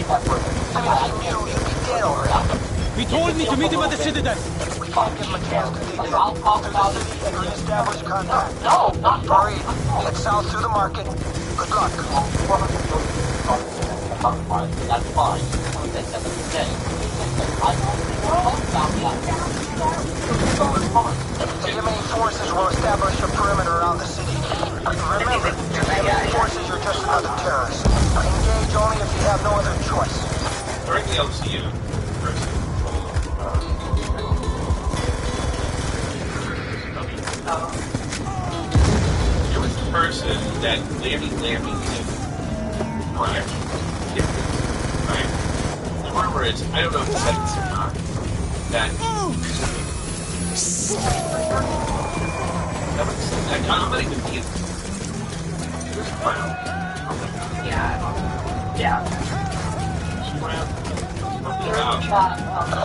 mean, if you knew, you'd be dead already. He told me to meet him at the Citadel. We can't give him a chance to reestablish contact. Farid, head south through the market. Good luck. That's fine. The enemy forces will establish a perimeter around the city. Remember, the enemy forces are just another terrorist. Engage only if you have no other choice. During the LCU, there was a person that Lammy did. Right. The rumor is, I don't know if he said this or not, that I'm not even being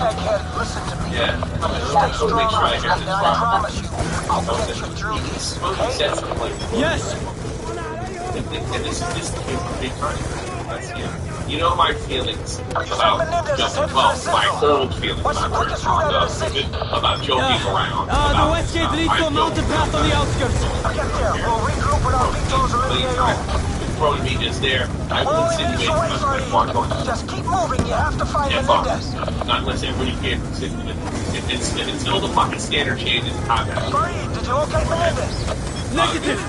Egghead, listen to me. Yeah. Stay strong, and I promise you, I'll get you through this, okay? Yes! And this came from big time. You know my feelings about Joe, well, my old feelings about joking around. The west gate leads to a mountain path on the outskirts. Get there, we'll regroup without Vito's or AO. Throwing me just there. I will insinuate just keep moving, you have to find Menendez. Not unless everybody can. If it's still the fucking standard change in combat. Farid, did you locate Menendez? Negative.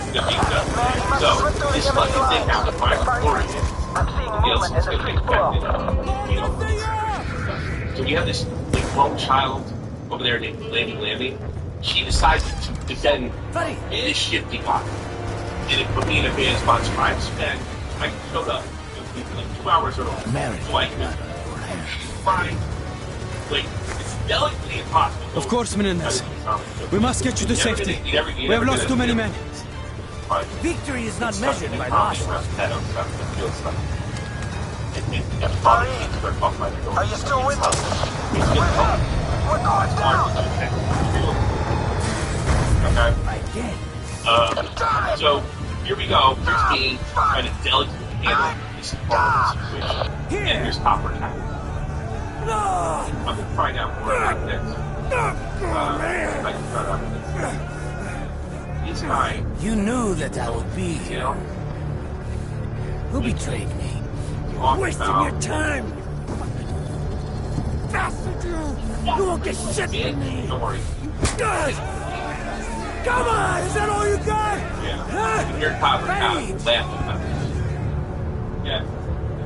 So, this fucking thing out of my authority. I'm seeing movement in the street below. So we have this lone child over there named Lammy. She decided to defend his shifty pocket. And it put me in a bad spot, so I spent, I showed up like 2 hours early. Like, fine. Wait, it's delicately impossible. Of course, Menendez. We must get you to safety. We have lost too many men. Victory is not measured by losses. Farid, are you still with us? We're going down. Okay. Again. So, here we go. Here's me trying to delicately handle this situation. And here's Copper Town. I'm going to find out more about this. I can start out with this. He's fine. You knew that I would be here. Who betrayed me? Wasting your time! Bastard you! You won't get shit from me! Don't worry. Come on! Is that all you got? Yeah. I can hear Copper Town laughing about this.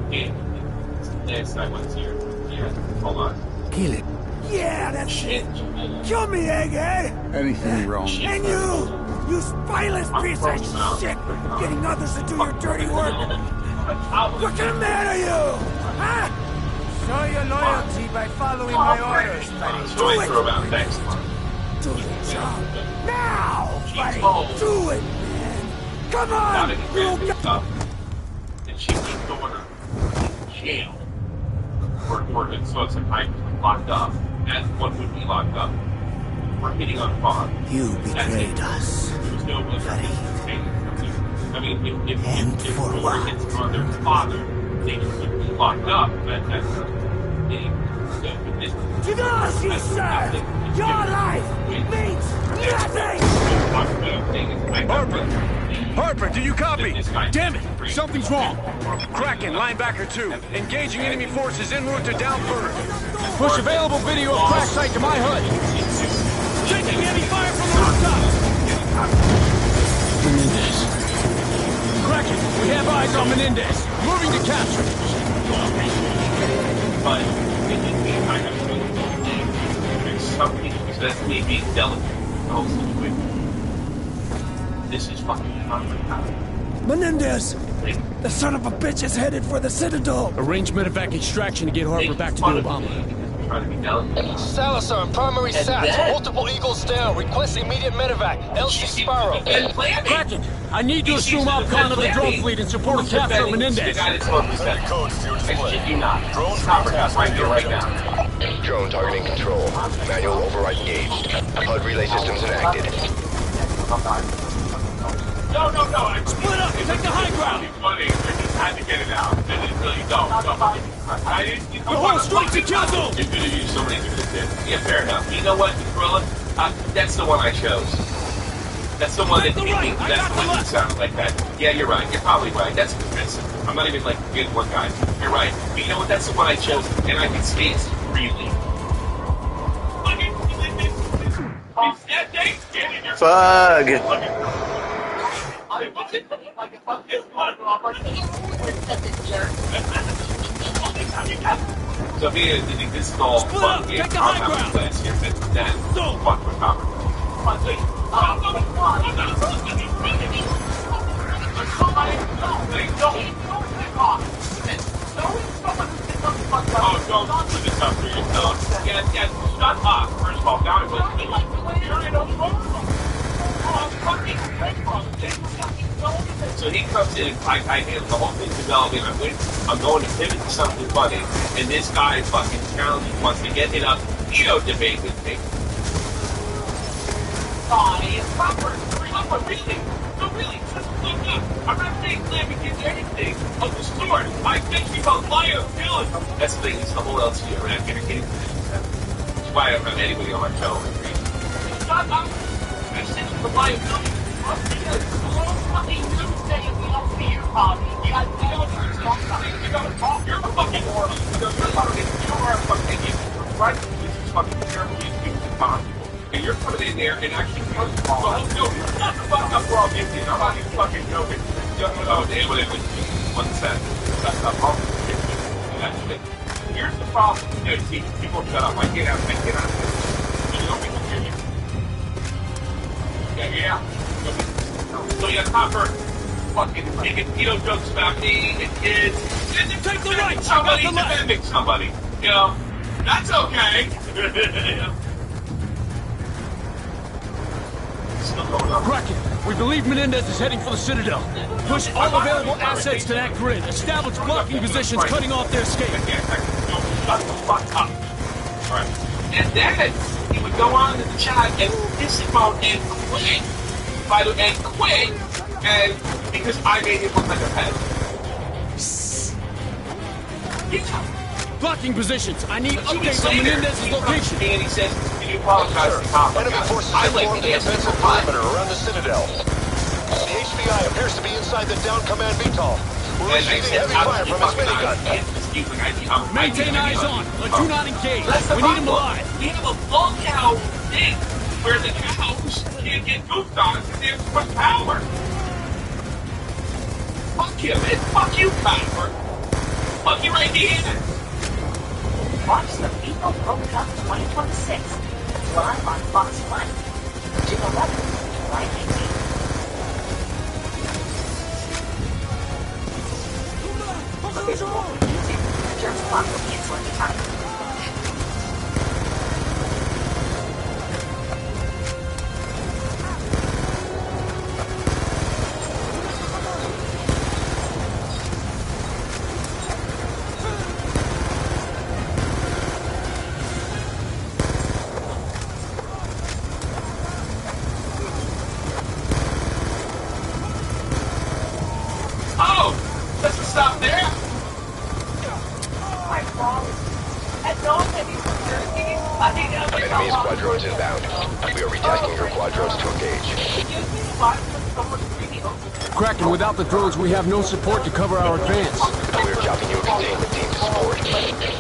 Last I went here. Yeah, hold on. Kill it. Yeah, that's it. Kill me, Egghead. Anything wrong? And you spineless piece of shit, getting others to do your dirty work. What's the matter, you? Huh? Show your loyalty by following my orders, buddy. Do it. Do the job now, buddy. Do it, man. Come on, you. And she keeps going to jail. So it's like I'm locked up. As one would be locked up. We're hitting on Fawn. You betrayed us. There's no other I mean, if for what? It's on their father, they would be locked up. Tadashi, sir! Your life means nothing! Harper, do you copy? Damn it! Something's wrong. Kraken, linebacker 2. Engaging enemy forces en route to down further. Push available video of crash site to my HUD. Taking heavy fire from the rooftop. Menendez. Kraken, we have eyes on Menendez. Moving to capture. But there's something that's me being delicate. This is fucking unbelievable. Menendez! The son of a bitch is headed for the Citadel! Arrange medevac extraction to get Harper back to the Obama. Salazar and primary SATs. Multiple Eagles down. Request immediate medevac. LC Sparrow. Kraken, I need to assume outcon of the drone fleet and support a capture of Menendez. Codes to your display. Drone right now. Drone targeting control. Manual override engaged. HUD relay systems enacted. No. Split up! Take the high ground! Funny, I just had to get it out. And it really don't. The whole straight to kill zone! You're gonna use so many different. Yeah, fair enough. You know what, Gorilla? That's the one I chose. That's the one that sounded like that. Yeah, you're right. You're probably right. That's convincing. I'm not even like a good one, guys. You're right. But you know what? That's the one I chose, and I can say it's freely. Fug. So here, this is all fun. Take the high ground! Then, fuck with Robert. Oh, don't put this up for yourself. Yeah, shut up. First of all, now it was you're in a So he comes in and I handle the whole thing developing. I'm going to pivot to something funny, and this guy fucking challenging wants to get in a debate with me. It's proper. Really, just look up. I'm not saying claim against anything of the sort. I think you both liar, kill it. That's the thing, it's the whole LT around entertaining positions. That's why I don't have anybody on my show. Shut up. I said it's the liability. Fucking Tuesday and we don't see your hobby. You got talk. You're a fucking moron. You are a fucking idiot. Right? This is fucking terrible. And you're coming in there and actually shut the fuck up, we're all guilty. I'm not even fucking joking. Oh, damn, whatever. What's that? That's not problem. That's it. Here's the problem. See, people shut up. I get out. You don't make it Yeah. So you got Copper fucking making jokes about me and kids. And then take the right. Somebody defending somebody. That's okay. Kraken, we believe Menendez is heading for the Citadel. Push all available assets to that grid. Establish blocking positions, cutting off their escape. Shut the fuck up. Right. And then he would go on to the chat and piss him out and quit. And because I made him look like a pet. Blocking positions. I need updates on Menendez's location. And he says, can you apologize to the cop? Enemy forces have formed a defensive perimeter around the Citadel. The HVI appears to be inside the down command VTOL. We're receiving heavy fire from his minigun. Maintain eyes on, but do not engage. We need him alive. We have a long cow thing where the cows can't get goofed on because they have too much power. Fuck him, and fuck you, Copper. fucking right here. Watch the FIFA World Cup 2026 live on Fox 1, June 11th, July 19th. Available on YouTube. Just block the cancel anytime. Enemy squadrons inbound. We are retasking your quadrons to engage. Kraken, without the drones, we have no support to cover our advance. We are dropping you a containment team to support. They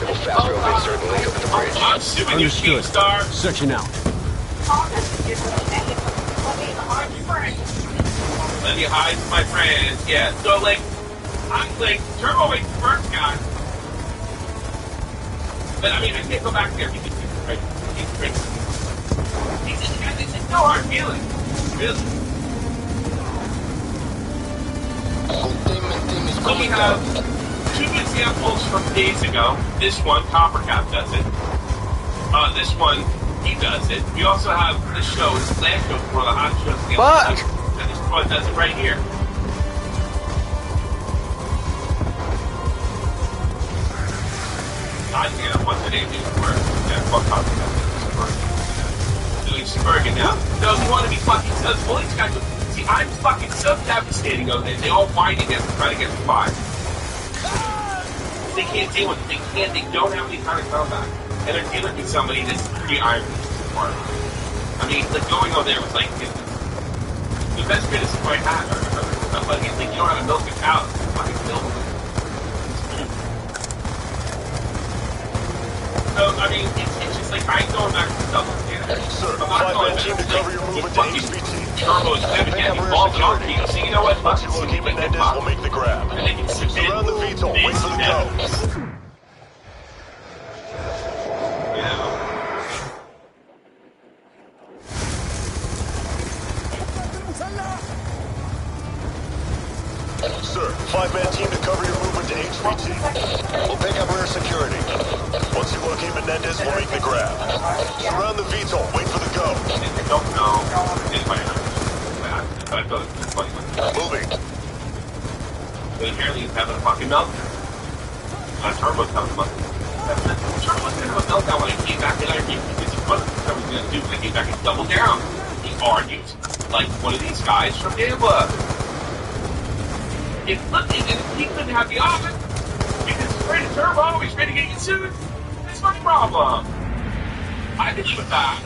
will fast rope insert the link over the bridge. I'm suing you, King Understood. Star. Section out. Let me hide from my friends. Yeah, so like, I'm like, Turbo ain't the first guy. But I mean, I can't go back there because he's right. He's crazy. It's no hard feeling. Really. So we have two examples from days ago. This one, Coppercap does it. This one, he does it. We also have the show, it's Last Show for the Hot Shows. Fuck! And this one does it right here. I think that's what the name is for. Yeah, fuck Coppercap. Doing Suburban now. No, you want to be fucking so these guys. See, I'm fucking so devastating of it. They all whine against me, trying to get me fired. They can't deal with it. They don't have any kind of comeback. And they're dealing with somebody that's pretty iron. I mean, like going over there was like the best criticism I had. Like, you don't have to milk a cow. It's fucking milk. So, I mean, it's just like, I ain't going back to double standard. Sir, I'm not going back to cover your movement to HVT. Turbo's never getting involved in our team. So, you know what? Fuck it. Joaquin Menendez will make the grab. And they can submit. Surround the VTOL. Wait for the go. Sir, 5-man team to cover your movement to HVT. We'll pick up rear security. Once you Joaquin Menendez will make the grab. Surround the VTOL. Wait for the go. I don't know. I thought it was funny. Moving. But apparently he's having a fucking meltdown. Turbo's having a meltdown. Turbo's gonna have a meltdown when I came back and I read because he wasn't what I was gonna do when I came back and double down. He argued like one of these guys from Gambler. If looking and he couldn't have the option because he's afraid of Turbo, he's ready to get you sued. That's my problem. I can live with that.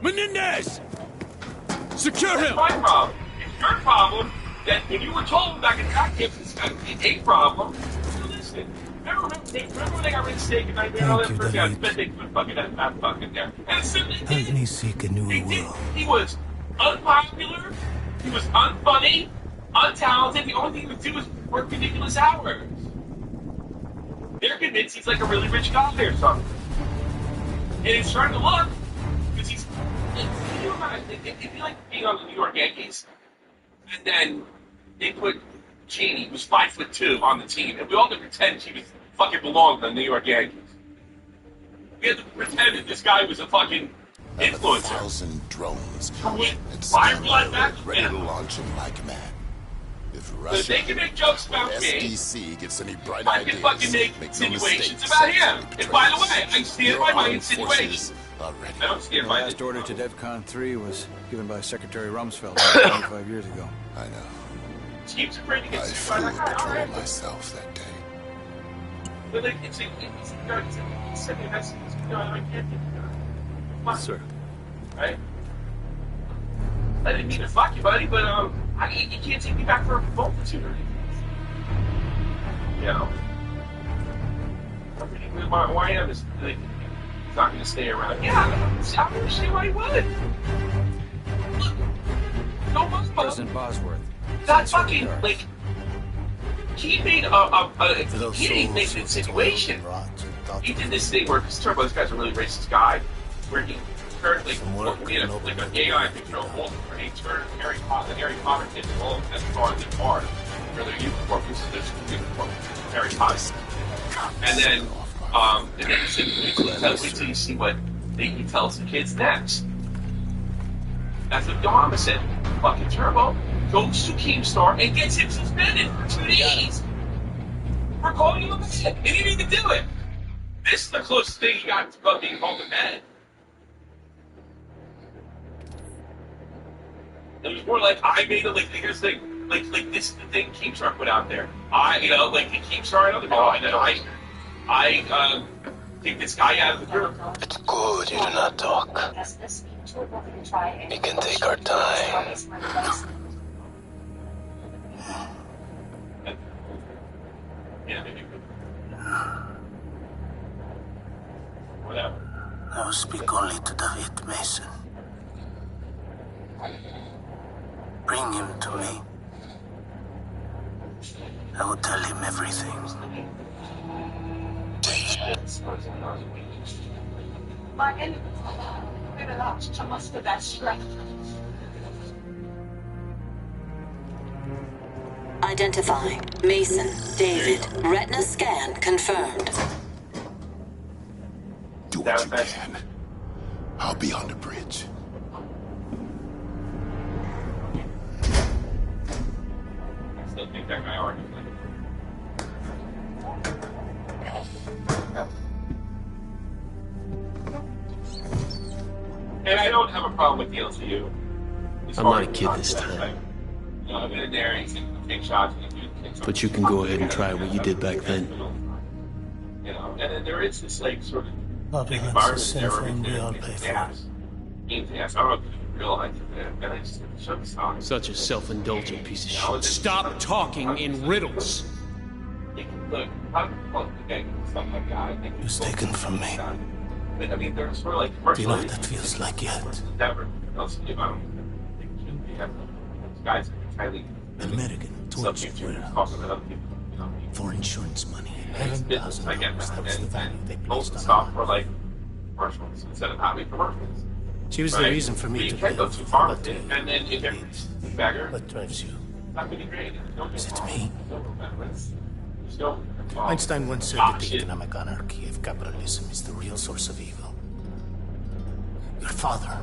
Menendez! Secure That's him! my problem. It's your problem that when you were told back in that case it's going to be a problem, you listened. Remember when they got rid of Steak and I did all that first guy? I bet they put fucking that fucking there. And as soon as they did, Help me seek a new world. he was unpopular, he was unfunny, untalented. The only thing he would do was work ridiculous hours. They're convinced he's like a really rich guy or something. And it's starting to look, because he's, can you imagine, it'd be like being on the New York Yankees, and then they put Cheney, who was 5'2", on the team, and we all had to pretend she was fucking belonged on the New York Yankees. We had to pretend that this guy was a fucking influencer. 1,000 drones. Fire blood back, ready to launch in like mad. If So Russia, they can make jokes about me. SDC gets any bright I ideas, can fucking make no insinuations mistake, about him. Secretary And by the Travis, way, I stand your by my armed insinuations. forces are ready. I don't stand The by last this. order to DEFCON 3 was given by Secretary Rumsfeld 25 years ago. I know. Teams afraid to I get sued by flew that guy. All patrol right. myself that day. But like, it's send me a message. I can't get it. Sir. Right? I didn't mean to fuck you, buddy, but you can't take me back for a multitude or anything. You know? Why am is like, he's not going to stay around? Yeah, I'm going to see why he would. Look, no Muslim. President Bosworth. That fucking, like, he made a situation. He did this thing where, because Turbo, this guy's a really racist guy, where he turned like a gay guy picture of Walter, where he turned Harry Potter kids all as far as they are for their uniform, because there's uniform Harry Potter. And then he said, wait till you see what he tells the kids next. That's what Dharma said. Fucking Turbo goes to Keemstar and gets him suspended for 2 days for calling him a man. He didn't even do it. This is the closest thing he got to being called a man. It was more like I made it like here's the thing, like this is the thing Keemstar put out there. Like the Keemstar and other people. I take this guy out of the group. It's good you do not talk. We can take our time. Yeah, maybe. Whatever. I will speak only to David Mason. Bring him to me. I will tell him everything. My enemy belongs to us for that strength. Identifying Mason David. Retina scan confirmed. Do what you can. I'll be on the bridge. I still think that guy argued. And I don't have a problem with the LCU. I'm not a kid this time. I'm in there and you can take shots and you can But you can go ahead and try what you did back then. And then there is this like sort of Arguments is sinful and we all pay for it. I don't know if you realize it, and I just shut this off. Such a self-indulgent piece of shit. Stop talking in riddles. Look, I'm okay, stuff like that. It was taken from me. But I mean, there's sort of like Do you know what that feels like yet? Never. Else, I don't think it should be happening. Guys, highly American torture for insurance money. Business, I get that. And most stuff for like commercials instead of having commercials. She was the reason for me to can't go too far with it. And then if it's bagger, what drives you? Not really great. Is it me? No. Einstein once said that the economic anarchy of capitalism is the real source of evil. Your father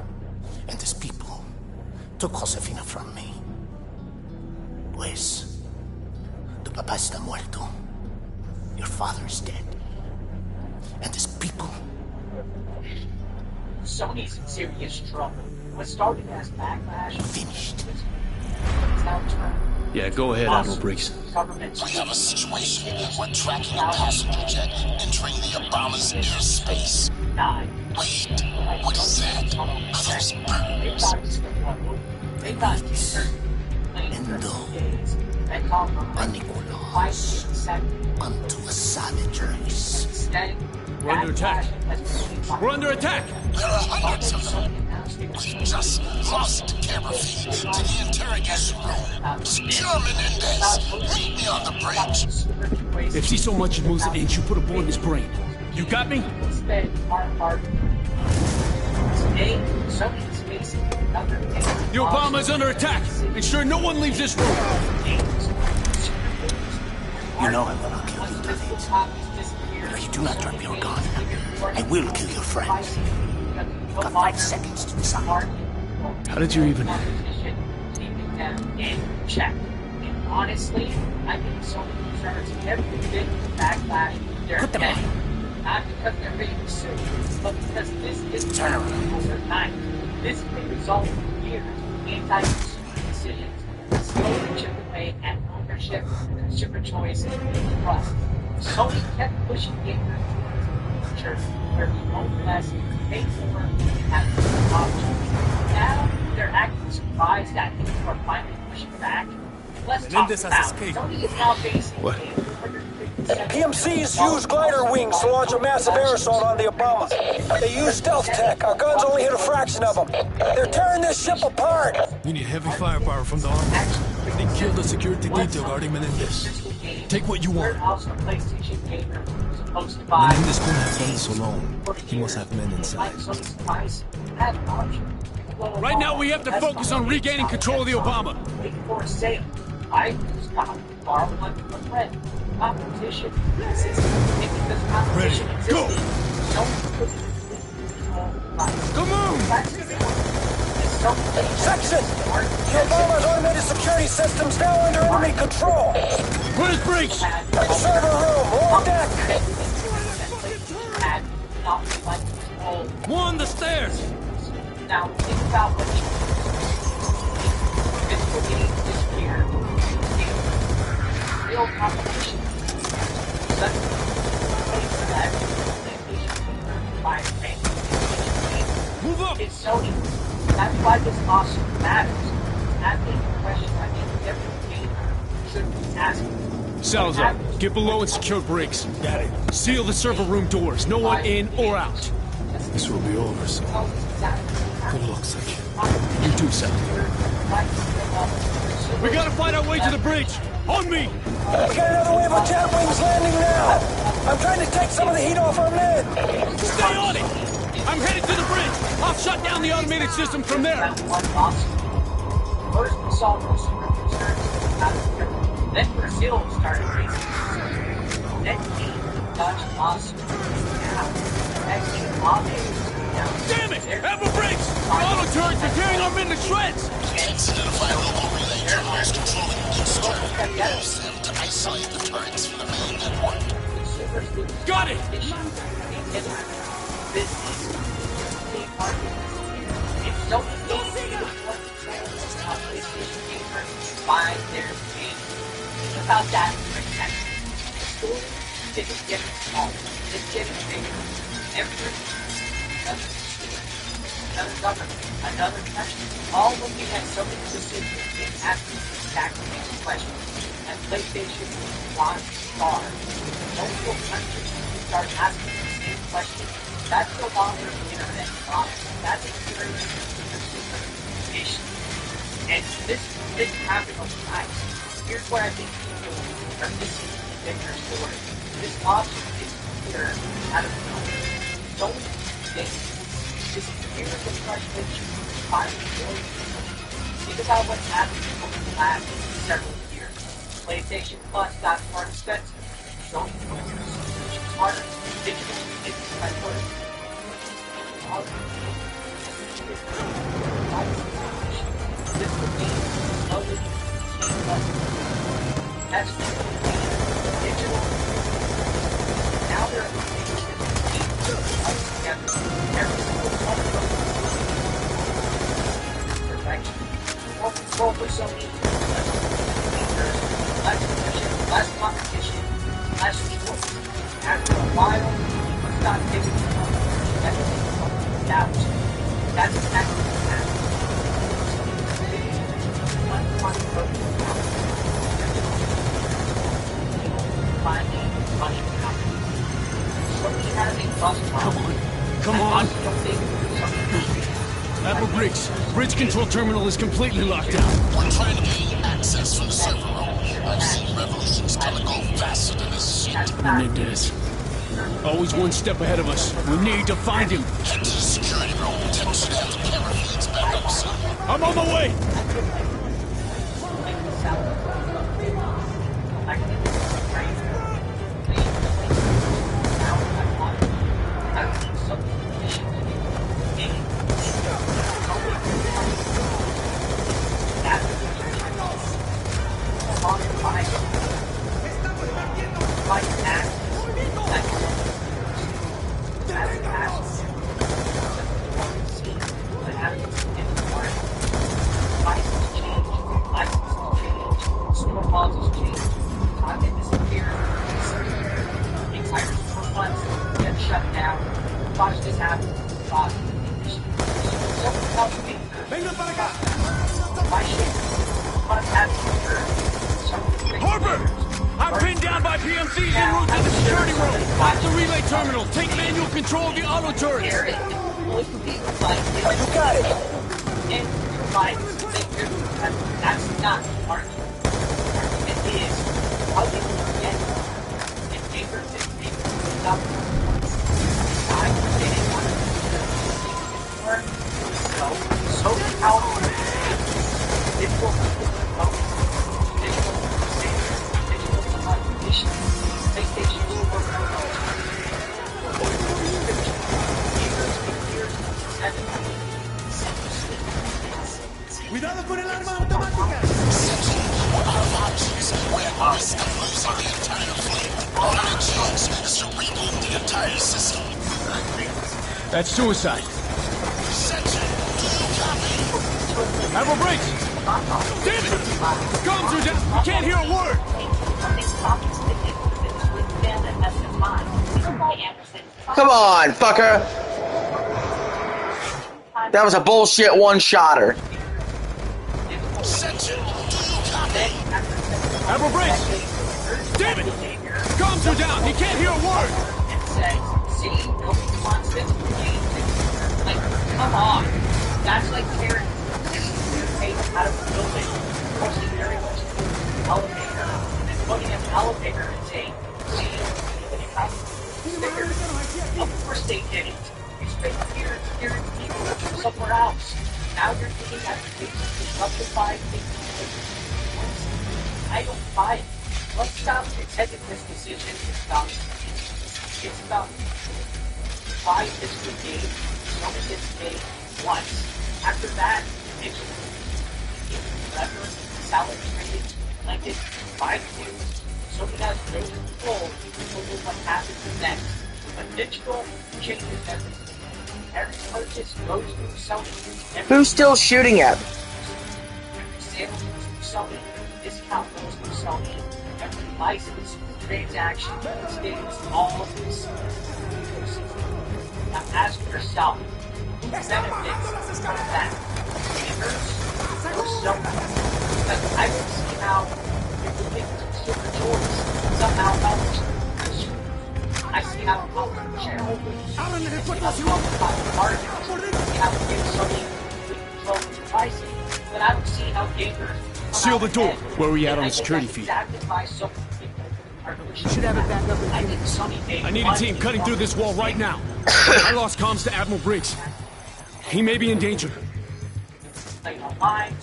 and his people took Josefina from me. Pues, tu papá está muerto. Your father is dead. And his people. Sony's in serious trouble. What started as backlash finished. Yeah, go ahead, Admiral Briggs. We have a situation. We're tracking a passenger jet entering the Obama's airspace. Wait, what is that? Are those birds? Endo, Anicolas, unto a savage race. We're under attack. We're under attack! There are hundreds of them. We just lost camera feed to the interrogation room. Secure Menendez. Meet me on the bridge. If he so much as moves an inch, you put a bullet in his brain. You got me? The Obama's under attack! Ensure no one leaves this room! You know I will not kill you, David. If you do not drop your gun, I will kill your friend. You've got 5 seconds to decide. How did you even... Check. And honestly, I think so many concerns every bit of backlash they're getting. Not because they're being sued, but because this is overnight. This may result in years of anti-consumer decisions, slowly chip away at ownership, consumer choice, and trust. Sony kept pushing gamers towards a future where we own less, pay more, and have more options. Now, they're acting surprised that people are finally pushing back. Let's talk about Sony is now facing what? PMCs use glider wings to launch a massive air assault on the Obama. They use stealth tech. Our guns only hit a fraction of them. They're tearing this ship apart. We need heavy firepower from the army. They killed the security detail guarding Menendez. Take what you want. Warehouse a PlayStation gamer was supposed to buy. Menendez couldn't have done so long. He must have men inside. Right now, we have to focus on regaining control of the Obama. Wait for a sale. I stop, borrow one from a friend. Competition exists. Because competition exists. Go! Come on! Section! The Obama's automated security system's now under enemy control! Put his brakes! Server room, on deck! More on the stairs! Now, think about what you this will be disappeared. Real competition. Such that move up! It's Sony. That's why this lawsuit matters. It's asking the question I think every gamer should be asking. Salazar, get below and secure brakes. Got it. Seal the server room doors. No one in or out. This will be over soon. Good luck, Section. You too, Sal. We gotta find our way to the bridge. On me! We got another wave of jet wings landing now! I'm trying to take some of the heat off our men! Stay on it! I'm headed to the bridge! I'll shut down the automated system from there! First we saw most of the concerns out of here. Then Brazil started raising concerns. Then came Dutch lawsuit. Now, next thing lawmakers. Damn it! Ever brakes! The auto turrets are tearing our men to shreds! Tanks identify local relay terminals controlling each turret. Use them to isolate the turrets from the main network. Got it! It's so easy to PlayStation gamers buy their games. It's about that protection. The story isn't getting smaller. It's getting bigger. Every another government, another country, all looking at something specific and asking exactly the same question. And PlayStation wants stars. Multiple countries start asking the same question. That's no longer internet promise. That's a curious communication. And this didn't happen overnight. Here's where I think people are missing the bigger story. This lawsuit is clear out of the so many things. This years of frustration, finally going. Think about what's happened over the last several years. PlayStation Plus got more expensive. Sony was smarter. Digital is my word. This would be slowly that's digital. Now there are things that need to come together. Every single one of them perfection. More control for Sony, less features, less efficient, less competition, less choice. After a while, people stop giving them up. Everything becomes doubt. That's exactly what happens. Come on. Apple Briggs, bridge control terminal is completely locked down. We're trying to gain access from the server room. I've seen revolutions come and go faster than this shit. Menendez. Always one step ahead of us. We need to find him. Head to the security room. Tech should have the camera feeds back up soon. I'm on my way! Harper! I'm pinned down by PMCs en route to the security room. Lock the relay terminal. Take manual control of the auto turrets. You got it! And right, that's not the argument. The argument is, how do you Cuidado con el arma automática. We're out of options. We're at risk of losing the entire fleet. Our only chance is to reboot the entire system. That's suicide. Section, do you copy? Admiral Briggs! Damn it! Comms are down! We can't hear a word! Come on, fucker! That was a bullshit one-shotter. Section, do you copy? Admiral Briggs! Damn it! Comms are down! He can't hear a word! Come on. That's like carrying out of the building, posting very much elevator, and then looking at the elevator and saying, see, of course they did it. You spent here, somewhere else. Now you're thinking that it's justified things. I don't buy it. Let's stop pretending this decision is about why this was made, so it's made once. After that, it's whatever, salad trade, like it, buy news, so he has no control over what happens next. But digital changes everything. Every purchase goes through Sony. Who's still shooting at me? Every sale goes through Sony. Discount goes through Sony. Every license, transaction, stays all of this ecosystem. Now ask yourself, who benefits from that? Gamers or Sony? Because I don't see how if we make consumer choice somehow helps consumers. I see how it helps shareholders. I see how it helps margins. I see how it gives Sony control of the pricing. But I don't see how gamers. Seal the door. Where are we at on the security feed? You should have it back up. I need a team cutting through this wall right now. I lost comms to Admiral Briggs. He may be in danger. Fine.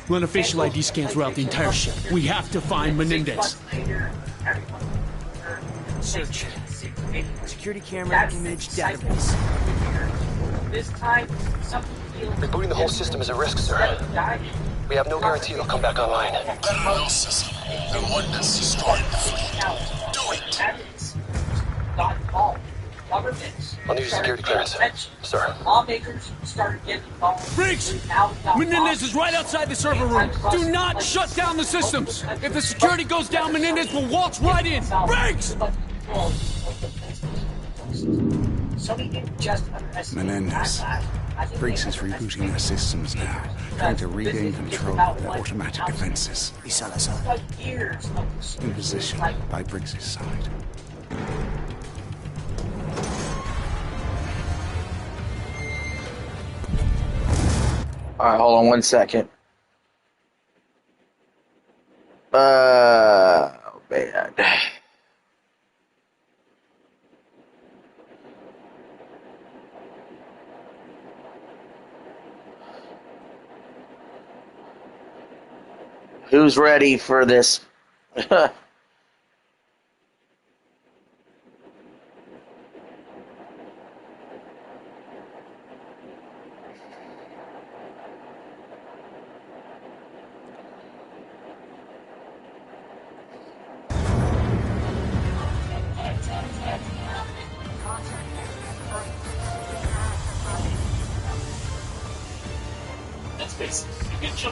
Run a facial ID scan throughout the entire ship. We have to find Menendez. Search. Security camera image database. This time, something feels... Rebooting the whole system is a risk, sir. We have no guarantee it'll come back online. Better know system. The one that's destroyed the fleet. Do it. Got involved. Governments. I'll need your security clearance, sir. Lawmakers started getting involved. Briggs! Menendez is right outside the server room. Do not shut down the systems. If the security goes down, Menendez will waltz right in. Briggs! Menendez. Briggs is rebooting their systems now, trying to regain control of their automatic defenses. In position by Briggs' side. Alright, hold on 1 second. Man. Who's ready for this?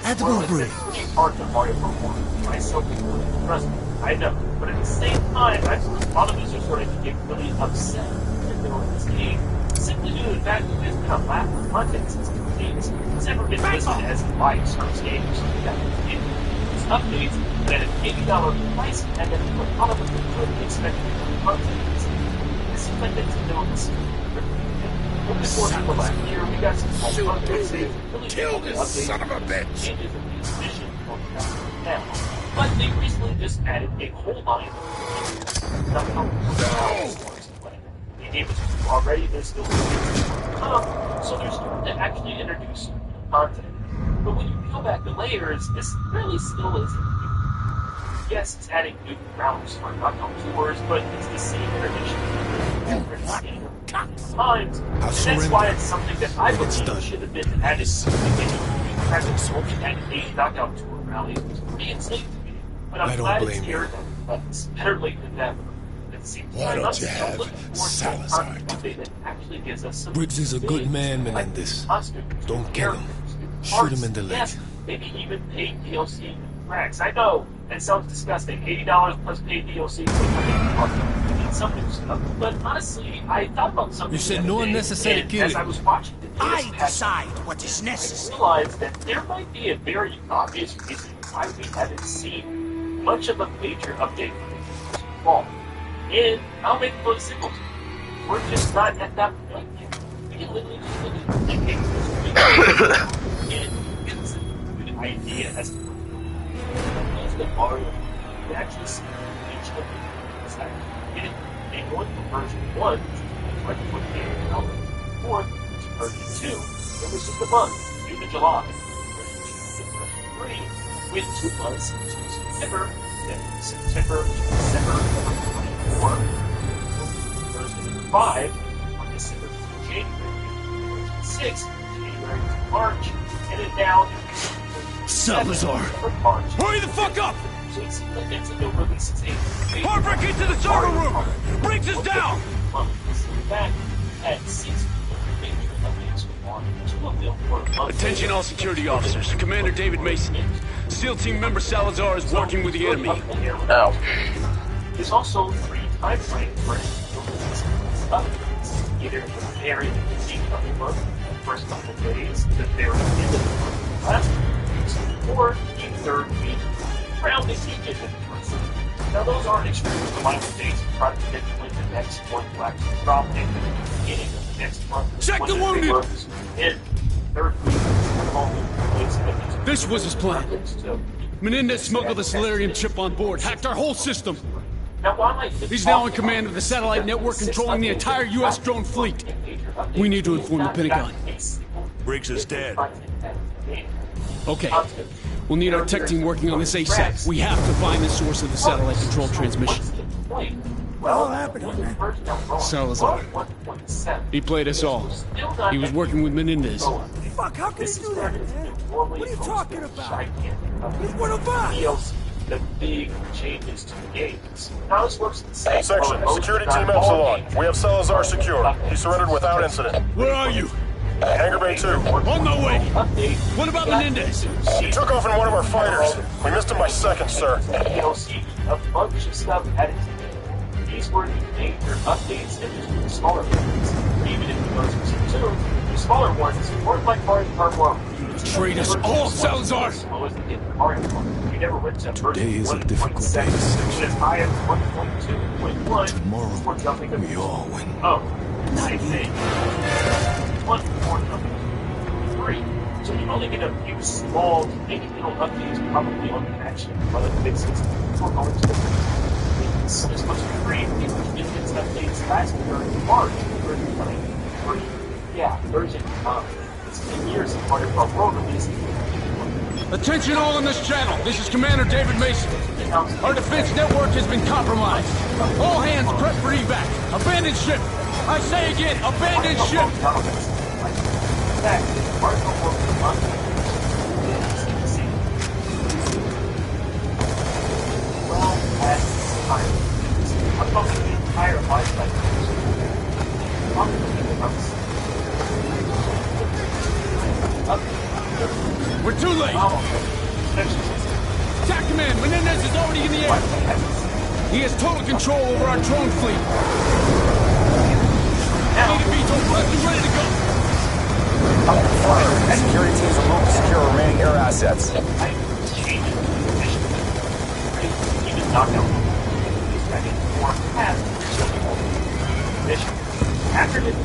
Admiral Briggs. I know, but at the same time, a lot of us are starting to get really upset at this game. Simply due to the fact that there's been a lack of content since the games. It's never been listed as live service game or something like that. It's updates that at $80 price, and then a lot of us are really expecting content. It seems like Nintendo's over the course of the last year, we got some updates. Kill this son of a bitch! But they recently just added a whole line the game was already, there's still so there's room to actually introduce content. But when you peel back the layers, this really still isn't new. Yes, it's adding new rounds for knockout tours, but it's the same introduction times. And that's why it's something that I believe should have been added to the beginning. Present added a knockout tour rally. It was pretty insane to me. But I'm glad it's here, but it's better late than never. Why don't you have Salazar? Briggs is a good man, Menendez. Don't kill him. Shoot him in the leg. Maybe even pay DLC Rex. I know, that sounds disgusting. $80 plus paid DLC for some new stuff. But honestly, I thought about something. You said no unnecessary killing. As I was watching the I decide what is necessary. I realized that there might be a very obvious reason why we haven't seen much of a major update from the fall. And I'll make those simple. We're just not at that point yet. We can literally just look at the game and it's a good idea as to what the Mario we actually see each of the side. And going from version 1 to 2028 out, 4 to version 2, it was just a month, June to July. Version 2 to version 3, with 2 months to September, then September to December. Version 5 on December to January, version 6 January to March, and then now Salazar! Hurry the fuck up! So it seems like it's a no release. Harper, get to the server room! Briggs is down! Back at 6 Attention all security officers. Commander David Mason. SEAL team member Salazar is working with the enemy. Oh. There's also 3 time frames for updates, either at the very beginning of the month, the first couple of days, the very end of the month, last week, or the 3rd week, around the end of the month. Now, those aren't extremely reliable dates, probably when the next one will actually drop in at the beginning of the next month. Check the wounded! And 3rd week, this was his plan. Menendez smuggled the Solarium chip on board, hacked our whole system. He's now in command of the satellite network controlling the entire U.S. drone fleet. We need to inform the Pentagon. Briggs is dead. Okay. We'll need our tech team working on this ASAP. We have to find the source of the satellite control transmission. What happened, man? Salazar. He played us all. He was working with Menendez. Fuck, how can he do that, man? What are you talking about? He's one of us! The big changes to the games. Now this works the same. Section, security team Epsilon. We have Salazar secure. He surrendered without incident. Where are you? Hangar Bay 2. On my way. What about Menendez? He took off in one of our fighters. We missed him by seconds, sir. DLC, a bunch of stuff added to it. These were the major updates and just the smaller ones. Even if it goes to 2, the smaller ones weren't like Mario Kart 1. Trade us all, Salazar! Today is a difficult day, Section. Tomorrow, we all win. Oh, same thing. 1, 4, 3. So you only get a few small to maybe little updates, probably on the action, other fixes, or going to the It's supposed to be free. It's updates last year in March, version 10 years of Mario Kart World release. Attention all on this channel. This is Commander David Mason. Our defense network has been compromised. All hands prep for evac. Abandon ship. I say again, abandon ship. We're too late! Attack command! Menendez is already in the air! He has total control over our drone fleet! Need a VTOL left and ready to go! Fire! Security teams will move to secure remaining air assets. After this,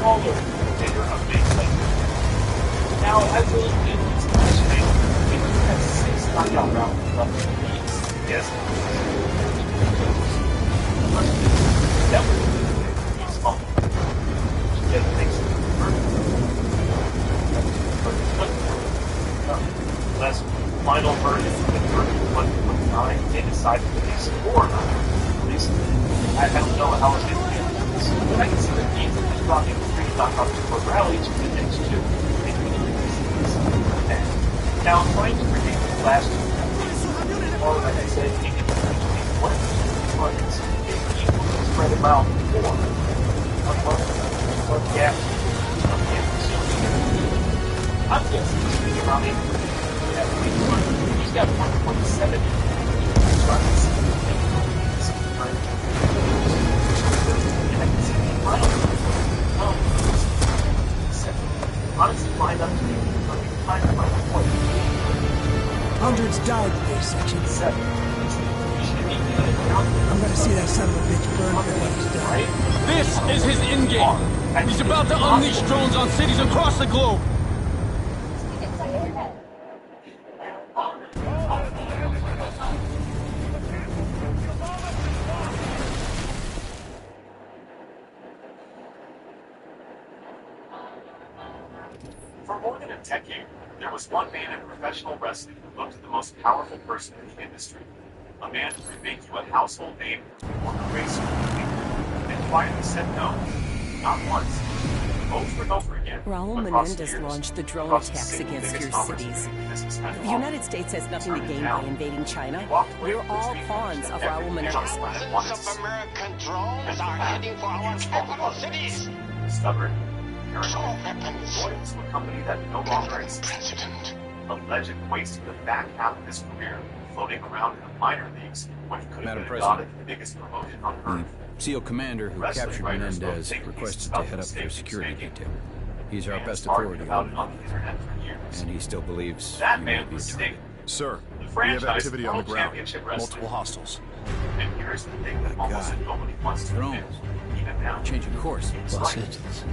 smaller container of base like now, as really been mentioning, we do have 6 knockout rounds left in the leads. Yes. That would be small. Yeah, thanks to the last final verdict with 31.9, they decided to release 4 at least. I don't know how it's going to be. But I can see the teams that just brought in 3 knockout for rally to the next 2. Now, I'm trying to predict the last 2 rounds. Or, like I said, you can predict what runs is equal to spread about 4. One gap. I'm guessing it's going to be around 8. He's got 1.7 runs. And I can see the final. Honestly, lined up to me. Hundreds died in this section. 7. I'm gonna see that son of a bitch burn for what he's done. This is his endgame. He's about to unleash drones on cities across the globe. For more than a decade, there was one man in professional wrestling who looked the most powerful person in the industry. A man who could make you a household name or erase you and finally said no. Not once, over and over again. Raul Menendez launched the drone attacks against your cities. The United States has nothing to gain by invading China. We're all pawns of Raul Menendez. Thousands of American drones are heading for our capital cities. Stubborn. Drone weapons. Loyal to a company that no longer exists. A legend wasted the back half of his career floating around in the minor leagues when he could have been got the biggest promotion on earth. SEAL commander who captured Menendez requested to head up their security detail. He's our best authority on it, and he still believes that you man may be a was target. Sir, we have activity on the ground. Multiple hostiles. And here's the thing that almost nobody wants to admit, even now. Changing course. Los Angeles.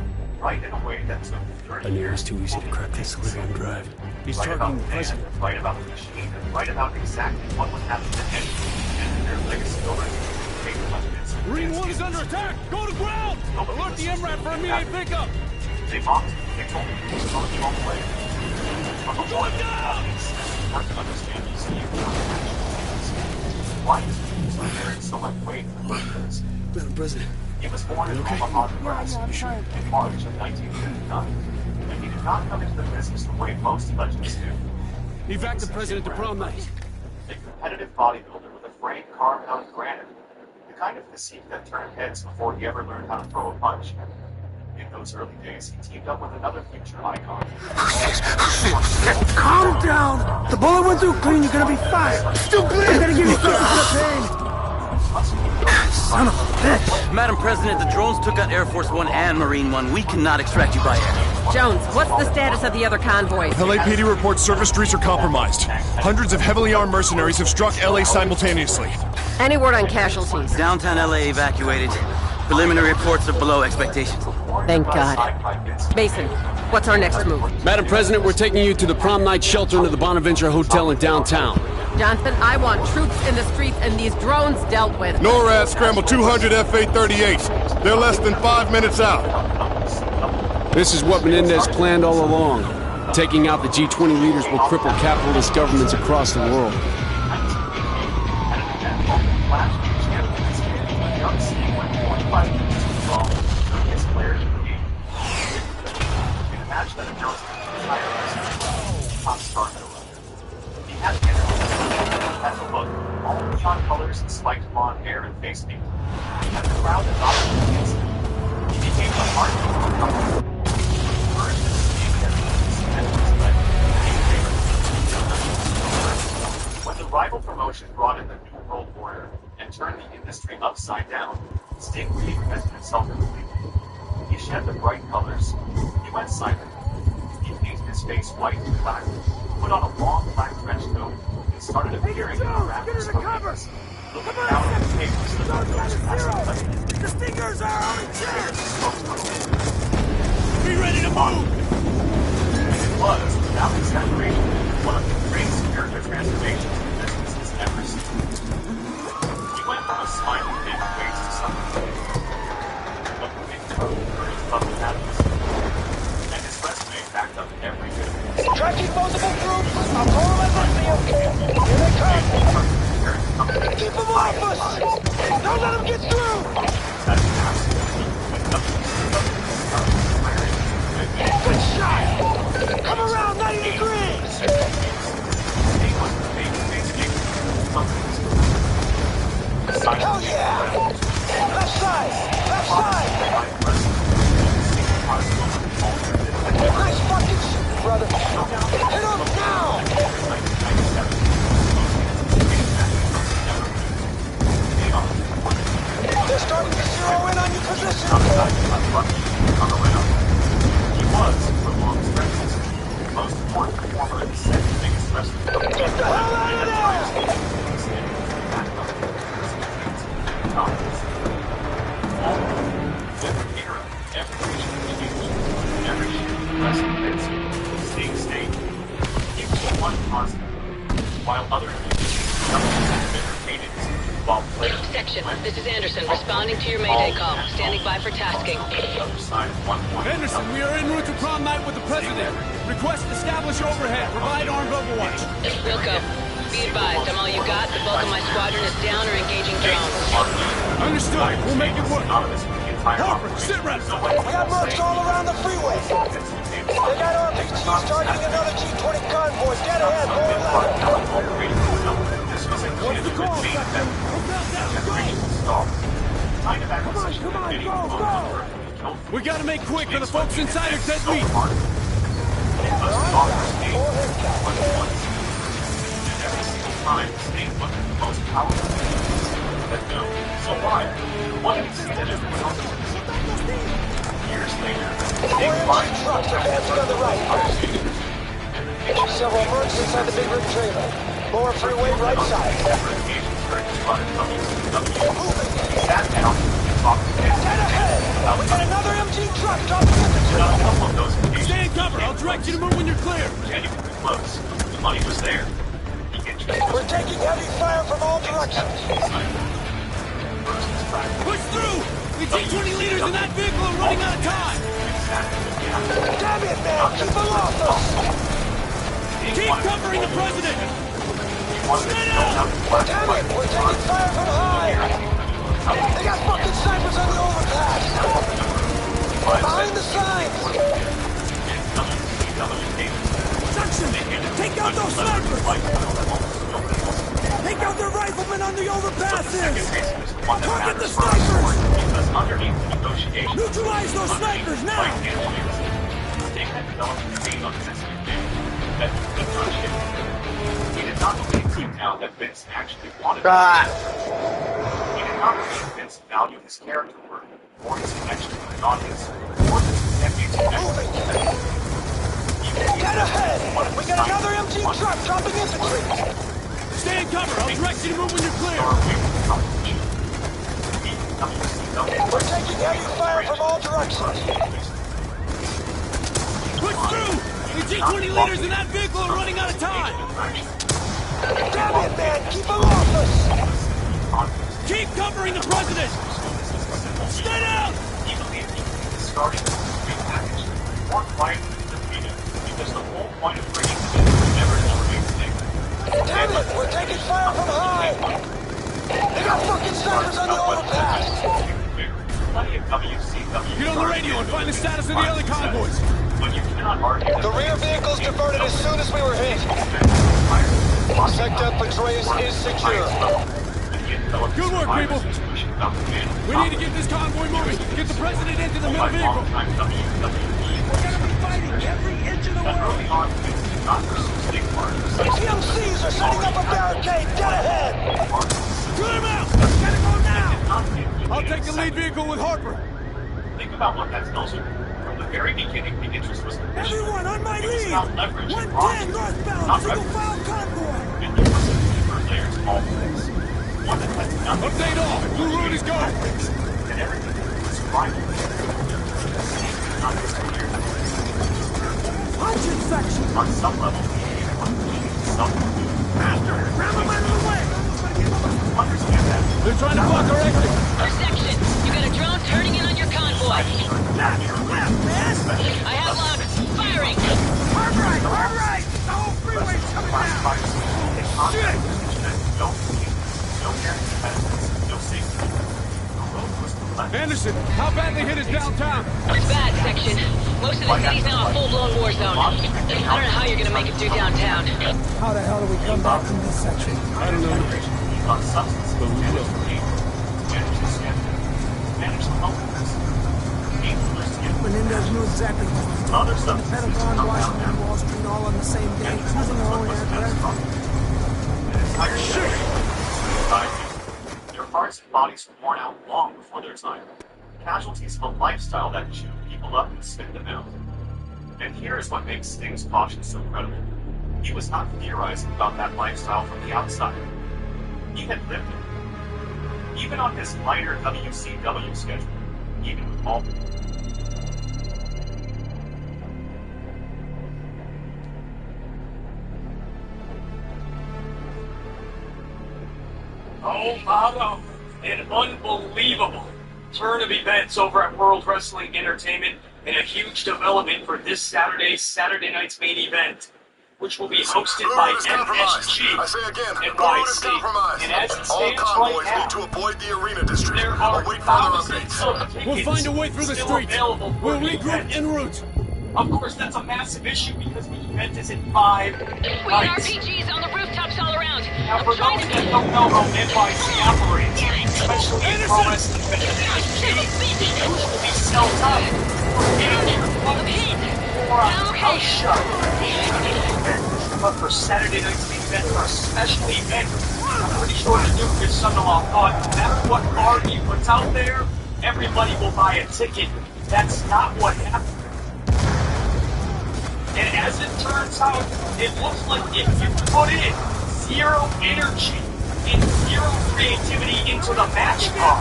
Right in a way that took 30 I knew it years was too easy to crack that Solarium drive. He's right targeting the about president. Right about the machine, and right about exactly what would happen to him and their legacy over Marine 1 is under attack! Go to ground! Alert the MRAP for immediate pickup! They mocked, they told me, it's on the wrong way. I'm going down! Hard to understand these why is he carrying so much weight for this? Madam President. He was born in Omaha, Nebraska in March of 1959, and he did not come into the business the way most legends do. Evac the president to prom night. A competitive bodybuilder with a frame carved out of granite, the kind of physique that turned heads before he ever learned how to throw a punch. In those early days, he teamed up with another future icon. Calm down! The bullet went through clean, you're gonna be fine! Still bleeding! I'm gonna give you something for the pain! Son of a bitch! Madam President, the drones took out Air Force One and Marine One. We cannot extract you by air. Jones, what's the status of the other convoys? LAPD reports surface streets are compromised. Hundreds of heavily armed mercenaries have struck LA simultaneously. Any word on casualties? Downtown LA evacuated. Preliminary reports are below expectations. Thank God. Mason, what's our next move? Madam President, we're taking you to the prom night shelter into the Bonaventure Hotel in downtown. Johnson, I want troops in the streets and these drones dealt with. NORAD scramble 200 F-838s. They're less than 5 minutes out. This is what Menendez planned all along. Taking out the G20 leaders will cripple capitalist governments across the world. Colors and spiked blonde hair and face paint. And the crowd adopted against him. He became the heart of the company. When the rival promotion brought in the New World Order and turned the industry upside down, Sting reinvented himself completely. He shed the bright colors. He went silent. He painted his face white and black, put on a long black trench coat, and started appearing in rappers' cover. Looking down at the papers, The Stingers are on the chance! Be ready to move! It was, without exaggeration, one of the greatest character transformations business has ever seen. He went from a smiling big face to something but the big toe his public happiness. And his resume backed up every bit of it. Tracking multiple groups! I'll call them as I see them! Here they come! Keep them off us! Don't let them get through! Good shot! Come around 90 degrees! Hell yeah! Left side! Left side! Nice fucking shooting, brother! Hit him now! They're starting to zero in on your position! He was, for long stretches, the most important performer in the second biggest wrestling. Get the hell out of there! Every region wrestling state, he was one constant, while other Section, this is Anderson, responding to your Mayday call. Standing by for tasking. Anderson, we are en route to prom night with the President. Request establish overhead. Provide armed overwatch. Wilco, be advised, I'm all you got. The bulk of my squadron is down or engaging drones. Understood. We'll make it work. Harper, sit rep. We got mercs all around the freeway. They got RPGs targeting another G-20 convoy. Dead ahead, lower level. What's the call, Captain? Come on, go! We gotta make quick or the folks inside are dead meat. Years later, trucks advancing on the right. Several mercs inside the big rig trailer. Lower freeway right side. Sat down, talked to him. Dead ahead! We got another MG truck dropping infantry! Stay in cover! I'll direct you to move when you're clear! Genuinely close. The money was there. We're taking heavy fire from all directions. Push through! The G-20 leaders in that vehicle are running out of time! Damn it, man! Keep them off us! Keep covering the President! Stay down! Damn it! We're taking fire from high! They got fucking snipers on the overpass! Behind the signs! Jackson! Take out those snipers! Take out the riflemen on the overpasses! Target the snipers! Neutralize those snipers now! He did not believe deep down that Vince actually wanted him. He did not believe Vince valued his character work, or his connection with an audience, or his deputy's connection. Get ahead! We got another MG truck dropping infantry! Stay in cover! I'll direct you to move when you're clear! We're taking heavy fire from all directions! Push through! The G-20 leaders in that vehicle are running out of time! Damn it, man! Keep them off us! Keep covering the President! Stay down! He believed he was starting to repackage more fight defeated because the whole point of bringing the never to remain safe. Damn it! We're taking fire from high! They got fucking snipers on the overpass! Get on the radio and find the status of the other convoys! The rear vehicles diverted as soon as we were hit. Sector Petraeus is secure. Good work, people! We need to get this convoy moving! Get the President into the middle vehicle! We're gonna be fighting every inch of the way! TMCs are setting up a barricade! Get ahead! Clear him out! Gotta go now! I'll take the lead vehicle with Harper! Think about what that's built. From the very beginning, the interest was the mission. Everyone on my lead! 110 northbound, single file convoy! Update all! Blue road is going! And everything was fine. on some level, Master, grab him out of the way! Understand that. They're trying to block our exit. Your section. You got a drone turning in on your convoy. I have lock. Firing. Hard right! The whole freeway's coming down! Shit! No safety. Anderson, how badly hit is downtown? It's bad, section. Most of the city's now a full-blown war zone. I don't know how you're gonna make it through downtown. How the hell do we come back from this section? I don't know. But we will. Menendez knew exactly what was going on. The Pentagon, Washington, Wall Street, all on the same day, using their own aircraft. Their hearts and bodies were worn out long before their time. Casualties of a lifestyle that chewed people up and spit them out. And here is what makes Sting's caution so credible. He was not theorizing about that lifestyle from the outside. He had lived it. Even on his lighter WCW schedule, even with all... Oh, Motto, an unbelievable turn of events over at World Wrestling Entertainment and a huge development for this Saturday's Saturday Night's main event, which will be hosted by MSG and YC. And as it stands right now, need to avoid the arena district. there are Await further thousands of updates. tickets We'll find a way through the still streets. available for We'll the regroup event. en route. Of course, that's a massive issue because the event is in 5 We got nights. RPGs on the rooftops all around. Now, for those that don't know how NYC operates, especially in pro wrestling federations, they usually sell out for danger, or a house show. But for Saturday night's main event, for a special event, I'm pretty sure the Duke and Sunderland thought no matter what card he puts out there, everybody will buy a ticket. That's not what happened. And as it turns out, it looks like if you put in zero energy and zero creativity into the match card,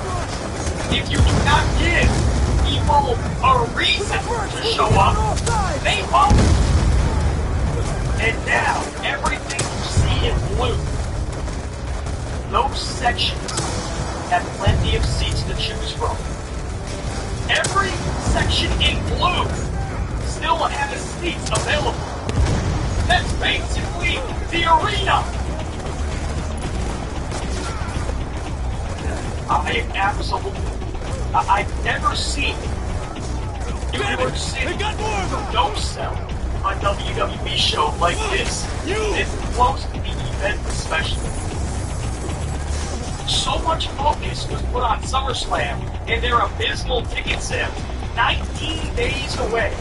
if you do not give people a reason to show up, they won't. And now, everything you see in blue, those sections have plenty of seats to choose from. Every section in blue still has seats available. That's basically the arena. I've never seen New York City no sell a WWE show like this. This close to the event especially. So much focus was put on SummerSlam and their abysmal ticket sales 19 days away.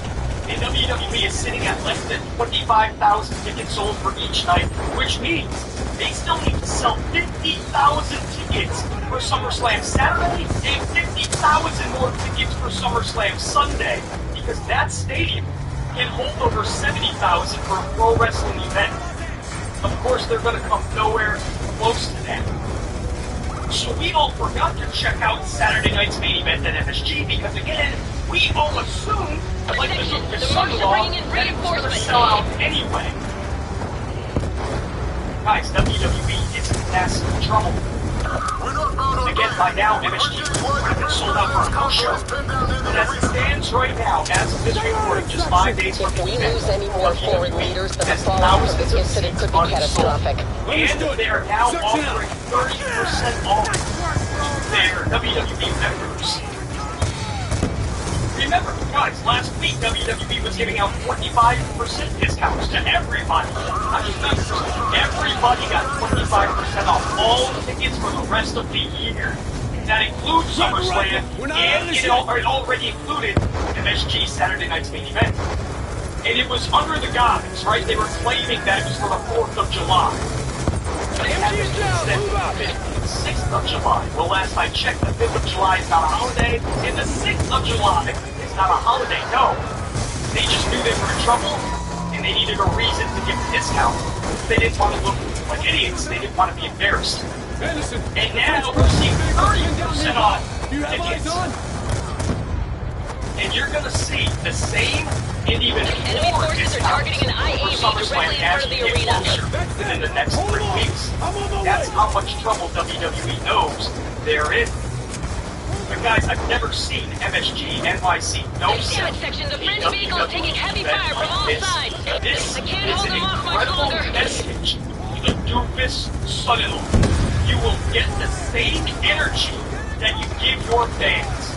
And WWE is sitting at less than 25,000 tickets sold for each night, which means they still need to sell 50,000 tickets for SummerSlam Saturday and 50,000 more tickets for SummerSlam Sunday, because that stadium can hold over 70,000 for a pro wrestling event. Of course, they're going to come nowhere close to that. So we all forgot to check out Saturday night's main event at MSG because, again, we all assumed, like the Duke of Sunderland, that it was going to sell out anyway. Guys, WWE is in massive trouble. Again, by now, MSG would have been sold out for a house show. But as it stands right now, as of this recording, just 5 days from the event, Lose any more forward leaders, then the fallout of this incident could be catastrophic. And they are now offering 30% off their WWE members. Remember, guys, last week WWE was giving out 45% discounts to everybody. Not just members. Everybody got 25% off all tickets for the rest of the year. That includes SummerSlam, and it already included MSG Saturday night's main event. And it was under the guise, right? They were claiming that it was for the 4th of July. But it happened instead of the 6th of July. Well, last I checked, the 5th of July is not a holiday, and the 6th of July is not a holiday, no. They just knew they were in trouble, and they needed a reason to give a discount. They didn't want to look like idiots. They didn't want to be embarrassed. And now we're seeing 30% off tickets. and you're gonna see the same and even Enemy more forces are targeting an IED directly in front of the arena. within the next 3 weeks. That's how much trouble WWE knows they're in. But guys, I've never seen MSG NYC no Damn it, Section, the French vehicle is taking heavy fire from all sides. This I can't is hold an them off much incredible longer. message to the doofus son-in-law. You will get the same energy that you give your fans.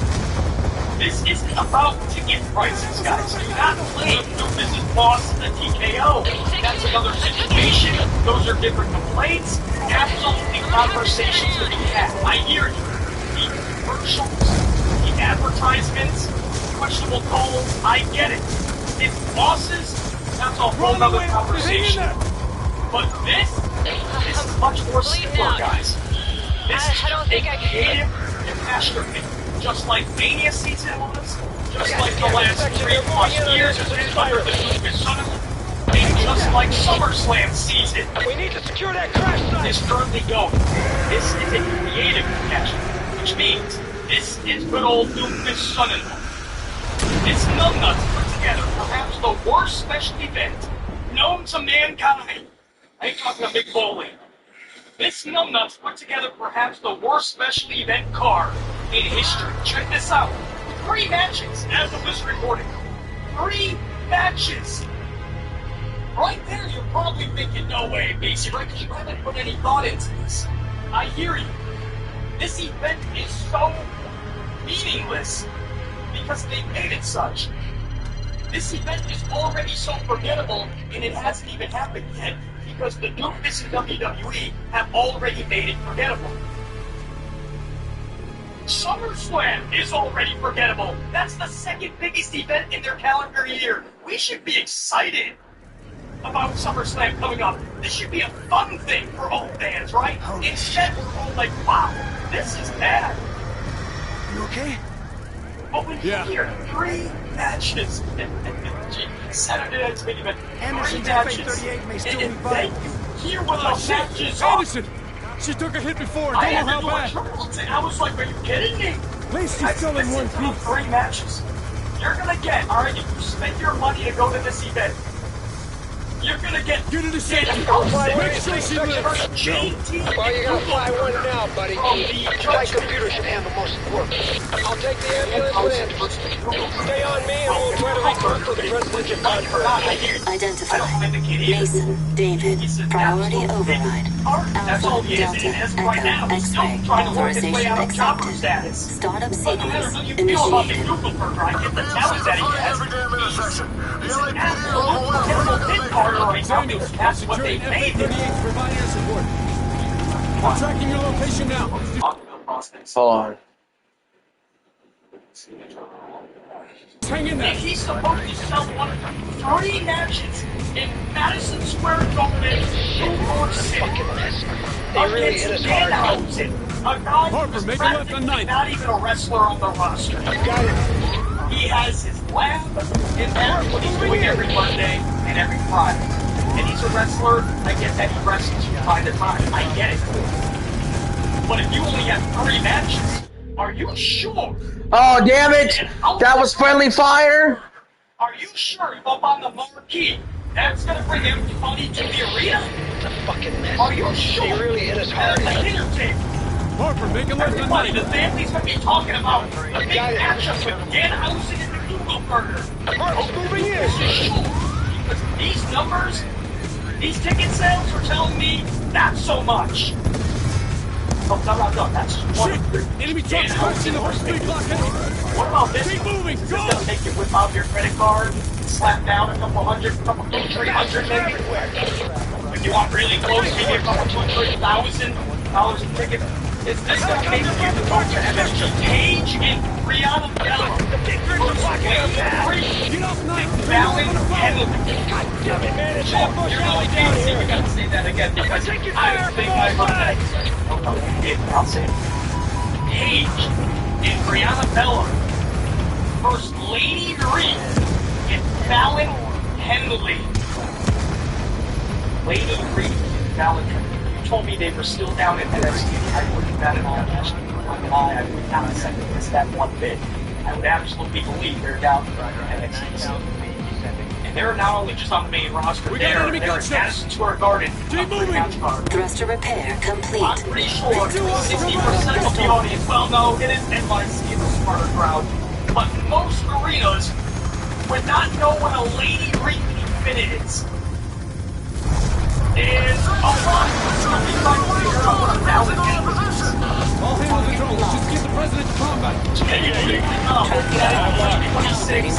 This isn't about ticket prices, guys. Do not blame Doofus's boss in the TKO. That's another situation. Those are different complaints. Absolutely conversations to be had. I hear you. The commercials, the advertisements, questionable calls, I get it. It's bosses, that's a whole other conversation. But this is much more simpler, guys. This is a creative catastrophe. Just like Mania season was, just like the last 3+ years under the Doofus son-in-law, and just like SummerSlam season. We need to secure that crash site. Is currently going. This is a creative catastrophe. Which means this is good old Doofus son-in-law. This numbnuts put together perhaps the worst special event known to mankind. I ain't talking a big bowling. This numbnuts put together perhaps the worst special event card in history. Check this out. 3 matches as of this recording. 3 matches. Right there, you're probably thinking, no way, BC, right? Because you haven't put any thought into this. I hear you. This event is so meaningless because they made it such. This event is already so forgettable, and it hasn't even happened yet because the Doofus and WWE have already made it forgettable. SummerSlam is already forgettable. That's the second biggest event in their calendar year. We should be excited about SummerSlam coming up. This should be a fun thing for all fans, right? Instead, we're all like, wow, this is bad. You okay? But when you hear 3 matches, Saturday night's main event, 3 matches, and then you hear what those matches are. Anderson! She took a hit before, don't know how bad. I was like, are you kidding me? At least she's still in one piece. 3 matches. You're gonna get, alright, if you spend your money to go to this event, you're gonna get to the city. Make sure she lives. JT. Well, you gotta fly one now, buddy. My computer should handle most of the work. I'll take the ambulance in. Stay on me and we'll try to return for the presidential conference. Identify. Mason, David. Priority override. Alpha, Delta, Echo, X-ray. Authorization accepted. Startup sequence initiated. That's what they made. I'm tracking your location now. Hold on. Hang in there. And he's supposed to sell 3 matches in Madison Square Garden, New York City. Against Danhausen, a guy who's practically not even a wrestler on the roster. You got it. He has his lab, and that's what he's doing every Monday and every Friday. And he's a wrestler. I get that he wrestles from time to time. I get it. But if you only have 3 matches, are you sure? Oh, damn it! That was friendly fire? Are you sure up on the marquee that's gonna bring everybody to the arena? It's a fucking mess. Are you sure? He really hit us hard. The dinner table. Harper, make him Everybody, the family's gonna be talking about a big matchup with Danhausen and the Google Burger. Harper's moving in. Because these numbers, these ticket sales are telling me not so much. Oh, no, that's one. Enemy trucks crossing the first 3 block heading. What about this? Keep moving, go! Just gonna make you whip out your credit card, slap down a couple hundred, couple 300 maybe. When you want really close, maybe a couple $200,000 in tickets. Is this gonna make you go to MSG Page and Brianna Bell? The big red block heading. Get off night. Fallon and God damn it, man, it's all you're really fancy. We gotta say that again because I don't think I heard that. I'll say it. Paige and Brianna Bella, First Lady Reed and Fallon Henley. Lady Reed and Fallon Henley. You told me they were still down in NXT. I wouldn't bet it on that. I would not a second miss that one bit. I would absolutely believe they're down for NXT. And they're not only just on the main roster, they're guests who are guarded. Thruster repair complete. I'm pretty sure 60% of the audience, well, no, it is NYC, it's a smarter crowd, but most arenas would not know what a lady repeat fit is. And a lot of people are trying to figure out what a thousand is. All hands on the drone, let's just get the president to combat. 26,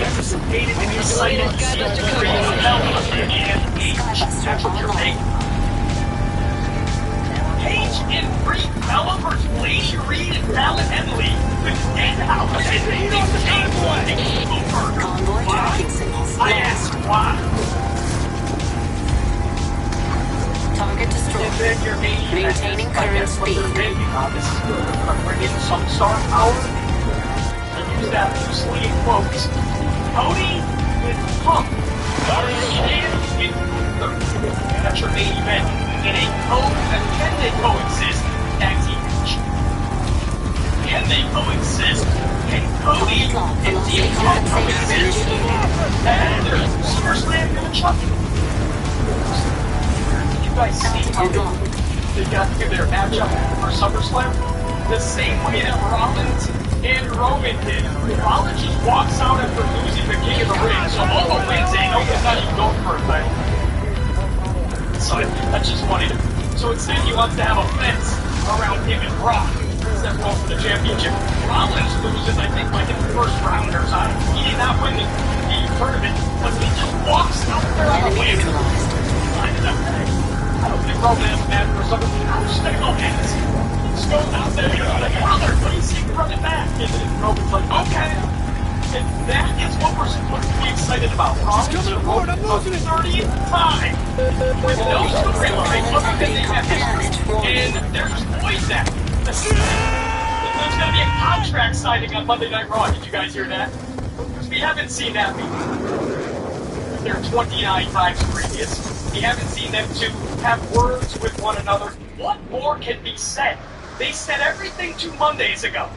anticipated and excited to see the creative element and Paige. That's what you're making. Paige and Brie Bella versus Lady Reed and Fallon Henley with in-house and Convoy tracking signals. I asked why. Target destroyed. Maintaining current speed. This is good. I'm bringing some star power. I use that loosely in quotes. Cody with Punk. That's your main event. In a code that can they coexist? Tag team match. Can they coexist? Can Cody and Team Punk coexist? And there's SummerSlam and Chuck. You guys see how they got to do their matchup for SummerSlam? The same way that Rollins and Roman did. Rollins just walks out after losing the King of the Ring, so all the wins ain't no, he's not even going for a title. So that's just funny. So instead he wants to have a fence around him and Brock instead of going for the championship. Rollins loses, I think, like in the first round or something. He did not win the tournament, but he just walks out there on the win. I don't think Roman has a match for something. I'm just gonna go hands. Just go out there and go like, brother, what do you see running back? And then Roman's like, okay. And that is what we're supposed to be excited about. Rollins and Roman for the 30th time. With no storyline other than they have history. And they're just poised at it. There's gonna be a contract signing on Monday Night Raw. Did you guys hear that? Because we haven't seen that meeting. They're 29 times previous. We haven't seen them two have words with one another. What more can be said? They said everything 2 Mondays ago.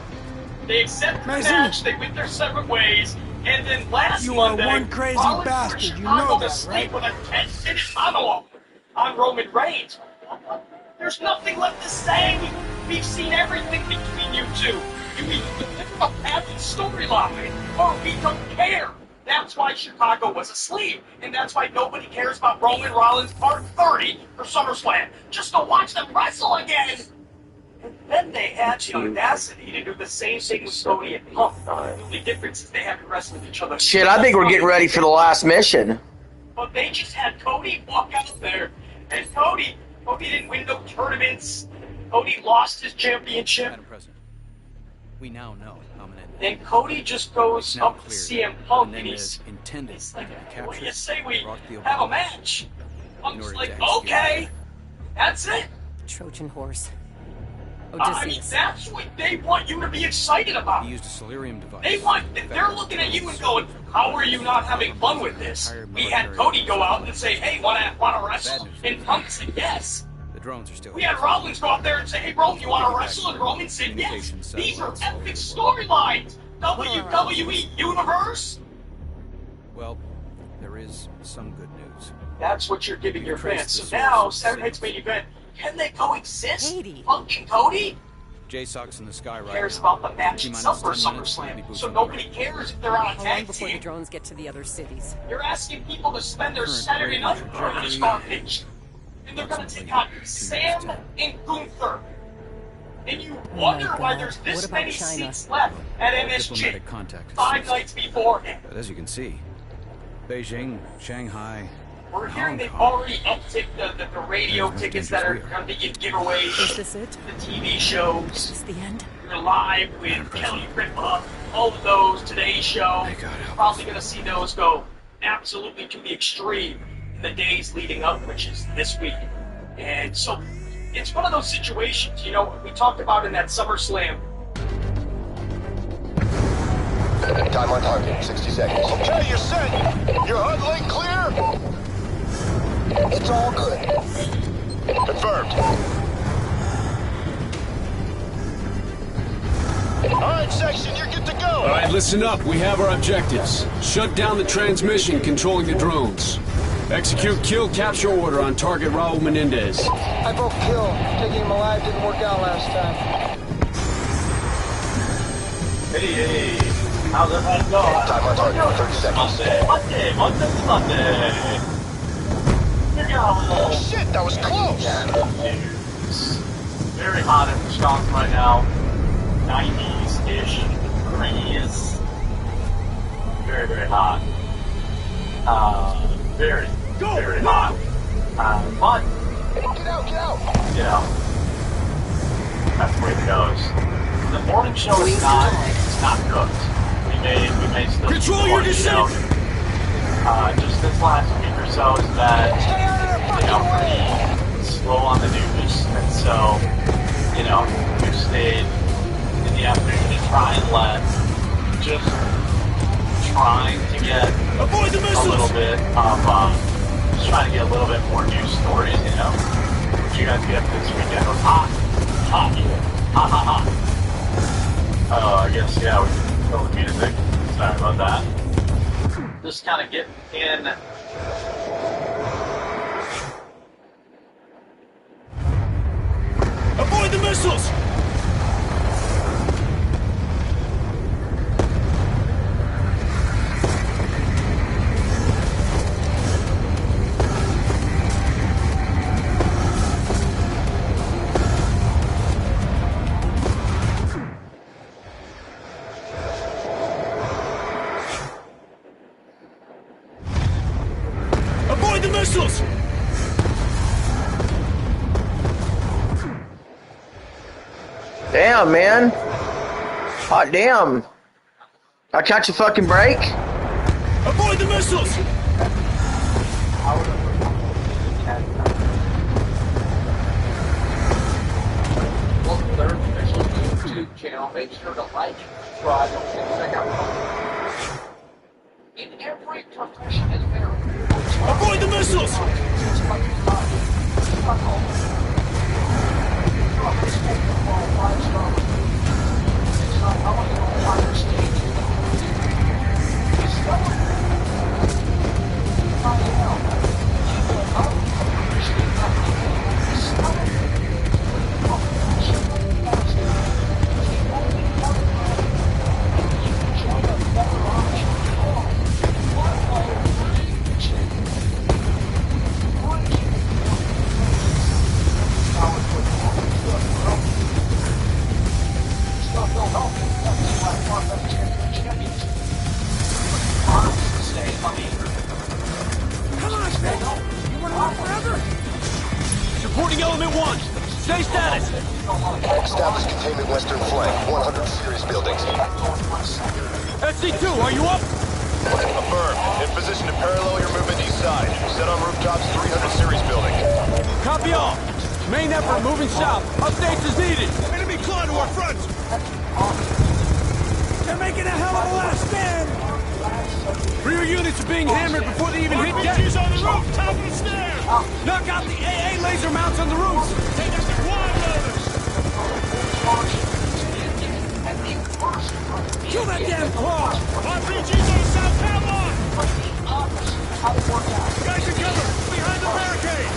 They accepted the match, they went their separate ways, and then last Monday, one crazy Rollins bastard, you know know that, right? With a 10-minute monologue on Roman Reigns. There's nothing left to say. We've seen everything between you two. You either have the storyline, or we don't care. That's why Chicago was asleep, and that's why nobody cares about Roman Rollins Part 30 for SummerSlam. Just to watch them wrestle again! And then they had the audacity to do the same thing with Cody and Punk. The only difference is they haven't wrestled each other. Shit, I think we're getting ready for the last mission. But they just had Cody walk out there, and Cody didn't win no tournaments. Cody lost his championship. Madam President, we now know how Menendez. Then Cody just goes up to CM Punk and he's intended like, to what do you capture say we have a match? Punk's like, okay, that's it. Trojan horse. I mean, that's what they want you to be excited about. He used a Solarium device. They're looking at you and going, how are you not having fun with this? We had Cody go out and say, hey, wanna wrestle? And Punk said yes. The drones are still. We had Rollins go out there and say, hey, Roman, you wanna wrestle? And Roman said yes. These are epic storylines. WWE Universe. Well, there is some good news. That's what you're giving your fans. So now, Saturday night's main event. Can they coexist? Punk and Cody? J-Sox in the sky right cares now. about the match itself for SummerSlam, so nobody cares if they're on a tag before team. the drones get to the other cities. You're asking people to spend their Saturday night on this garbage. And they're gonna take on Sam and Gunther. And you wonder why there's this many seats left at MSG 5 nights beforehand. But as you can see, Beijing, Shanghai. We're hearing they've already upticked the radio tickets that are going to get giveaways. Is this it? The TV shows. Is this the end? You're live with Kelly Ripa, all of those, Today's Show. You're probably going to see those go absolutely to the extreme in the days leading up, which is this week. And so it's one of those situations, you know, we talked about in that SummerSlam. Time on target, 60 seconds. Okay, you're set. Your HUD link clear? It's all good. Confirmed. Alright, section, you're good to go. All right, listen up. We have our objectives. Shut down the transmission controlling the drones. Execute kill capture order on target Raul Menendez. I broke kill. Taking him alive didn't work out last time. Hey, how's that go? Time on target, 30 seconds. Monday. Oh shit, that was close! It's very hot in Wisconsin right now. 90s-ish degrees. Very, very hot. Very hot. But, get out! You know, that's the way it goes. The morning show is not cooked. We may still control your descent. Just this last week or so has been, pretty slow on the news, and so, we've stayed in the afternoon to try and trying to get a little bit of, just trying to get a little bit more news stories, What you guys get this weekend? It was hot. Hot. I guess, we can kill the music. Sorry about that. Just kind of get in. Avoid the missiles! Avoid the missiles! Damn, man. Hot damn. I catch a fucking break? Avoid the missiles! Welcome to their official YouTube channel. Make sure to like, subscribe, and check out. In every profession is there. Avoid the missiles! Supporting element 1. Stay status. Establish containment western flank, 100 series buildings. SC2, are you up? Affirm. In position to parallel your movement east side. Set on rooftops, 300 series building. Copy all. Main effort moving south. Updates as needed. Enemy claw to our front. They're making a hell of a last stand. Rear units are being hammered before they even hit deck. RPG's on the roof, top of the stairs. Knock out the AA laser mounts on the roofs. Take out the quad loaders. Kill that damn claw. RPG's on South Pavlov. Guys are cover behind the barricade.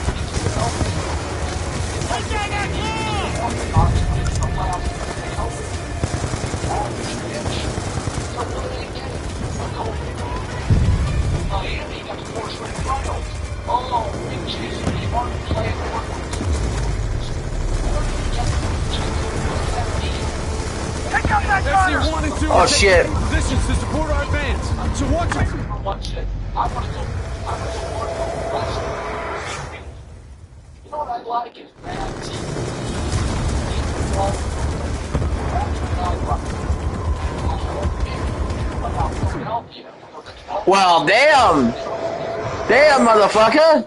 Take down that claw. FC1 and 2 Oh shit. positions to support our advance. So watch it. You know what I like is Well, damn. Damn, motherfucker.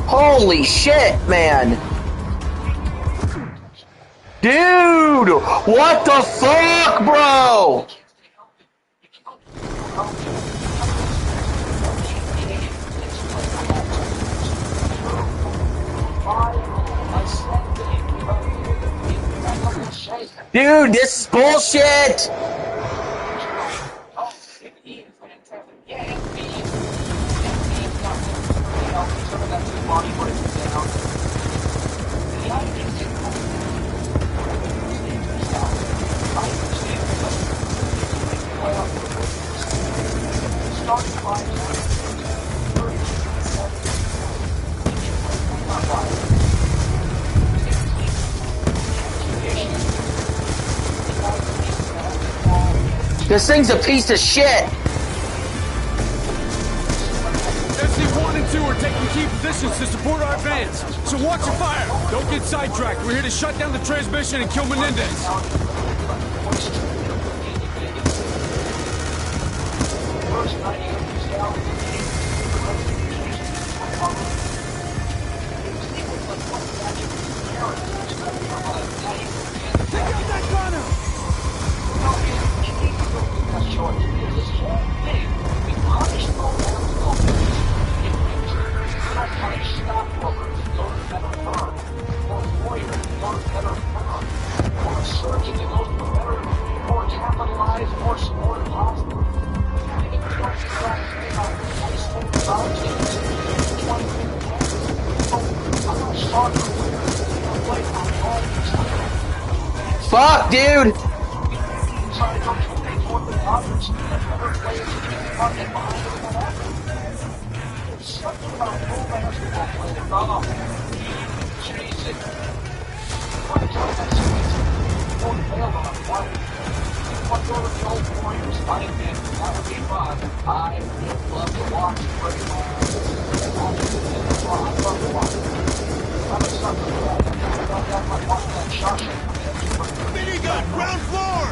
Holy shit, man. Dude, what the fuck, bro? Dude, this is bullshit! This thing's a piece of shit! SC-1 and 2 are taking key positions to support our advance, so watch your fire! Don't get sidetracked, we're here to shut down the transmission and kill Menendez! Fuck, dude! Minigun, ground floor!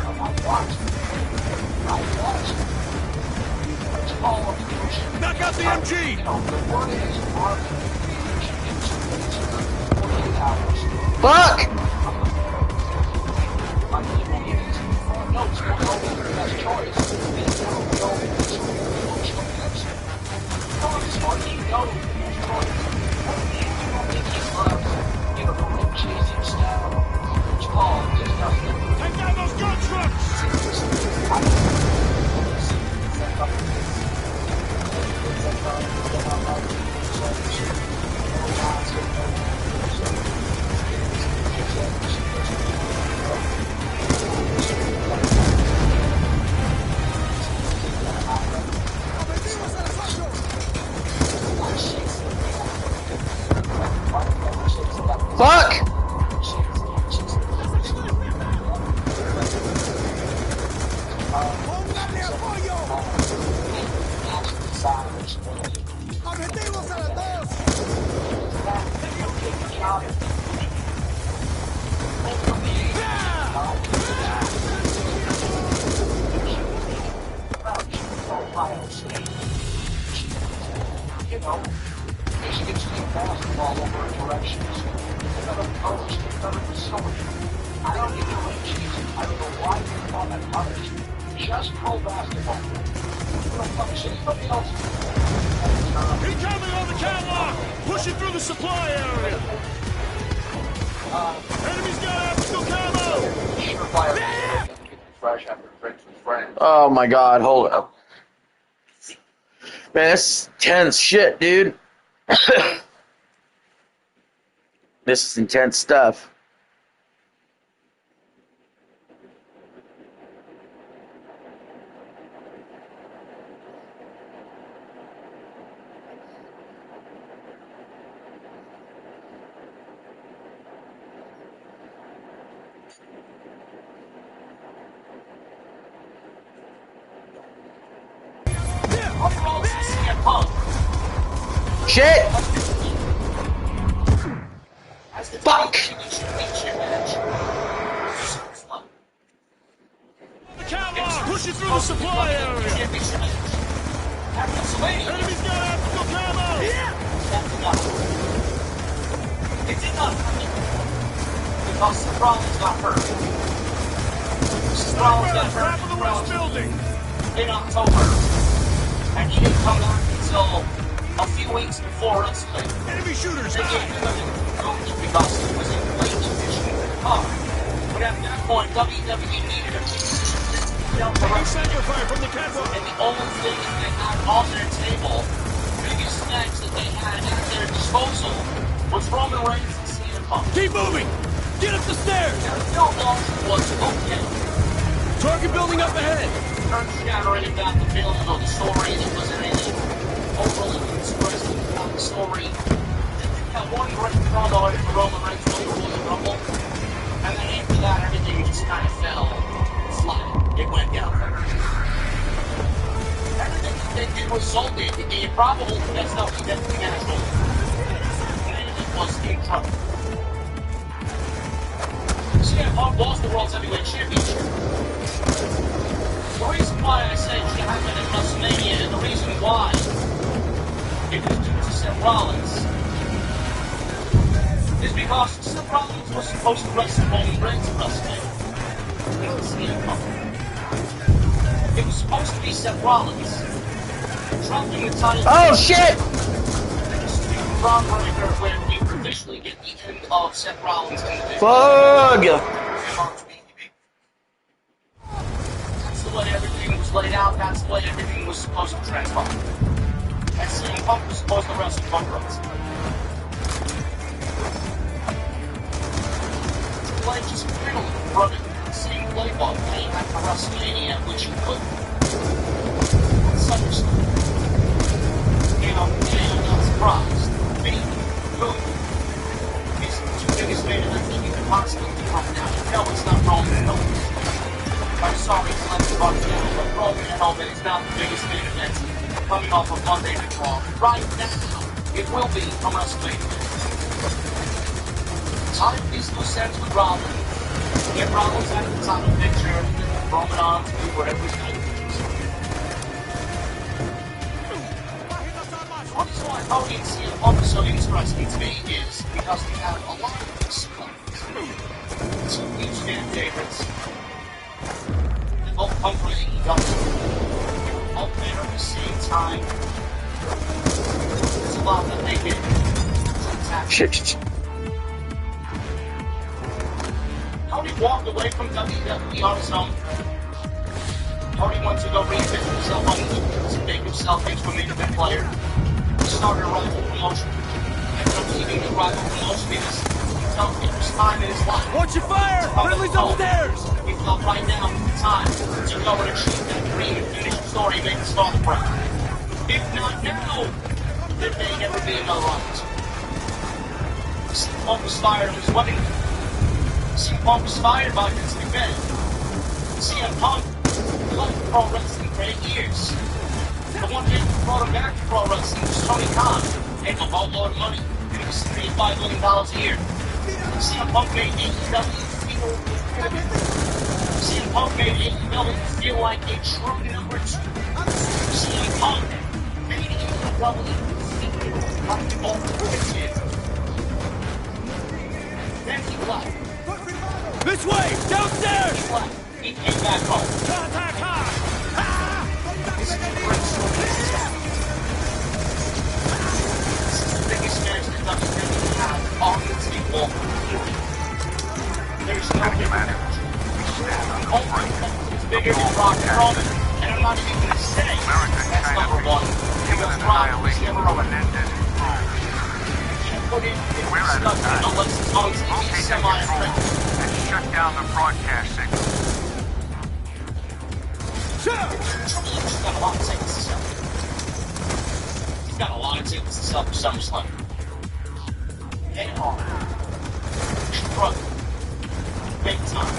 Knock out the MG! Fuck! Take down those gun trucks! Fuck! ¡Objetivos a las dos! You know, Michigan's team balls all over directions. Another coach, another facility. I don't give you any cheese. I don't know why you call that college. Just pro basketball. You don't fucking see anybody else. Incoming on the catwalk! Pushing through the supply area! Enemy's got optical camo! Surefire. Fresh after drinks with friends. Oh my god, hold up. Man, that's tense shit, dude. This is intense stuff. Shit! Fuck! The catwalk! Pushing through the supply area! Enemy's got optical camo! It's enough. Because the problem's not hurt. Sniper at the top of the west building! In October. And he didn't come back until a few weeks before us. Enemy shooters! They gave him a coach because he was in late condition in the car. When at that point, WWE needed a fire from the catwalk. And the only thing that they had on their table, biggest snacks that they had at their disposal, was Roman Reigns and CM Punk. Keep moving! Get up the stairs! Phil Dawson was okay. Target building up ahead! Earth-shattering about the building of the story. It wasn't anything overly expressive about the story. That one great promo for Roman Reigns when he was Rumble. And then after that, everything just kind of fell flat. It went down. Everything that they did resulted in probably the best WWE national. And it was in trouble. CM Punk lost the World Heavyweight Championship. The reason why I said she happened at WrestleMania, and the reason why it was due to Seth Rollins, is because Seth Rollins was supposed to wrestle Roman Reigns at WrestleMania. It was supposed to be Seth Rollins dropping the title. Oh shit! Ron Breaker, where we officially get the end of Seth Rollins in the video. Fuck! That's the way everything was laid out. That's the way everything was supposed to transpire. And CM Punk was supposed to wrestle Punk Rock. Like just literally running the same playbook that he had for WrestleMania, which he could. SummerSlam. You know, and I'm not surprised. Me, boom. These two biggest main events that you can possibly come down. No, it's not Roman and Roman. I'm sorry to let the buck down, but Roman and Roman is not the biggest main event coming off of Monday Night Raw. Right now, it will be from WrestleMania. Time is loose ends with Rollins. Get Rollins out of the title picture, Roman on to do whatever he's going to do. What's why Cody and CM Punk is so interesting to me is because we have a lot of these two huge fan favorites. They both come from AEW. Both there at the same time. There's a lot that they get. Shit. Cody walked away from WWE on his own. Cody went to go reinvent himself on the to make himself into a main event player. He started a rival promotion. Ended up leaving the rival promotion because he felt it was time in his life. Watch your fire! Friendly's upstairs! He felt right now was the time to go and achieve that dream and finish the story and make his father proud. If not now, there may never be another opportunity. CM Punk was fired on his wedding day. CM Punk was fired by Vince McMahon. CM Punk left pro wrestling for 8 years. The one thing that brought him back to pro wrestling was Tony Khan, and a boatload of money. And it was $35 million a year. CM Punk made AEW CM Punk made AEW feel like a true number 2. CM Punk made AEW feel like the ultimate champion. Then he left. This way! Downstairs! He left. He came back home. Contact high! This is the great story. This is the biggest match that WWE has on the table. There's no different match. Only is bigger than Rock and Roman. And I'm not even going to say that's number 1. Because Rock was never on it. Put in discussion unless it's on TV semi-effective. Shut down the broadcast signal. He's got a lot of tickets to sell. He's got a lot of tickets to sell for SummerSlam. Get on. Struggle. Big time.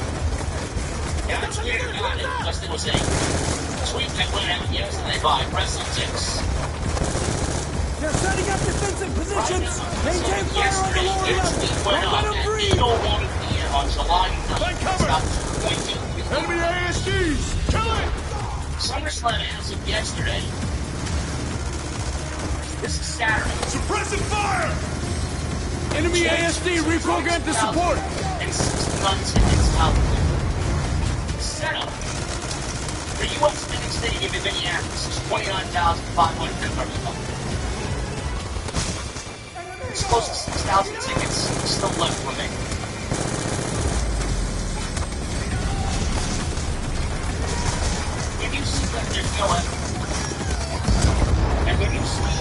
Yeah, that's weird about it, because there was a tweet that went out yesterday by WrestleTix. They're setting up defensive positions. Maintain fire on the lower level. Don't let them breathe. On July 9th, about 20 Enemy ASGs! Kill it! SummerSlam as of yesterday. This is Saturday. Suppressive fire! Enemy ASD reprogrammed to support. And 69 tickets out there. Setup. The U.S. Civic Stadium in Minneapolis is $29,530. It's close to 6,000 tickets still left remaining. that there's no evidence, and when you see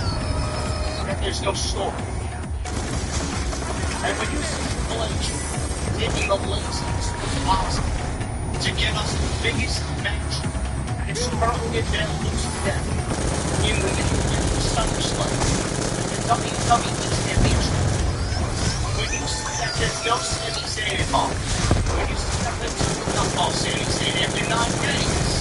that there's no story, and when you see Blake taking the laziest possible to give us the biggest match and strongly available to them in the SummerSlam, the WWE Championship. When you see that there's no Sami Zayn involved, when you see that there's no football Sami Zayn after 9 days,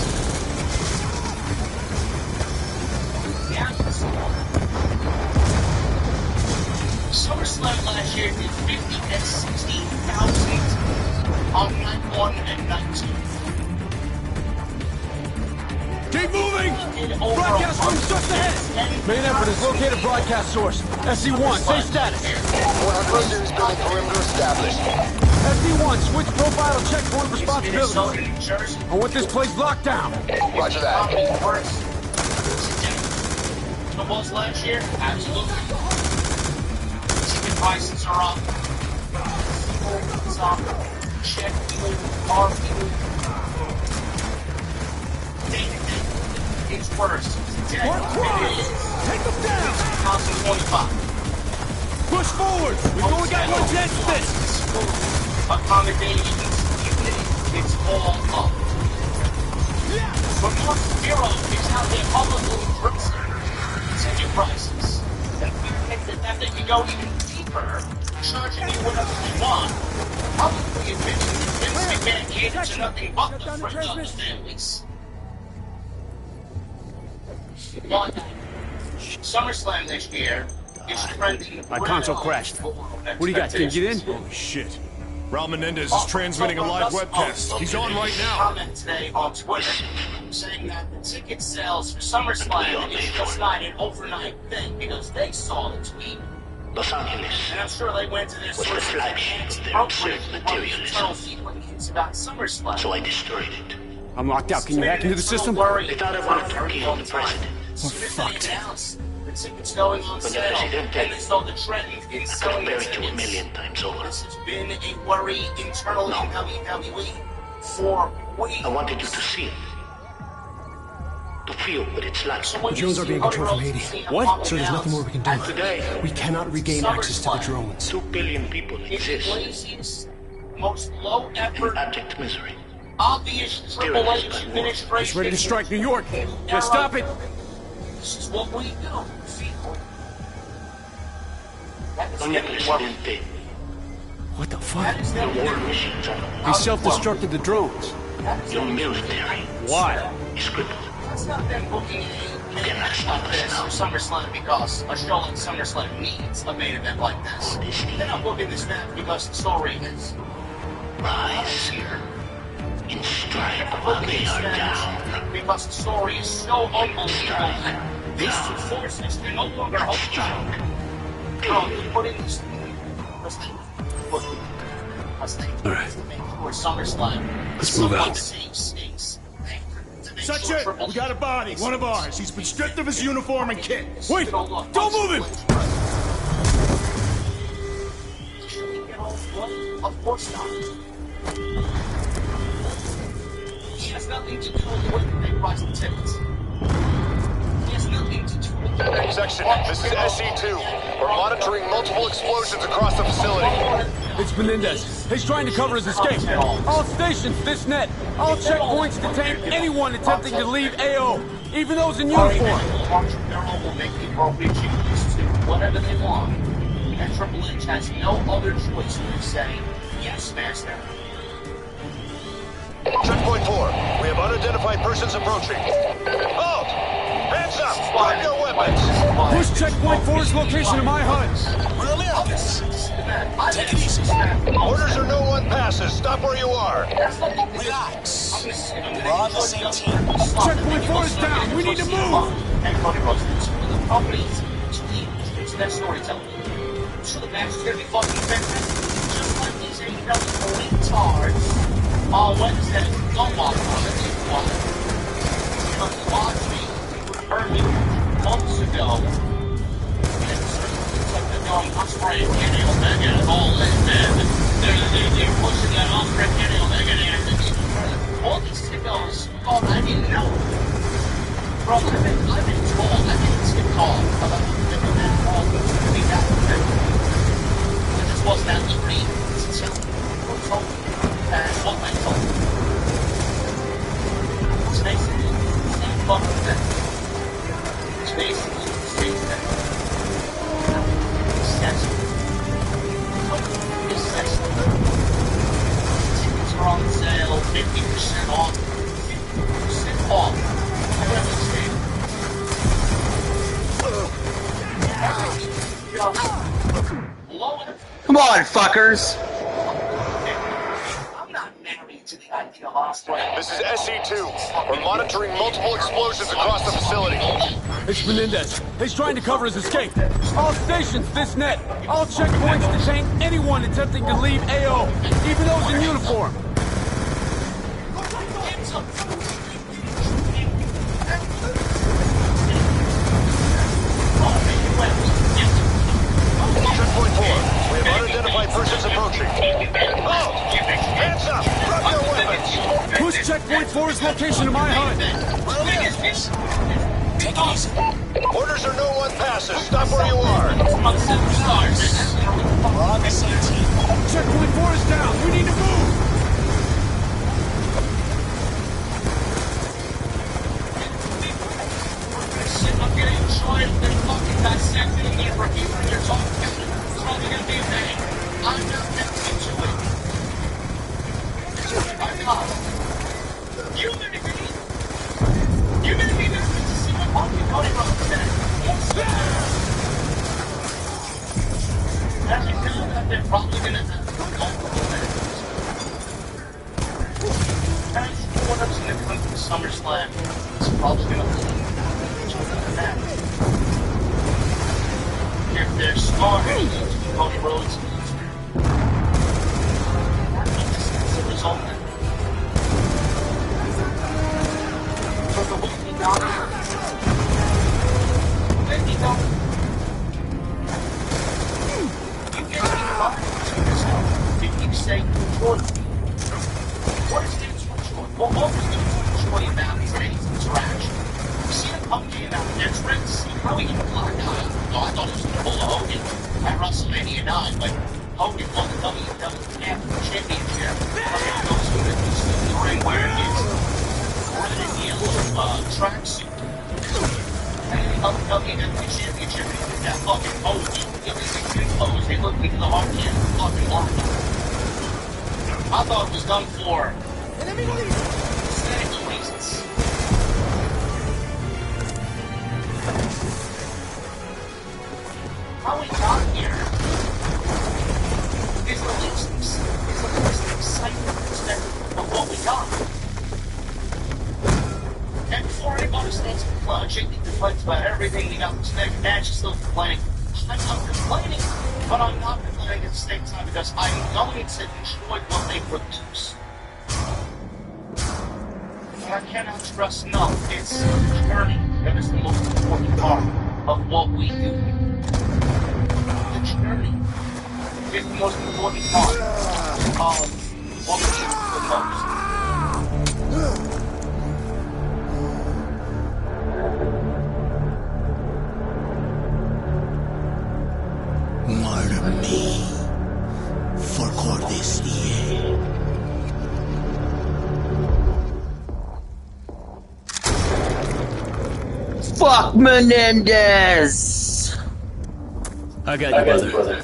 SummerSlam last year did 50 and 60,000 on night 1 and night 2. Keep moving! Broadcast room's just ahead! Main effort is locate a broadcast source. SC-1, say status. 100 series building perimeter established. SC-1, switch profile and checkpoint responsibility. I want this place locked down. Roger that. What was last year? Absolutely. Ticket prices are up. It's up. Check RP. It's worse. Today, it is. Take them down! 2025. Push forward! We've only got one chance at this! Accommodations, it's all up. But what's zero is how they publicly dressing ticket prices. That they can go even deeper, charging you whatever you want. Publicly admitting that Vince McMahon caters to nothing but the friends of the families. SummerSlam this year is trending. My console crashed. What do you got? Can you get in? Holy shit. Raul Menendez is transmitting a live webcast. He's on right now. Comment today on Twitter saying that the ticket sales for SummerSlam is just not an overnight thing because they saw the tweet. Los Angeles and I'm sure they went to their was the sources flagship of their absurd materialism. About SummerSlam. So I destroyed it. I'm locked out. Can you hack into the system? They thought I wanted to kill the president. We're fucked. It's going on sale, and they saw the trend in selling tickets. To 1 million times over. This has been a worry internally in WWE for weeks. I wanted you to see it. To feel what it's like. The drones are being controlled from Haiti. What? So there's nothing more we can do. And today, we cannot regain access to the drones. 2 billion people exist. Laziest, most low effort, in abject misery. Obvious Triple H administration. He's ready to strike New York. Just stop it. This is what we do. What the fuck? The war machines are He self-destructed the drones. your military. Why? Is crippled. That's not them booking You cannot stop us now. SummerSlam because a show like SummerSlam needs a main event like this. They're not booking this match because the story is rise here in strike while they are down. Because the story is so unbelievable that these two forces can no longer hold strike. Putting these all right. SummerSlam. Let's move out. Section, we got a body, one of ours. He's been stripped of his uniform and kit. Wait! Don't move him! Of course not. He has nothing to do with the way that they price the tickets. He has nothing to do with the Section, this is SC2. We're monitoring multiple explosions across the facility. It's Menendez. He's trying to cover his escape. All stations, this net. All checkpoints detain anyone attempting to leave AO, even those in uniform. will make the appropriate changes to whatever they want. And Triple H has no other choice than to say, yes, master. Checkpoint 4. We have unidentified persons approaching. Halt! Hands up! Drop your weapons! Push checkpoint 4's location to my HUD. We're Americans. Take it easy. Orders are no one passes. Stop where you are. Relax. We're on the same team. Checkpoint 4 is down. We need to move. Everybody goes into the companies to their storytelling. So the match is going to be fucking fantastic. Just like these AEW retards on Wednesday. Don't watch on it. Because watch me heard me months ago. It's like they're going Ospreay and Kenny Omega all in, man. They're pushing that Ospreay and Kenny Omega and all these sickos thought I didn't know. Bro, I've been told, I've been called about that call to be that I just wasn't at Liberty. So, who told me? What I told me. It's basically the same fucking thing. It's basically the same thing. It's sensitive. It's sensitive. Tickets are on sale, 50% off. 50% off. Come on, fuckers! I'm not married to the idea of hospital. This is SC-2. We're monitoring multiple explosions across the facility. It's Menendez. He's trying to cover his escape. All stations, this net. All checkpoints detain anyone attempting to leave AO, even those in uniform. Checkpoint 4. We have unidentified persons approaching. Oh! Hands up! Drop your weapons! Push checkpoint 4's location to my HUD. Take it easy. Orders are no one passes. Stop where you are. We're on the same team. Checkpoint 4 is down. We need to move. Sitting up here enjoying the fucking dissecting me for people you're talking to. It's probably gonna be a thing. I'm not getting into it. My God. You gonna be nervous to see what fucking Cody Rhodes said. As you know that they're probably gonna have multiple things. As one of them come to SummerSlam, it's probably gonna if they're smart, Cody Rhodes that's the result. For the $50, you get $50. If you say enjoy, what is there to enjoy? Well, what is there to enjoy about today's interaction? You see the company about their tricks, how he can block out. No, I thought it was going to pull a Hogan at WrestleMania 9, but Hogan won the WWF Championship. Hogan goes to the ring where it's red and yellow tracksuit. And the WWF Championship, that fucking pose, the executive pose, they look like the hard can fucking block. I thought it was done for aesthetic reasons. How we got here is the least exciting aspect of what we got. And before anybody starts complains about everything, you got this next match, still complaining. I'm not complaining, but I'm not complaining at the same time because I'm going to enjoy what they produce. And I cannot stress enough, it's the journey that is the most important part of what we do. The journey is the most important part of what we do the most. Murder me for Cordesia. Fuck Menendez! I got you, brother.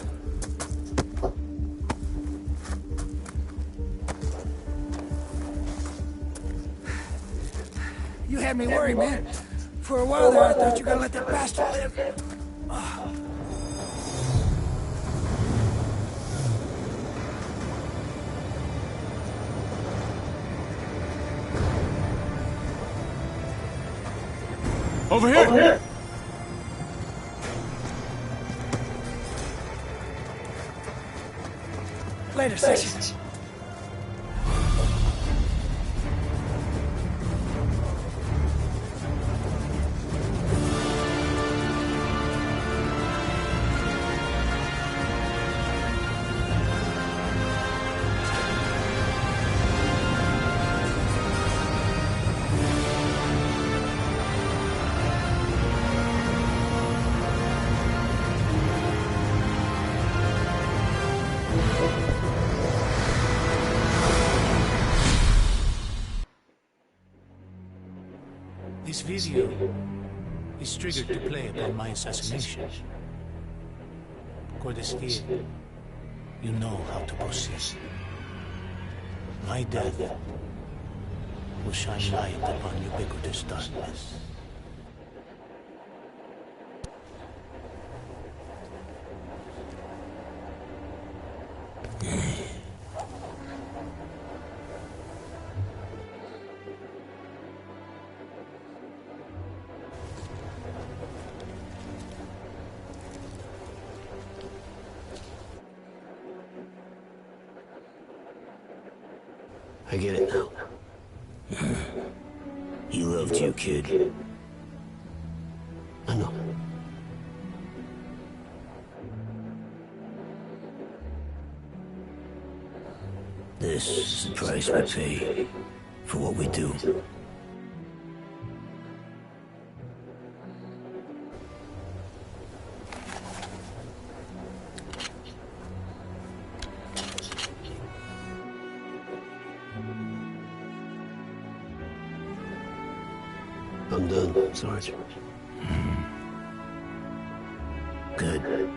You had me worried, man. For a while there, I thought you were gonna let that bastard live. Over here! Later, Section. radio is triggered to play upon my assassination. Cordes here, you know how to proceed. My death will shine light upon ubiquitous darkness. I get it now. He loved you, kid. I know. This is the price we pay for what we do. I'm done, Sarge. Good.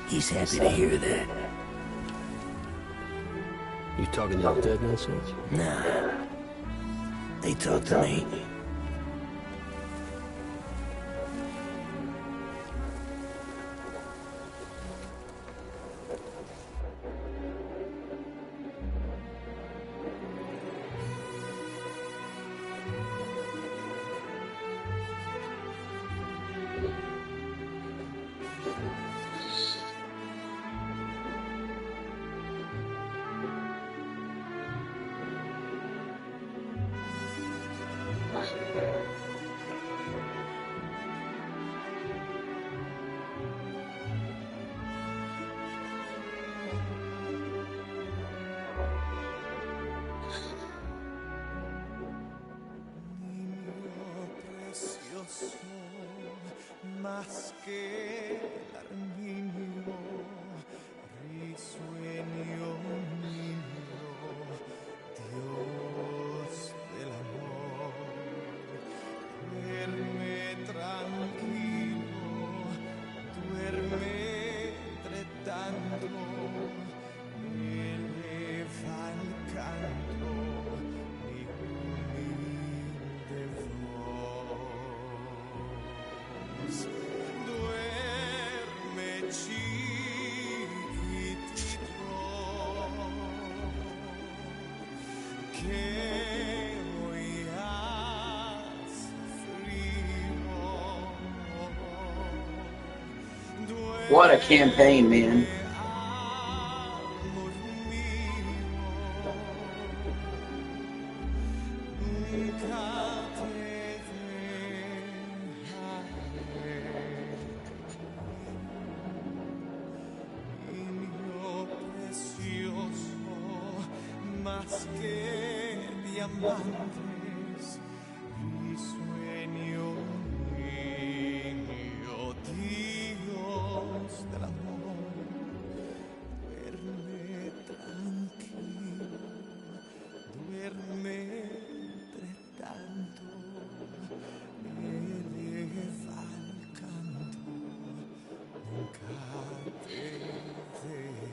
He's happy to hear that. You talking to the dead now, Sarge? Nah. They talk to me. Más que el armiño, risueño niño, Dios del amor, duerme tranquilo, duerme entre tanto, eleva el canto, mi humilde voz. Duerme chiquitito, que hoy hace frío. What a campaign, man. Más que diamantes, risueño niño, Dios del amor, duerme tranquilo, duerme entre tanto, eleva el canto, nunca te deja.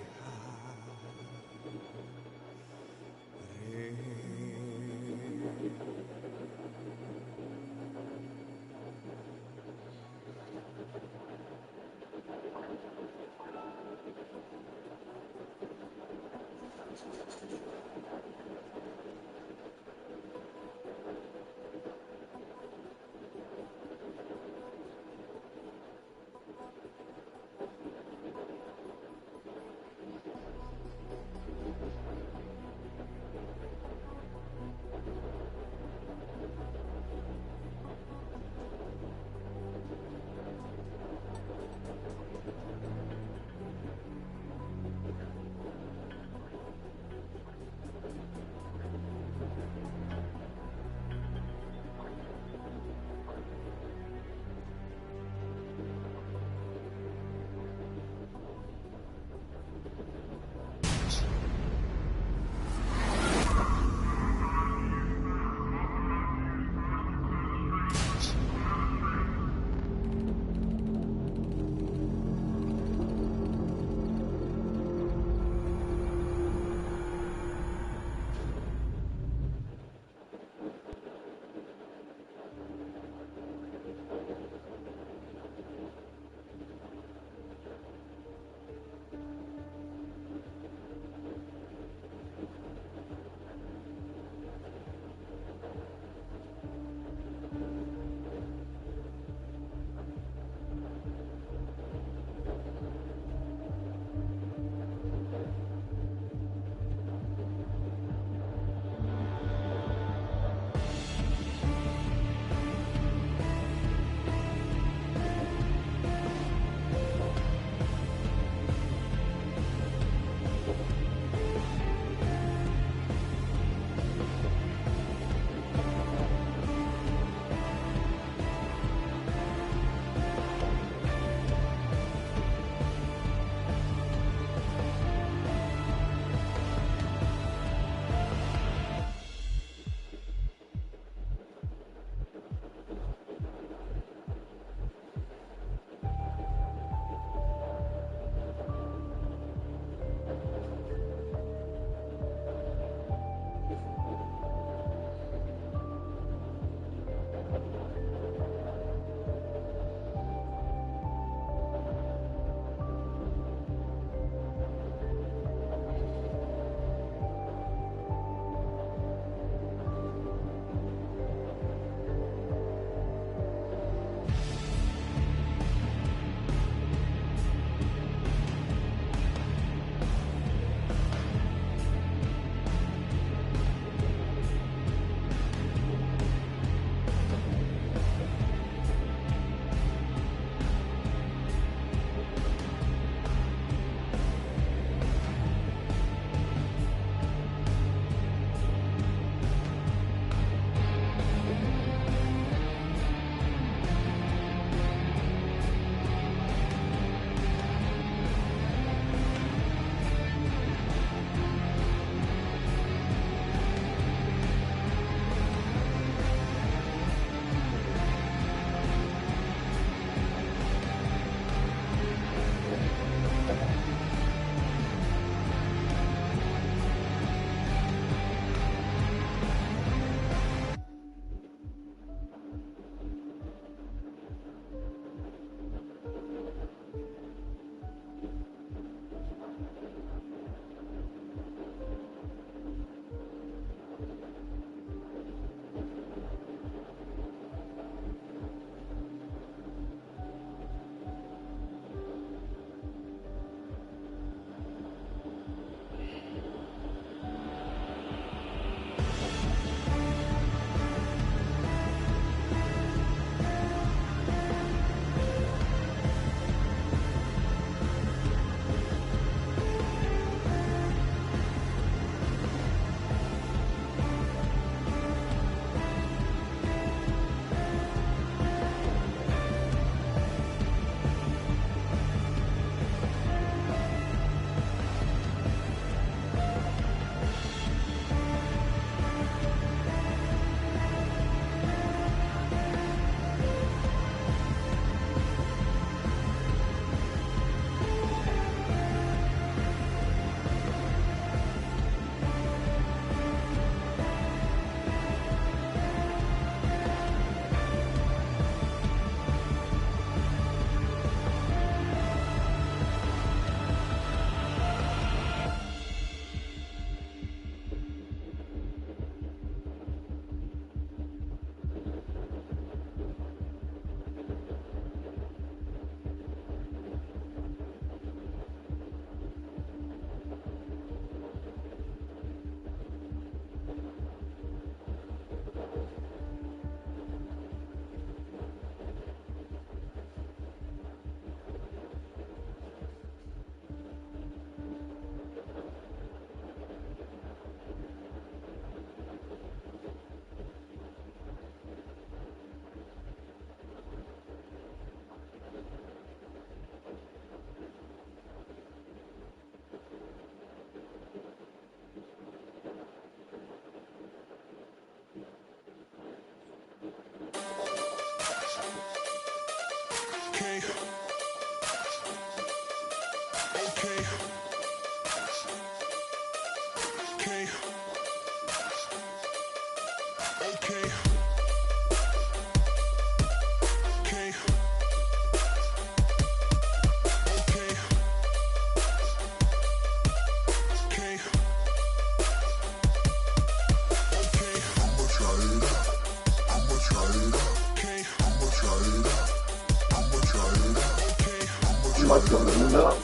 gonna turn it up.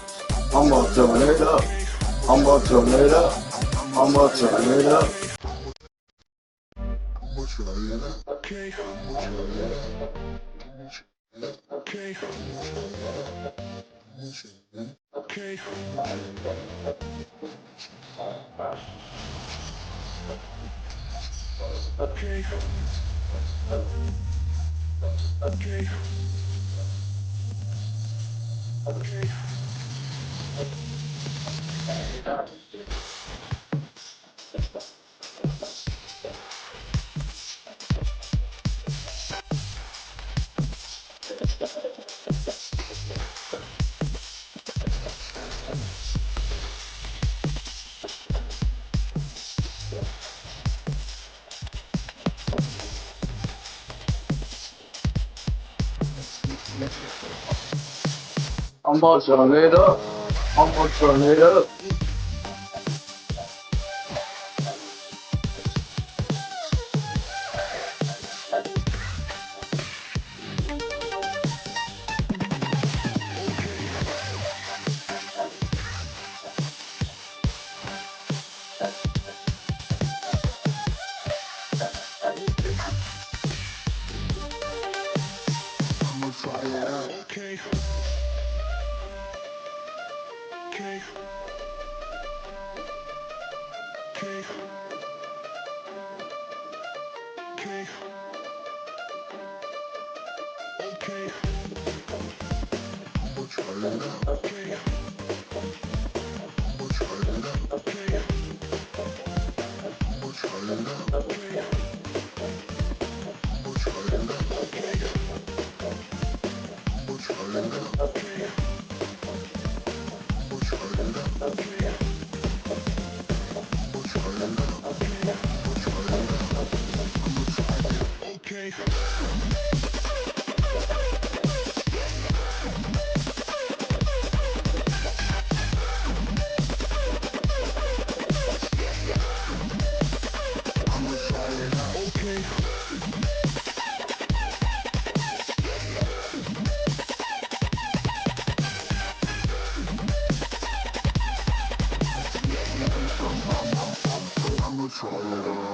I'm gonna turn it up. I'm gonna turn it up. I'm gonna turn it up. Okay. Okay. Okay. Okay. Okay. Okay. I'm gonna turn it up. I'm gonna turn it up. Okay. Okay. Okay. Okay. Okay. I'm gonna try it out. Okay. I'm gonna try it out. Okay. I'm gonna try it out. Okay. I'm gonna try it out. Okay. I'm gonna try it out. Okay. I'm gonna try it out. Okay. I'm gonna try it out. Okay. I'm gonna try it out.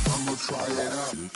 I'm gonna try it. Okay. I'm gonna try it out. I'm gonna try it out.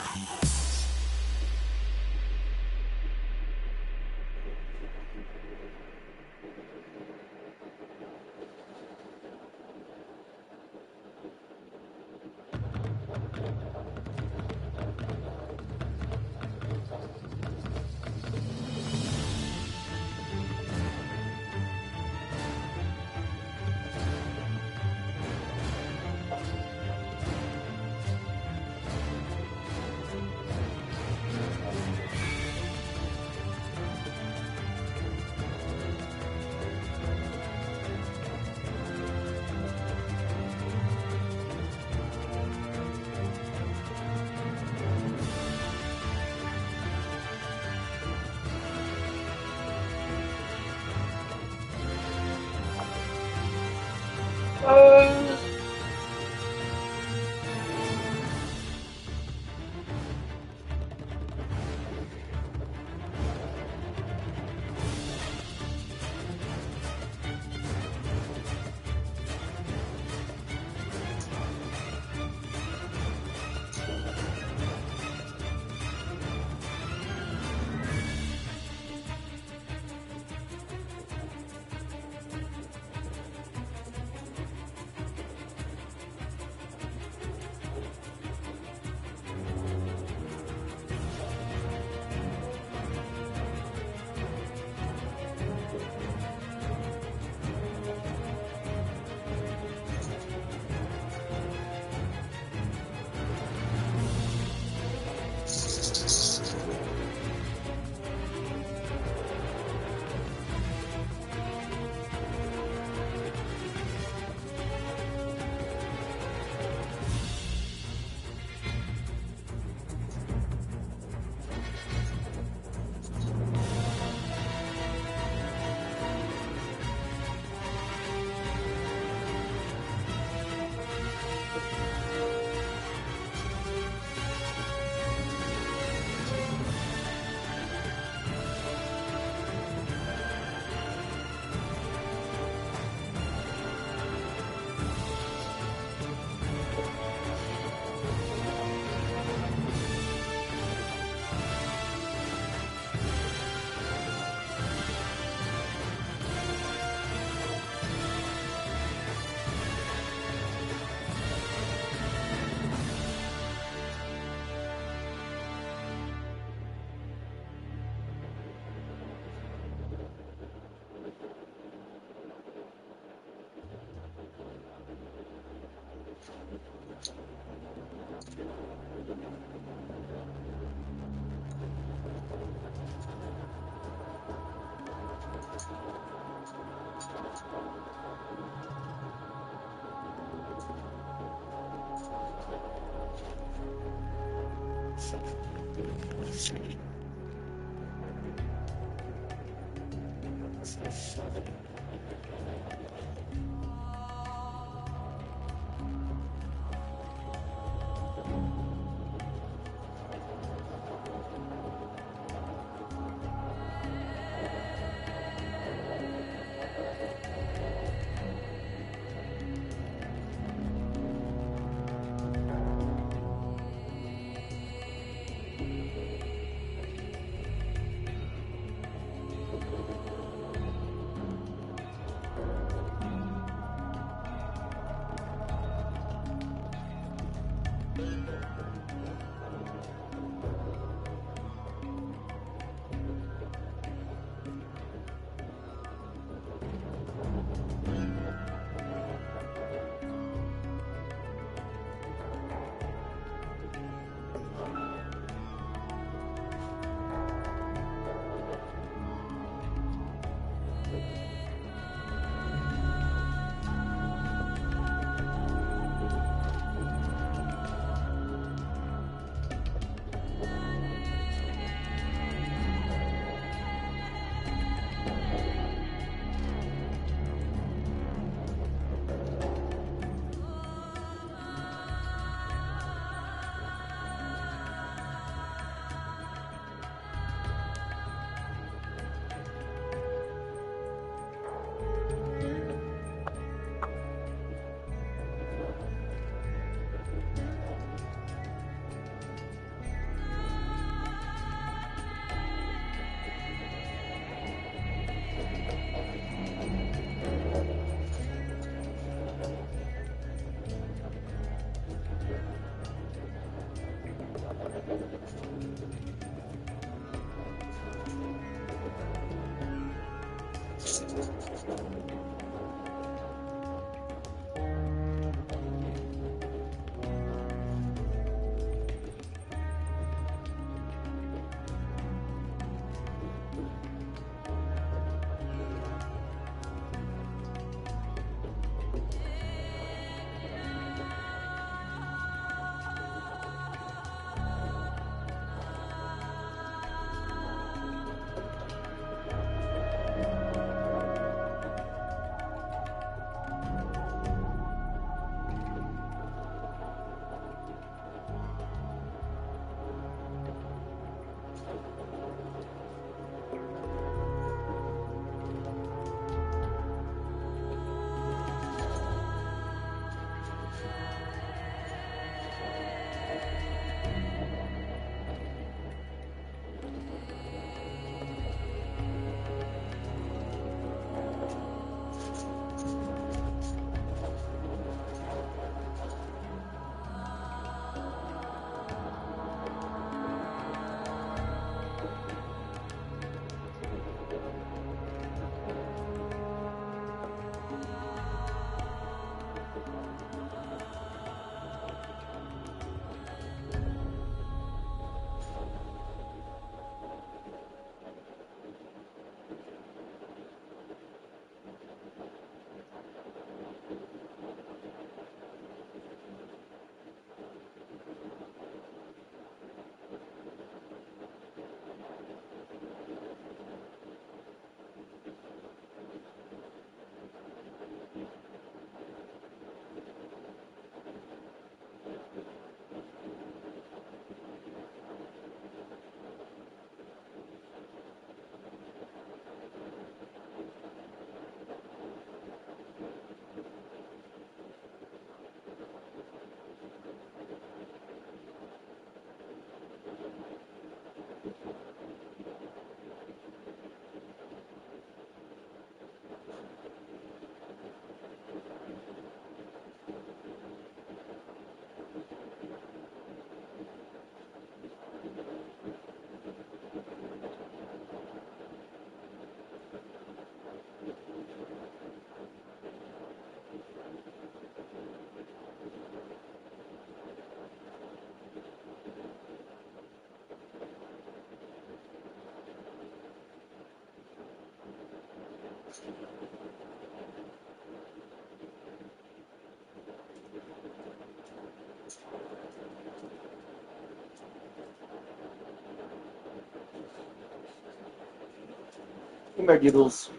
Come here, Giggles.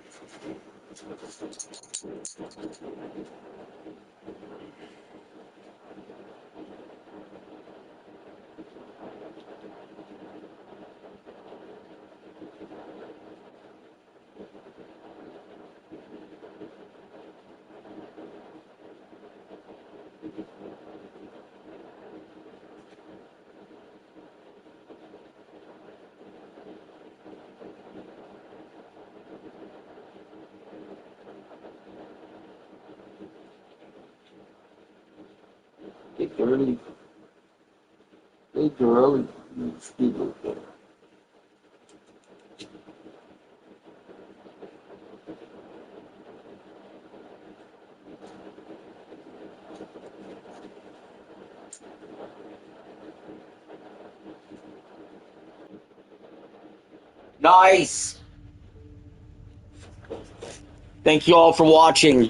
Hey, girly. Hey, girly. Giggles there. Nice. Thank you all for watching.